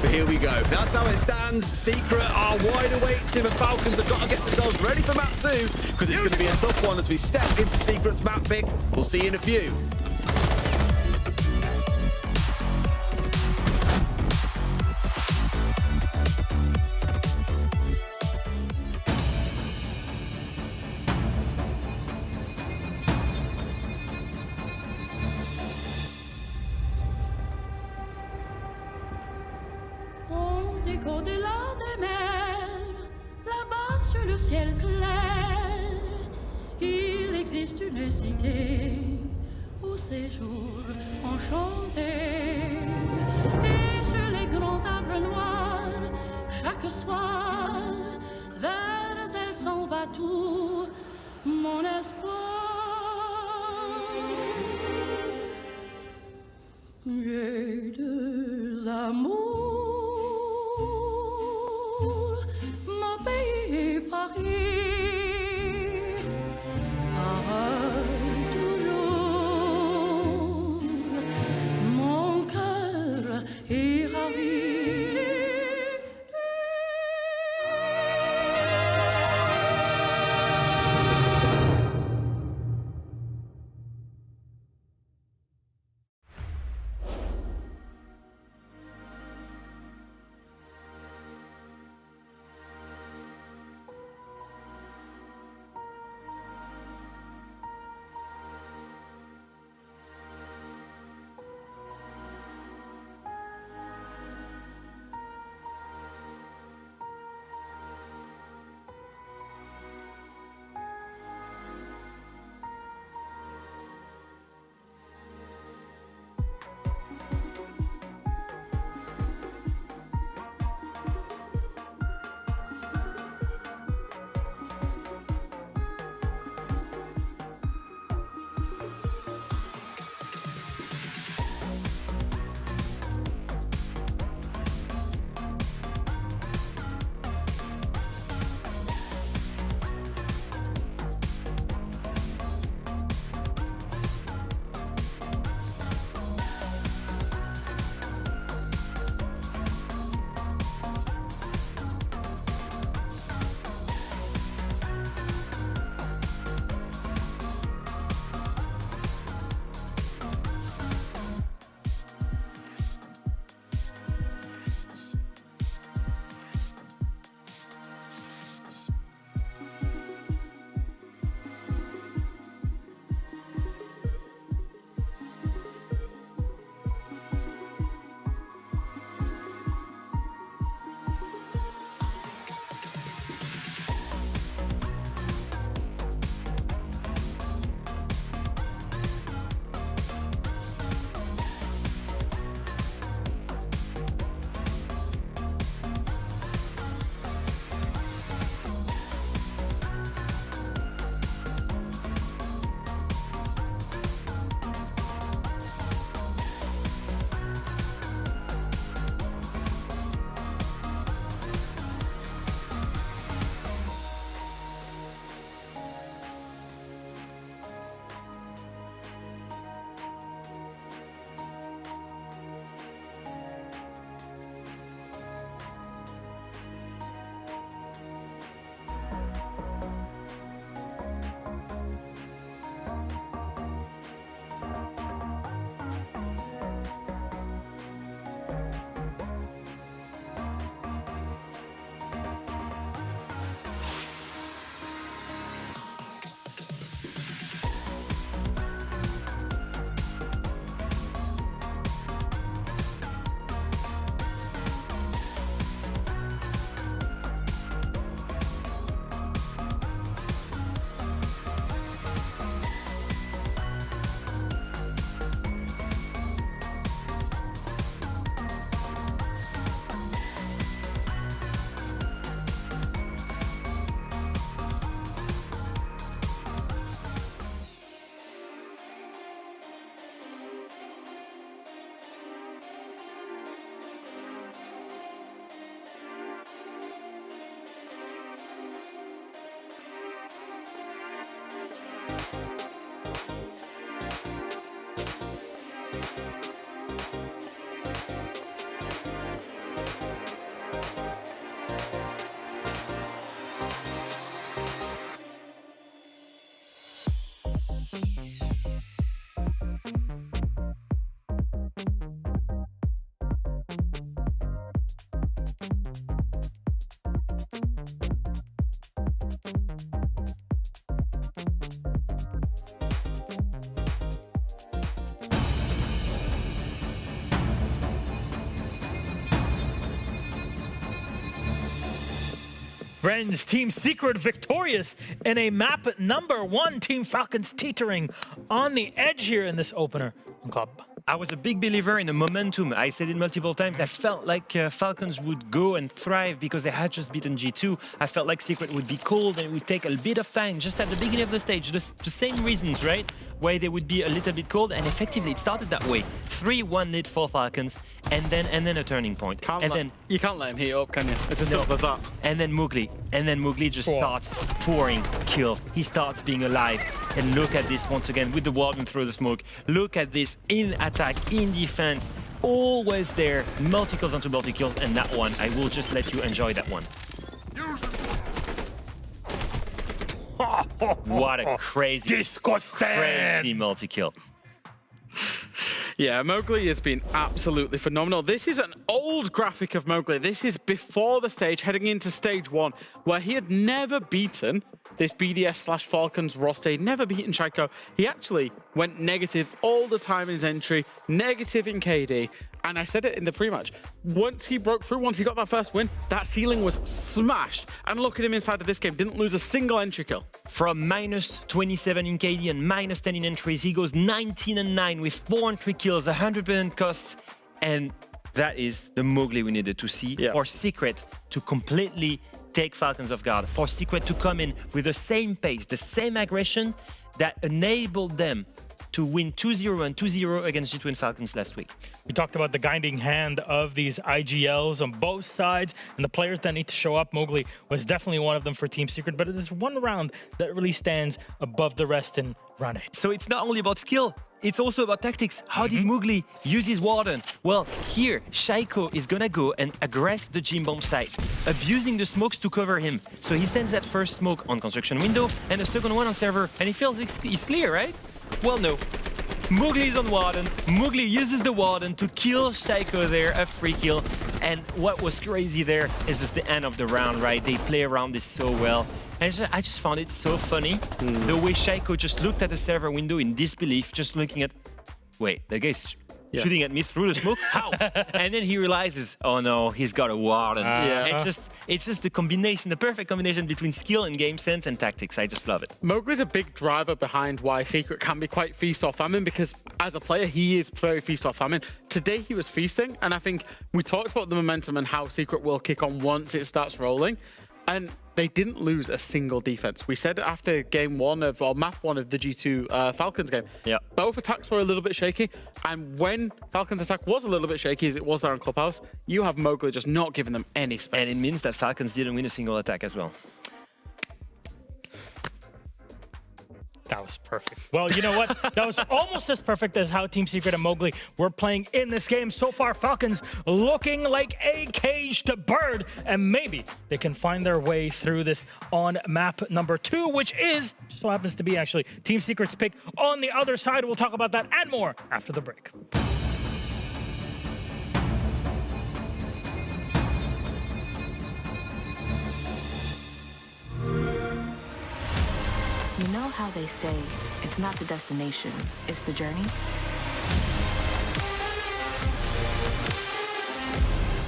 But here we go. That's how it stands. Secret are wide awake, Tim, and Falcons have got to get themselves ready for map 2 because it's going to be a tough one as we step into Secret's map pick. We'll see you in a few. Au-delà des mers, là-bas sur le ciel clair, il existe une cité au séjour enchanté. Et sur les grands arbres noirs, chaque soir, vers elle s'en va tout mon espoir. J'ai 2 amours. Mon pays, Paris, toujours, mon cœur est ravi. friends. Team Secret victorious in a map number 1. Team Falcons teetering on the edge here in this opener on Club. I was a big believer in the momentum. I said it multiple times. I felt like Falcons would go and thrive because they had just beaten G2. I felt like Secret would be cold and it would take a bit of time just at the beginning of the stage. The same reasons, right? Why they would be a little bit cold, and effectively it started that way. 3-1 lead for Falcons, and then a turning point. You can't let him heat up, can you? It's as simple as that. And then Mowgli just starts pouring kills. He starts being alive. And look at this once again with the Warden through the smoke. Look at this in attack, in defense. Always there. Multi-kills onto multi-kills. And that one, I will just let you enjoy that one. What a crazy multi-kill. Yeah, Mowgli has been absolutely phenomenal. This is an old graphic of Mowgli. This is before the stage, heading into stage 1, where he had never beaten this BDS/Falcons roster. He'd never beaten Shaiko. He actually went negative all the time in his entry, negative in KD. And I said it in the pre-match. Once he broke through, once he got that first win, that ceiling was smashed. And look at him inside of this game. Didn't lose a single entry kill. From -27 in KD and -10 in entries, he goes 19-9 with 4 entry kills, 100% cost. And that is the Mowgli we needed to see for Secret to completely take Falcons off guard. For Secret to come in with the same pace, the same aggression that enabled them to win 2-0 and 2-0 against G2 and Falcons last week. We talked about the guiding hand of these IGLs on both sides and the players that need to show up. Mowgli was definitely one of them for Team Secret, but it is one round that really stands above the rest in round 8. So it's not only about skill, it's also about tactics. How did Mowgli use his Warden? Well, here, Shaiko is gonna go and aggress the gym bomb site, abusing the smokes to cover him. So he sends that first smoke on construction window and the second one on server, and he feels he's clear, right? Well, no. Mowgli is on Warden. Mowgli uses the Warden to kill Shaiko there, a free kill. And what was crazy there is just the end of the round, right? They play around this so well. And I just found it so funny, the way Shaiko just looked at the server window in disbelief, just looking at, wait, the guy's shooting at me through the smoke? How? And then he realizes, oh no, he's got a Warden. It's just the combination, the perfect combination between skill and game sense and tactics. I just love it. Mowgli's a big driver behind why Secret can be quite feast or famine, because as a player, he is very feast or famine. Today, he was feasting, and I think we talked about the momentum and how Secret will kick on once it starts rolling. And they didn't lose a single defense. We said after game 1 of, or map 1 of the G2 Falcons game, both attacks were a little bit shaky. And when Falcons attack was a little bit shaky, as it was there on Clubhouse, you have Mowgli just not giving them any space. And it means that Falcons didn't win a single attack as well. That was perfect. Well, you know what? That was almost as perfect as how Team Secret and Mowgli were playing in this game. So far, Falcons looking like a caged bird. And maybe they can find their way through this on map number 2, which is, just so happens to be actually, Team Secret's pick on the other side. We'll talk about that and more after the break. You know how they say, it's not the destination, it's the journey?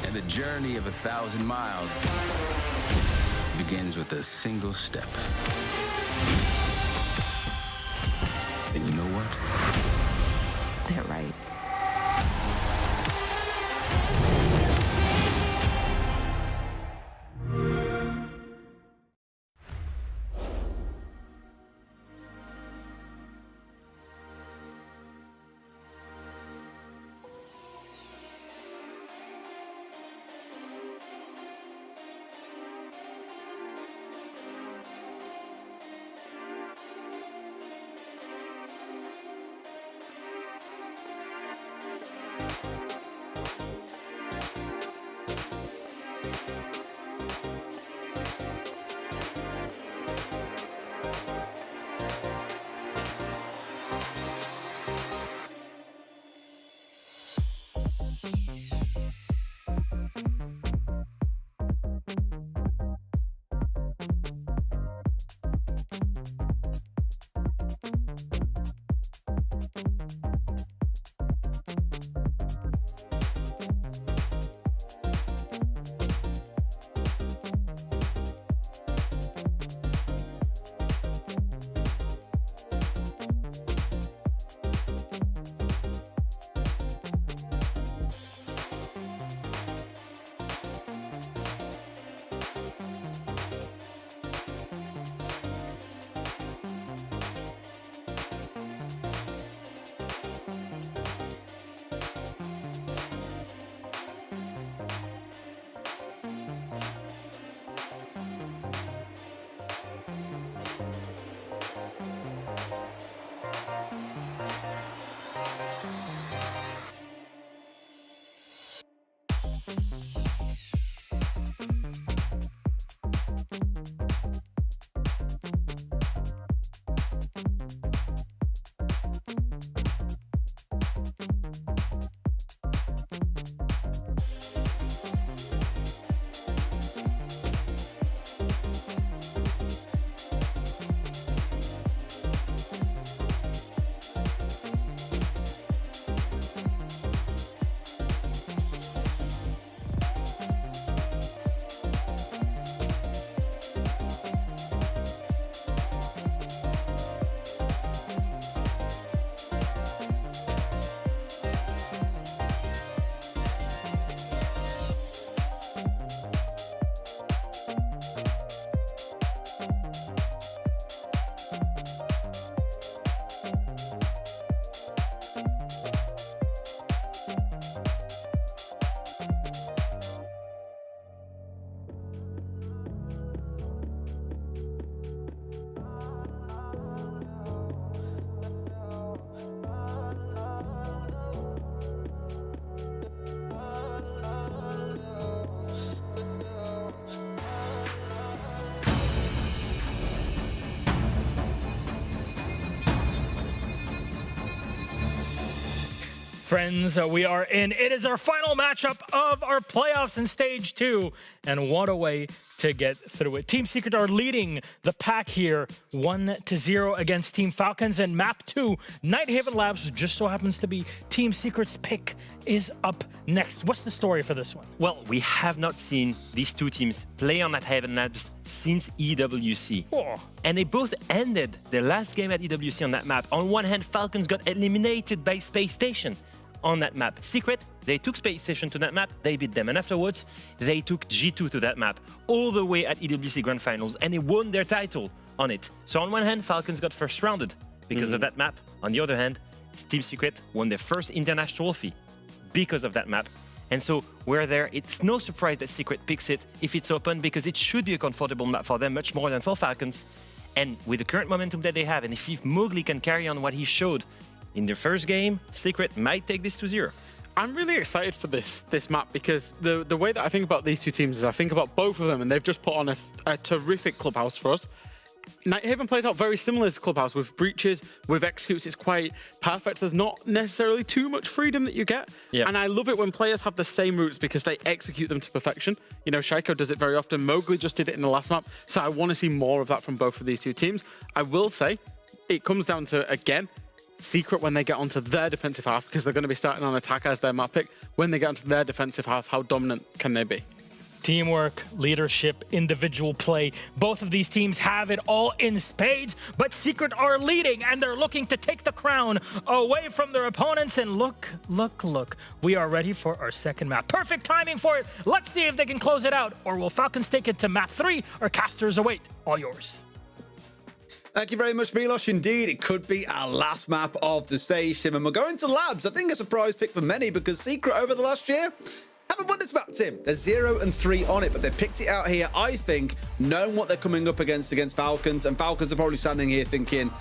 And the journey of 1,000 miles begins with a single step. And you know what? They're right. Friends, we are in. It is our final matchup of our playoffs in Stage 2. And what a way to get through it. Team Secret are leading the pack here 1-0 against Team Falcons. And map 2, Nighthaven Labs, just so happens to be Team Secret's pick, is up next. What's the story for this one? Well, we have not seen these two teams play on Nighthaven Labs since EWC. Oh. And they both ended their last game at EWC on that map. On one hand, Falcons got eliminated by Space Station on that map. Secret, they took Space Station to that map, they beat them. And afterwards, they took G2 to that map, all the way at EWC Grand Finals, and they won their title on it. So on one hand, Falcons got first rounded because of that map. On the other hand, Team Secret won their first international trophy because of that map. And so we're there. It's no surprise that Secret picks it if it's open, because it should be a comfortable map for them, much more than for Falcons. And with the current momentum that they have, and if Mowgli can carry on what he showed in their first game, Secret might take this to 0. I'm really excited for this map, because the way that I think about these two teams is I think about both of them, and they've just put on a terrific clubhouse for us. Nighthaven plays out very similar to Clubhouse, with breaches, with executes. It's quite perfect. There's not necessarily too much freedom that you get. Yeah. And I love it when players have the same routes because they execute them to perfection. You know, Shaiko does it very often. Mowgli just did it in the last map. So I want to see more of that from both of these two teams. I will say it comes down to, again, Secret when they get onto their defensive half, because they're going to be starting on attack as their map pick. When they get onto their defensive half, how dominant can they be? Teamwork, leadership, individual play. Both of these teams have it all in spades, but Secret are leading, and they're looking to take the crown away from their opponents. And look, we are ready for our second map. Perfect timing for it. Let's see if they can close it out, or will Falcons take it to map 3, or Casters await? All yours. Thank you very much, Milos. Indeed, it could be our last map of the stage, Tim. And we're going to Labs. I think a surprise pick for many, because Secret over the last year haven't won this map, Tim. They're 0-3 on it, but they picked it out here, I think, knowing what they're coming up against Falcons. And Falcons are probably standing here thinking,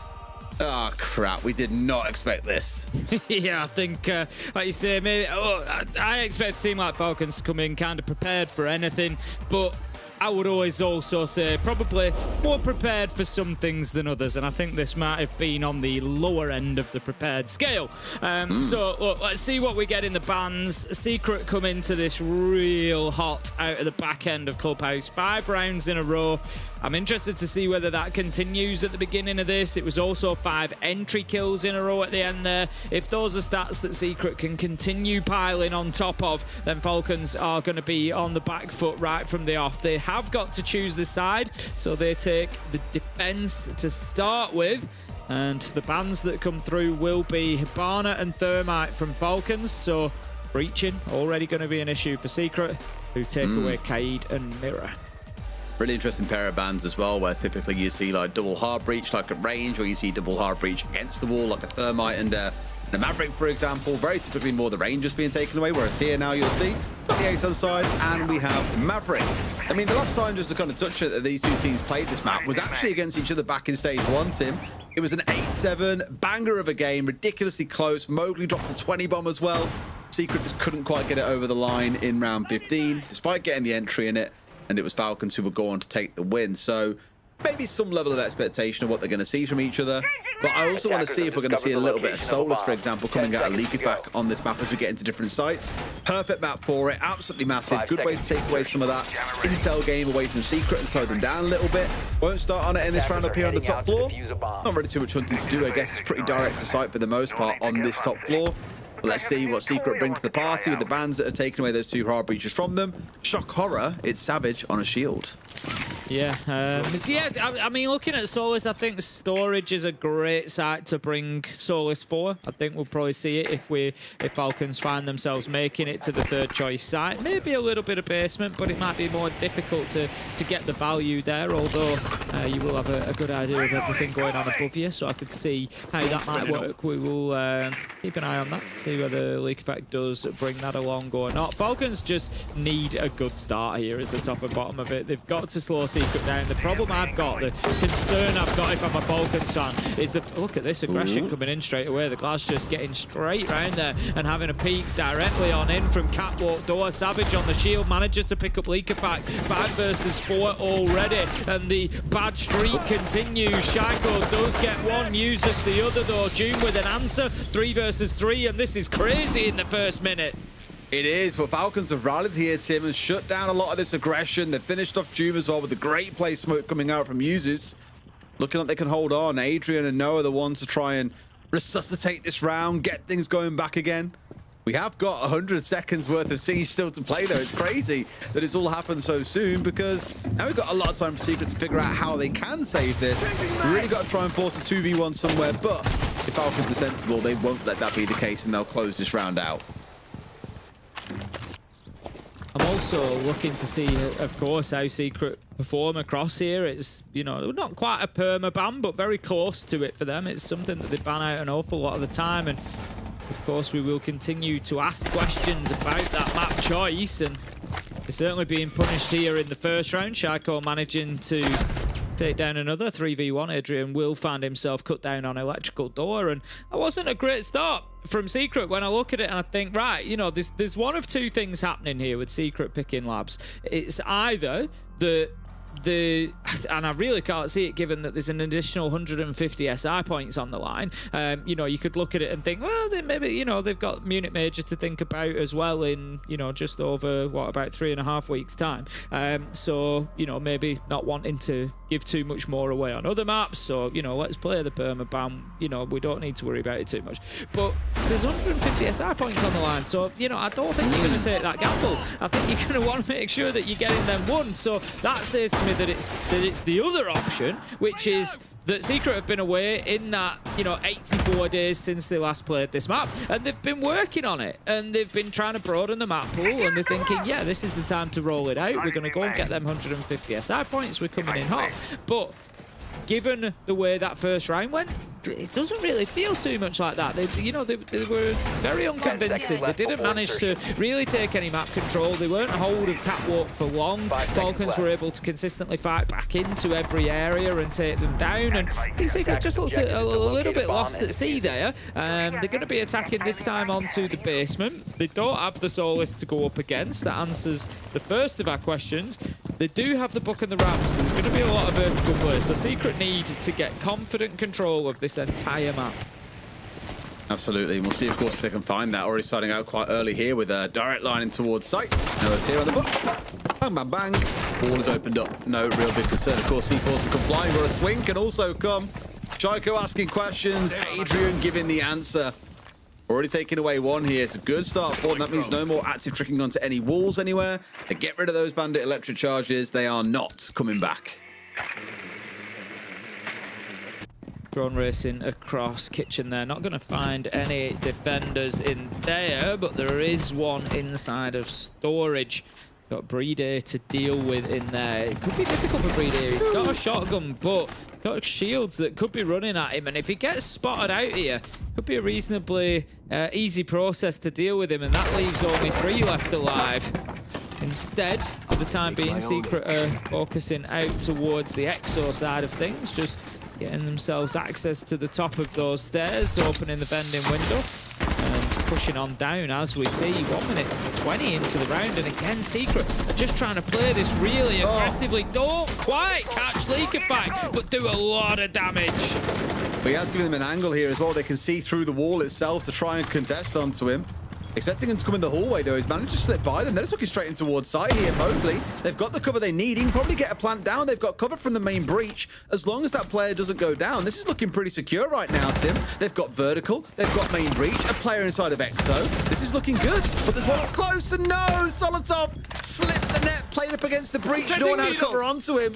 oh, crap, we did not expect this. Yeah, I think, like you say, maybe I expect a team like Falcons to come in kind of prepared for anything, but I would always also say probably more prepared for some things than others, and I think this might have been on the lower end of the prepared scale. So look, let's see what we get in the bans. Secret come into this real hot out of the back end of Clubhouse. 5 rounds in a row. I'm interested to see whether that continues at the beginning of this. It was also 5 entry kills in a row at the end there. If those are stats that Secret can continue piling on top of, then Falcons are going to be on the back foot right from the off. They have got to choose the side, so they take the defense to start with. And the bans that come through will be Hibana and Thermite from Falcons, so breaching already going to be an issue for Secret, who take away Kaid and Mirror. Really interesting pair of bans as well, where typically you see like double hard breach like at range, or you see double hard breach against the wall like a Thermite and a Maverick, for example. Very typically more the range just being taken away, whereas here now you'll see got the Ace on the side, and we have Maverick. I mean, the last time, just to kind of touch it, that these two teams played this map was actually against each other back in stage 1, Tim. It was an 8-7 banger of a game, ridiculously close. Mowgli dropped a 20 bomb as well. Secret just couldn't quite get it over the line in round 15, despite getting the entry in it. And it was Falcons who were going to take the win. So maybe some level of expectation of what they're going to see from each other. But I also want to see if we're going to see a little bit of Solus, for example, coming out of Leakyback on this map as we get into different sites. Perfect map for it, absolutely massive. Good way to take away some of that intel game away from Secret and slow them down a little bit. Won't start on it in this round up here on the top floor. Not really too much hunting to do, I guess. It's pretty direct to sight for the most part on this top floor. But let's see what Secret bring to the party with the bans that have taken away those 2 hard breaches from them. Shock Horror, it's Savage on a shield. Yeah, I mean, looking at Solus, I think storage is a great site to bring Solus for. I think we'll probably see it if Falcons find themselves making it to the 3rd choice site. Maybe a little bit of basement, but it might be more difficult to get the value there, although you will have a good idea of everything going on above you, so I could see how that might work. We will keep an eye on that, see whether Leak Effect does bring that along or not. Falcons just need a good start here as the top and bottom of it. They've got to slow Secret down. The problem I've got, the concern I've got if I'm a Falcons fan, is look at this aggression coming in straight away. The Glass just getting straight round there and having a peek directly on in from Catwalk door. Savage on the shield, manages to pick up Leakerpack. 5 versus 4 already, and the bad streak continues. Shaiko does get one, uses the other though. June with an answer, 3 versus 3, and this is crazy in the first minute. It is, but Falcons have rallied here, Tim, and shut down a lot of this aggression. They've finished off Doom as well with the great play smoke coming out from users. Looking like they can hold on. Adrian and Noah are the ones to try and resuscitate this round, get things going back again. We have got 100 seconds worth of siege still to play, though. It's crazy that it's all happened so soon, because now we've got a lot of time for Secret to figure out how they can save this. We really got to try and force a 2v1 somewhere, but if Falcons are sensible, they won't let that be the case, and they'll close this round out. I'm also looking to see, of course, how Secret perform across here. It's, you know, not quite a perma ban, but very close to it for them. It's something that they ban out an awful lot of the time, and of course we will continue to ask questions about that map choice, and they're certainly being punished here in the first round. Shaiko managing to take down another 3v1. Adrian will find himself cut down on electrical door, and that wasn't a great start from Secret. When I look at it and I think, right, you know, there's one of two things happening here with Secret picking labs. It's either and I really can't see it given that there's an additional 150 SI points on the line. You know, you could look at it and think, well, then maybe, you know, they've got Munich Major to think about as well in, you know, just over, what, about 3.5 weeks time. So, you know, maybe not wanting to give too much more away on other maps. So, you know, let's play the perma ban. You know, we don't need to worry about it too much. But there's 150 SI points on the line. So, you know, I don't think you're going to take that gamble. I think you're going to want to make sure that you're getting them won. So that says to me that it's the other option, which is that Secret have been away in that, you know, 84 days since they last played this map, and they've been working on it, and they've been trying to broaden the map pool, and they're thinking, yeah, this is the time to roll it out. We're going to go and get them 150 SI points. We're coming in hot. But given the way that first round went, it doesn't really feel too much like that. They were very unconvincing. They didn't manage to really take any map control. They weren't hold of Catwalk for long. Falcons were able to consistently fight back into every area and take them down. And Secret just looks a little bit lost at sea there. They're going to be attacking this time onto the basement. They don't have the Solis to go up against. That answers the first of our questions. They do have the Buck and the Rams, so there's going to be a lot of vertical play. So Secret need to get confident control of this entire map. Absolutely. We'll see, of course, if they can find that. Already starting out quite early here with a direct line in towards site. Noah's here on the book. Bang, bang, bang. Ball is opened up. No real big concern. Of course, C4 can fly, or a swing can also come. Chaiko asking questions. Adrian giving the answer. Already taking away one here. It's a good start for them. That means no more active tricking onto any walls anywhere. They get rid of those bandit electric charges. They are not coming back. Drone racing across kitchen there. Not going to find any defenders in there, but there is one inside of storage. Got Brede to deal with in there. It could be difficult for Brede. He's got a shotgun, but got shields that could be running at him. And if he gets spotted out here, could be a reasonably easy process to deal with him. And that leaves only 3 left alive. Instead, for the time being, Secret are focusing out towards the EXO side of things, just getting themselves access to the top of those stairs, opening the bending window, and pushing on down as we see. 1 minute 20 into the round, and again, Secret just trying to play this really aggressively. Don't quite catch Leakerpack, but do a lot of damage. But he has given them an angle here as well. They can see through the wall itself to try and contest onto him. Expecting him to come in the hallway, though. He's managed to slip by them. They're just looking straight in towards side here, Mobley. They've got the cover they need. He can probably get a plant down. They've got cover from the main breach. As long as that player doesn't go down, this is looking pretty secure right now, Tim. They've got vertical. They've got main breach. A player inside of EXO. This is looking good, but there's one up close, and no! Solotov slipped the net, played up against the breach. No one had cover onto him.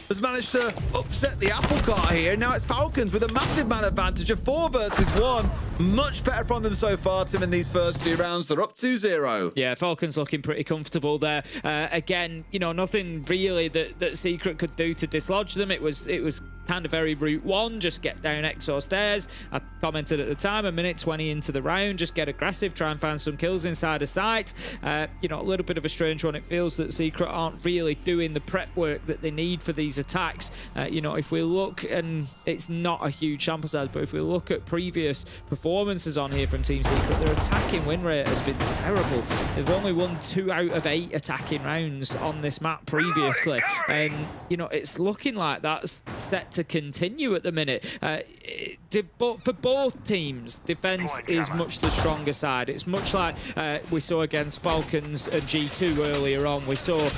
Has managed to upset the apple cart here. Now it's Falcons with a massive man advantage of 4 versus 1. Much better from them so far, Tim, in these first 2 rounds. They're up 2-0. Yeah, Falcons looking pretty comfortable there. Again, you know, nothing really that Secret could do to dislodge them. It was kind of very route one, just get down Exor stairs. I commented at the time, a minute 20 into the round, just get aggressive, try and find some kills inside of sight. You know, a little bit of a strange one. It feels that Secret aren't really doing the prep work that they need for these attacks. You know, if we look, and it's not a huge sample size, but if we look at previous performances on here from Team Secret, their attacking win rate has been terrible. They've only won 2 out of 8 attacking rounds on this map previously, and you know, it's looking like that's set to continue at the minute. But for both teams, defense is much the stronger side. It's much like we saw against Falcons and G2 earlier on. We saw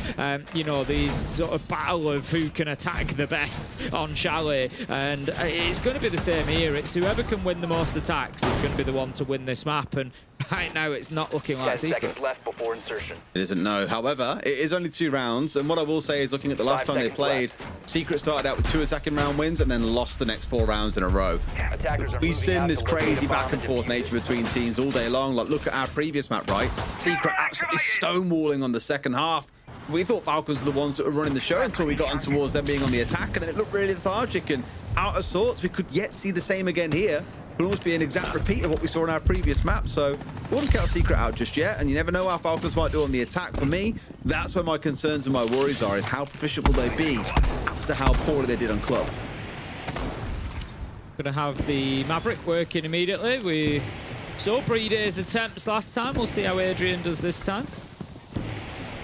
you know, these sort of battle of who can attack the best on Chalet, and it's going to be the same here. It's whoever can win the most attacks is going to be the one to win this map, and right now it's not looking like 10 Secret. seconds left before insertion. It isn't, no. However, it is only 2 rounds, and what I will say is, looking at the last time they played, Secret started out with 2 attacking round wins and then lost the next 4 rounds in a row. We've seen this crazy back and forth nature between teams all day long. Like, look at our previous map, right? Secret absolutely stonewalling on the second half. We thought Falcons were the ones that were running the show until we got on towards them being on the attack, and then it looked really lethargic and out of sorts. We could yet see the same again here. It could almost be an exact repeat of what we saw in our previous map. So I wouldn't count Secret out just yet, and you never know how Falcons might do on the attack. For me, that's where my concerns and my worries are, is how proficient will they be after how poorly they did on Club. Gonna have the Maverick working immediately. We saw Breeday's attempts last time. We'll see how Adrian does this time.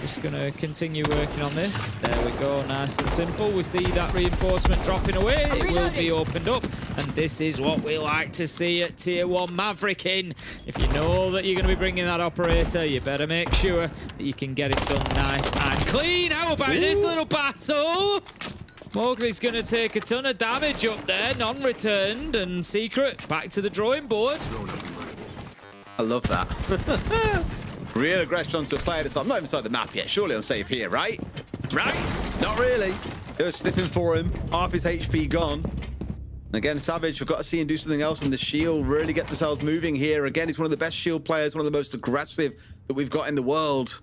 Just gonna continue working on this. There we go, nice and simple. We see that reinforcement dropping away. It will be opened up, and this is what we like to see at Tier 1 Maverick in. If you know that you're gonna be bringing that operator, you better make sure that you can get it done nice and clean. How about this little battle? Mowgli's going to take a ton of damage up there, non-returned, and Secret back to the drawing board. I love that. Real aggression onto a player that's I'm not inside the map yet. Surely I'm safe here, right? Right? Not really. They're sniffing for him. Half his HP gone. And again, Savage, we've got to see him do something else in the shield, really get themselves moving here. Again, he's one of the best shield players, one of the most aggressive that we've got in the world.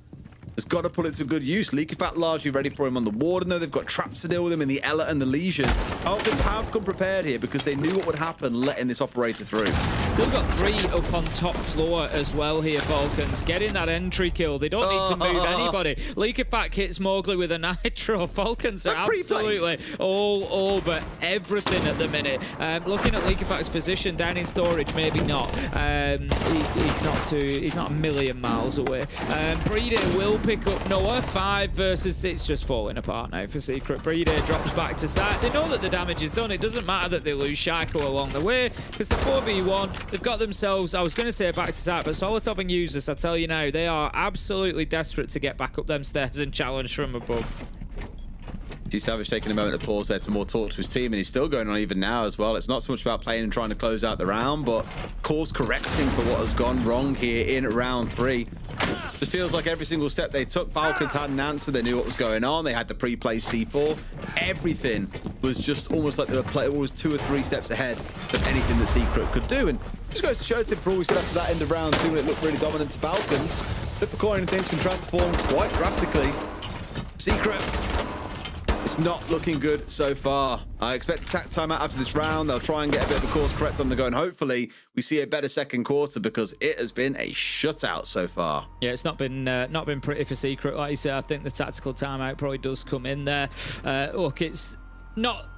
Has got to put it to good use. Leakyfat largely ready for him on the Warden, though. They've got traps to deal with him in the Ella and the Legion. Falcons have come prepared here because they knew what would happen letting this operator through. Still got 3 up on top floor as well here, Falcons. Getting that entry kill. They don't need to move anybody. Leakyfat hits Mowgli with a nitro. Falcons are absolutely all over everything at the minute. Looking at Leakyfat's position down in storage, maybe not. He's not a million miles away. Breeder will pick up Noah. 5 versus 6, just falling apart now for Secret. Breeder drops back to side. They know that the damage is done. It doesn't matter that they lose Shaiko along the way, because the 4v1, they've got themselves, I was going to say back to side, but Solotov and Users, I tell you now, they are absolutely desperate to get back up them stairs and challenge from above. See Savage taking a moment to pause there to more talk to his team, and he's still going on even now as well. It's not so much about playing and trying to close out the round, but course correcting for what has gone wrong here in round 3. Just feels like every single step they took, Falcons had an answer. They knew what was going on. They had the pre-placed C4. Everything was just almost like they were always 2 or 3 steps ahead of anything that Secret could do. And just goes to show Tim for all we said after that end of round 2 when it looked really dominant to Falcons. Flip a coin and things can transform quite drastically. Secret, it's not looking good so far. I expect a tack timeout after this round. They'll try and get a bit of a course correct on the go, and hopefully we see a better second quarter, because it has been a shutout so far. Yeah, it's not been pretty for Secret. Like you say, I think the tactical timeout probably does come in there. Look, it's not,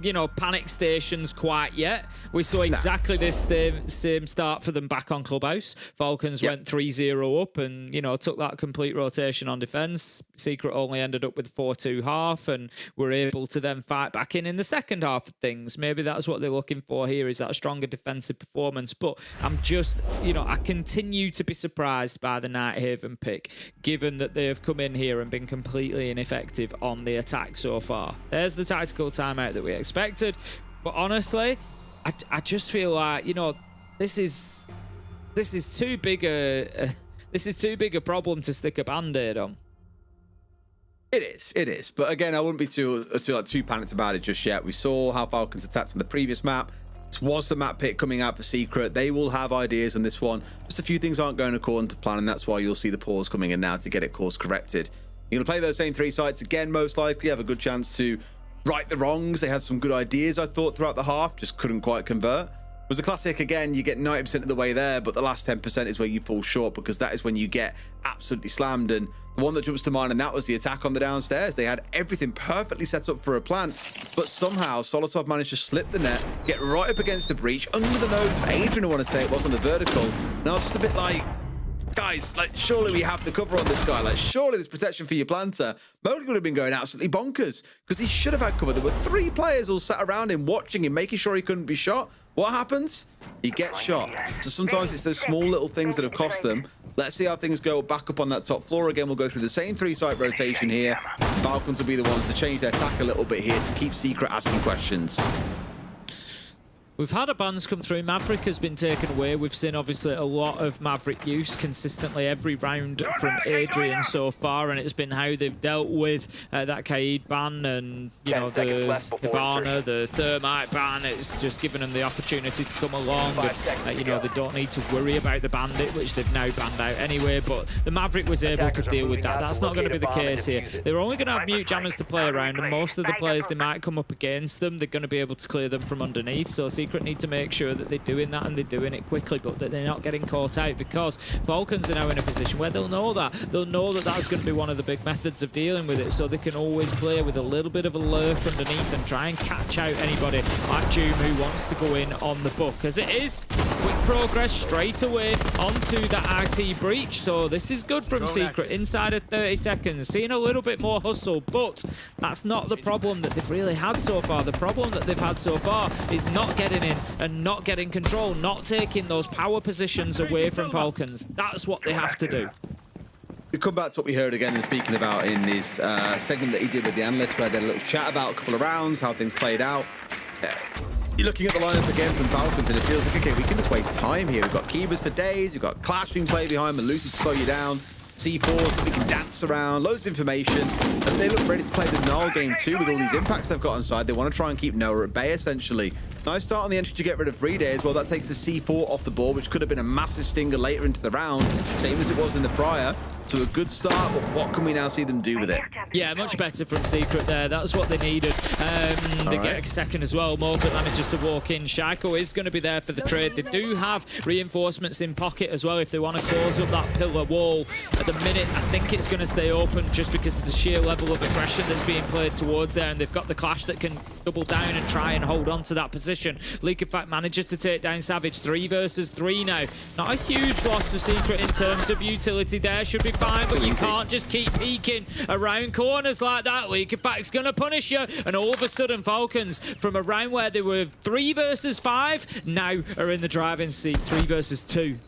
you know, panic stations quite yet. We saw exactly this same start for them back on Clubhouse. Falcons went 3-0 up and, you know, took that complete rotation on defense. Secret only ended up with 4-2 half and were able to then fight back in the second half of things. Maybe that's what they're looking for here, is that stronger defensive performance. But I'm just, you know, I continue to be surprised by the Nighthaven pick, given that they have come in here and been completely ineffective on the attack so far. There's the tactical timeout that we expected, but honestly, I just feel like, you know, this is too big a problem to stick a band-aid on. It is. But again, I wouldn't be too panicked about it just yet. We saw how Falcons attacked on the previous map. This was the map pick coming out for Secret. They will have ideas on this one. Just a few things aren't going according to plan, and that's why you'll see the pause coming in now to get it course corrected. You're going to play those same 3 sites again, most likely. Have a good chance to right the wrongs. They had some good ideas, I thought, throughout the half, just couldn't quite convert. It was a classic again. You get 90% of the way there, but the last 10% is where you fall short, because that is when you get absolutely slammed. And the one that jumps to mind, and that was the attack on the downstairs. They had everything perfectly set up for a plant, but somehow Solotov managed to slip the net, get right up against the breach, under the nose of Adrian, I want to say it was, on the vertical. And I was just a bit like, guys, like, surely we have the cover on this guy. Like, surely there's protection for your planter. Mowgli would have been going absolutely bonkers, because he should have had cover. There were 3 players all sat around him, watching him, making sure he couldn't be shot. What happens? He gets shot. So sometimes it's those small little things that have cost them. Let's see how things go back up on that top floor again. We'll go through the same 3-site rotation here. Falcons will be the ones to change their tack a little bit here to keep Secret asking questions. We've had a bans come through. Maverick has been taken away. We've seen obviously a lot of Maverick use consistently every round from Adrian so far, and it's been how they've dealt with that Kaid ban and, you know, the Hibana, the Thermite ban. It's just given them the opportunity to come along. And, you know, they don't need to worry about the Bandit, which they've now banned out anyway, but the Maverick was able to deal with that. That's not going to be the case here. They're only going to have mute jammers to play around, and most of the players they might come up against them, they're going to be able to clear them from underneath. So Secret need to make sure that they're doing that, and they're doing it quickly, but that they're not getting caught out, because Falcons are now in a position where they'll know that. They'll know that that's going to be one of the big methods of dealing with it, so they can always play with a little bit of a lurk underneath and try and catch out anybody like Doom who wants to go in on the book. As it is, quick progress straight away onto that RT breach, so this is good from Secret inside of 30 seconds. Seeing a little bit more hustle, but that's not the problem that they've really had so far. The problem that they've had so far is not getting in and not getting control, not taking those power positions away from Falcons. That's what they have to do. We come back to what we heard again and speaking about in his segment that he did with the analysts, where they had a little chat about a couple of rounds, how things played out. You're looking at the lineup again from Falcons, and it feels like, okay, we can just waste time here. We've got Keybers for days, we've got Clash being played behind, Malusi to slow you down, C4 so we can dance around, loads of information, and they look ready to play the Null game too with all these impacts they've got inside. They want to try and keep Noah at bay, essentially. Nice start on the entry to get rid of Rede as well. That takes the C4 off the board, which could have been a massive stinger later into the round, same as it was in the prior. So a good start, but what can we now see them do with it? Yeah, much better from Secret there. That's what they needed. They get a second as well. Morgan manages to walk in. Shaiko is going to be there for the trade. They do have reinforcements in pocket as well if they want to close up that pillar wall. At the minute, I think it's going to stay open just because of the sheer level of aggression that's being played towards there, and they've got the Clash that can double down and try and hold on to that position. Leak of Fact manages to take down Savage. 3 versus 3 now. Not a huge loss for Secret in terms of utility there. Should be fine, but you can't just keep peeking around corners like that. Leak of Fact's going to punish you, and all of a sudden Falcons, from a round where they were 3 versus 5, now are in the driving seat. 3 versus 2.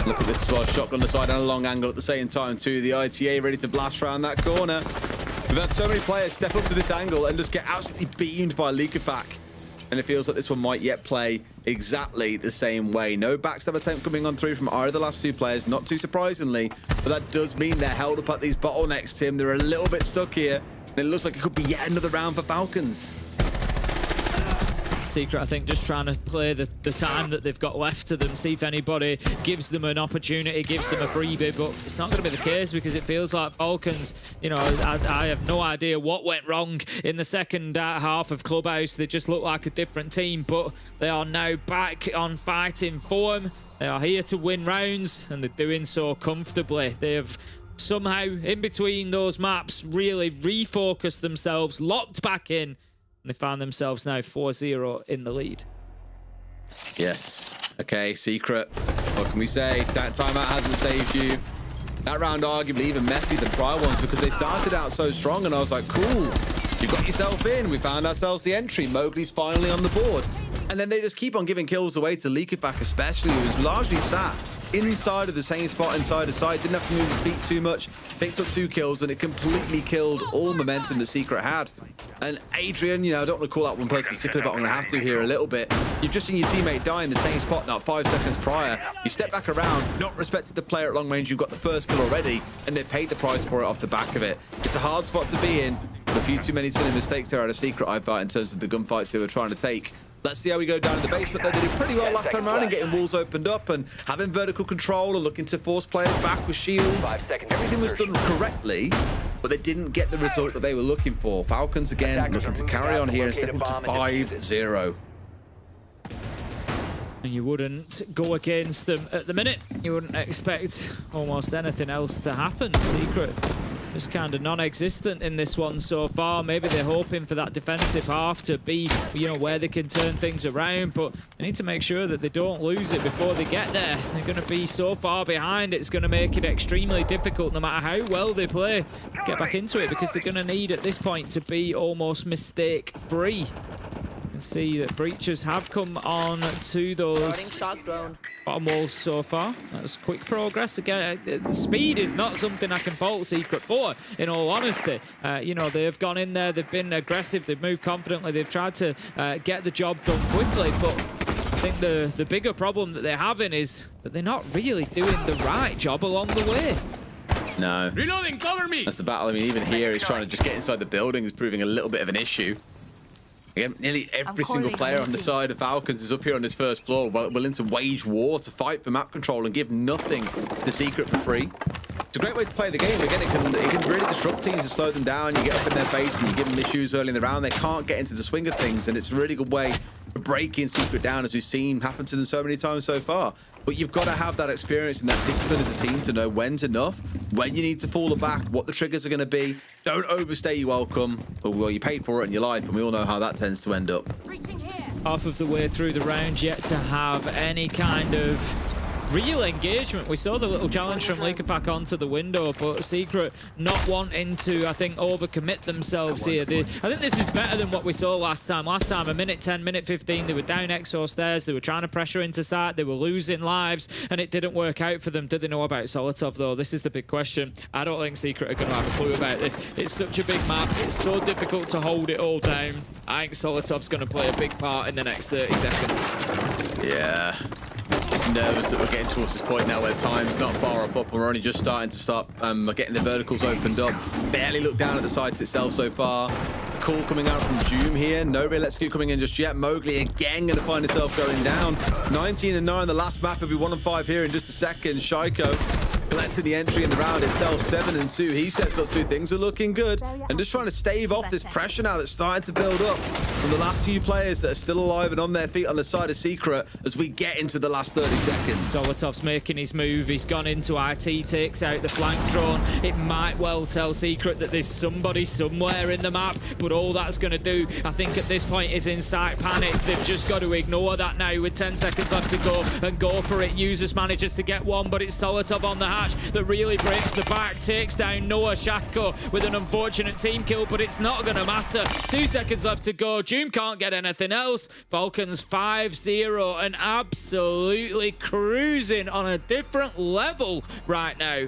Look at this as well. Shotgun the side and a long angle at the same time too. The ITA ready to blast around that corner. We've had so many players step up to this angle and just get absolutely beamed by Leak of Fact. And it feels like this one might yet play exactly the same way. No backstab attempt coming on through from either of the last 2 players, not too surprisingly, but that does mean they're held up at these bottlenecks, Tim. They're a little bit stuck here, and it looks like it could be yet another round for Falcons. Secret, I think, just trying to play the time that they've got left to them, see if anybody gives them an opportunity, gives them a freebie, but it's not going to be the case because it feels like Falcons, you know, I have no idea what went wrong in the second half of Clubhouse. They just look like a different team, but they are now back on fighting form. They are here to win rounds, and they're doing so comfortably. They have somehow, in between those maps, really refocused themselves, locked back in, and they found themselves now 4-0 in the lead. Yes. Okay, Secret. What can we say? Timeout hasn't saved you. That round arguably even messier than prior ones because they started out so strong, and I was like, cool, you got yourself in. We found ourselves the entry. Mowgli's finally on the board. And then they just keep on giving kills away to Leak of Fact especially, who was largely sat inside of the same spot inside the side, didn't have to move his feet too much, picked up 2 kills, and it completely killed all momentum the Secret had. And Adrian, you know, I don't want to call out one person particularly, but I'm going to have to here a little bit. You've just seen your teammate die in the same spot not 5 seconds prior. You step back around, not respected the player at long range, you've got the first kill already, and they paid the price for it off the back of it. It's a hard spot to be in, but a few too many silly mistakes there out of Secret, I thought, in terms of the gunfights they were trying to take. Let's see how we go down in the basement. They did pretty well last time around in getting walls opened up and having vertical control and looking to force players back with shields. Everything was done correctly, but they didn't get the result that they were looking for. Falcons again looking to carry on here and step up to 5-0. And you wouldn't go against them at the minute. You wouldn't expect almost anything else to happen. Secret just kind of non-existent in this one so far. Maybe they're hoping for that defensive half to be, you know, where they can turn things around, but they need to make sure that they don't lose it before they get there. They're going to be so far behind, it's going to make it extremely difficult, no matter how well they play, to get back into it, because they're going to need at this point to be almost mistake-free. You can see that breaches have come on to those bottom walls so far. That's quick progress. Again, speed is not something I can fault Secret for, in all honesty. You know, they've gone in there, they've been aggressive, they've moved confidently, they've tried to get the job done quickly, but I think the bigger problem that they're having is that they're not really doing the right job along the way. No. Reloading, cover me! That's the battle. I mean, even here, he's trying to just get inside the building is proving a little bit of an issue. Again, nearly every single player on the side of Falcons is up here on this first floor, willing to wage war, to fight for map control and give nothing to Secret for free. It's a great way to play the game. Again, it can really disrupt teams and slow them down. You get up in their face and you give them issues early in the round. They can't get into the swing of things, and it's a really good way of breaking Secret down, as we've seen happen to them so many times so far. But you've got to have that experience and that discipline as a team to know when's enough, when you need to fall back, what the triggers are going to be. Don't overstay your welcome. Well, you paid for it in your life, and we all know how that tends to end up. Half of the way through the round, yet to have any kind of real engagement. We saw the little challenge from Leakafak onto the window, but Secret not wanting to, I think, overcommit themselves here. I think this is better than what we saw last time. Last time, a minute 10, minute 15, they were down Exo stairs, they were trying to pressure into site, they were losing lives, and it didn't work out for them. Did they know about Solotov, though? This is the big question. I don't think Secret are going to have a clue about this. It's such a big map. It's so difficult to hold it all down. I think Solotov's going to play a big part in the next 30 seconds. Yeah. Nervous that we're getting towards this point now where time's not far off up and we're only just starting to getting the verticals opened up. Barely looked down at the site itself so far. Call coming out from Doom here. No real execute coming in just yet. Mowgli again going to find himself going down. 19-9 the last map. It'll be 1-5 here in just a second. Shaiko collecting the entry in the round itself. 7-2. He steps up 2. Things are looking good. And just trying to stave off this pressure now that's starting to build up from the last few players that are still alive and on their feet on the side of Secret as we get into the last 30 seconds. Solotov's making his move. He's gone into IT, takes out the flank drone. It might well tell Secret that there's somebody somewhere in the map, but all that's going to do, I think, at this point is incite panic. They've just got to ignore that now with 10 seconds left to go and go for it. Users manages to get one, but it's Solotov on the hatch that really breaks the back, takes down Noah Shako with an unfortunate team kill, but it's not going to matter. 2 seconds left to go. Doom can't get anything else. Falcons 5-0 and absolutely cruising on a different level right now.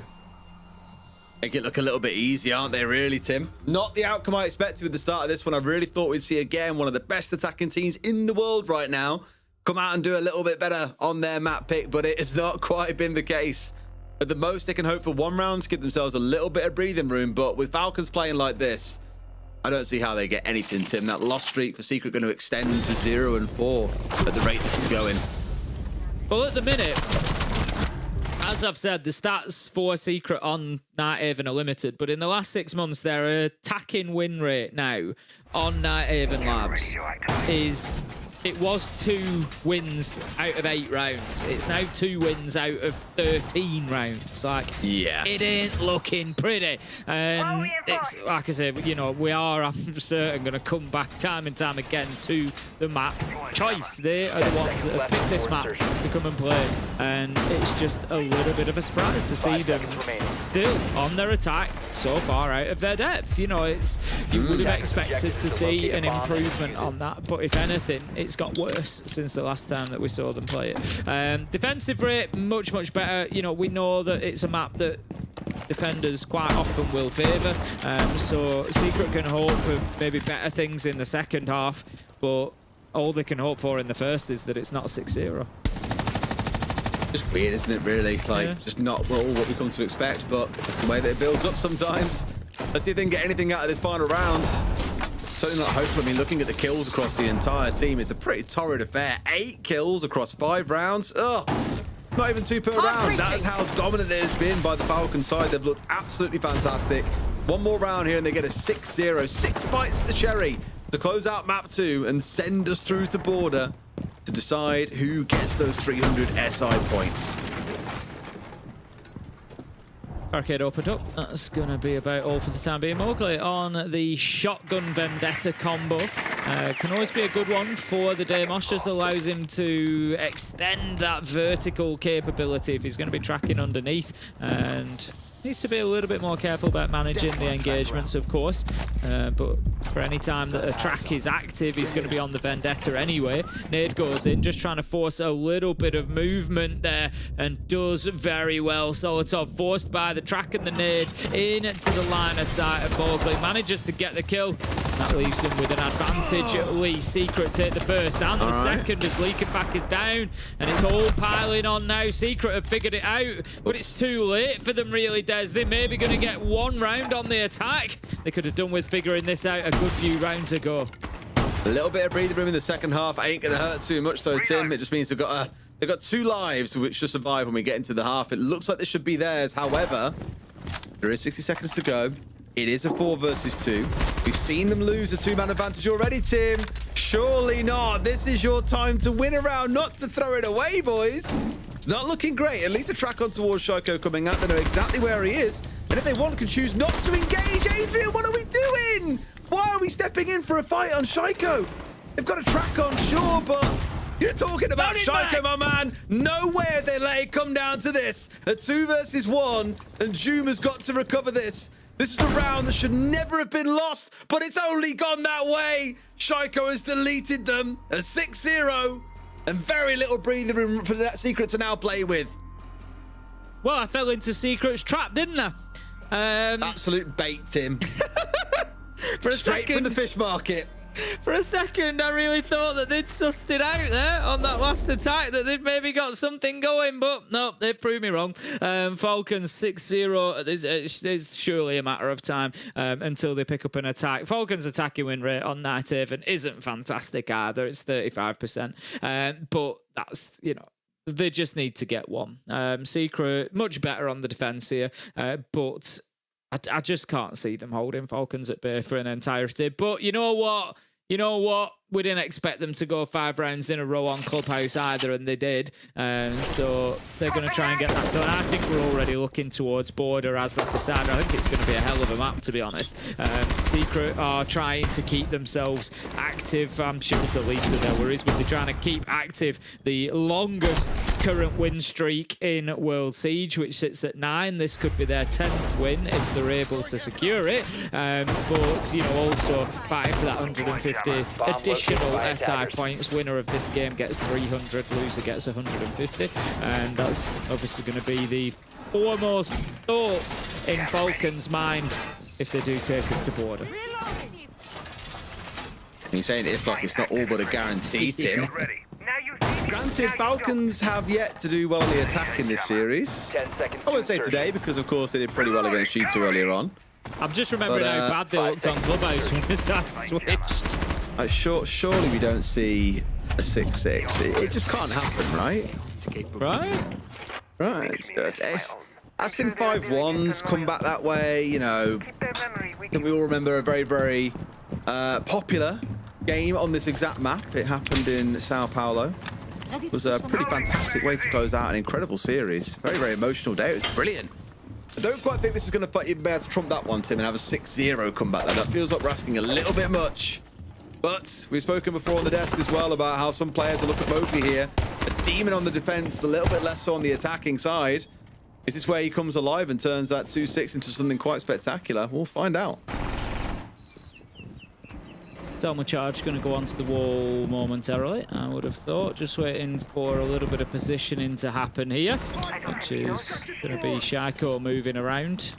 Make it look a little bit easy, aren't they, really, Tim? Not the outcome I expected with the start of this one. I really thought we'd see, again, one of the best attacking teams in the world right now come out and do a little bit better on their map pick, but it has not quite been the case. At the most, they can hope for 1 round to give themselves a little bit of breathing room, but with Falcons playing like this, I don't see how they get anything, Tim. That loss streak for Secret going to extend to 0-4 at the rate this is going. Well, at the minute, as I've said, the stats for Secret on Nighthaven are limited, but in the last 6 months, their attacking win rate now on Nighthaven Labs is... It was 2 wins out of 8 rounds. It's now 2 wins out of 13 rounds. Like, yeah, it ain't looking pretty. And it's, like I said, you know, we are, I'm certain, going to come back time and time again to the map choice. They are the ones that have picked this map to come and play. And it's just a little bit of a surprise to see them still on their attack so far out of their depth. You know, it's, you would have expected to see an improvement on that. But if anything, it's got worse since the last time that we saw them play it. Defensive rate, much better. You know, we know that it's a map that defenders quite often will favour. So Secret can hope for maybe better things in the second half, but all they can hope for in the first is that it's not 6-0. Just weird, isn't it, really? Like, just not all what we come to expect, but it's the way that it builds up sometimes. Let's see if they can get anything out of this final round. Certainly not hopeful. I mean, looking at the kills across the entire team, it's a pretty torrid affair. 8 kills across 5 rounds. Ugh. Not even 2 per round. That is how dominant it has been by the Falcon side. They've looked absolutely fantastic. One more round here and they get a 6-0. 6 bites at the cherry to close out map 2 and send us through to border to decide who gets those 300 SI points. Arcade opened up. That's going to be about all for the time being. Mowgli on the shotgun vendetta combo. Can always be a good one for the Deimos. Just allows him to extend that vertical capability if he's going to be tracking underneath. And needs to be a little bit more careful about managing the engagements, of course. But for any time that a track is active, he's going to be on the vendetta anyway. Nade goes in, just trying to force a little bit of movement there, and does very well. Solotov forced by the track and the nade into the line of sight of Mowgli. Manages to get the kill. That leaves him with an advantage at least. Secret take the first and the second as Leakerpack is down, and it's all piling on now. Secret have figured it out, but it's too late for them really, Des. They may be going to get one round on the attack. They could have done with figuring this out a good few rounds ago. A little bit of breathing room in the second half. Ain't going to hurt too much though, Tim. It just means they've got 2 lives which to survive when we get into the half. It looks like this should be theirs. However, there is 60 seconds to go. It is a 4 versus 2. We've seen them lose a 2-man advantage already, Tim. Surely not. This is your time to win a round, not to throw it away, boys. It's not looking great. At least a track on towards Shaiko coming out. They know exactly where he is. And if they want, can choose not to engage. Adrian, what are we doing? Why are we stepping in for a fight on Shaiko? They've got a track on, sure, but you're talking about Shaiko, my man. Nowhere they let it come down to this. A 2 versus 1, and Juma's got to recover this. This is a round that should never have been lost, but it's only gone that way. Shaiko has deleted them. A 6-0, and very little breathing room for that Secret to now play with. Well, I fell into Secret's trap, didn't I? Absolute bait, Tim. For a Straight second, from the fish market. For a second, I really thought that they'd sussed it out there on that last attack, that they'd maybe got something going, but no, they've proved me wrong. Falcons 6-0. It's surely a matter of time until they pick up an attack. Falcons' attacking win rate on Nighthaven isn't fantastic either. It's 35%. But that's, you know, they just need to get one. Secret, much better on the defense here, but I just can't see them holding Falcons at bay for an entirety. But you know what? We didn't expect them to go 5 rounds in a row on Clubhouse either, and they did. So they're going to try and get that done. I think we're already looking towards border as that decider. I think it's going to be a hell of a map, to be honest. Secret are trying to keep themselves active. I'm sure it's the least of their worries, but they're trying to keep active the longest current win streak in World Siege, which sits at 9. This could be their 10th win if they're able to secure it. But, you know, also fighting for that 150 additional SI points. Winner of this game gets 300, loser gets 150. And that's obviously going to be the foremost thought in Falcons' mind if they do take us to border. You're saying if, like, it's not all but a guarantee, Tim. Granted, Falcons have yet to do well on the attack in this series. 10 seconds. I would say today, because of course they did pretty well against G2 earlier on. I'm just remembering how bad they looked on Clubhouse when this had switched. Surely we don't see a 6-6. It just can't happen, right? Right. I've seen 5-1s come back that way, you know. I think we all remember a very, very popular game on this exact map. It happened in Sao Paulo. It was a pretty fantastic way to close out an incredible series. Very, very emotional day. It was brilliant. I don't quite think this is going to be able to trump that one, Tim, and have a 6-0 comeback. That feels like we're asking a little bit much. But we've spoken before on the desk as well about how some players look at Mowgli here. A demon on the defense, a little bit less so on the attacking side. Is this where he comes alive and turns that 2-6 into something quite spectacular? We'll find out. Thelma Charge going to go onto the wall momentarily, I would have thought. Just waiting for a little bit of positioning to happen here, which is going to be Shaiko moving around.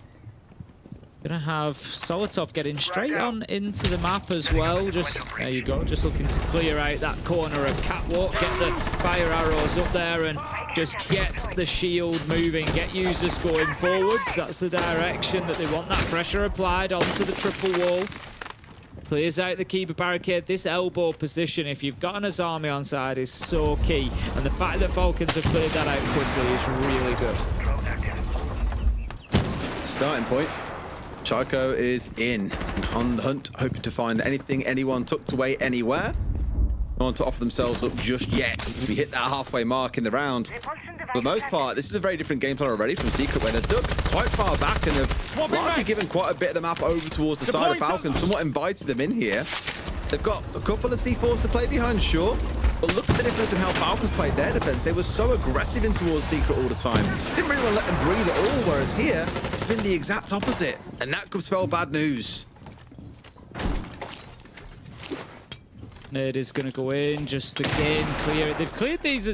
Going to have Solotov getting straight on into the map as well. Just, there you go, just looking to clear out that corner of Catwalk, get the fire arrows up there and just get the shield moving, get users going forwards. That's the direction that they want that pressure applied onto the triple wall. Clears out the keeper barricade. This elbow position, if you've got an Azami on side, is so key. And the fact that Falcons have cleared that out quickly is really good. Starting point. Chaiko is in on the hunt, hoping to find anyone tucked away anywhere. Not want to offer themselves up just yet. We hit that halfway mark in the round. For the most part, this is a very different game plan already from Secret, where they're ducked quite far back and have largely given quite a bit of the map over towards the side of Falcons, somewhat invited them in here. They've got a couple of C4s to play behind, sure, but look at the difference in how Falcons played their defense. They were so aggressive in towards Secret all the time. Didn't really want to let them breathe at all, whereas here, it's been the exact opposite, and that could spell bad news. Nerd is going to go in, just again clear it. They've cleared these,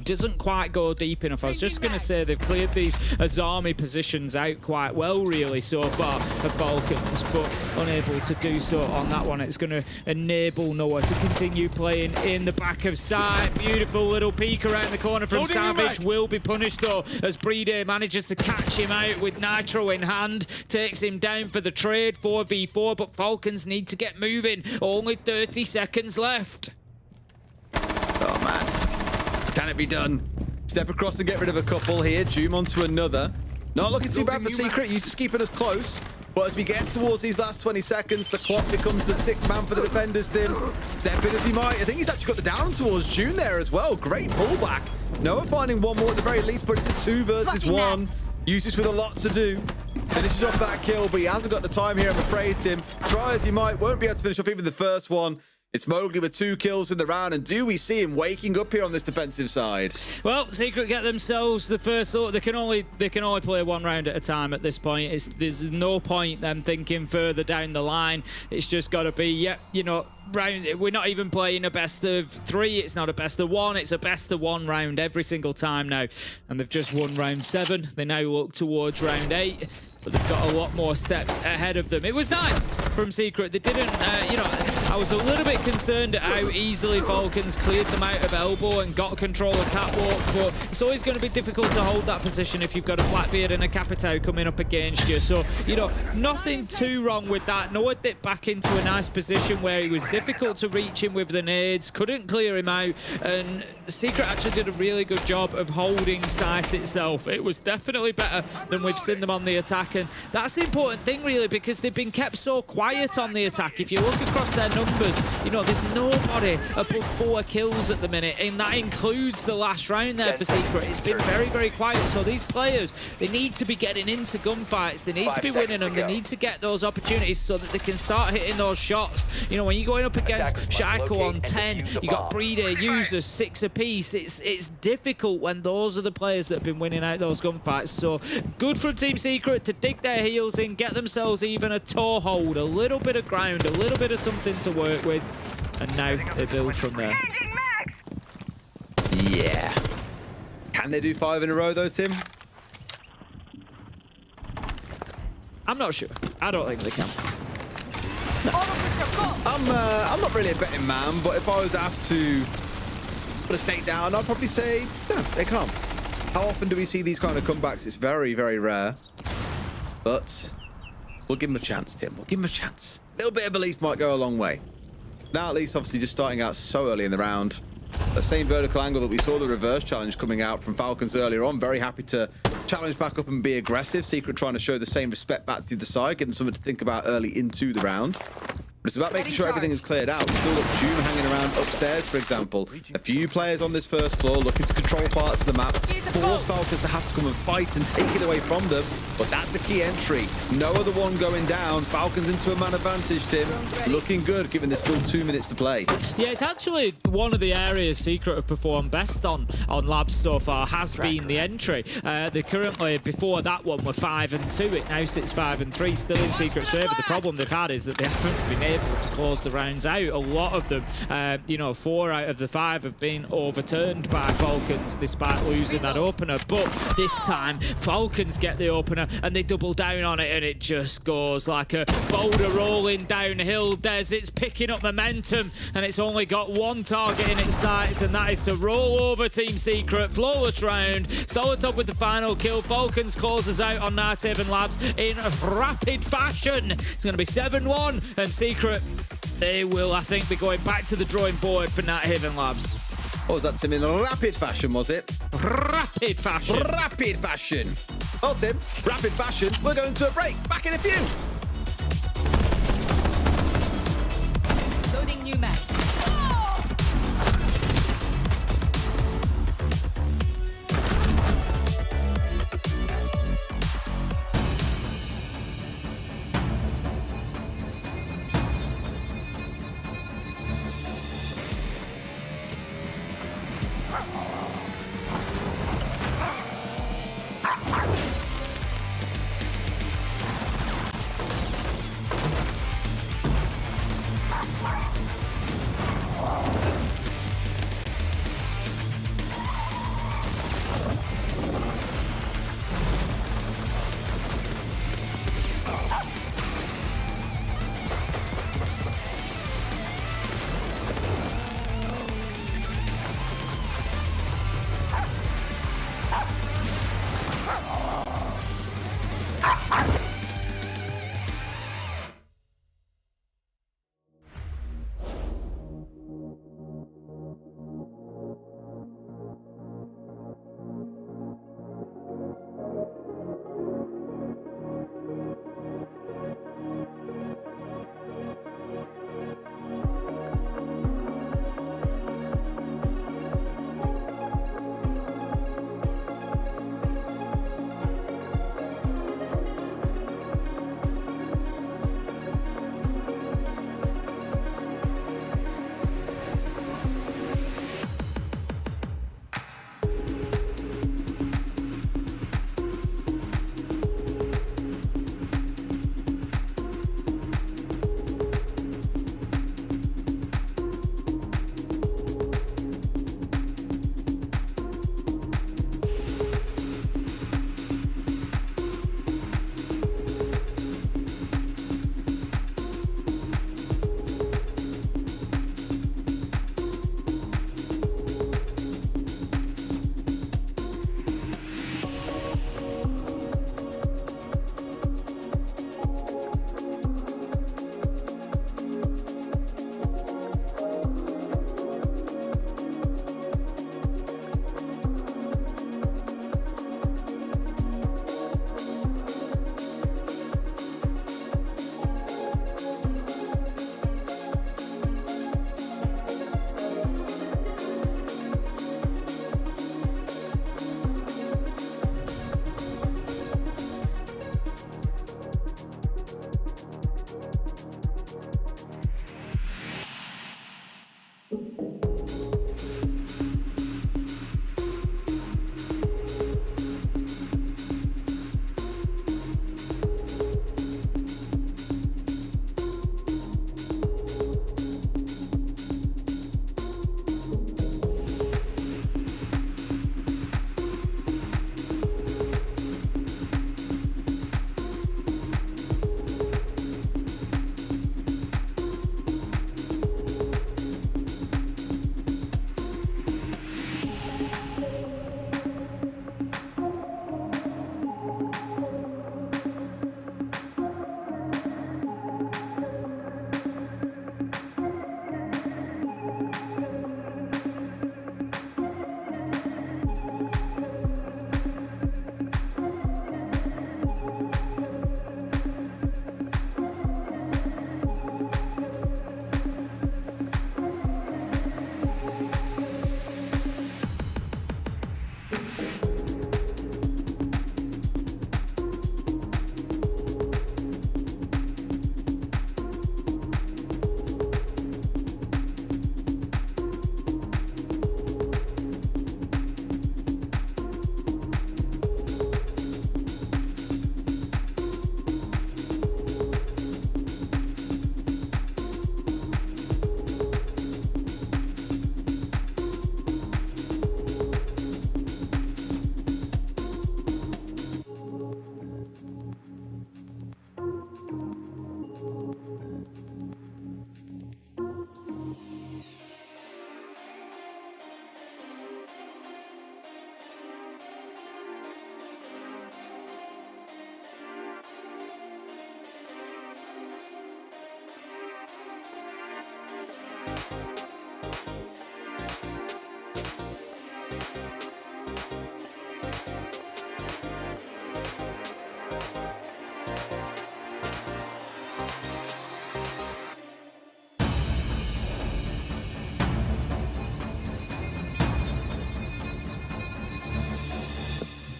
doesn't quite go deep enough. I was just going to say they've cleared these Azami positions out quite well really so far of Falcons, but unable to do so on that one. It's going to enable Noah to continue playing in the back of side. Beautiful little peek around the corner from Savage. Will be punished though as Brede manages to catch him out with Nitro in hand. Takes him down for the trade, 4v4, but Falcons need to get moving. Only 30 seconds left. Oh man, can it be done? Step across and get rid of a couple here. Zoom onto another. Not looking too bad for Secret. Used to keeping us close, but as we get towards these last 20 seconds, the clock becomes the sixth man for the defenders. Tim, step in as he might. I think he's actually got the down towards June there as well. Great pullback. Noah finding one more at the very least, but it's a 2 versus 1. Uses with a lot to do. Finishes off that kill, but he hasn't got the time here, I'm afraid, Tim. Try as he might, won't be able to finish off even the first one. It's Mowgli with 2 kills in the round, and do we see him waking up here on this defensive side? Well, Secret get themselves the first. They can only play 1 round at a time at this point. There's no point them thinking further down the line. It's just got to be, yep, you know, round. We're not even playing a best of 3. It's not a best of 1. It's a best of 1 round every single time now, and they've just won round 7. They now look towards round 8. But they've got a lot more steps ahead of them. It was nice from Secret. They didn't, you know, I was a little bit concerned at how easily Falcons cleared them out of elbow and got control of Catwalk, but it's always going to be difficult to hold that position if you've got a Blackbeard and a Capitao coming up against you. So, you know, nothing too wrong with that. Noah dipped back into a nice position where he was difficult to reach him with the nades, couldn't clear him out, and Secret actually did a really good job of holding site itself. It was definitely better than we've seen them on the attack. And that's the important thing really, because they've been kept so quiet on the attack. If you look across their numbers, you know, there's nobody above 4 kills at the minute, and that includes the last round there for Secret. It's been very, very quiet. So these players, they need to be getting into gunfights. They need to be winning them. They need to get those opportunities so that they can start hitting those shots. You know, when you're going up against Shaiko on 10, you got Brede users 6 apiece. It's difficult when those are the players that have been winning out those gunfights. So good from Team Secret to dig their heels in, get themselves even a toehold, a little bit of ground, a little bit of something to work with, and now they build from there. Yeah. Can they do 5 in a row though, Tim? I'm not sure. I don't think they can. I'm not really a betting man, but if I was asked to put a stake down, I'd probably say no, they can't. How often do we see these kind of comebacks? It's very, very rare. But we'll give him a chance, Tim. We'll give him a chance. A little bit of belief might go a long way. Now, at least, obviously, just starting out so early in the round. The same vertical angle that we saw the reverse challenge coming out from Falcons earlier on. Very happy to challenge back up and be aggressive. Secret trying to show the same respect back to the side, give them something to think about early into the round. But it's about making sure everything is cleared out. We still got June hanging around upstairs, for example. A few players on this first floor looking to control parts of the map. Force Falcons to have to come and fight and take it away from them. But that's a key entry. No other one going down. Falcons into a man advantage, Tim. Looking good, given there's still 2 minutes to play. Yeah, it's actually one of the areas Secret have performed best on Labs so far has been the entry. They currently, before that one, were 5-2. It now sits 5-3, still in Secret's favour. The problem they've had is that they haven't been able to close the rounds out. A lot of them, you know, 4 out of the 5 have been overturned by Falcons despite losing that opener. But this time, Falcons get the opener and they double down on it, and it just goes like a boulder rolling downhill. It's picking up momentum, and it's only got one target in its sights, and that is to roll over Team Secret. Flawless round. Solotop with the final kill. Falcons closes out on Nighthaven Labs in rapid fashion. It's going to be 7-1, and Secret, they will, I think, be going back to the drawing board for Nighthaven Labs. What was that, Tim? In rapid fashion, was it? Rapid fashion. Rapid fashion. Well, Tim, rapid fashion, we're going to a break. Back in a few. Loading new map.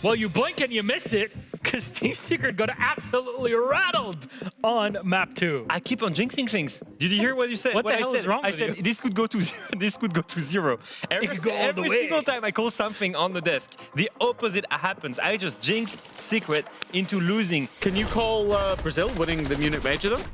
Well, you blink and you miss it, because Team Secret got absolutely rattled on map 2. I keep on jinxing things. Did you hear what you said? What the I hell said? is wrong I with said you? this could go to this could go to 0. Every could go all the way. single time I call something on the desk, the opposite happens. I just jinx Secret into losing. Can you call Brazil winning the Munich Major though?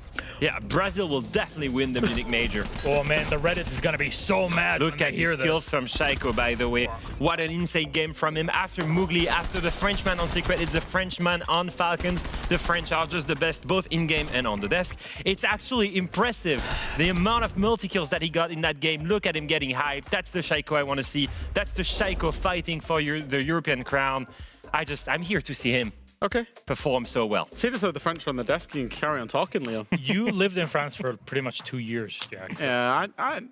Yeah, Brazil will definitely win the Munich Major. Oh man, the Reddit is gonna be so mad Look when at they hear his this. skills from Shaiko, by the way. What an insane game from him. After Mugli, after the Frenchman on Secret, it's the Frenchman on Falcons. The French are just the best, both in-game and on the desk. It's actually impressive, the amount of multi-kills that he got in that game. Look at him getting hyped. That's the Shaiko I want to see. That's the Shaiko fighting for the European crown. I'm here to see him. Okay. Perform so well. Seems as though the French are on the desk. You can carry on talking, Leo. You lived in France for pretty much 2 years, Jack. So Yeah,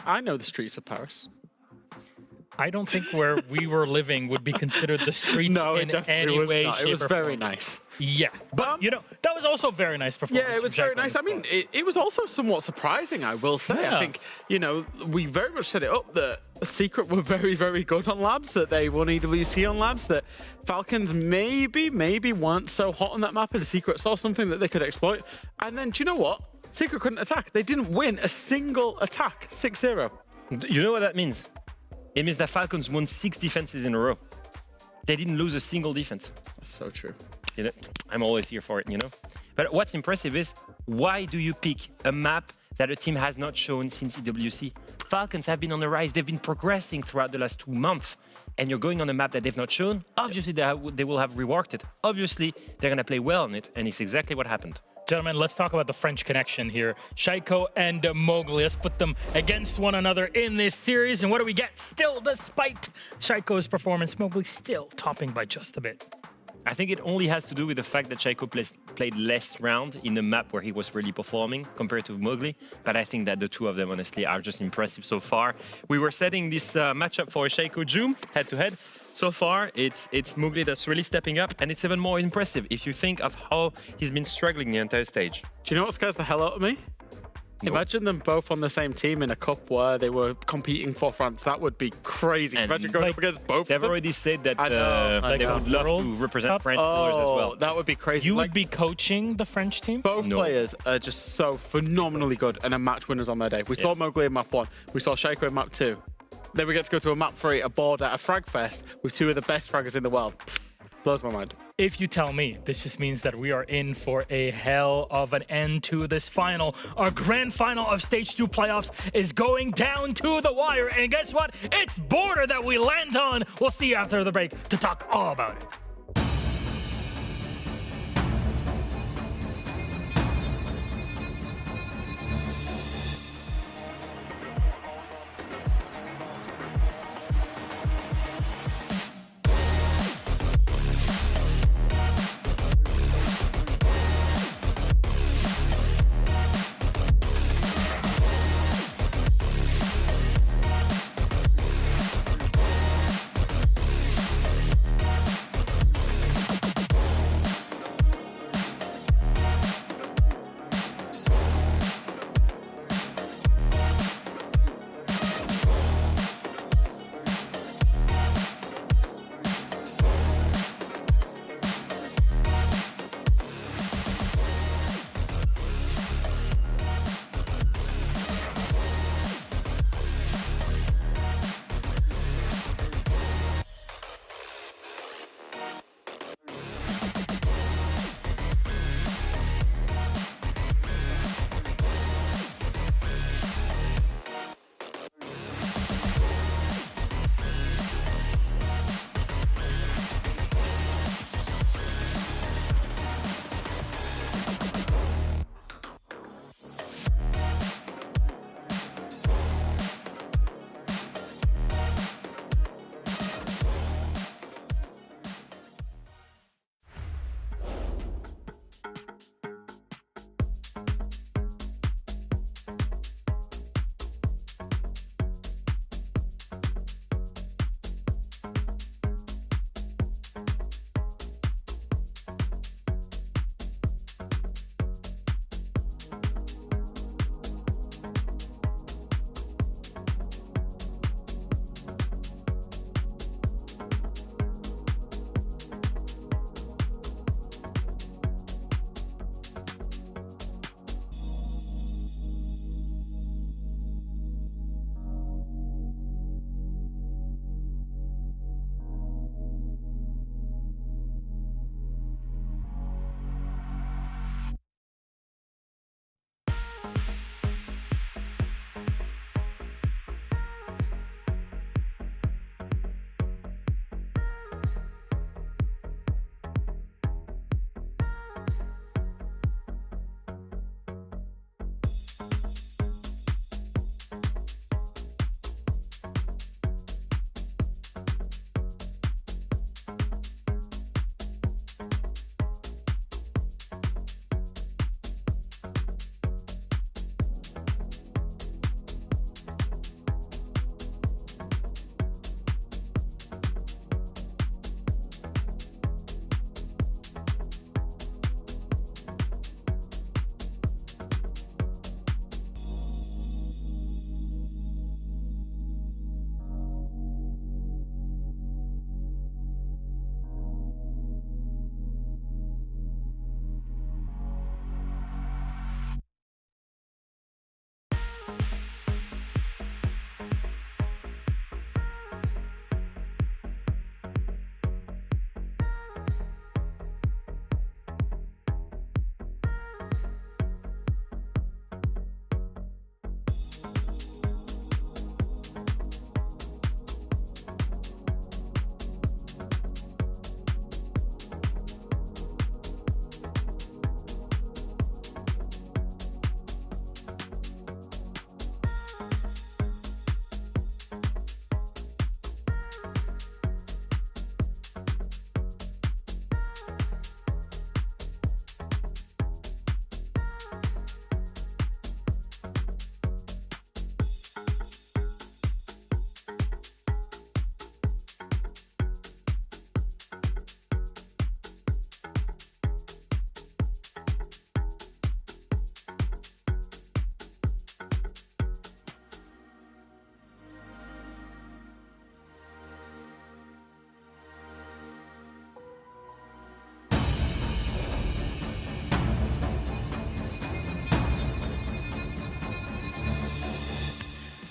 I know the streets of Paris. I don't think where we were living would be considered the streets No, it in definitely any was way, not. shape, It was or very form. nice. Yeah, but you know, that was also very nice performance. Yeah, it was from very Jack on nice. this I mean, part. it was also somewhat surprising, I will say. Yeah. I think, you know, we very much set it up that Secret were very, very good on labs, that they won EWC on labs, that Falcons maybe weren't so hot on that map, and Secret saw something that they could exploit. And then, do you know what? Secret couldn't attack. They didn't win a single attack, 6-0. You know what that means? It means that Falcons won 6 defenses in a row. They didn't lose a single defense. That's so true. You know, I'm always here for it, you know? But what's impressive is, why do you pick a map that a team has not shown since EWC? Falcons have been on the rise. They've been progressing throughout the last 2 months. And you're going on a map that they've not shown. Obviously, they will have reworked it. Obviously, they're going to play well on it. And it's exactly what happened. Gentlemen, let's talk about the French connection here. Shaiko and Mowgli. Let's put them against one another in this series. And what do we get? Still, despite Shaiko's performance, Mowgli still topping by just a bit. I think it only has to do with the fact that Shaiko played less round in the map where he was really performing compared to Mowgli. But I think that the two of them, honestly, are just impressive so far. We were setting this matchup for Shaiko June head-to-head. So far, it's Mowgli that's really stepping up, and it's even more impressive if you think of how he's been struggling the entire stage. Do you know what scares the hell out of me? Nope. Imagine them both on the same team in a cup where they were competing for France. That would be crazy. And Imagine going up against both They've of them. already said that they would love to represent French colors as well. That would be crazy. You would be coaching the French team? Both players are just so phenomenally good and are match winners on their day. We saw Mowgli in map 1. We saw Shaiko in map 2. Then we get to go to a map 3, a board at a frag fest with 2 of the best fraggers in the world. Blows my mind. If you tell me, this just means that we are in for a hell of an end to this final. Our grand final of Stage 2 playoffs is going down to the wire. And guess what? It's Border that we land on. We'll see you after the break to talk all about it.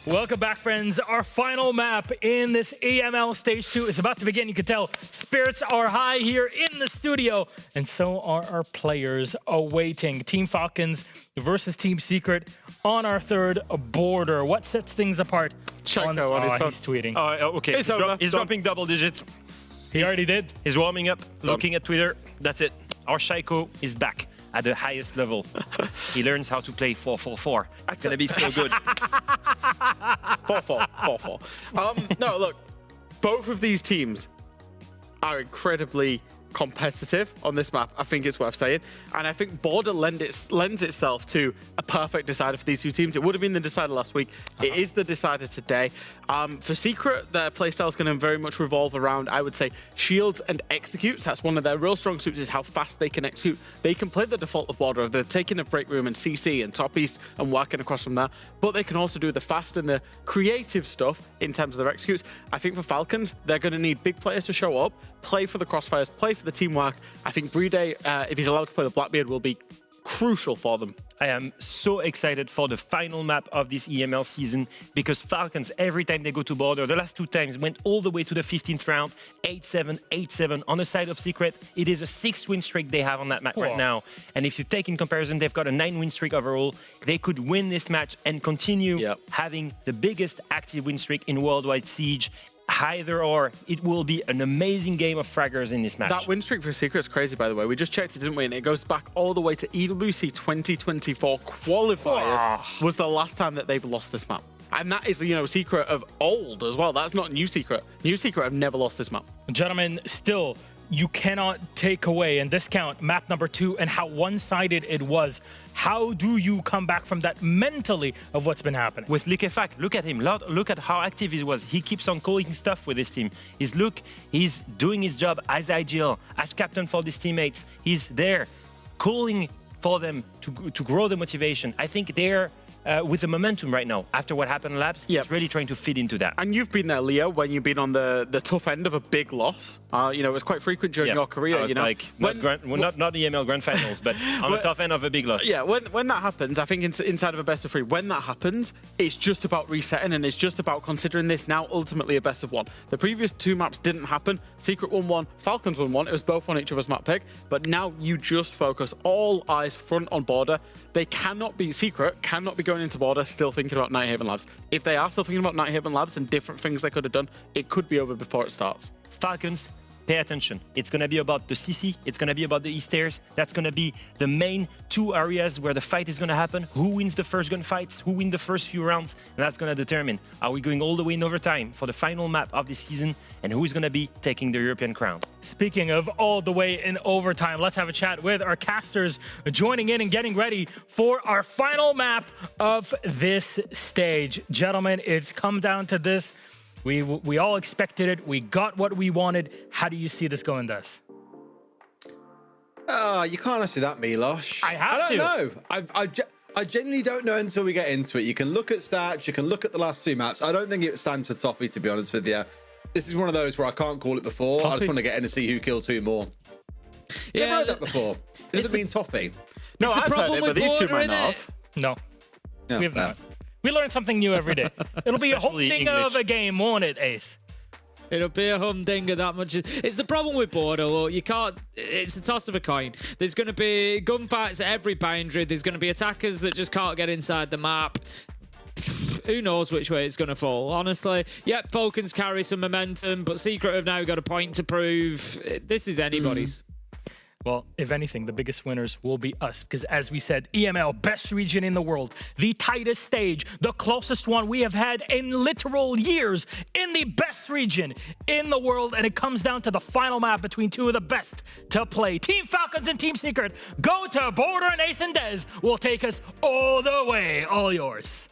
Welcome back, friends. Our final map in this EML Stage 2 is about to begin. You can tell spirits are high here in the studio, and so are our players awaiting. Team Falcons versus Team Secret on our third border. What sets things apart? Checo on his phone. He's tweeting. Okay, he's dropping double digits. He already did. He's warming up, looking at Twitter. That's it. Our Shaiko is back at the highest level. He learns how to play 4-4-4. It's going to be so good. 4-4. No, look, both of these teams are incredibly competitive on this map. I think it's worth saying. And I think Border lends itself to a perfect decider for these two teams. It would have been the decider last week. It is the decider today. For Secret, their playstyle is going to very much revolve around, I would say, shields and executes. That's one of their real strong suits, is how fast they can execute. They can play the default of Border, the taking of Break Room and CC and Top East and working across from there. But they can also do the fast and the creative stuff in terms of their executes. I think for Falcons, they're going to need big players to show up, play for the crossfires, play for the teamwork. I think Brede, if he's allowed to play the Blackbeard, will be crucial for them. I am so excited for the final map of this EML season because Falcons, every time they go to Border, the last 2 times went all the way to the 15th round, 8-7, 8-7. On the side of Secret, it is a 6-win streak they have on that map right now. And if you take in comparison, they've got a 9-win streak overall. They could win this match and continue having the biggest active win streak in Worldwide Siege. Either or, it will be an amazing game of fraggers in this match. That win streak for Secret is crazy, by the way. We just checked it, didn't we? And it goes back all the way to EWC 2024 qualifiers was the last time that they've lost this map. And that is, you know, Secret of old as well. That's not New Secret. New Secret have never lost this map. Gentlemen, still, you cannot take away and discount map number 2 and how one-sided it was. How do you come back from that mentally of what's been happening? With Likefak, look at him. Look at how active he was. He keeps on calling stuff with his team. He's doing his job as IGL, as captain for his teammates. He's there calling for them to grow the motivation. I think they're with the momentum right now after what happened in Labs. He's really trying to fit into that. And you've been there, Leo, when you've been on the tough end of a big loss. You know, it was quite frequent during your career. I was, you know, like not EML Grand Finals, but on the tough end of a big loss. Yeah, when that happens, I think inside of a best of 3, when that happens, it's just about resetting and it's just about considering this now ultimately a best of 1. The previous 2 maps didn't happen. Secret won 1, Falcons won 1. It was both on each other's map pick. But now you just focus all eyes front on Border. They cannot be Secret, cannot be going into Border still thinking about Nighthaven Labs. If they are still thinking about Nighthaven Labs and different things they could have done, it could be over before it starts. Falcons, pay attention. It's going to be about the CC. It's going to be about the East Stairs. That's going to be the main 2 areas where the fight is going to happen. Who wins the first gunfights? Who wins the first few rounds? And that's going to determine, are we going all the way in overtime for the final map of this season? And who's going to be taking the European crown? Speaking of all the way in overtime, let's have a chat with our casters joining in and getting ready for our final map of this stage. Gentlemen, it's come down to this. We all expected it. We got what we wanted. How do you see this going, Des? You can't answer that, Milosh. I don't know. I genuinely don't know until we get into it. You can look at stats. You can look at the last 2 maps. I don't think it stands for Toffee, to be honest with you. This is one of those where I can't call it before. Toffee? I just want to get in and see who kills who more. Yeah, never heard that before. It doesn't mean Toffee. No, I've heard it, but these 2 might not have. No, we have not. We learn something new every day. It'll be a humdinger of a game, won't it, Ace? It'll be a humdinger that much. It's the problem with Border. Look, you can't. It's a toss of a coin. There's going to be gunfights at every boundary. There's going to be attackers that just can't get inside the map. Who knows which way it's going to fall, honestly. Yep, Falcons carry some momentum, but Secret have now got a point to prove. This is anybody's. Well, if anything, the biggest winners will be us because, as we said, EML, best region in the world, the tightest stage, the closest one we have had in literal years in the best region in the world, and it comes down to the final map between 2 of the best to play. Team Falcons and Team Secret go to Border, and Ace and Des will take us all the way. All yours.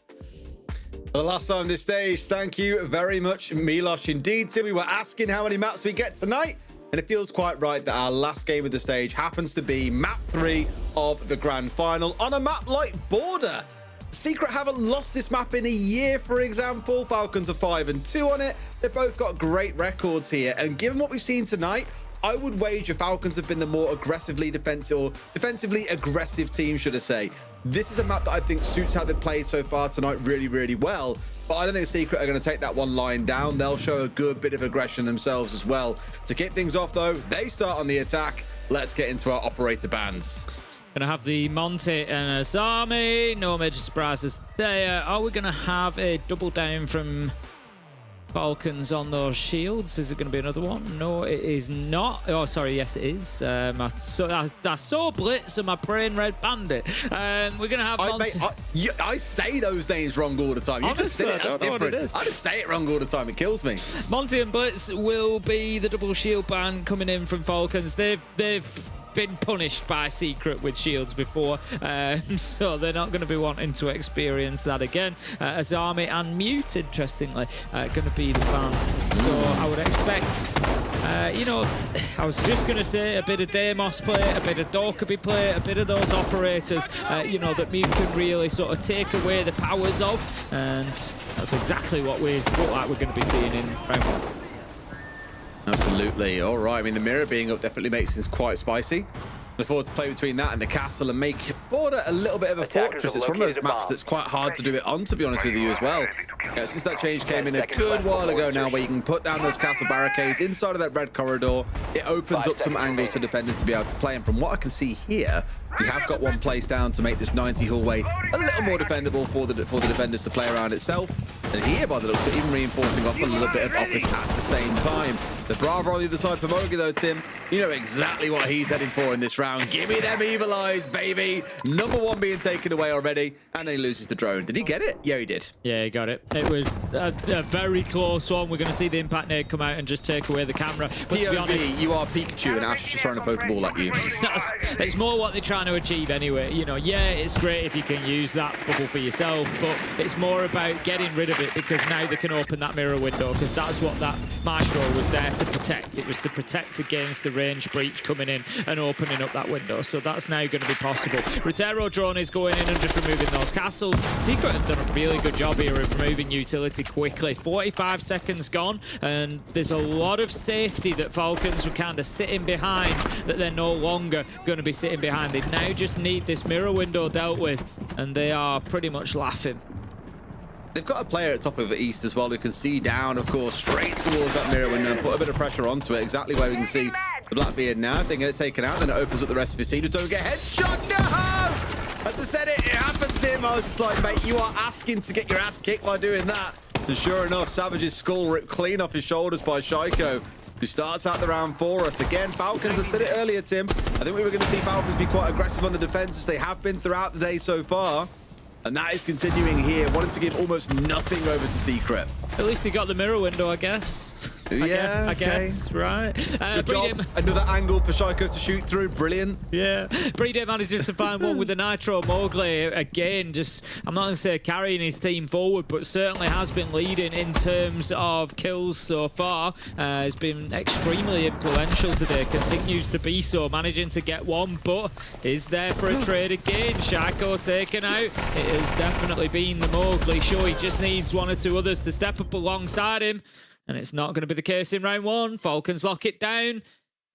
For the last time on this stage, thank you very much, Milosh. Indeed, Tim, we were asking how many maps we get tonight. And it feels quite right that our last game of the stage happens to be map 3 of the grand final on a map like Border. Secret haven't lost this map in a year, for example. Falcons are 5-2 on it. They've both got great records here. And given what we've seen tonight, I would wager Falcons have been the more aggressively defensively aggressive team, should I say. This is a map that I think suits how they've played so far tonight really, really well. But I don't think Secret are going to take that one line down. They'll show a good bit of aggression themselves as well. To kick things off, though, they start on the attack. Let's get into our operator bands. Gonna have the Monty and Azami. No major surprises there. Are we gonna have a double down from Falcons on those shields? Is it going to be another one? No, it is not. Oh, sorry. Yes, it is. I saw Blitz and my brain read Bandit. We're going to have Monty. I say those names wrong all the time. You just said it. That's different. I just say it wrong all the time. It kills me. Monty and Blitz will be the double shield band coming in from Falcons. They've been punished by Secret with shields before, so they're not going to be wanting to experience that again. Azami and Mute, interestingly, going to be the band. So I would expect, you know, I was just going to say a bit of Deimos play, a bit of Dorkaby play, a bit of those operators, you know, that Mute can really sort of take away the powers of, and that's exactly what we look like we're going to be seeing in round one. Absolutely. All right. I mean, the mirror being up definitely makes things quite spicy. Look forward to play between that and the castle and make Border a little bit of a fortress. It's one of those maps that's quite hard to do it on, to be honest with you, as well. Yeah, since that change came in a good while ago now, where you can put down those castle barricades inside of that red corridor, it opens up some angles for defenders to be able to play. And from what I can see here, we have got one place down to make this 90 hallway a little more defendable for the defenders to play around itself. And here, by the looks of it, even reinforcing off a little bit of office at the same time. The Bravo on the other side for Mogi, though, Tim. You know exactly what he's heading for in this round. Give me them evil eyes, baby. Number one being taken away already, and then he loses the drone. Did he get it? Yeah, he did. Yeah, he got it. It was a very close one. We're going to see the impact nade come out and just take away the camera. But POV, to be honest, you are Pikachu, and Ash is just trying to poke a ball at you. It's more what they're trying to achieve anyway. You know, yeah, it's great if you can use that bubble for yourself, but it's more about getting rid of it, because now they can open that mirror window, because that's what that Maestro was there to protect. It was to protect against the range breach coming in and opening up that window. So that's now going to be possible. Rotero drone is going in and just removing those castles. Secret have done a really good job here of removing utility quickly. 45 seconds gone, and there's a lot of safety that Falcons were kind of sitting behind that they're no longer going to be sitting behind. They now just need this mirror window dealt with, and they are pretty much laughing. They've got a player at top of East as well who can see down, of course, straight towards that mirror window and put a bit of pressure onto it, exactly where we can see the Blackbeard now. If they get it taken out, then it opens up the rest of his team. Just don't get headshot. No! As I said, it happened to him. I was just like, mate, you are asking to get your ass kicked by doing that. And sure enough, Savage's skull ripped clean off his shoulders by Shaiko, who starts out the round for us. Again, Falcons, I said it earlier, Tim, I think we were going to see Falcons be quite aggressive on the defense, as they have been throughout the day so far. And that is continuing here, wanting to give almost nothing over to Secret. At least he got the mirror window, I guess. I guess, right. Good job. Another angle for Shaiko to shoot through. Brilliant. Yeah. Brede manages to find one with the Nitro. Mowgli, again, just, I'm not going to say carrying his team forward, but certainly has been leading in terms of kills so far. Has been extremely influential today. Continues to be so, managing to get one, but is there for a trade again. Shaiko taken out. It has definitely been the Mowgli show. He just needs one or two others to step up alongside him. And it's not going to be the case in round one. Falcons lock it down,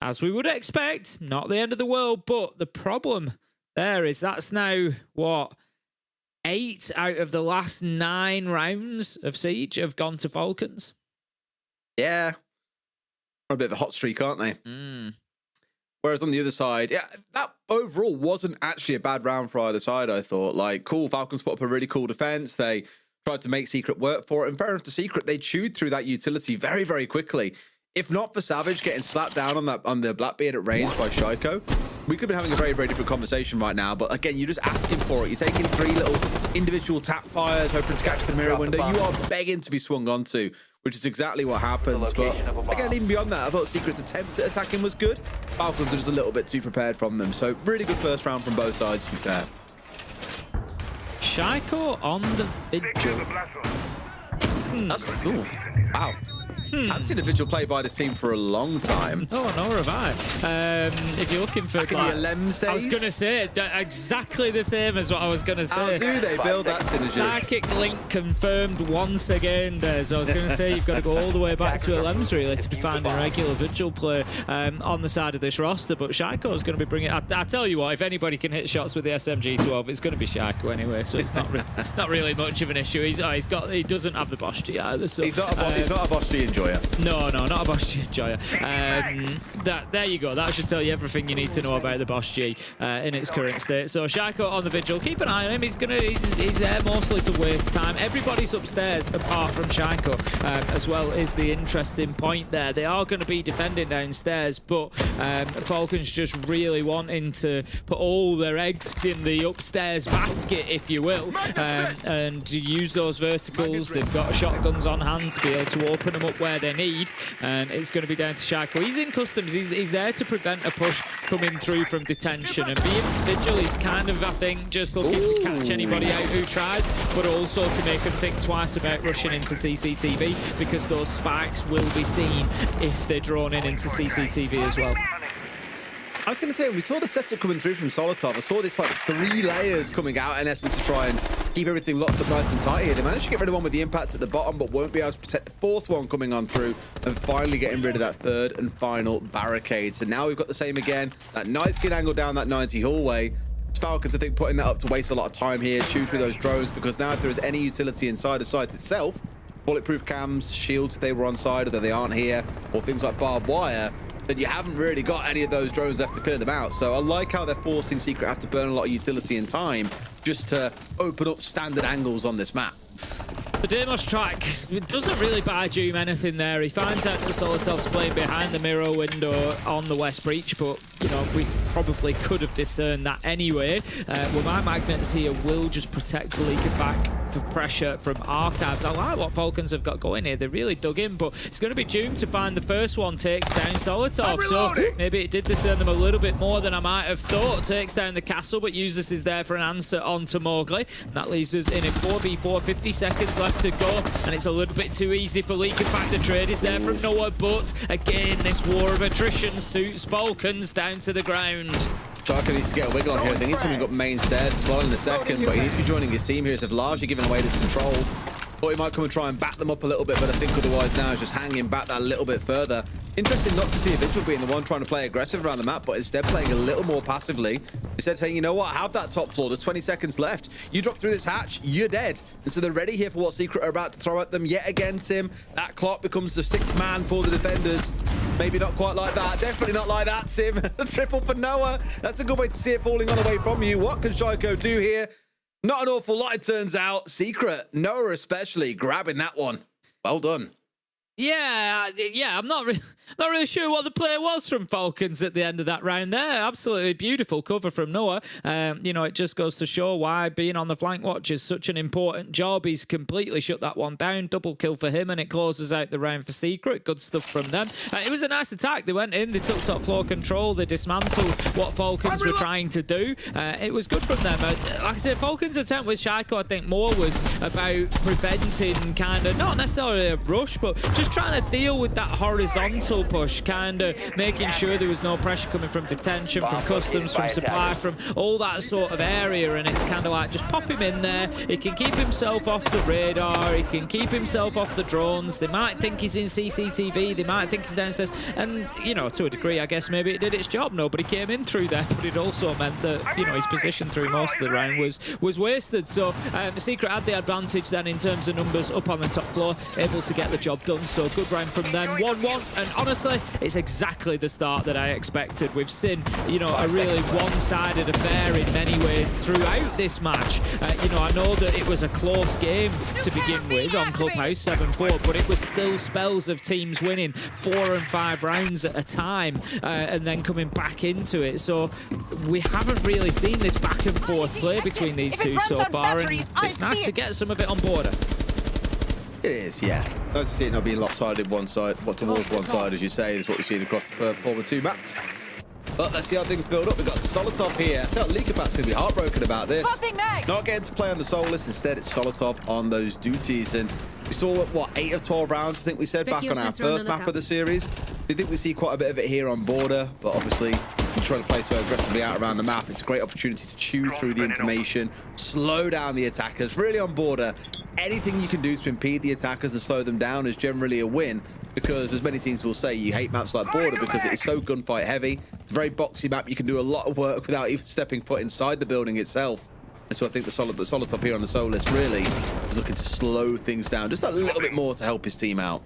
as we would expect. Not the end of the world, but the problem there is that's now, what, 8 out of the last 9 rounds of Siege have gone to Falcons. Yeah. A bit of a hot streak, aren't they? Whereas on the other side, yeah, that overall wasn't actually a bad round for either side, I thought. Like, cool, Falcons put up a really cool defense. They tried to make Secret work for it, and fair enough to Secret, they chewed through that utility very, very quickly. If not for Savage getting slapped down on the Blackbeard at range by Shaiko, we could be having a very, very different conversation right now. But again, you're just asking for it. You're taking 3 little individual tap fires, hoping to catch the mirror window. You are begging to be swung onto, which is exactly what happens. But again, even beyond that, I thought Secret's attempt at attacking was good. Falcons are just a little bit too prepared from them. So really good first round from both sides, to be fair. Shaiko on the vigil. That's, ooh, wow. I haven't seen a Vigil play by this team for a long time. Oh, nor have I. If you're looking for... Back in the LMs days? I was going to say exactly the same as what I was going to say. How do they build that synergy? Psychic Link confirmed once again, Des. I was going to say you've got to go all the way back to LMs really to be finding regular Vigil play on the side of this roster, but Shaiko is going to be bringing... I tell you what, if anybody can hit shots with the SMG-12, it's going to be Shaiko anyway, so it's not really much of an issue. He doesn't have the Bosch G either. So, he's not a Bosch G enjoyer. No, not a Bosch G enjoyer. There you go. That should tell you everything you need to know about the Bosch G in its current state. So Shaiko on the Vigil. Keep an eye on him. He's there mostly to waste time. Everybody's upstairs apart from Shaiko, as well is the interesting point there. They are going to be defending downstairs, but Falcons just really wanting to put all their eggs in the upstairs basket, if you will, and use those verticals. They've got shotguns on hand to be able to open them up where they need, and it's going to be down to Shaiko. He's in customs. He's there to prevent a push coming through from detention, and being Vigil is kind of, I think, just looking to catch anybody out who tries, but also to make them think twice about rushing into CCTV, because those spikes will be seen if they're drawn into CCTV as well. I was going to say, when we saw the setup coming through from Solotov, I saw this like 3 layers coming out in essence to try and keep everything locked up nice and tight here. They managed to get rid of one with the impacts at the bottom, but won't be able to protect the 4th one coming on through, and finally getting rid of that 3rd and final barricade. So now we've got the same again, that nice good angle down that 90 hallway. Falcons, I think, putting that up to waste a lot of time here, chew through those drones, because now if there is any utility inside the site itself, bulletproof cams, shields if they were on side, although they aren't here, or things like barbed wire, then you haven't really got any of those drones left to clear them out. So I like how they're forcing Secret to have to burn a lot of utility and time just to open up standard angles on this map. The Deimos track doesn't really buy Doom anything there. He finds out that Solotov's playing behind the mirror window on the west breach, but you know, we probably could have discerned that anyway. Well, my magnets here will just protect the leak of back for pressure from Archives. I like what Falcons have got going here. They really dug in, but it's going to be Doom to find the first one. Takes down Solotov, so maybe it did discern them a little bit more than I might have thought. Takes down the castle, but Usus is there for an answer onto Mowgli. And that leaves us in a 4v4, 50 seconds left to go, and it's a little bit too easy for Leak. In fact, the trade is there from Noah, but again, this war of attrition suits Falcons down to the ground. Shaiko needs to get a wiggle on here. I think he's coming up main stairs as well in a second, but he needs to be joining his team here, as they've largely given away this control. Thought he might come and try and back them up a little bit, but I think otherwise now is just hanging back that little bit further. Interesting not to see a Vigil being the one trying to play aggressive around the map, but instead playing a little more passively. Instead saying, you know what, have that top floor, there's 20 seconds left. You drop through this hatch, you're dead. And so they're ready here for what Secret are about to throw at them yet again, Tim. That clock becomes the 6th man for the defenders. Maybe not quite like that. Definitely not like that, Tim. Triple for Noah. That's a good way to see it falling on away from you. What can Shaiko do here? Not an awful lot, it turns out. Secret, Noah especially, grabbing that one. Well done. Yeah, I'm not really sure what the play was from Falcons at the end of that round there. Absolutely beautiful cover from Noah. You know, it just goes to show why being on the flank watch is such an important job. He's completely shut that one down. Double kill for him, and it closes out the round for Secret. Good stuff from them. It was a nice attack. They went in, they took top floor control, they dismantled what Falcons were trying to do. It was good from them. Like I said, Falcons' attempt with Shaiko, I think more was about preventing kind of, not necessarily a rush, but just trying to deal with that horizontal push, kind of making sure there was no pressure coming from detention, from customs, from supply, from all that sort of area. And it's kind of like, just pop him in there. He can keep himself off the radar. He can keep himself off the drones. They might think he's in CCTV. They might think he's downstairs. And, you know, to a degree, I guess maybe it did its job. Nobody came in through there, but it also meant that, you know, his position through most of the round was wasted. So Secret had the advantage then in terms of numbers up on the top floor, able to get the job done. So good round from them, 1-1, and honestly, it's exactly the start that I expected. We've seen, you know, a really one-sided affair in many ways throughout this match. You know, I know that it was a close game to begin with on Clubhouse 7-4, but it was still spells of teams winning 4 and 5 rounds at a time, and then coming back into it. So we haven't really seen this back and forth play between these two so far, and it's nice to get some of it on board. It is, yeah. Nice to see it not being lopsided one side, well, towards one side, as you say, is what we've seen across the former 2 maps. But let's see how things build up. We've got Solotov here. I tell Leakerbat's going to be heartbroken about this. Not getting to play on the Soulless. Instead, it's Solotov on those duties. And We saw, what, 8 of 12 rounds, I think we said, back on our first map of the series. I think we see quite a bit of it here on Border, but obviously, you're trying to play so aggressively out around the map. It's a great opportunity to chew through the information, slow down the attackers. Really on Border, anything you can do to impede the attackers and slow them down is generally a win, because as many teams will say, you hate maps like Border because it is so gunfight heavy. It's a very boxy map. You can do a lot of work without even stepping foot inside the building itself. And so I think the Solotop here on the solo list really is looking to slow things down just a little bit more to help his team out.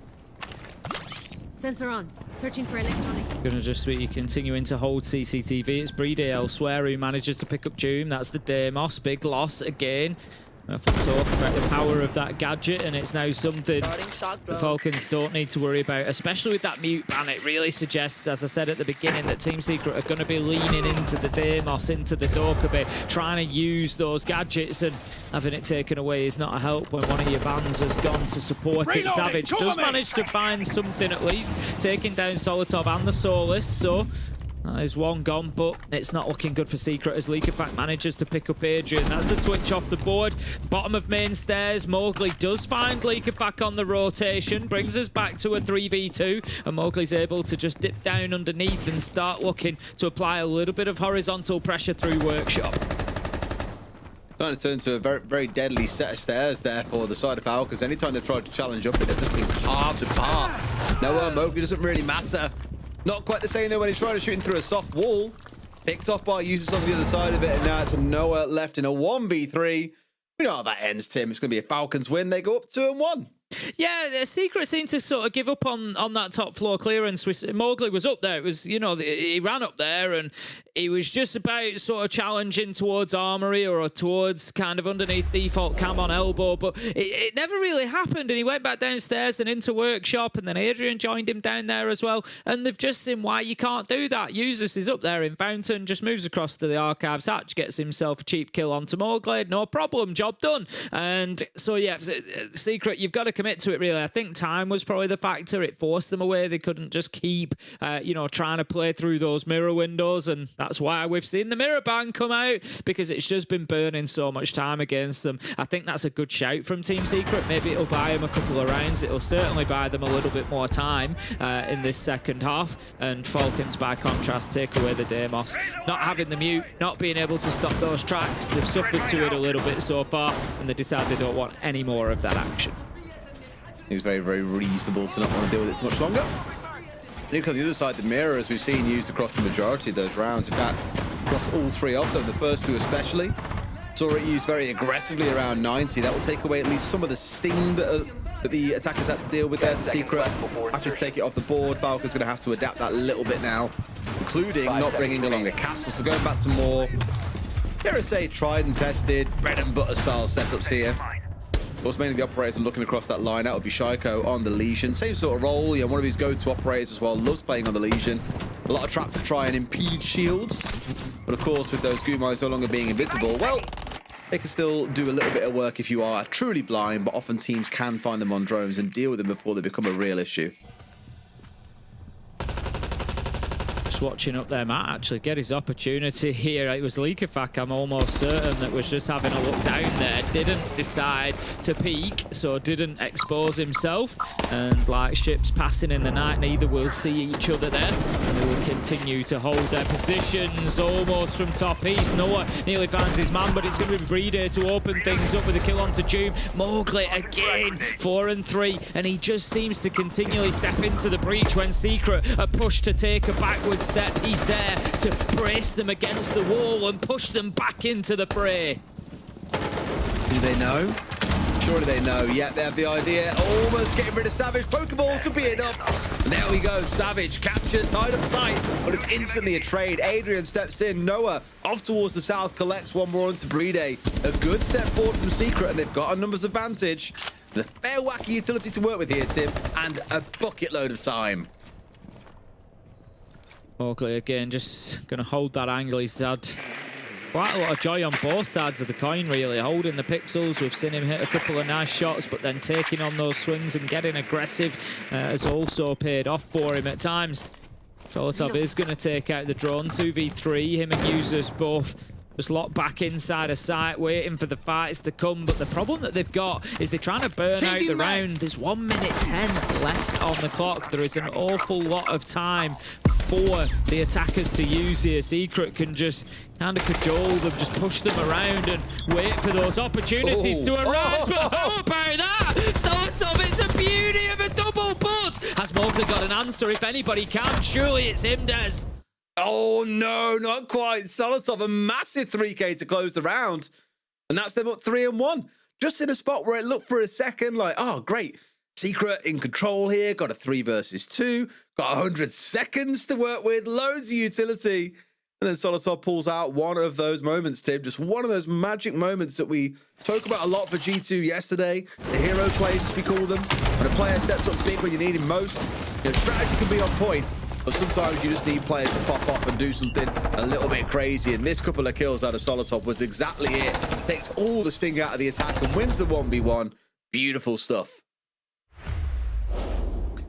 Sensor on. Searching for electronics. Gonna just be continuing to hold CCTV. It's Brede elsewhere who manages to pick up Doom. That's the Deimos. Big loss again. If we talk about the power of that gadget, and it's now something the Falcons don't need to worry about, especially with that mute ban. It really suggests, as I said at the beginning, that Team Secret are going to be leaning into the Deimos, into the Dork a bit, trying to use those gadgets, and having it taken away is not a help when one of your bans has gone to support it. Savage does manage to find something at least, taking down Solotov and the Solist, so that is one gone, but it's not looking good for Secret as Leakerfact manages to pick up Adrian. That's the Twitch off the board. Bottom of main stairs, Mowgli does find Leakerfact on the rotation, brings us back to a 3v2, and Mowgli's able to just dip down underneath and start looking to apply a little bit of horizontal pressure through Workshop. Starting to turn into a very, very deadly set of stairs there for the side of Falcons. Anytime they've tried to challenge up, they've just been carved apart. No, Mowgli doesn't really matter. Not quite the same though when he's trying to shoot through a soft wall. Picked off by users on the other side of it, and now it's a Noah left in a 1v3. We know how that ends, Tim. It's going to be a Falcons win. They go up 2-1. Yeah, the Secret seemed to sort of give up on that top floor clearance. Mowgli was up there. It was, you know, he ran up there and he was just about sort of challenging towards Armory or towards kind of underneath default cam on elbow, but it never really happened, and he went back downstairs and into Workshop, and then Adrian joined him down there as well, and they've just seen why you can't do that. Users is up there in Fountain, just moves across to the Archives hatch, gets himself a cheap kill onto Mowgli, no problem, job done. And so yeah, Secret, you've got to commit to it really. I think time was probably the factor. It forced them away. They couldn't just keep you know, trying to play through those mirror windows, and that's why we've seen the mirror ban come out, because it's just been burning so much time against them. I think that's a good shout from Team Secret. Maybe it'll buy them a couple of rounds. It'll certainly buy them a little bit more time in this second half, and Falcons by contrast take away the Deimos. Not having the mute, not being able to stop those tracks, they've suffered to it a little bit so far, and they decide they don't want any more of that action. It's very, very reasonable to not want to deal with it much longer. And you look on the other side, the mirror, as we've seen used across the majority of those rounds. In fact, across all three of them, the first two especially, saw it used very aggressively around 90. That will take away at least some of the sting that the attackers had to deal with there. Secret happy to take it off the board. Falcon's going to have to adapt that a little bit now, including not bringing along a castle. So going back to more, dare I say, tried and tested, bread and butter style setups here. Of course, mainly the operators I'm looking across that line. That would be Shaiko on the Legion. Same sort of role, you know, one of his go-to operators as well. Loves playing on the Legion. A lot of traps to try and impede shields. But of course, with those goo mines no longer being invisible, well, they can still do a little bit of work if you are truly blind, but often teams can find them on drones and deal with them before they become a real issue. Watching up there, Matt actually get his opportunity here. It was Leakerfact, I'm almost certain, that was just having a look down there, didn't decide to peek, so didn't expose himself, and like ships passing in the night, neither will see each other there, and they will continue to hold their positions almost from top east. Noah nearly finds his man, but it's going to be Brede to open things up with a kill onto Doom. Mowgli again, 4 and 3, and he just seems to continually step into the breach when Secret are pushed to take a backwards step. He's there to brace them against the wall and push them back into the fray. Do they know? Surely they know. Yeah, they have the idea. Almost getting rid of Savage. Pokeball could be enough. And there we go. Savage captured, tied up tight, but it's instantly a trade. Adrian steps in. Noah off towards the south, collects one more onto Brede. A good step forward from Secret, and they've got a numbers advantage. And a fair wacky utility to work with here, Tim, and a bucket load of time. Mowgli again, just going to hold that angle. He's had quite a lot of joy on both sides of the coin, really. Holding the pixels, we've seen him hit a couple of nice shots, but then taking on those swings and getting aggressive has also paid off for him at times. Solotov is going to take out the drone, 2v3. Him and users both just locked back inside a site, waiting for the fights to come. But the problem that they've got is they're trying to burn out the round. There's 1 minute 10 left on the clock. There is an awful lot of time for the attackers to use here. Secret can just kind of cajole them, just push them around and wait for those opportunities to arise. But how about that? Solotov, it's a beauty of a double but. Has Mowgli got an answer? If anybody can, surely it's him, Des. Oh no, not quite. Solotov, a massive 3K to close the round. And that's them up 3-1. Just in a spot where it looked for a second like, oh, great. Secret in control here, got a 3 versus 2, got 100 seconds to work with, loads of utility. And then Solotov pulls out one of those moments, Tim, just one of those magic moments that we spoke about a lot for G2 yesterday. The hero plays, as we call them. When a player steps up big when you need him most, you know, strategy can be on point, but sometimes you just need players to pop off and do something a little bit crazy. And this couple of kills out of Solotov was exactly it. Takes all the sting out of the attack and wins the 1v1. Beautiful stuff.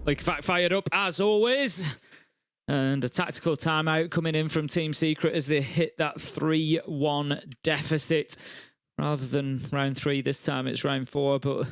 Like fired up as always. And a tactical timeout coming in from Team Secret as they hit that 3-1 deficit. Rather than round 3 this time, it's round 4. But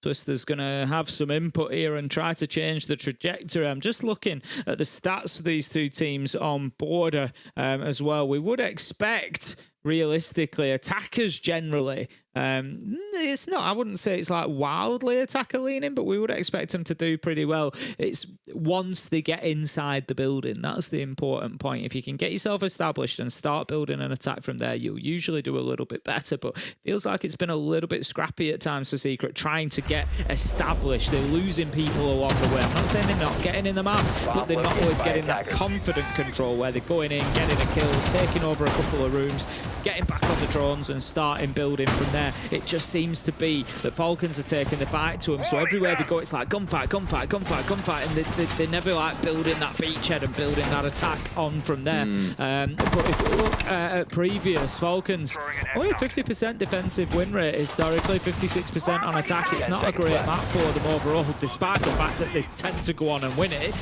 Twister's going to have some input here and try to change the trajectory. I'm just looking at the stats for these two teams on border as well. We would expect, realistically, attackers generally. It's not, I wouldn't say it's like wildly attacker leaning, but we would expect them to do pretty well. It's once they get inside the building, that's the important point. If you can get yourself established and start building an attack from there, you'll usually do a little bit better. But it feels like it's been a little bit scrappy at times for Secret, trying to get established. They're losing people along the way. I'm not saying they're not getting in the map, but they're not always getting that confident control where they're going in, getting a kill, taking over a couple of rooms, getting back on the drones and starting building from there. It just seems to be that Falcons are taking the fight to them. So everywhere they go, it's like gunfight, gunfight, gunfight, gunfight. And they're never like building that beachhead and building that attack on from there. But if we look at previous Falcons, only a 50% defensive win rate historically, 56% on attack. It's not a great map for them overall, despite the fact that they tend to go on and win it.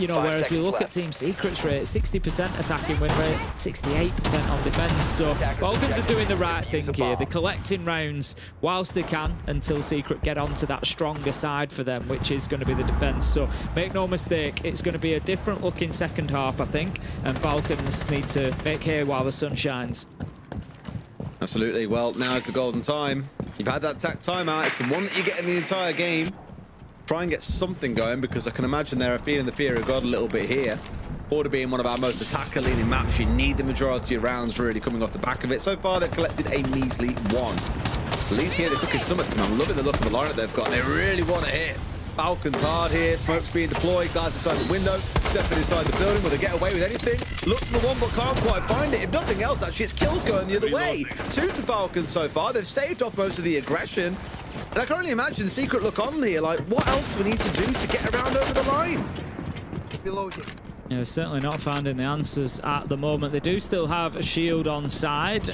You know, whereas we look at Team Secret's rate, 60% attacking win rate, 68% on defense. So Falcons are doing the right thing here. They're collecting rounds whilst they can until Secret get onto that stronger side for them, which is going to be the defense. So make no mistake, it's going to be a different looking second half, I think, and Falcons need to make hay while the sun shines. Absolutely. Well, now is the golden time. You've had that attack timeout. It's the one that you get in the entire game. Try and get something going, because I can imagine they're feeling the fear of God a little bit here. Border being one of our most attacker-leaning maps, you need the majority of rounds really coming off the back of it. So far, they've collected a measly 1. At least here they're cooking some at them. I'm loving the look of the lineup they've got. They really want to hit. Falcons hard here. Smoke's being deployed. Guys inside the window. Stepping inside the building. Will they get away with anything? Looks for the one, but can't quite find it. If nothing else, actually, it's kills going the other way. 2 to Falcons so far. They've staved off most of the aggression. And I can only imagine Secret look on here. Like, what else do we need to do to get around over the line? Below here. Yeah, certainly not finding the answers at the moment. They do still have a shield on side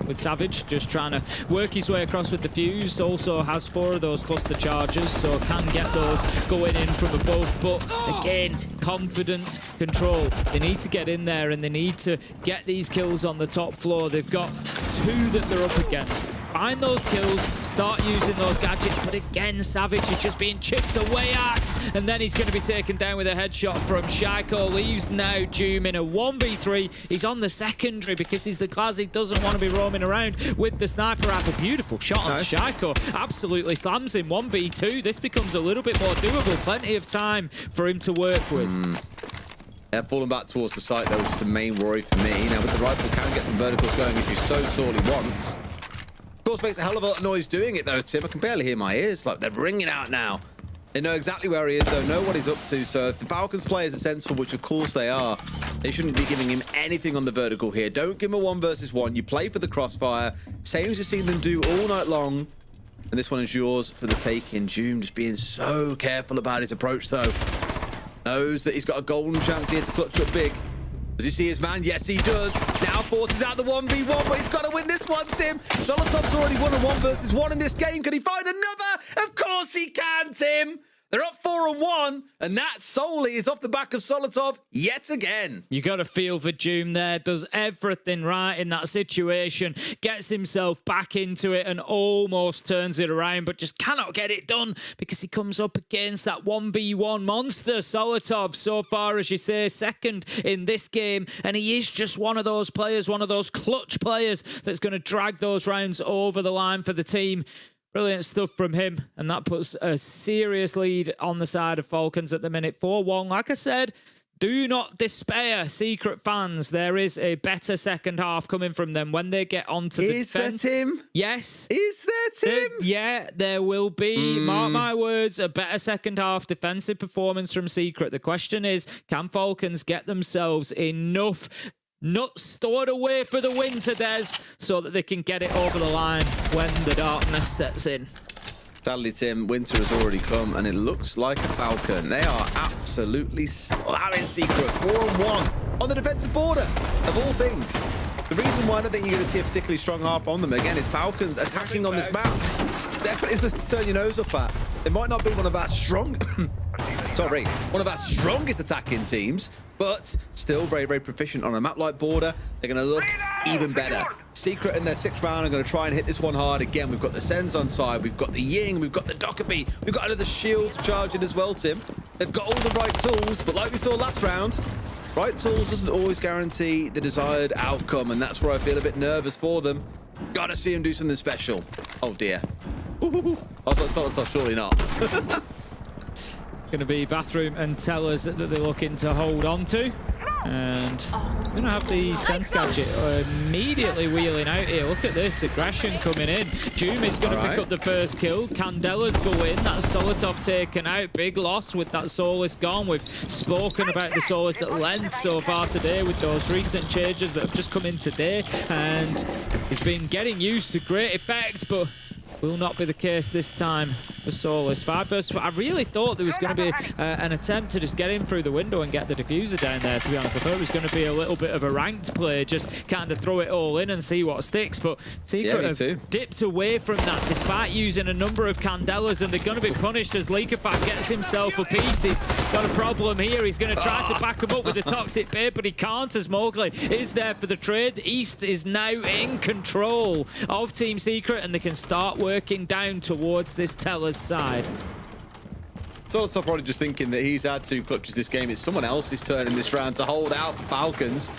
with Savage just trying to work his way across with the fuse. Also has 4 of those cluster charges, so can get those going in from above. But again, confident control. They need to get in there and they need to get these kills on the top floor. They've got 2 that they're up against. Find those kills, start using those gadgets, but again, Savage is just being chipped away at, and then he's going to be taken down with a headshot from Shaiko. Leaves now Doom in a 1v3. He's on the secondary because he's the class. He doesn't want to be roaming around with the sniper rifle. Beautiful shot on Shaiko. Absolutely slams him. 1v2. This becomes a little bit more doable. Plenty of time for him to work with. Yeah, falling back towards the site, though, which is the main worry for me. Now, with the rifle, can get some verticals going if you so sorely want. Of course, makes a hell of a lot of noise doing it, though, Tim. I can barely hear my ears. Like, they're ringing out now. They know exactly where he is, though, know what he's up to. So if the Falcons players are sensible, which of course they are, they shouldn't be giving him anything on the vertical here. Don't give him a 1 versus 1. You play for the crossfire. Same as you've seen them do all night long. And this one is yours for the taking. Doom just being so careful about his approach, though. Knows that he's got a golden chance here to clutch up big. Does he see his man? Yes, he does. Now forces out the 1v1, but he's got to win this one, Tim. Solotov's already won a 1 versus 1 in this game. Can he find another? Of course he can, Tim. They're up 4-1, and that solely is off the back of Solotov yet again. You got to feel for Doom there. Does everything right in that situation. Gets himself back into it and almost turns it around, but just cannot get it done because he comes up against that 1v1 monster. Solotov, so far, as you say, second in this game. And he is just one of those players, one of those clutch players that's going to drag those rounds over the line for the team. Brilliant stuff from him, and that puts a serious lead on the side of Falcons at the minute. 4-1. Like I said, do not despair, Secret fans. There is a better second half coming from them when they get onto the defense. Is there, Tim? Yes. Is there, Tim? Yeah, there will be, mark my words, a better second half defensive performance from Secret. The question is, can Falcons get themselves enough nuts stored away for the winter, Des, so that they can get it over the line when the darkness sets in? Sadly, Tim, winter has already come, and it looks like a Falcon. They are absolutely slamming Secret. 4-1 on the defensive border, of all things. The reason why I don't think you're going to see a particularly strong half on them, again, is Falcons attacking on this map. It's definitely nothing to turn your nose up at. They might not be one of our one of our strongest attacking teams, but still very, very proficient on a map like Border. They're going to look even better. Secret in their 6th round are going to try and hit this one hard. Again, we've got the Sens on side, we've got the Ying, we've got the Dokkaebi, we've got another shield charging as well, Tim. They've got all the right tools, but like we saw last round, right tools doesn't always guarantee the desired outcome, and that's where I feel a bit nervous for them. Gotta see them do something special. Oh dear. Ooh, I was like, Solotov, surely not. Going to be Bathroom and Tellers that they're looking to hold on to. And going to have the Sense Gadget immediately wheeling out here. Look at this aggression coming in. Doom is going to pick up the first kill. Candela's go in. That's Solotov taken out. Big loss with that Solus gone. We've spoken about the Solus at length so far today with those recent changes that have just come in today. And he's been getting used to great effect, but will not be the case this time for Solus. 5 versus 4. I really thought there was going to be an attempt to just get him through the window and get the diffuser down there, to be honest. I thought it was going to be a little bit of a ranked play, just kind of throw it all in and see what sticks. But Secret have dipped away from that despite using a number of Candelas, and they're going to be punished as Leakafat gets himself a piece. He's got a problem here. He's going to try to back him up with the Toxic Bait, but he can't as Mowgli is there for the trade. East is now in control of Team Secret, and they can start working down towards this Teller's side. Solotov probably just thinking that he's had 2 clutches this game. It's someone else's turn in this round to hold out Falcons.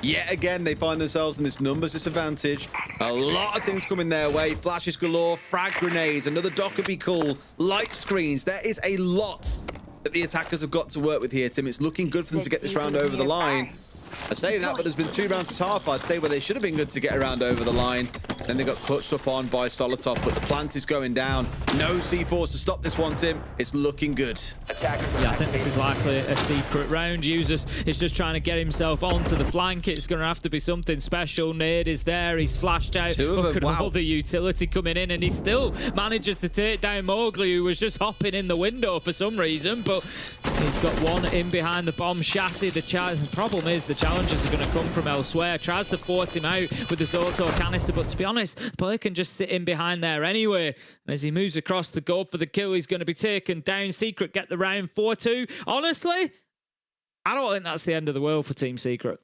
Yet again, they find themselves in this numbers disadvantage. A lot of things coming their way. Flashes galore, frag grenades, another Dokkaebi call, light screens. There is a lot that the attackers have got to work with here, Tim. It's looking good for them to get this round over the line. I say that, but there's been 2 rounds this half, I'd say, where they should have been good to get around over the line. Then they got clutched up on by Solotov, but the plant is going down. No C4 to stop this one, Tim. It's looking good. Yeah, I think this is likely a Secret round. Users is just trying to get himself onto the flank. It's going to have to be something special. Nade is there. He's flashed out. 2 of them. Look at all the utility coming in, and he still manages to take down Mowgli, who was just hopping in the window for some reason, but he's got one in behind the bomb chassis. The problem is the challenges are going to come from elsewhere. Tries to force him out with this auto canister, but to be honest, the player can just sit in behind there anyway. And as he moves across to go for the kill, he's going to be taken down. Secret get the round 4-2. Honestly, I don't think that's the end of the world for Team Secret.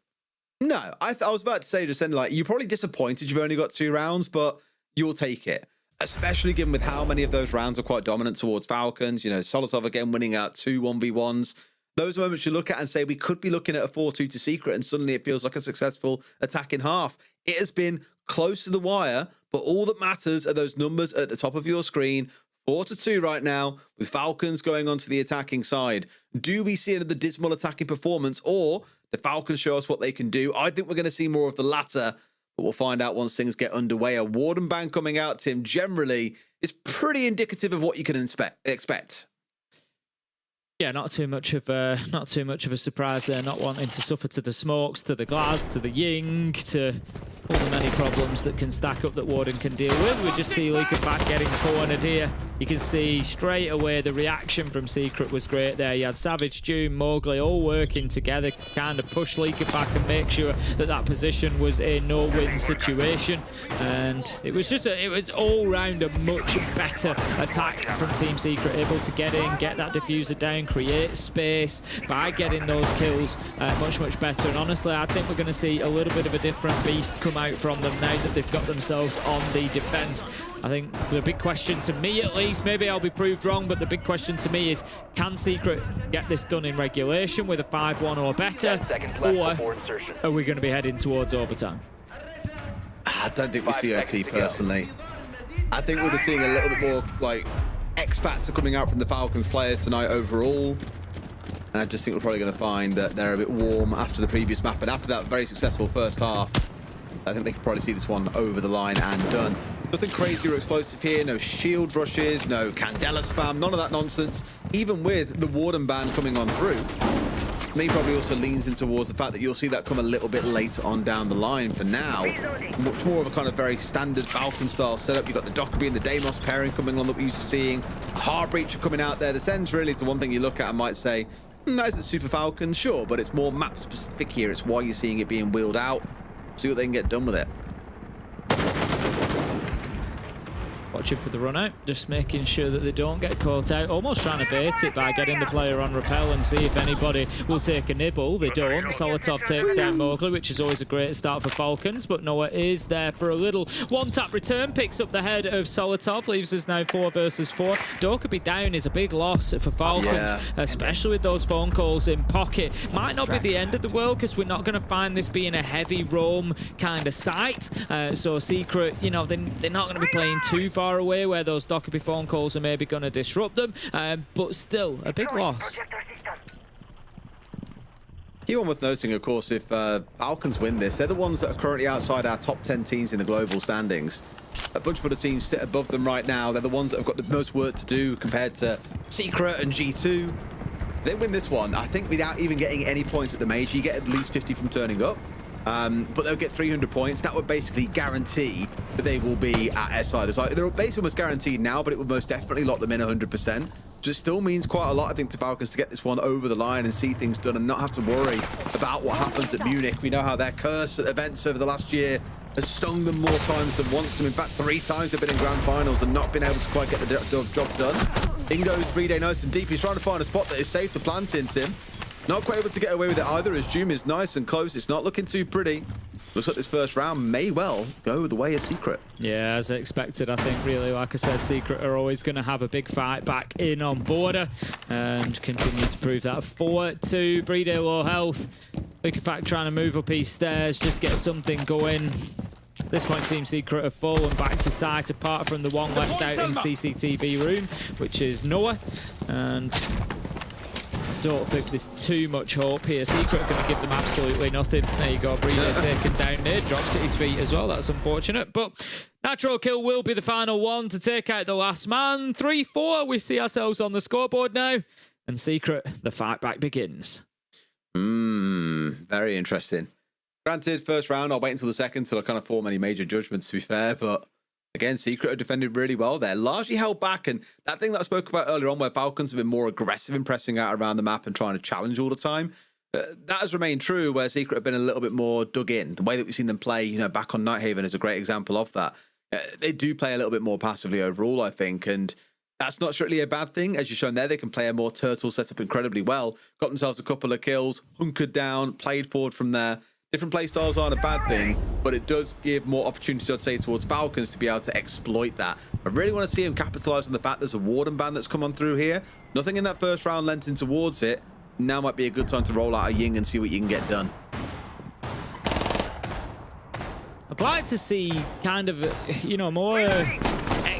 No, I was about to say just then, like, you're probably disappointed you've only got 2 rounds, but you'll take it. Especially given with how many of those rounds are quite dominant towards Falcons. You know, Solotov again winning out 2 1v1s. Those moments you look at and say, we could be looking at a 4-2 to Secret, and suddenly it feels like a successful attacking half. It has been close to the wire, but all that matters are those numbers at the top of your screen. 4-2 right now, with Falcons going onto the attacking side. Do we see another dismal attacking performance, or the Falcons show us what they can do? I think we're going to see more of the latter, but we'll find out once things get underway. A Warden ban coming out, Tim, generally is pretty indicative of what you can expect. Yeah, not too much of a surprise there. Not wanting to suffer to the smokes, to the glass, to the Ying, to one of the many problems that can stack up that Warden can deal with. We just see Leakerback getting cornered here. You can see straight away the reaction from Secret was great there. You had Savage, Doom, Mowgli all working together to kind of push Leakerback and make sure that that position was a no-win situation. And it was just it was all round a much better attack from Team Secret, able to get in, get that diffuser down, create space by getting those kills much better. And honestly, I think we're going to see a little bit of a different beast come out from them now that they've got themselves on the defense. I think the big question to me, at least, maybe I'll be proved wrong, but the big question to me is, can Secret get this done in regulation with a 5-1 or better, or are we going to be heading towards overtime? I don't think we see OT personally. I think we're just seeing a little bit more like X factor coming out from the Falcons players tonight overall. And I just think we're probably going to find that they're a bit warm after the previous map. And after that very successful first half, I think they can probably see this one over the line and done. Nothing crazy or explosive here. No shield rushes, no Candela spam, none of that nonsense. Even with the Warden ban coming on through, me probably also leans in towards the fact that you'll see that come a little bit later on down the line. For now, much more of a kind of very standard Falcon style setup. You've got the Dockerby and the Deimos pairing coming on that we're used to seeing. A Heartbreacher coming out there. The Sens really is the one thing you look at and might say, that isn't Super Falcon, sure, but it's more map specific here. It's why you're seeing it being wheeled out. See what they can get done with it. Watching for the run out, just making sure that they don't get caught out. Almost trying to bait it by getting the player on rappel and see if anybody will take a nibble. They don't. Solotov takes down Mowgli, which is always a great start for Falcons, but Noah is there for a little one-tap return, picks up the head of Solotov, leaves us now 4 versus 4. Dockerby down is a big loss for Falcons, especially with those phone calls in pocket. Might not be the end of the world, because we're not going to find this being a heavy roam kind of site. So Secret, you know, they're not going to be playing too far away where those Dockerby phone calls are maybe going to disrupt them, but still a big loss. Key one worth noting, of course, if Falcons win this, they're the ones that are currently outside our top 10 teams in the global standings. A bunch of other teams sit above them right now. They're the ones that have got the most work to do compared to Secret and G2. They win this one, I think, without even getting any points at the major. You get at least 50 from turning up. But they'll get 300 points. That would basically guarantee that they will be at SI. They're basically almost guaranteed now, but it would most definitely lock them in 100%. So it still means quite a lot, I think, to Falcons to get this one over the line and see things done and not have to worry about what happens at Munich. We know how their curse at events over the last year has stung them more times than once. In fact, 3 times they've been in grand finals and not been able to quite get the job done. Ingo's 3-day nice and deep. He's trying to find a spot that is safe to plant in, Tim. Not quite able to get away with it either, as Doom is nice and close. It's not looking too pretty. Looks like this first round may well go the way of Secret. Yeah, as expected, I think, really. Like I said, Secret are always going to have a big fight back in on border and continue to prove that. 4-2, Brede low health. Leakerback trying to move up his stairs, just get something going. At this point, Team Secret are full and back to site, apart from the one left out in CCTV room, which is Noah. And don't think there's too much hope here. Secret are going to give them absolutely nothing. There you go, Brede taken down there, drops at his feet as well. That's unfortunate, but natural kill will be the final one to take out the last man. 3-4, we see ourselves on the scoreboard now, and Secret, the fight back begins. Very interesting. Granted, first round, I'll wait until the second till I kind of form any major judgments, to be fair, but again, Secret have defended really well. They're largely held back, and that thing that I spoke about earlier on where Falcons have been more aggressive in pressing out around the map and trying to challenge all the time, that has remained true, where Secret have been a little bit more dug in. The way that we've seen them play, you know, back on Nighthaven is a great example of that. They do play a little bit more passively overall, I think, and that's not strictly a bad thing. As you've shown there, they can play a more turtle setup incredibly well. Got themselves a couple of kills, hunkered down, played forward from there. Different play styles aren't a bad thing, but it does give more opportunity, I'd say, towards Falcons to be able to exploit that. I really want to see him capitalize on the fact there's a Warden ban that's come on through here. Nothing in that first round lent in towards it. Now might be a good time to roll out a Ying and see what you can get done. I'd like to see kind of, you know, more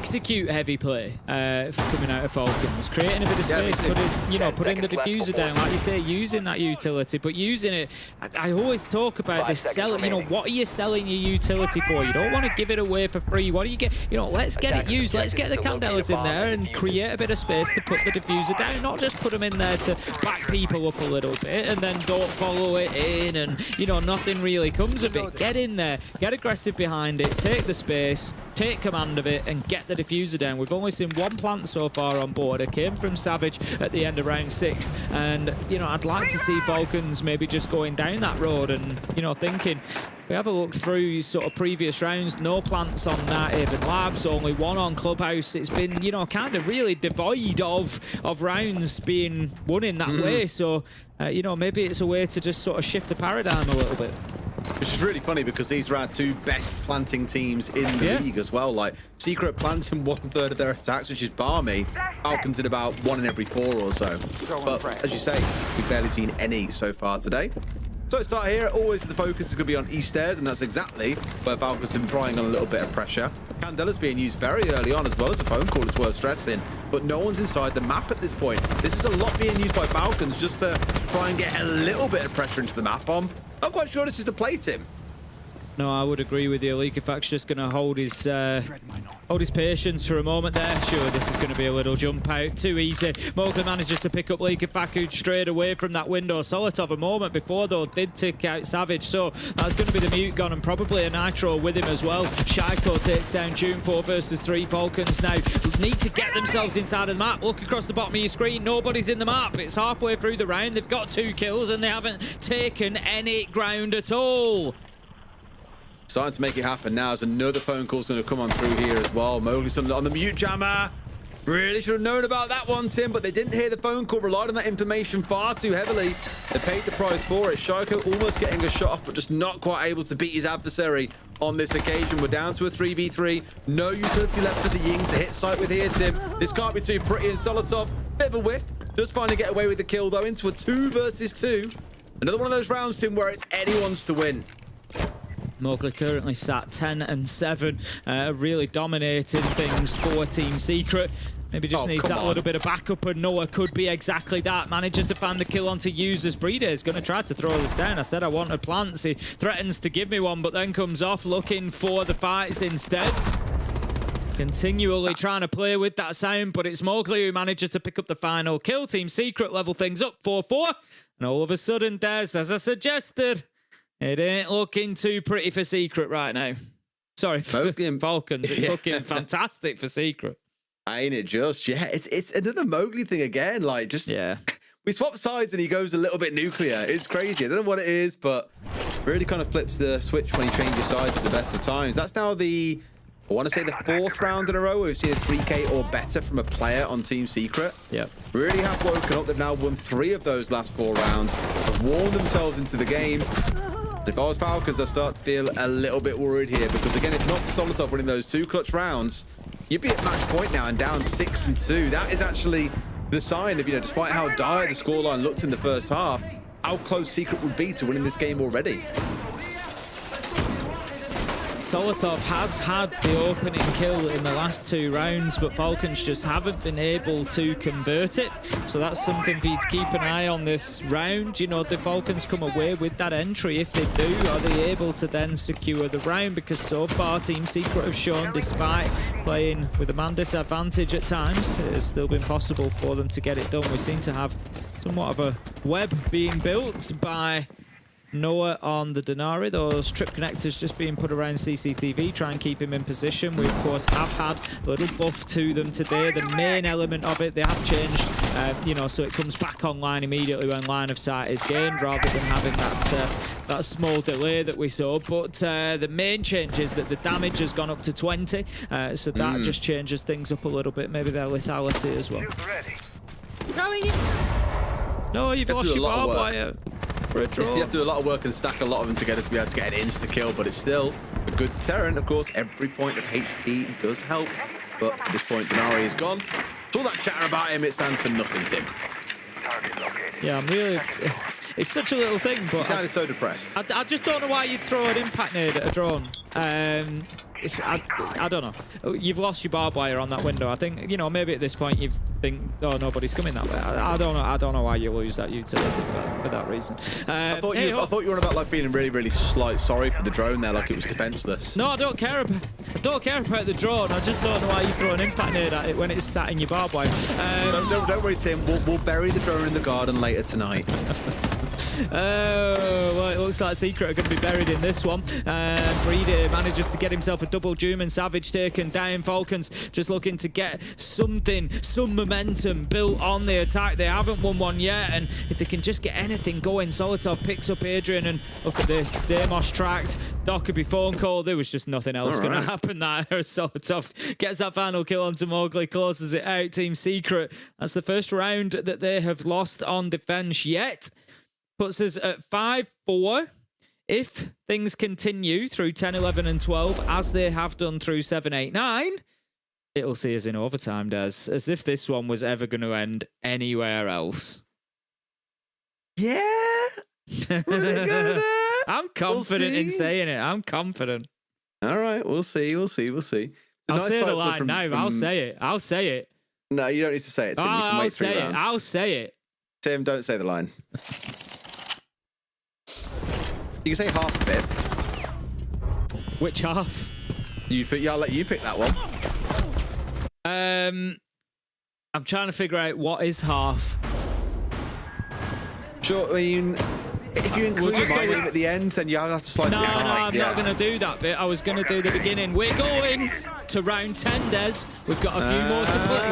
execute heavy play coming out of Falcons, creating a bit of space, putting the diffuser down, like you say, using that utility, but using it. I always talk about this selling. What are you selling your utility for? You don't want to give it away for free. What do you get? Let's get it used. Let's get the Candelas in there and create a bit of space to put the diffuser down, not just put them in there to back people up a little bit and then don't follow it in, and nothing really comes of it. Get in there, get aggressive behind it, take the space, take command of it, and get the diffuser down. We've only seen one plant so far on board. It came from Savage at the end of round 6, and I'd like to see Falcons maybe just going down that road and thinking. We have a look through sort of previous rounds. No plants on that even Labs, only one on Clubhouse. It's been, kind of really devoid of rounds being won in that way. So, maybe it's a way to just sort of shift the paradigm a little bit. Which is really funny because these are our two best planting teams in the league as well. Like, Secret plants in 1/3 of their attacks, which is balmy. Falcons in about 1 in every 4 or so. But as you say, we've barely seen any so far today. So to start here, always the focus is going to be on East Stairs, and that's exactly where Falcons have been prying on a little bit of pressure. Candela's being used very early on, as well as a phone call, it's worth stressing, but no one's inside the map at this point. This is a lot being used by Falcons just to try and get a little bit of pressure into the map. I'm not quite sure this is the play, Tim. No, I would agree with you. Leakafac's just going to hold his patience for a moment there. Sure, this is going to be a little jump out. Too easy. Mowgli manages to pick up Leakafac, who strayed away from that window. Solitov a moment before, though, did tick out Savage. So that's going to be the mute gun and probably a Nitro with him as well. Shaiko takes down June 4 versus 3. Falcons now need to get themselves inside of the map. Look across the bottom of your screen. Nobody's in the map. It's halfway through the round. They've got 2 kills and they haven't taken any ground at all. Starting to make it happen now as another phone call's going to come on through here as well. Mowgli's on the mute jammer. Really should have known about that one, Tim, but they didn't hear the phone call, relied on that information far too heavily. They paid the price for it. Shaiko almost getting a shot off, but just not quite able to beat his adversary on this occasion. We're down to a 3v3. No utility left for the Ying to hit site with here, Tim. This can't be too pretty, and Solitov, bit of a whiff. Does finally get away with the kill, though, into a 2 versus 2. Another one of those rounds, Tim, where it's anyone's to win. Mowgli currently sat 10-7, really dominating things for Team Secret. Maybe just needs that little bit of backup, and Noah could be exactly that. Manages to find the kill onto users. Breeder is going to try to throw this down. I said I wanted plants. He threatens to give me one, but then comes off looking for the fights instead. Continually trying to play with that sound, but it's Mowgli who manages to pick up the final kill. Team Secret level things up 4-4. And all of a sudden, Des, as I suggested, it ain't looking too pretty for Secret right now. Sorry, for Falcons. It's looking fantastic for Secret. Ain't it just? Yeah, it's another Mowgli thing again. Like, just... Yeah. We swap sides and he goes a little bit nuclear. It's crazy. I don't know what it is, but really kind of flips the switch when he changes sides at the best of times. That's now the... I want to say the 4th round in a row where we've seen a 3K or better from a player on Team Secret. Yep. Really have woken up. They've now won 3 of those last 4 rounds. Have warmed themselves into the game. If I was Falcons, I start to feel a little bit worried here because, again, if not Solitov winning those 2 clutch rounds, you'd be at match point now and down 6-2. That is actually the sign of, despite how dire the scoreline looked in the first half, how close Secret would be to winning this game already. Solitov has had the opening kill in the last 2 rounds, but Falcons just haven't been able to convert it. So that's something for you to keep an eye on this round. The Falcons come away with that entry. If they do, are they able to then secure the round? Because so far, Team Secret have shown, despite playing with a man disadvantage at times, it has still been possible for them to get it done. We seem to have somewhat of a web being built by Noah on the Denari. Those trip connectors just being put around CCTV, try and keep him in position. We, of course, have had a little buff to them today. The main element of it, they have changed, so it comes back online immediately when line of sight is gained, rather than having that small delay that we saw. But the main change is that the damage has gone up to 20, so that just changes things up a little bit. Maybe their lethality as well. No, you've lost your barbed wire. You have to do a lot of work and stack a lot of them together to be able to get an insta-kill, but it's still a good deterrent. Of course, every point of HP does help, but at this point, Denari is gone. So all that chatter about him, it stands for nothing, Tim. Yeah, I'm really... It's such a little thing, but... You sounded so depressed. I just don't know why you'd throw an impact nade at a drone. I don't know. You've lost your barbed wire on that window. I think, you know, maybe at this point you think, oh, nobody's coming that way. I don't know. I don't know why you lose that utility for that reason. I thought you were on about like feeling really sorry for the drone there, like it was defenseless. No, I don't care about the drone. I just don't know why you throw an impact nade at it when it's sat in your barbed wire. Don't worry, Tim. We'll bury the drone in the garden later tonight. Well, it looks like Secret are going to be buried in this one. Breeder manages to get himself a double Doom and Savage taken down. Falcons just looking to get some momentum built on the attack. They haven't won one yet, and if they can just get anything going, Solotov picks up Adrian, and look at this, Deimos tracked. Doc could be phone call. There was just nothing else going to happen there. Solotov gets that final kill onto Mowgli, closes it out. Team Secret, that's the first round that they have lost on defense yet. Puts us at 5-4. If things continue through 10, 11, and 12, as they have done through 7, 8, 9, it'll see us in overtime, Des. As if this one was ever going to end anywhere else. Yeah. I'm confident in saying it. I'm confident. All right, we'll see. I'll say the line now. I'll say it. No, you don't need to say it, Tim. You can wait 3 rounds. I'll say it. Tim, don't say the line. You can say half of it. Which half? I'll let you pick that one. I'm trying to figure out what is half. Sure, I mean, if you include my name at the end, then you have to slice it. No, I'm not going to do that bit. I was going to do the beginning. We're going to round 10, Des. We've got a few more to play.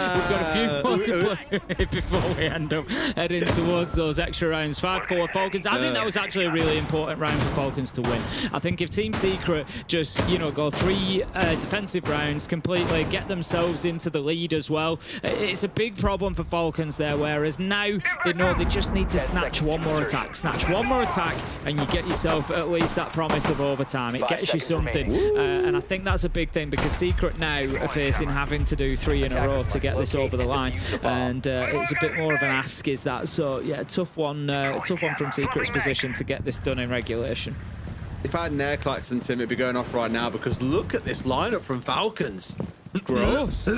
We've got a few more to play before we end up heading towards those extra rounds. 5-4 Falcons. I think that was actually a really important round for Falcons to win. I think if Team Secret just, you know, go 3 defensive rounds completely, get themselves into the lead as well, it's a big problem for Falcons there, whereas now they know they just need to snatch one more attack. Snatch one more attack and you get yourself at least that promise of overtime. It gets you something. And I think that's a big thing because Secret now are facing having to do 3 in a row to get this over the line, and it's a bit more of an ask, is that. So yeah, tough one from Secret's position to get this done in regulation. If I had an air klaxon, Tim, it'd be going off right now because look at this lineup from Falcons. Gross.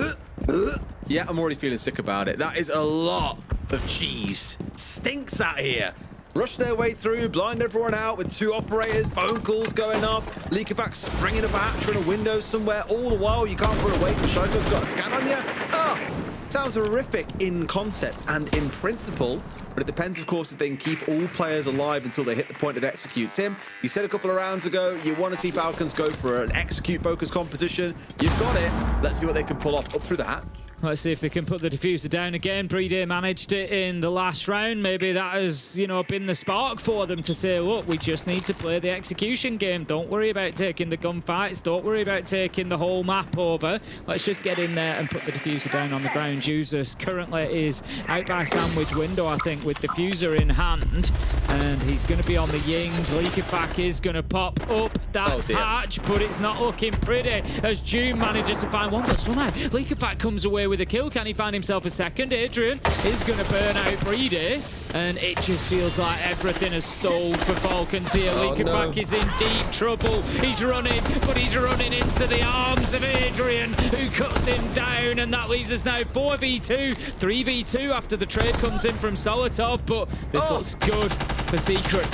Yeah, I'm already feeling sick about it. That is a lot of cheese. It stinks out here. Rush their way through, blind everyone out with 2 operators, phone calls going off, Leakerfax springing a batch in a window somewhere. All the while, you can't put away because Shoko's got a scan on you. Sounds horrific in concept and in principle, but it depends, of course, if they can keep all players alive until they hit the point of execute. Tim, you said a couple of rounds ago you want to see Falcons go for an execute-focused composition. You've got it. Let's see what they can pull off up through the hatch. Let's see if they can put the diffuser down again. Breeder managed it in the last round. Maybe that has, you know, been the spark for them to say, look, we just need to play the execution game. Don't worry about taking the gunfights. Don't worry about taking the whole map over. Let's just get in there and put the diffuser down on the ground. Jesus currently is out by sandwich window, I think, with diffuser in hand. And he's going to be on the Ying. Leakerfax is going to pop up that hatch, but it's not looking pretty as June manages to find one. But somehow Leakerfax comes away with a kill. Can he find himself a second? Adrian is going to burn out Breedy, and it just feels like everything has stalled for Falcons here. Leakerfax is in deep trouble. He's running, but he's running into the arms of Adrian, who cuts him down, and that leaves us now 4v2, 3v2 after the trade comes in from Solotov, but this looks good for Secret.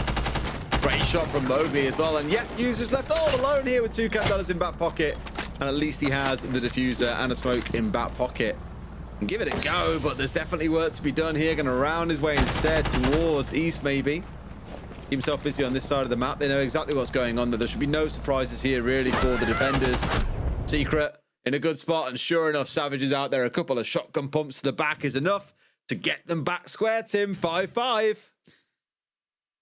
Great shot from Moby as well, and yep, User's left all alone here with 2 $10 in back pocket. And at least he has the diffuser and a smoke in back pocket. And give it a go, but there's definitely work to be done here. Going to round his way instead towards east, maybe. Keep himself busy on this side of the map. They know exactly what's going on. There should be no surprises here, really, for the defenders. Secret in a good spot, and sure enough, Savage is out there. A couple of shotgun pumps to the back is enough to get them back square, Tim. 5-5.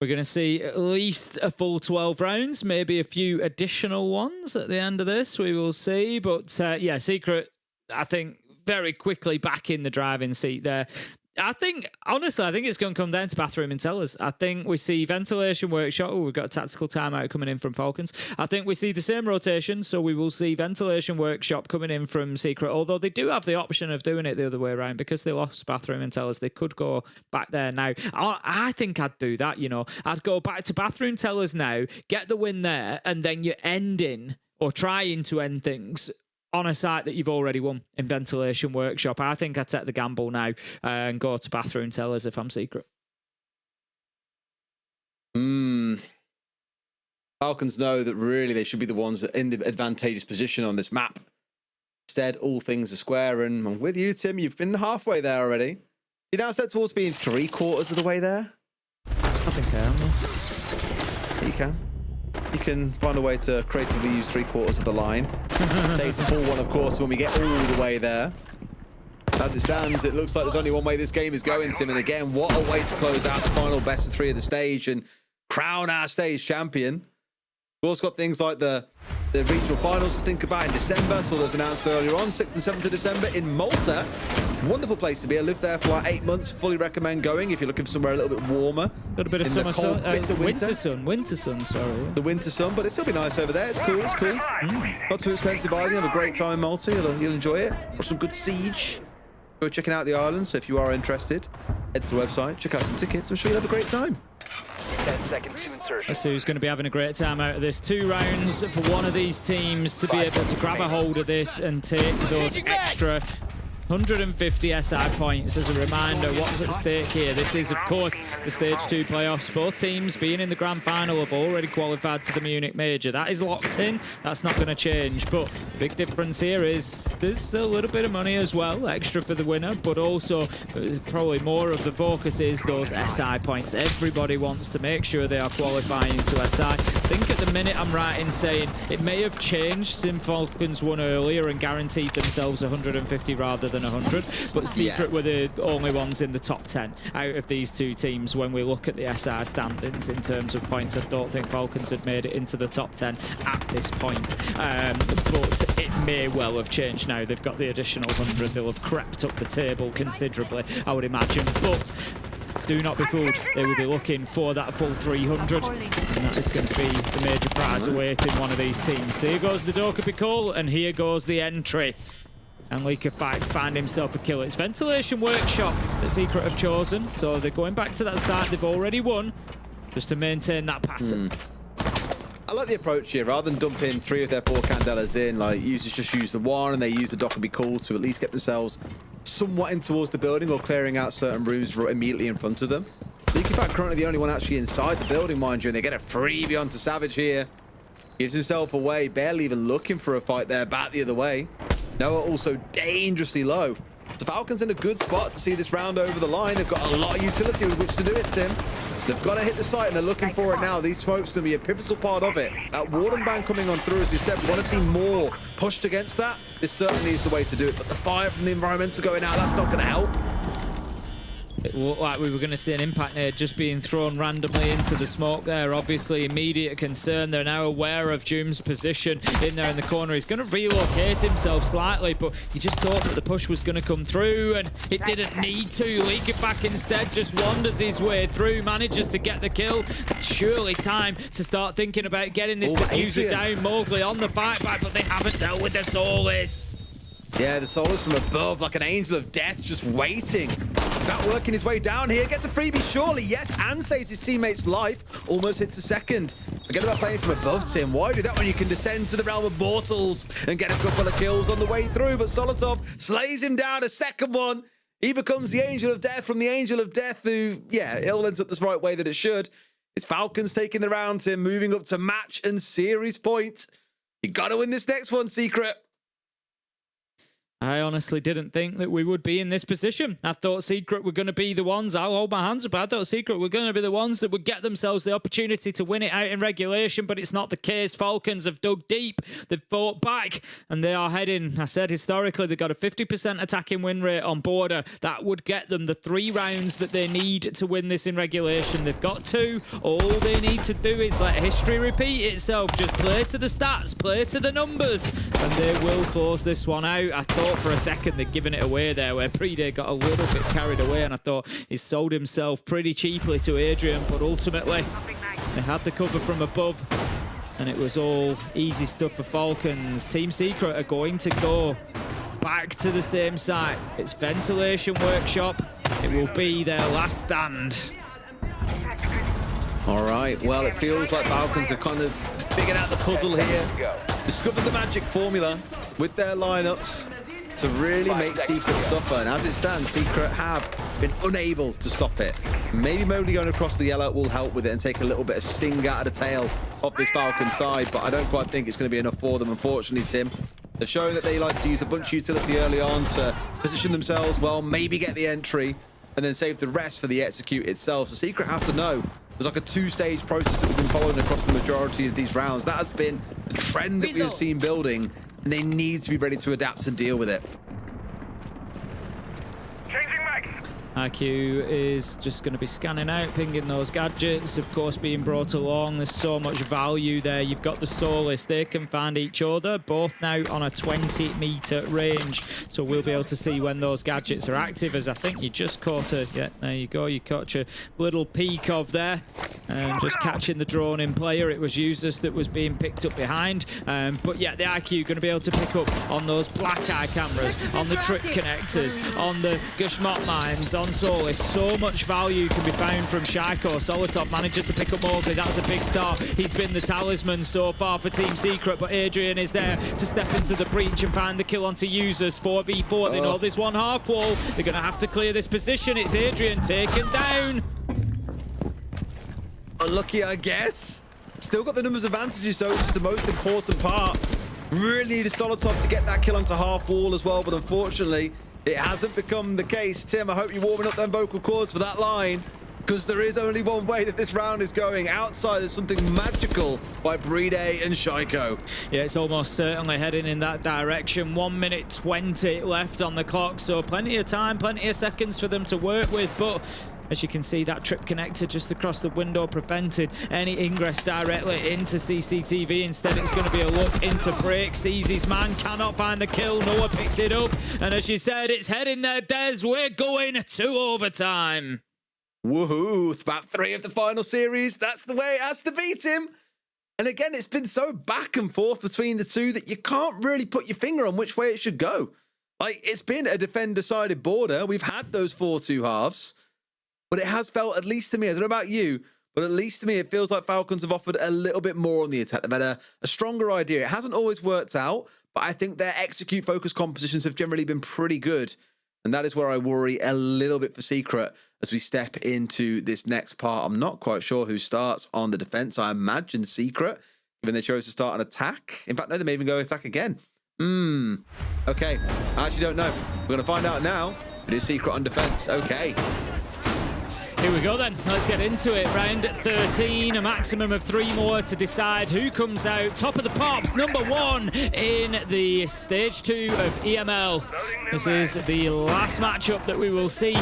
We're going to see at least a full 12 rounds, maybe a few additional ones at the end of this. We will see. But yeah, Secret, I think, very quickly back in the driving seat there. I think, honestly, I think it's going to come down to bathroom and tellers. I think we see ventilation workshop. Oh, we've got a tactical timeout coming in from Falcons. I think we see the same rotation, so we will see ventilation workshop coming in from Secret, although they do have the option of doing it the other way around because they lost bathroom and tellers. They could go back there now. I think I'd do that, you know. I'd go back to bathroom tellers now, get the win there, and then you're ending or trying to end things on a site that you've already won in Ventilation Workshop. I think I'd take the gamble now and go to Bathroom Tellers if I'm Secret. Falcons know that really they should be the ones that in the advantageous position on this map. Instead, all things are square, and I'm with you, Tim. You've been halfway there already. You now set towards being 3/4 of the way there. I think I am. You can. You can find a way to creatively use 3/4 of the line. Take the full one, of course, when we get all the way there. As it stands, it looks like there's only one way this game is going, Tim. And again, what a way to close out the final best of 3 of the stage and crown our stage champion. We've also got things like the regional finals to think about in December. So as announced earlier on, 6th and 7th of December in Malta. Wonderful place to be. I lived there for like 8 months. Fully recommend going if you're looking for somewhere a little bit warmer. Got a bit of summer sun. Winter sun, sorry. The winter sun, but it'll still be nice over there. It's cool, it's cool. Not too expensive either. You have a great time in Malta. You'll enjoy it. Watch some good Siege. Go checking out the island. So if you are interested, head to the website, check out some tickets. I'm sure you'll have a great time. 10 seconds to insertion. Let's see who's going to be having a great time out of this. 2 rounds for one of these teams to be able to grab a hold of this and take those extra 150 SI points. As a reminder, what's at stake here? This is, of course, the Stage 2 playoffs. Both teams being in the grand final have already qualified to the Munich Major. That is locked in. That's not going to change. But the big difference here is there's a little bit of money as well, extra for the winner, but also probably more of the focus is those SI points. Everybody wants to make sure they are qualifying to SI. I think at the minute I'm right in saying it may have changed since Falcons won earlier and guaranteed themselves 150 rather than 100, but Secret were the only ones in the top 10 out of these 2 teams when we look at the SR standings in terms of points. I don't think Falcons had made it into the top 10 at this point, but it may well have changed now. They've got the additional 100. They'll have crept up the table considerably, I would imagine, but do not be fooled. They will be looking for that full 300, and that is going to be the major prize awaiting one of these teams. So here goes the Doka call, and here goes the entry. And Leaker find himself a kill. It's Ventilation Workshop that Secret have chosen, so they're going back to that start they've already won, just to maintain that pattern. I like the approach here. Rather than dumping 3 of their 4 Candelas in, like users just use the 1 and they use the Doka call to at least get themselves somewhat in towards the building or clearing out certain rooms immediately in front of them. Leaker currently the only one actually inside the building, mind you, and they get a freebie onto Savage here. Gives himself away, barely even looking for a fight there, back the other way. Noah also dangerously low. The Falcons in a good spot to see this round over the line. They've got a lot of utility with which to do it, Tim. They've got to hit the site and they're looking for it now. These smokes going to be a pivotal part of it. That Warden ban coming on through, as you said, we want to see more pushed against that. This certainly is the way to do it, but the fire from the environmental going out, that's not going to help. It looked like we were going to see an impact nade just being thrown randomly into the smoke there. Obviously, immediate concern. They're now aware of Doom's position in there in the corner. He's going to relocate himself slightly, but you just thought that the push was going to come through, and it didn't need to. Leaker back instead just wanders his way through, manages to get the kill. Surely time to start thinking about getting this diffuser down. Mowgli on the fight back, but they haven't dealt with the Solace. Yeah, the Solace from above, like an angel of death, just waiting. About working his way down here, gets a freebie surely, yes, and saves his teammate's life. Almost hits the second. Forget about playing from above, Tim. Why do that when you can descend to the realm of mortals and get a couple of kills on the way through? But Solotov slays him down, a second one. He becomes the angel of death from the angel of death who, yeah, it all ends up the right way that it should. It's Falcons taking the round, Tim, moving up to match and series point. You got to win this next one, Secret. I honestly didn't think that we would be in this position. I thought Secret were going to be the ones, I'll hold my hands up, I thought Secret were going to be the ones that would get themselves the opportunity to win it out in regulation, but it's not the case. Falcons have dug deep, they've fought back, and they are heading, I said historically, they've got a 50% attacking win rate on Border. That would get them the 3 rounds that they need to win this in regulation. They've got 2. All they need to do is let history repeat itself. Just play to the stats, play to the numbers, and they will close this one out. I thought for a second they'd given it away there, where Prede got a little bit carried away, and I thought he sold himself pretty cheaply to Adrian, but ultimately they had the cover from above and it was all easy stuff for Falcons. Team Secret are going to go back to the same site. It's Ventilation Workshop. It will be their last stand. All right, well, it feels like Falcons have kind of figured out the puzzle here. The discovered the magic formula with their lineups to really make Secret suffer. And as it stands, Secret have been unable to stop it. Maybe Mowgli going across the yellow will help with it and take a little bit of sting out of the tail of this Falcon side, but I don't quite think it's going to be enough for them, unfortunately, Tim. They've shown that they like to use a bunch of utility early on to position themselves well, maybe get the entry, and then save the rest for the execute itself. So Secret have to know there's like a two-stage process that we've been following across the majority of these rounds. That has been the trend that we have seen building, and they need to be ready to adapt and deal with it. IQ is just going to be scanning out, pinging those gadgets, of course, being brought along. There's so much value there. You've got the Soulless. They can find each other, both now on a 20-meter range. So we'll be able to see when those gadgets are active, as I think you just caught a... Yeah, there you go. You caught a little peek of there. Just catching the drone in player. It was Users that was being picked up behind. But yeah, the IQ going to be able to pick up on those black eye cameras, on the trip connectors, on the Gashmot mines, on Soulless. So much value can be found from Shaiko. Solotov manager to pick up Mowgli. That's a big start. He's been the talisman so far for Team Secret, but Adrian is there to step into the breach and find the kill onto Users. 4v4. They know there's one half wall. They're going to have to clear this position. It's Adrian taken down. Unlucky, I guess. Still got the numbers advantages, though, which is the most important part. Really need a Solotov to get that kill onto half wall as well, but unfortunately, it hasn't become the case. Tim, I hope you're warming up them vocal cords for that line, because there is only one way that this round is going. Outside, there's something magical by Brede and Shaiko. Yeah, it's almost certainly heading in that direction. 1 minute 20 left on the clock, so plenty of time, plenty of seconds for them to work with, but as you can see, that trip connector just across the window prevented any ingress directly into CCTV. Instead, it's going to be a look into break. Sees his man, cannot find the kill. Noah picks it up. And as you said, it's heading there, Des. We're going to overtime. Woohoo! About 3 of the final series. That's the way it has to be, Tim. And again, it's been so back and forth between the two that you can't really put your finger on which way it should go. Like, it's been a defend-decided border. We've had those 4-2 halves. But it has felt, at least to me, I don't know about you, but at least to me, it feels like Falcons have offered a little bit more on the attack. They've had a stronger idea. It hasn't always worked out, but I think their execute-focused compositions have generally been pretty good. And that is where I worry a little bit for Secret as we step into this next part. I'm not quite sure who starts on the defense. I imagine Secret, given they chose to start an attack. In fact, no, they may even go attack again. Okay, I actually don't know. We're going to find out now. It is Secret on defense. Okay. Here we go then, let's get into it. Round 13, a maximum of 3 more to decide who comes out top of the pops. Number 1 in the stage 2 of EML. This is the last matchup that we will see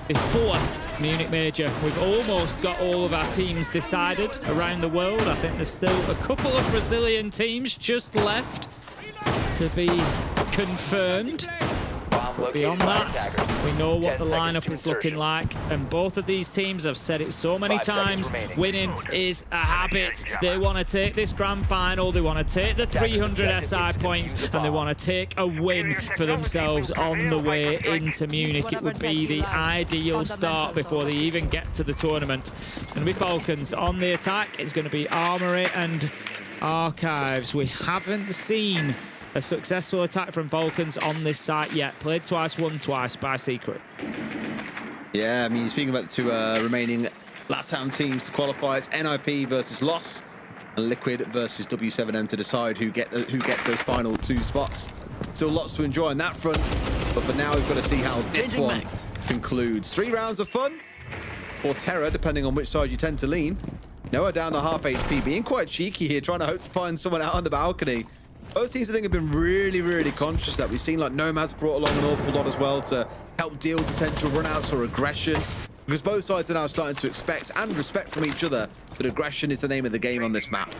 before Munich Major. We've almost got all of our teams decided around the world. I think there's still a couple of Brazilian teams just left to be confirmed. But beyond that, we know what the lineup is looking like, and both of these teams have said it so many times, winning is a habit. They want to take this grand final, they want to take the 300 SI points, and they want to take a win for themselves on the way into Munich. It would be the ideal start before they even get to the tournament. It's going to be Falcons on the attack. It's going to be Armory and Archives. We haven't seen a successful attack from Falcons on this site yet. Played twice, won twice by Secret. Yeah, I mean, speaking about the 2 remaining LATAM teams to qualify, it's NIP versus Loss and Liquid versus W7M to decide who gets those final 2 spots. Still lots to enjoy on that front, but for now we've got to see how this one concludes. 3 rounds of fun, or terror, depending on which side you tend to lean. Noah down to half HP, being quite cheeky here, trying to hope to find someone out on the balcony. Both teams, I think, have been really, really conscious that we've seen, like, Nomad's brought along an awful lot as well to help deal with potential runouts or aggression. Because both sides are now starting to expect and respect from each other that aggression is the name of the game on this map.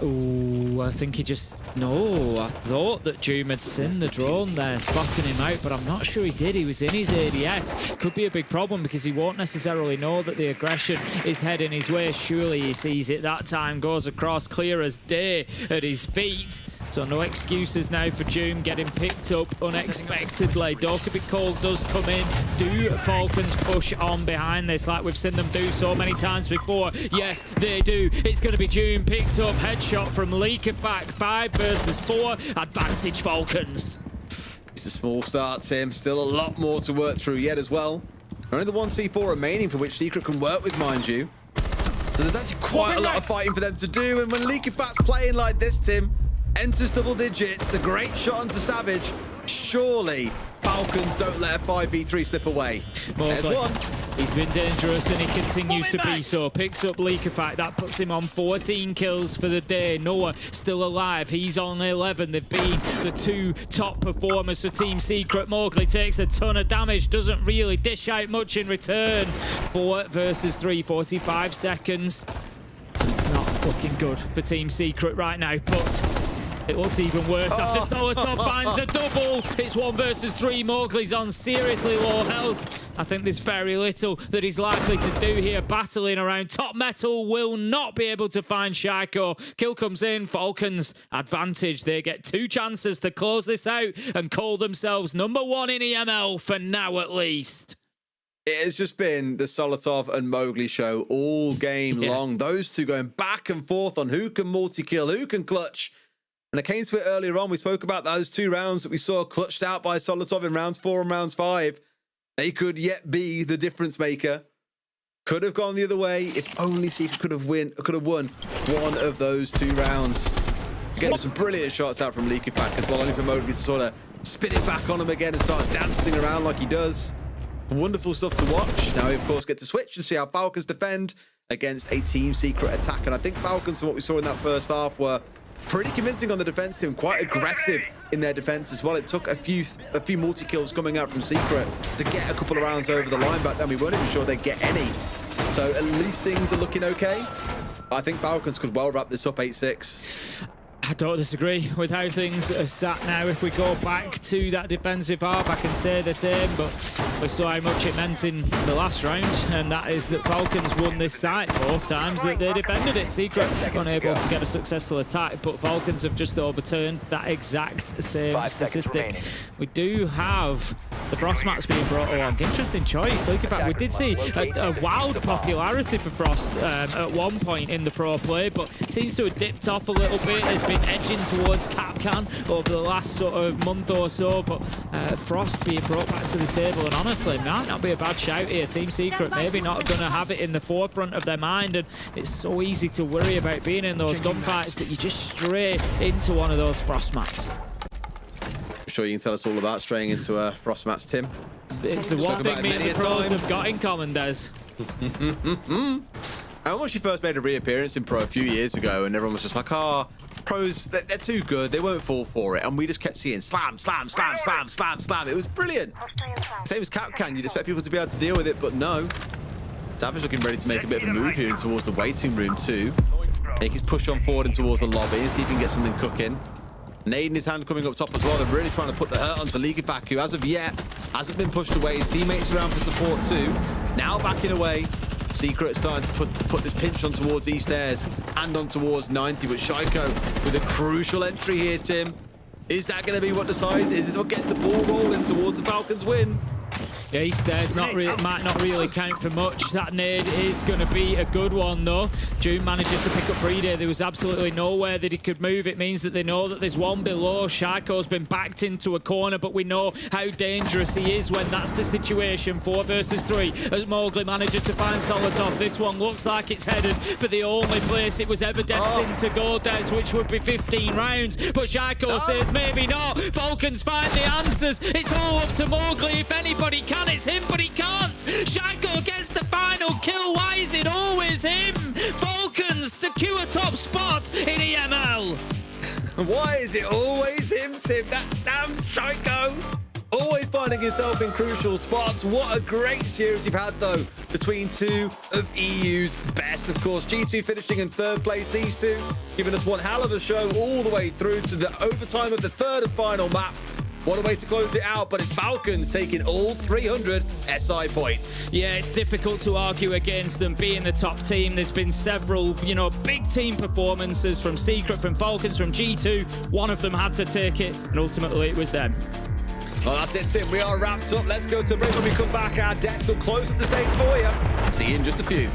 Oh, I think he just... No, I thought that Doom had seen the drone there, spotting him out, but I'm not sure he did. He was in his ADS. Could be a big problem because he won't necessarily know that the aggression is heading his way. Surely he sees it that time, goes across clear as day at his feet. So no excuses now for Doom getting picked up unexpectedly. Don't be called does come in. Do Falcons push on behind this like we've seen them do so many times before? Yes, they do. It's going to be Doom picked up. Headshot from Leakerback. 5 versus 4. Advantage Falcons. It's a small start, Tim. Still a lot more to work through yet as well. Only the 1C4 remaining for which Secret can work with, mind you. So there's actually quite a lot of fighting for them to do. And when Leakerback's playing like this, Tim, enters double digits, a great shot onto Savage. Surely Falcons don't let a 5v3 slip away. There's one. He's been dangerous and he continues to be so. Picks up Leakerback. That puts him on 14 kills for the day. Noah still alive. He's on 11. They've been the 2 top performers for Team Secret. Mowgli takes a ton of damage. Doesn't really dish out much in return. 4 versus 3. 45 seconds. It's not looking good for Team Secret right now, but it looks even worse after Solotov finds a double. It's 1 versus 3. Mowgli's on seriously low health. I think there's very little that he's likely to do here. Battling around top metal, will not be able to find Shaiko. Kill comes in. Falcons advantage. They get 2 chances to close this out and call themselves #1 in EML for now at least. It has just been the Solotov and Mowgli show all game long. Those two going back and forth on who can multi-kill, who can clutch. And I came to it earlier on. We spoke about those 2 rounds that we saw clutched out by Solotov in rounds 4 and rounds 5. They could yet be the difference maker. Could have gone the other way if only Secret could have won one of those 2 rounds. Getting some brilliant shots out from Leakerback as well, only for Mowgli to sort of spin it back on him again and start dancing around like he does. Wonderful stuff to watch. Now we, of course, get to switch and see how Falcons defend against a Team Secret attack. And I think Falcons, from what we saw in that first half, were pretty convincing on the defense team, quite aggressive in their defense as well. It took a few multi-kills coming out from Secret to get a couple of rounds over the line back then. We weren't even sure they'd get any. So at least things are looking okay. I think Falcons could well wrap this up 8-6. I don't disagree with how things are sat now. If we go back to that defensive half, I can say the same, but we saw how much it meant in the last round, and that is that Falcons won this site both times that they defended it. Secret unable to get a successful attack, but Falcons have just overturned that exact same statistic. We do have the Frost mats being brought along. Interesting choice. Look, in fact, we did see a wild popularity for Frost at one point in the pro play, but seems to have dipped off a little bit. Has been edging towards Capcan over the last sort of month or so, but Frost being brought back to the table, and honestly, might not be a bad shout here. Team Secret maybe not going to have it in the forefront of their mind, and it's so easy to worry about being in those gunfights that you just stray into one of those Frost mats. I'm sure you can tell us all about straying into Frost mats, Tim. It's the one thing me and the pros have got in common, Des. I remember she first made a reappearance in Pro a few years ago, and everyone was just like, pros, they're too good, they won't fall for it. And we just kept seeing slam, slam, slam, slam, slam, slam. It was brilliant. Same as Capcan, you'd expect people to be able to deal with it, but no. Savage looking ready to make a bit of a move here towards the waiting room too. Make his push on forward and towards the lobby and see if he can get something cooking. Nade in his hand coming up top as well. They're really trying to put the hurt onto Leakerback, who as of yet hasn't been pushed away. His teammates around for support too. Now backing away. Secret starting to put this pinch on towards East Airs and on towards 90, but Shaiko with a crucial entry here, Tim. Is that going to be what decides? Is this what gets the ball rolling towards the Falcons win? Yeah, East Airs might not really count for much. That nade is going to be a good one, though. June manages to pick up Breeder. There was absolutely nowhere that he could move. It means that they know that there's one below. Shaiko's been backed into a corner, but we know how dangerous he is when that's the situation. 4 versus 3 as Mowgli manages to find Solotov. This one looks like it's headed for the only place it was ever destined to go, Des, which would be 15 rounds. But Shaiko says maybe not. Falcons find the answers. It's all up to Mowgli. If anybody can, it's him, but he can't. Shaiko gets the final kill. Why is it always him? Falcons secure top spot in EML. Why is it always him, Tim? That damn Shaiko. Always finding himself in crucial spots. What a great series you've had, though, between 2 of EU's best. Of course, G2 finishing in 3rd place. These two giving us one hell of a show all the way through to the overtime of the 3rd and final map. What a way to close it out, but it's Falcons taking all 300 SI points. Yeah, it's difficult to argue against them being the top team. There's been several, big team performances from Secret, from Falcons, from G2. One of them had to take it, and ultimately it was them. Well, that's it, Tim. We are wrapped up. Let's go to break. When we come back, our decks will close up the stage for you. See you in just a few.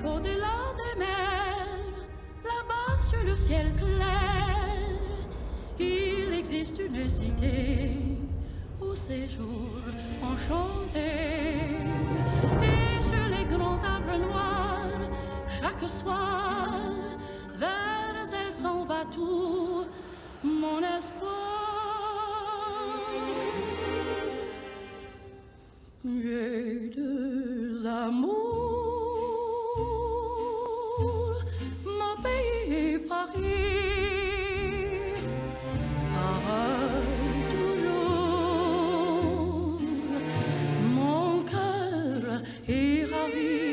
Au-delà des mers, là-bas sur le ciel clair, il existe une cité au séjour enchanté. Et sur les grands arbres noirs, chaque soir, vers elle s'en va tout mon espoir. J'ai deux amours, mon pays Paris, pareil toujours, mon cœur est ravi.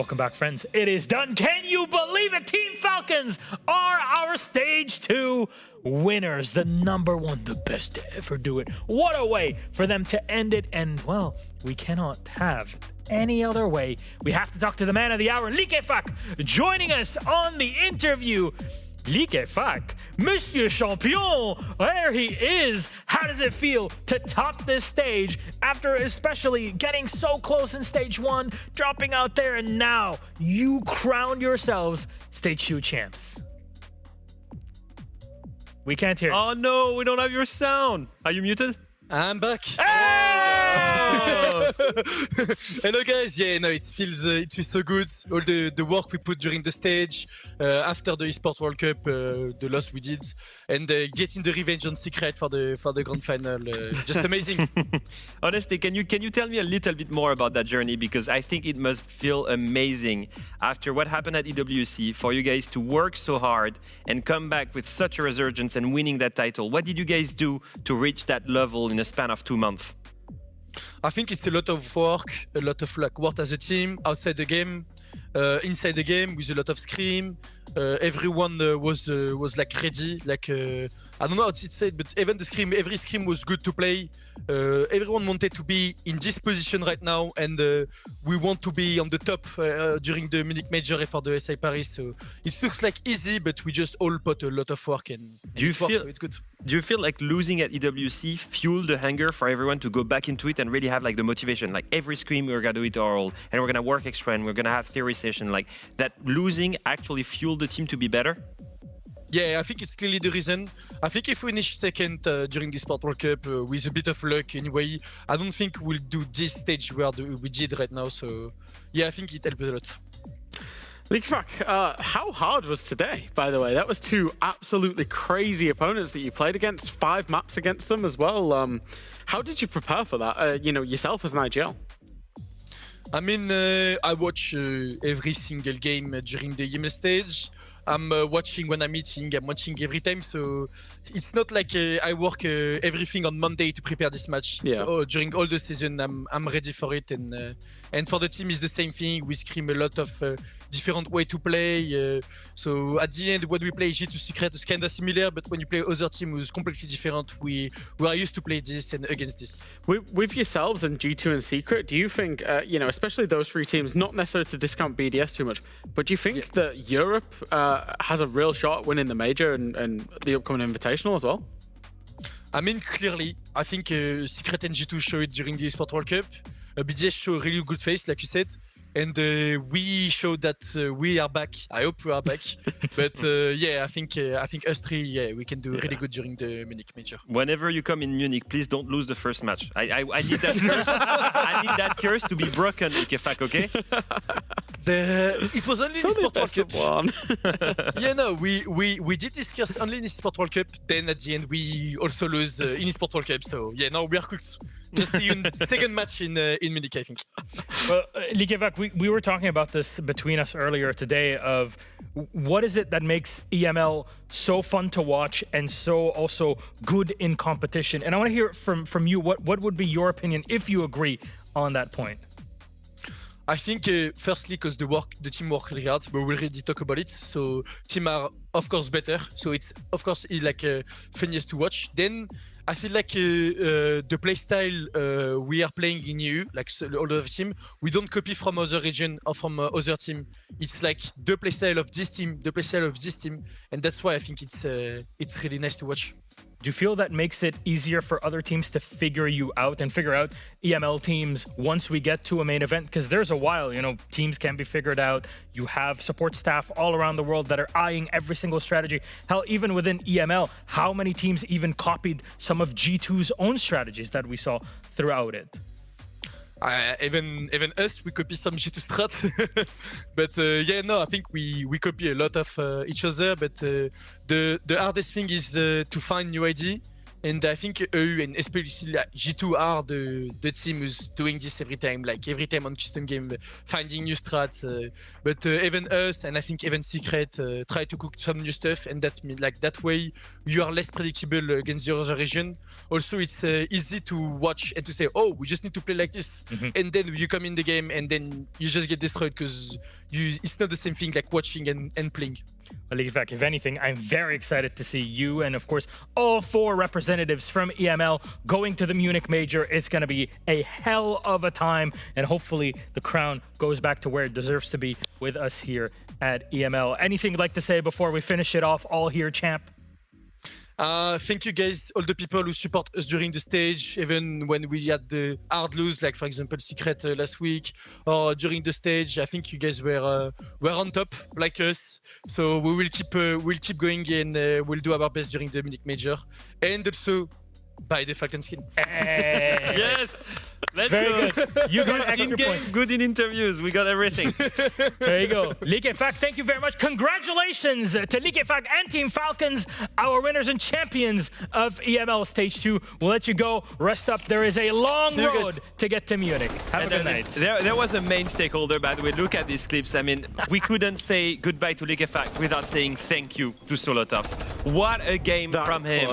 Welcome back, friends. It is done. Can you believe it? Team Falcons are our stage 2 winners. The #1, the best to ever do it. What a way for them to end it. And, well, we cannot have any other way. We have to talk to the man of the hour, Likefak, joining us on the interview. Likefak, Monsieur Champion, there he is. How does it feel to top this stage after especially getting so close in stage 1, dropping out there, and now you crown yourselves stage 2 champs? We can't hear you. Oh no, we don't have your sound. Are you muted? I'm back. Hello guys, yeah, no, it feels so good. All the work we put during the stage, after the Esports World Cup, the loss we did, and getting the revenge on Secret for the grand final, just amazing. Honestly, can you tell me a little bit more about that journey? Because I think it must feel amazing after what happened at EWC for you guys to work so hard and come back with such a resurgence and winning that title. What did you guys do to reach that level in a span of 2 months? I think it's a lot of work, a lot of like work as a team, outside the game, inside the game with a lot of scrim. Everyone was like ready, like I don't know how to say it, but even the scrim, every scrim was good to play. Everyone wanted to be in this position right now, and we want to be on the top during the Munich Major for the SI Paris. So it looks like easy, but we just all put a lot of work in. Do you feel? So it's good. Do you feel like losing at EWC fueled the hunger for everyone to go back into it and really have like the motivation? Like every scrim, we're gonna do it all, and we're gonna work extra, and we're gonna have theory session. Like that losing actually fueled the team to be better? Yeah, I think it's clearly the reason. I think if we finish second during the Esports World Cup with a bit of luck anyway, I don't think we'll do this stage where we did right now. So yeah, I think it helped a lot. Likefak, how hard was today, by the way? That was 2 absolutely crazy opponents that you played against, 5 maps against them as well. How did you prepare for that, yourself as an IGL? I mean, I watch every single game during the EML stage. I'm watching when I'm eating, I'm watching every time, so it's not like I work everything on Monday to prepare this match. Yeah. So, during all the season, I'm ready for it, and for the team it's the same thing. We scrim a lot of different way to play. So at the end, when we play G2 Secret, it's kind of similar, but when you play other team, it's completely different. We are used to play this and against this. With yourselves and G2 and Secret, do you think, especially those 3 teams, not necessarily to discount BDS too much, but do you think that Europe has a real shot at winning the major and the upcoming invitational as well? I mean, clearly, I think Secret and G2 show it during the Esports World Cup. BDS show a really good face, like you said. And we showed that we are back. I hope we are back. But yeah, I think us 3, yeah, we can do really good during the Munich Major. Whenever you come in Munich, please don't lose the first match. I need that curse. I need that curse to be broken, Likefak, okay? It was only in the Esports World Cup. Yeah, no, we did this curse only in the Esports World Cup. Then at the end, we also lose in Esports World Cup. So yeah, no, we are cooked. Just see you in the second match in Munich, I think. Well, Likefak, we were talking about this between us earlier today of what is it that makes EML so fun to watch and so also good in competition? And I want to hear it from you. What would be your opinion if you agree on that point? I think firstly because the team work really hard, but we already talk about it. So team are of course better. So it's of course like funniest to watch. Then I feel like the playstyle we are playing in EU, like all of the team, we don't copy from other region or from other team. It's like the playstyle of this team, the playstyle of this team, and that's why I think it's really nice to watch. Do you feel that makes it easier for other teams to figure you out and figure out EML teams once we get to a main event? Because there's a while, teams can be figured out. You have support staff all around the world that are eyeing every single strategy. Hell, even within EML, how many teams even copied some of G2's own strategies that we saw throughout it? Even us, we copy some G2 strat. But yeah, no, I think we copy a lot of each other. But the hardest thing is to find new ID. And I think EU and especially G2 are the team who's doing this every time on custom game, finding new strats. But even us and I think even Secret try to cook some new stuff, and that's that way you are less predictable against the other region. Also, it's easy to watch and to say, oh, we just need to play like this, and then you come in the game and then you just get destroyed because it's not the same thing like watching and playing. Well, Ligevac, if anything, I'm very excited to see you and, of course, all 4 representatives from EML going to the Munich Major. It's going to be a hell of a time, and hopefully the crown goes back to where it deserves to be with us here at EML. Anything you'd like to say before we finish it off all here, champ? Thank you guys, all the people who support us during the stage, even when we had the hard lose, like for example Secret last week, or during the stage. I think you guys were on top like us. So we will keep going, and we'll do our best during the Munich Major, and also buy the Falcon skin. Hey. Yes. Let's Very go. good. You got extra points. Good in interviews. We got everything. There you go. Ligevac, thank you very much. Congratulations to Ligevac and Team Falcons, our winners and champions of EML Stage 2. We'll let you go. Rest up. There is a long road to get to Munich. Have a good night. There was a main stakeholder, by the way. Look at these clips. I mean, we couldn't say goodbye to Ligevac without saying thank you to Solotov. What a game from him.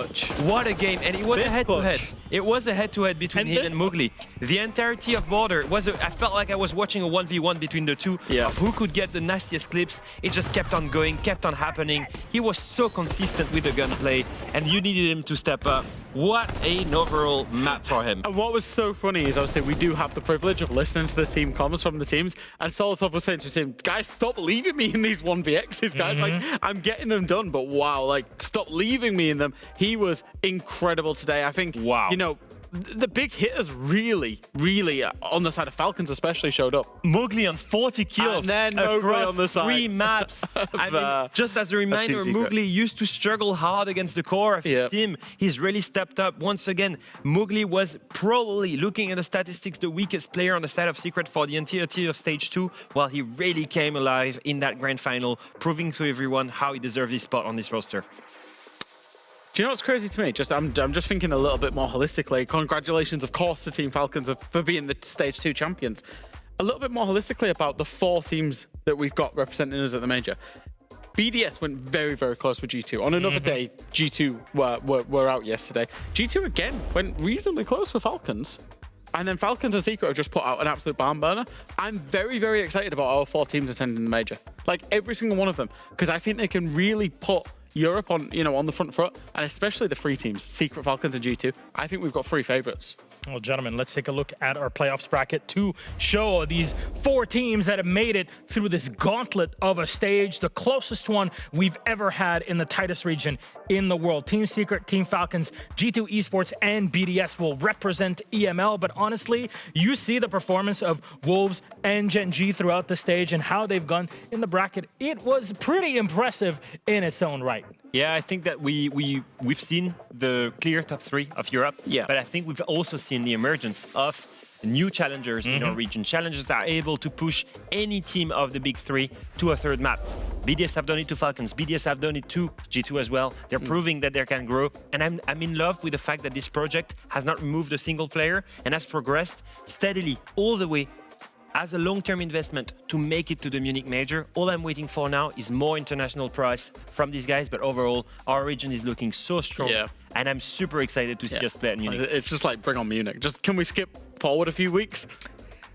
What a game. And it was a head-to-head. It was a head-to-head between him and Mowgli. The entirety of Border I felt like I was watching a 1v1 between the two of who could get the nastiest clips. It just kept on going, kept on happening. He was so consistent with the gunplay, and you needed him to step up. What an overall map for him. And what was so funny is, obviously, we do have the privilege of listening to the team comments from the teams, and Solotov was saying to him, guys, stop leaving me in these 1vx's, guys. Like, I'm getting them done, but wow, like, stop leaving me in them. He was incredible today. I think, you know, the big hitters really on the side of Falcons especially showed up. Mowgli on 40 kills and then across on the side 3 maps. I mean, just as a reminder, Mowgli used to struggle hard against the core of his team. He's really stepped up once again. Mowgli was probably, looking at the statistics, the weakest player on the side of Secret for the entirety of Stage 2, while he really came alive in that grand final, proving to everyone how he deserves his spot on this roster. Do you know what's crazy to me? I'm just thinking a little bit more holistically. Congratulations, of course, to Team Falcons for being the Stage 2 champions. A little bit more holistically about the 4 teams that we've got representing us at the Major. BDS went very close with G2. On another day, G2 were out yesterday. G2 again went reasonably close with Falcons. And then Falcons and Secret have just put out an absolute barn burner. I'm very excited about our 4 teams attending the Major. Like, every single one of them. Because I think they can really put Europe on, on the front foot, and especially the 3 teams, Secret, Falcons, and G2. I think we've got 3 favorites. Well, gentlemen, let's take a look at our playoffs bracket to show these 4 teams that have made it through this gauntlet of a stage, the closest one we've ever had in the tightest region in the world. Team Secret, Team Falcons, G2 Esports, and BDS will represent EML, but honestly, you see the performance of Wolves and Gen G throughout the stage and how they've gone in the bracket. It was pretty impressive in its own right. Yeah, I think that we've seen the clear top 3 of Europe, but I think we've also seen the emergence of new challengers in our region, challengers that are able to push any team of the big 3 to a 3rd map. BDS have done it to Falcons, BDS have done it to G2 as well. They're proving that they can grow, and I'm in love with the fact that this project has not removed a single player and has progressed steadily all the way as a long-term investment to make it to the Munich Major. All I'm waiting for now is more international prize from these guys, but overall, our region is looking so strong, and I'm super excited to see us play at Munich. It's just like, bring on Munich. Just, can we skip forward a few weeks?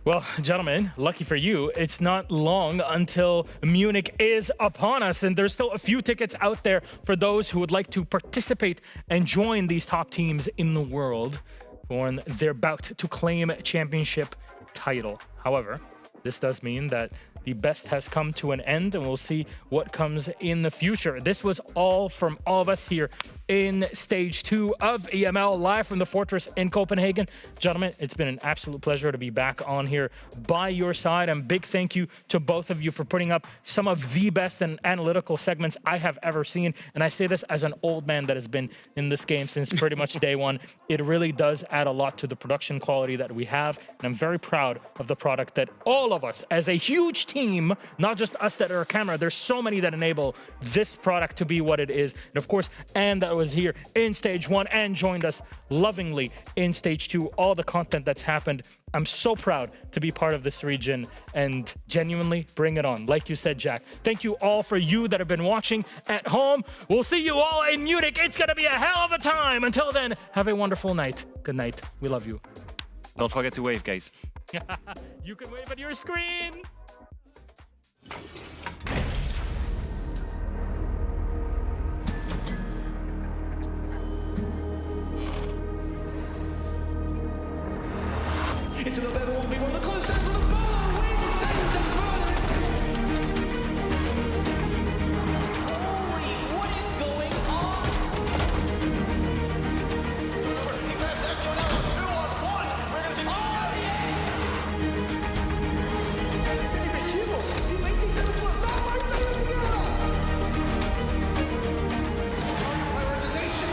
Well, gentlemen, lucky for you, it's not long until Munich is upon us, and there's still a few tickets out there for those who would like to participate and join these top teams in the world when they're about to claim a championship title. However, this does mean that the best has come to an end, and we'll see what comes in the future. This was all from all of us here in Stage 2 of EML, live from the Fortress in Copenhagen. Gentlemen, it's been an absolute pleasure to be back on here by your side, and big thank you to both of you for putting up some of the best and analytical segments I have ever seen. And I say this as an old man that has been in this game since pretty much day one. It really does add a lot to the production quality that we have, and I'm very proud of the product that all of us, as a huge team, not just us that are a camera. There's so many that enable this product to be what it is. And of course, Anne that was here in stage 1 and joined us lovingly in stage 2, all the content that's happened. I'm so proud to be part of this region and genuinely bring it on. Like you said, Jack. Thank you all for you that have been watching at home. We'll see you all in Munich. It's going to be a hell of a time. Until then, have a wonderful night. Good night. We love you. Don't forget to wave, guys. You can wave at your screen. It's another 1v1, the close end for the ball, Wing saves it first. Holy, what is going on? Sei efetivo? E vem tentando plantar, mas saiu de guerra. Prioritization,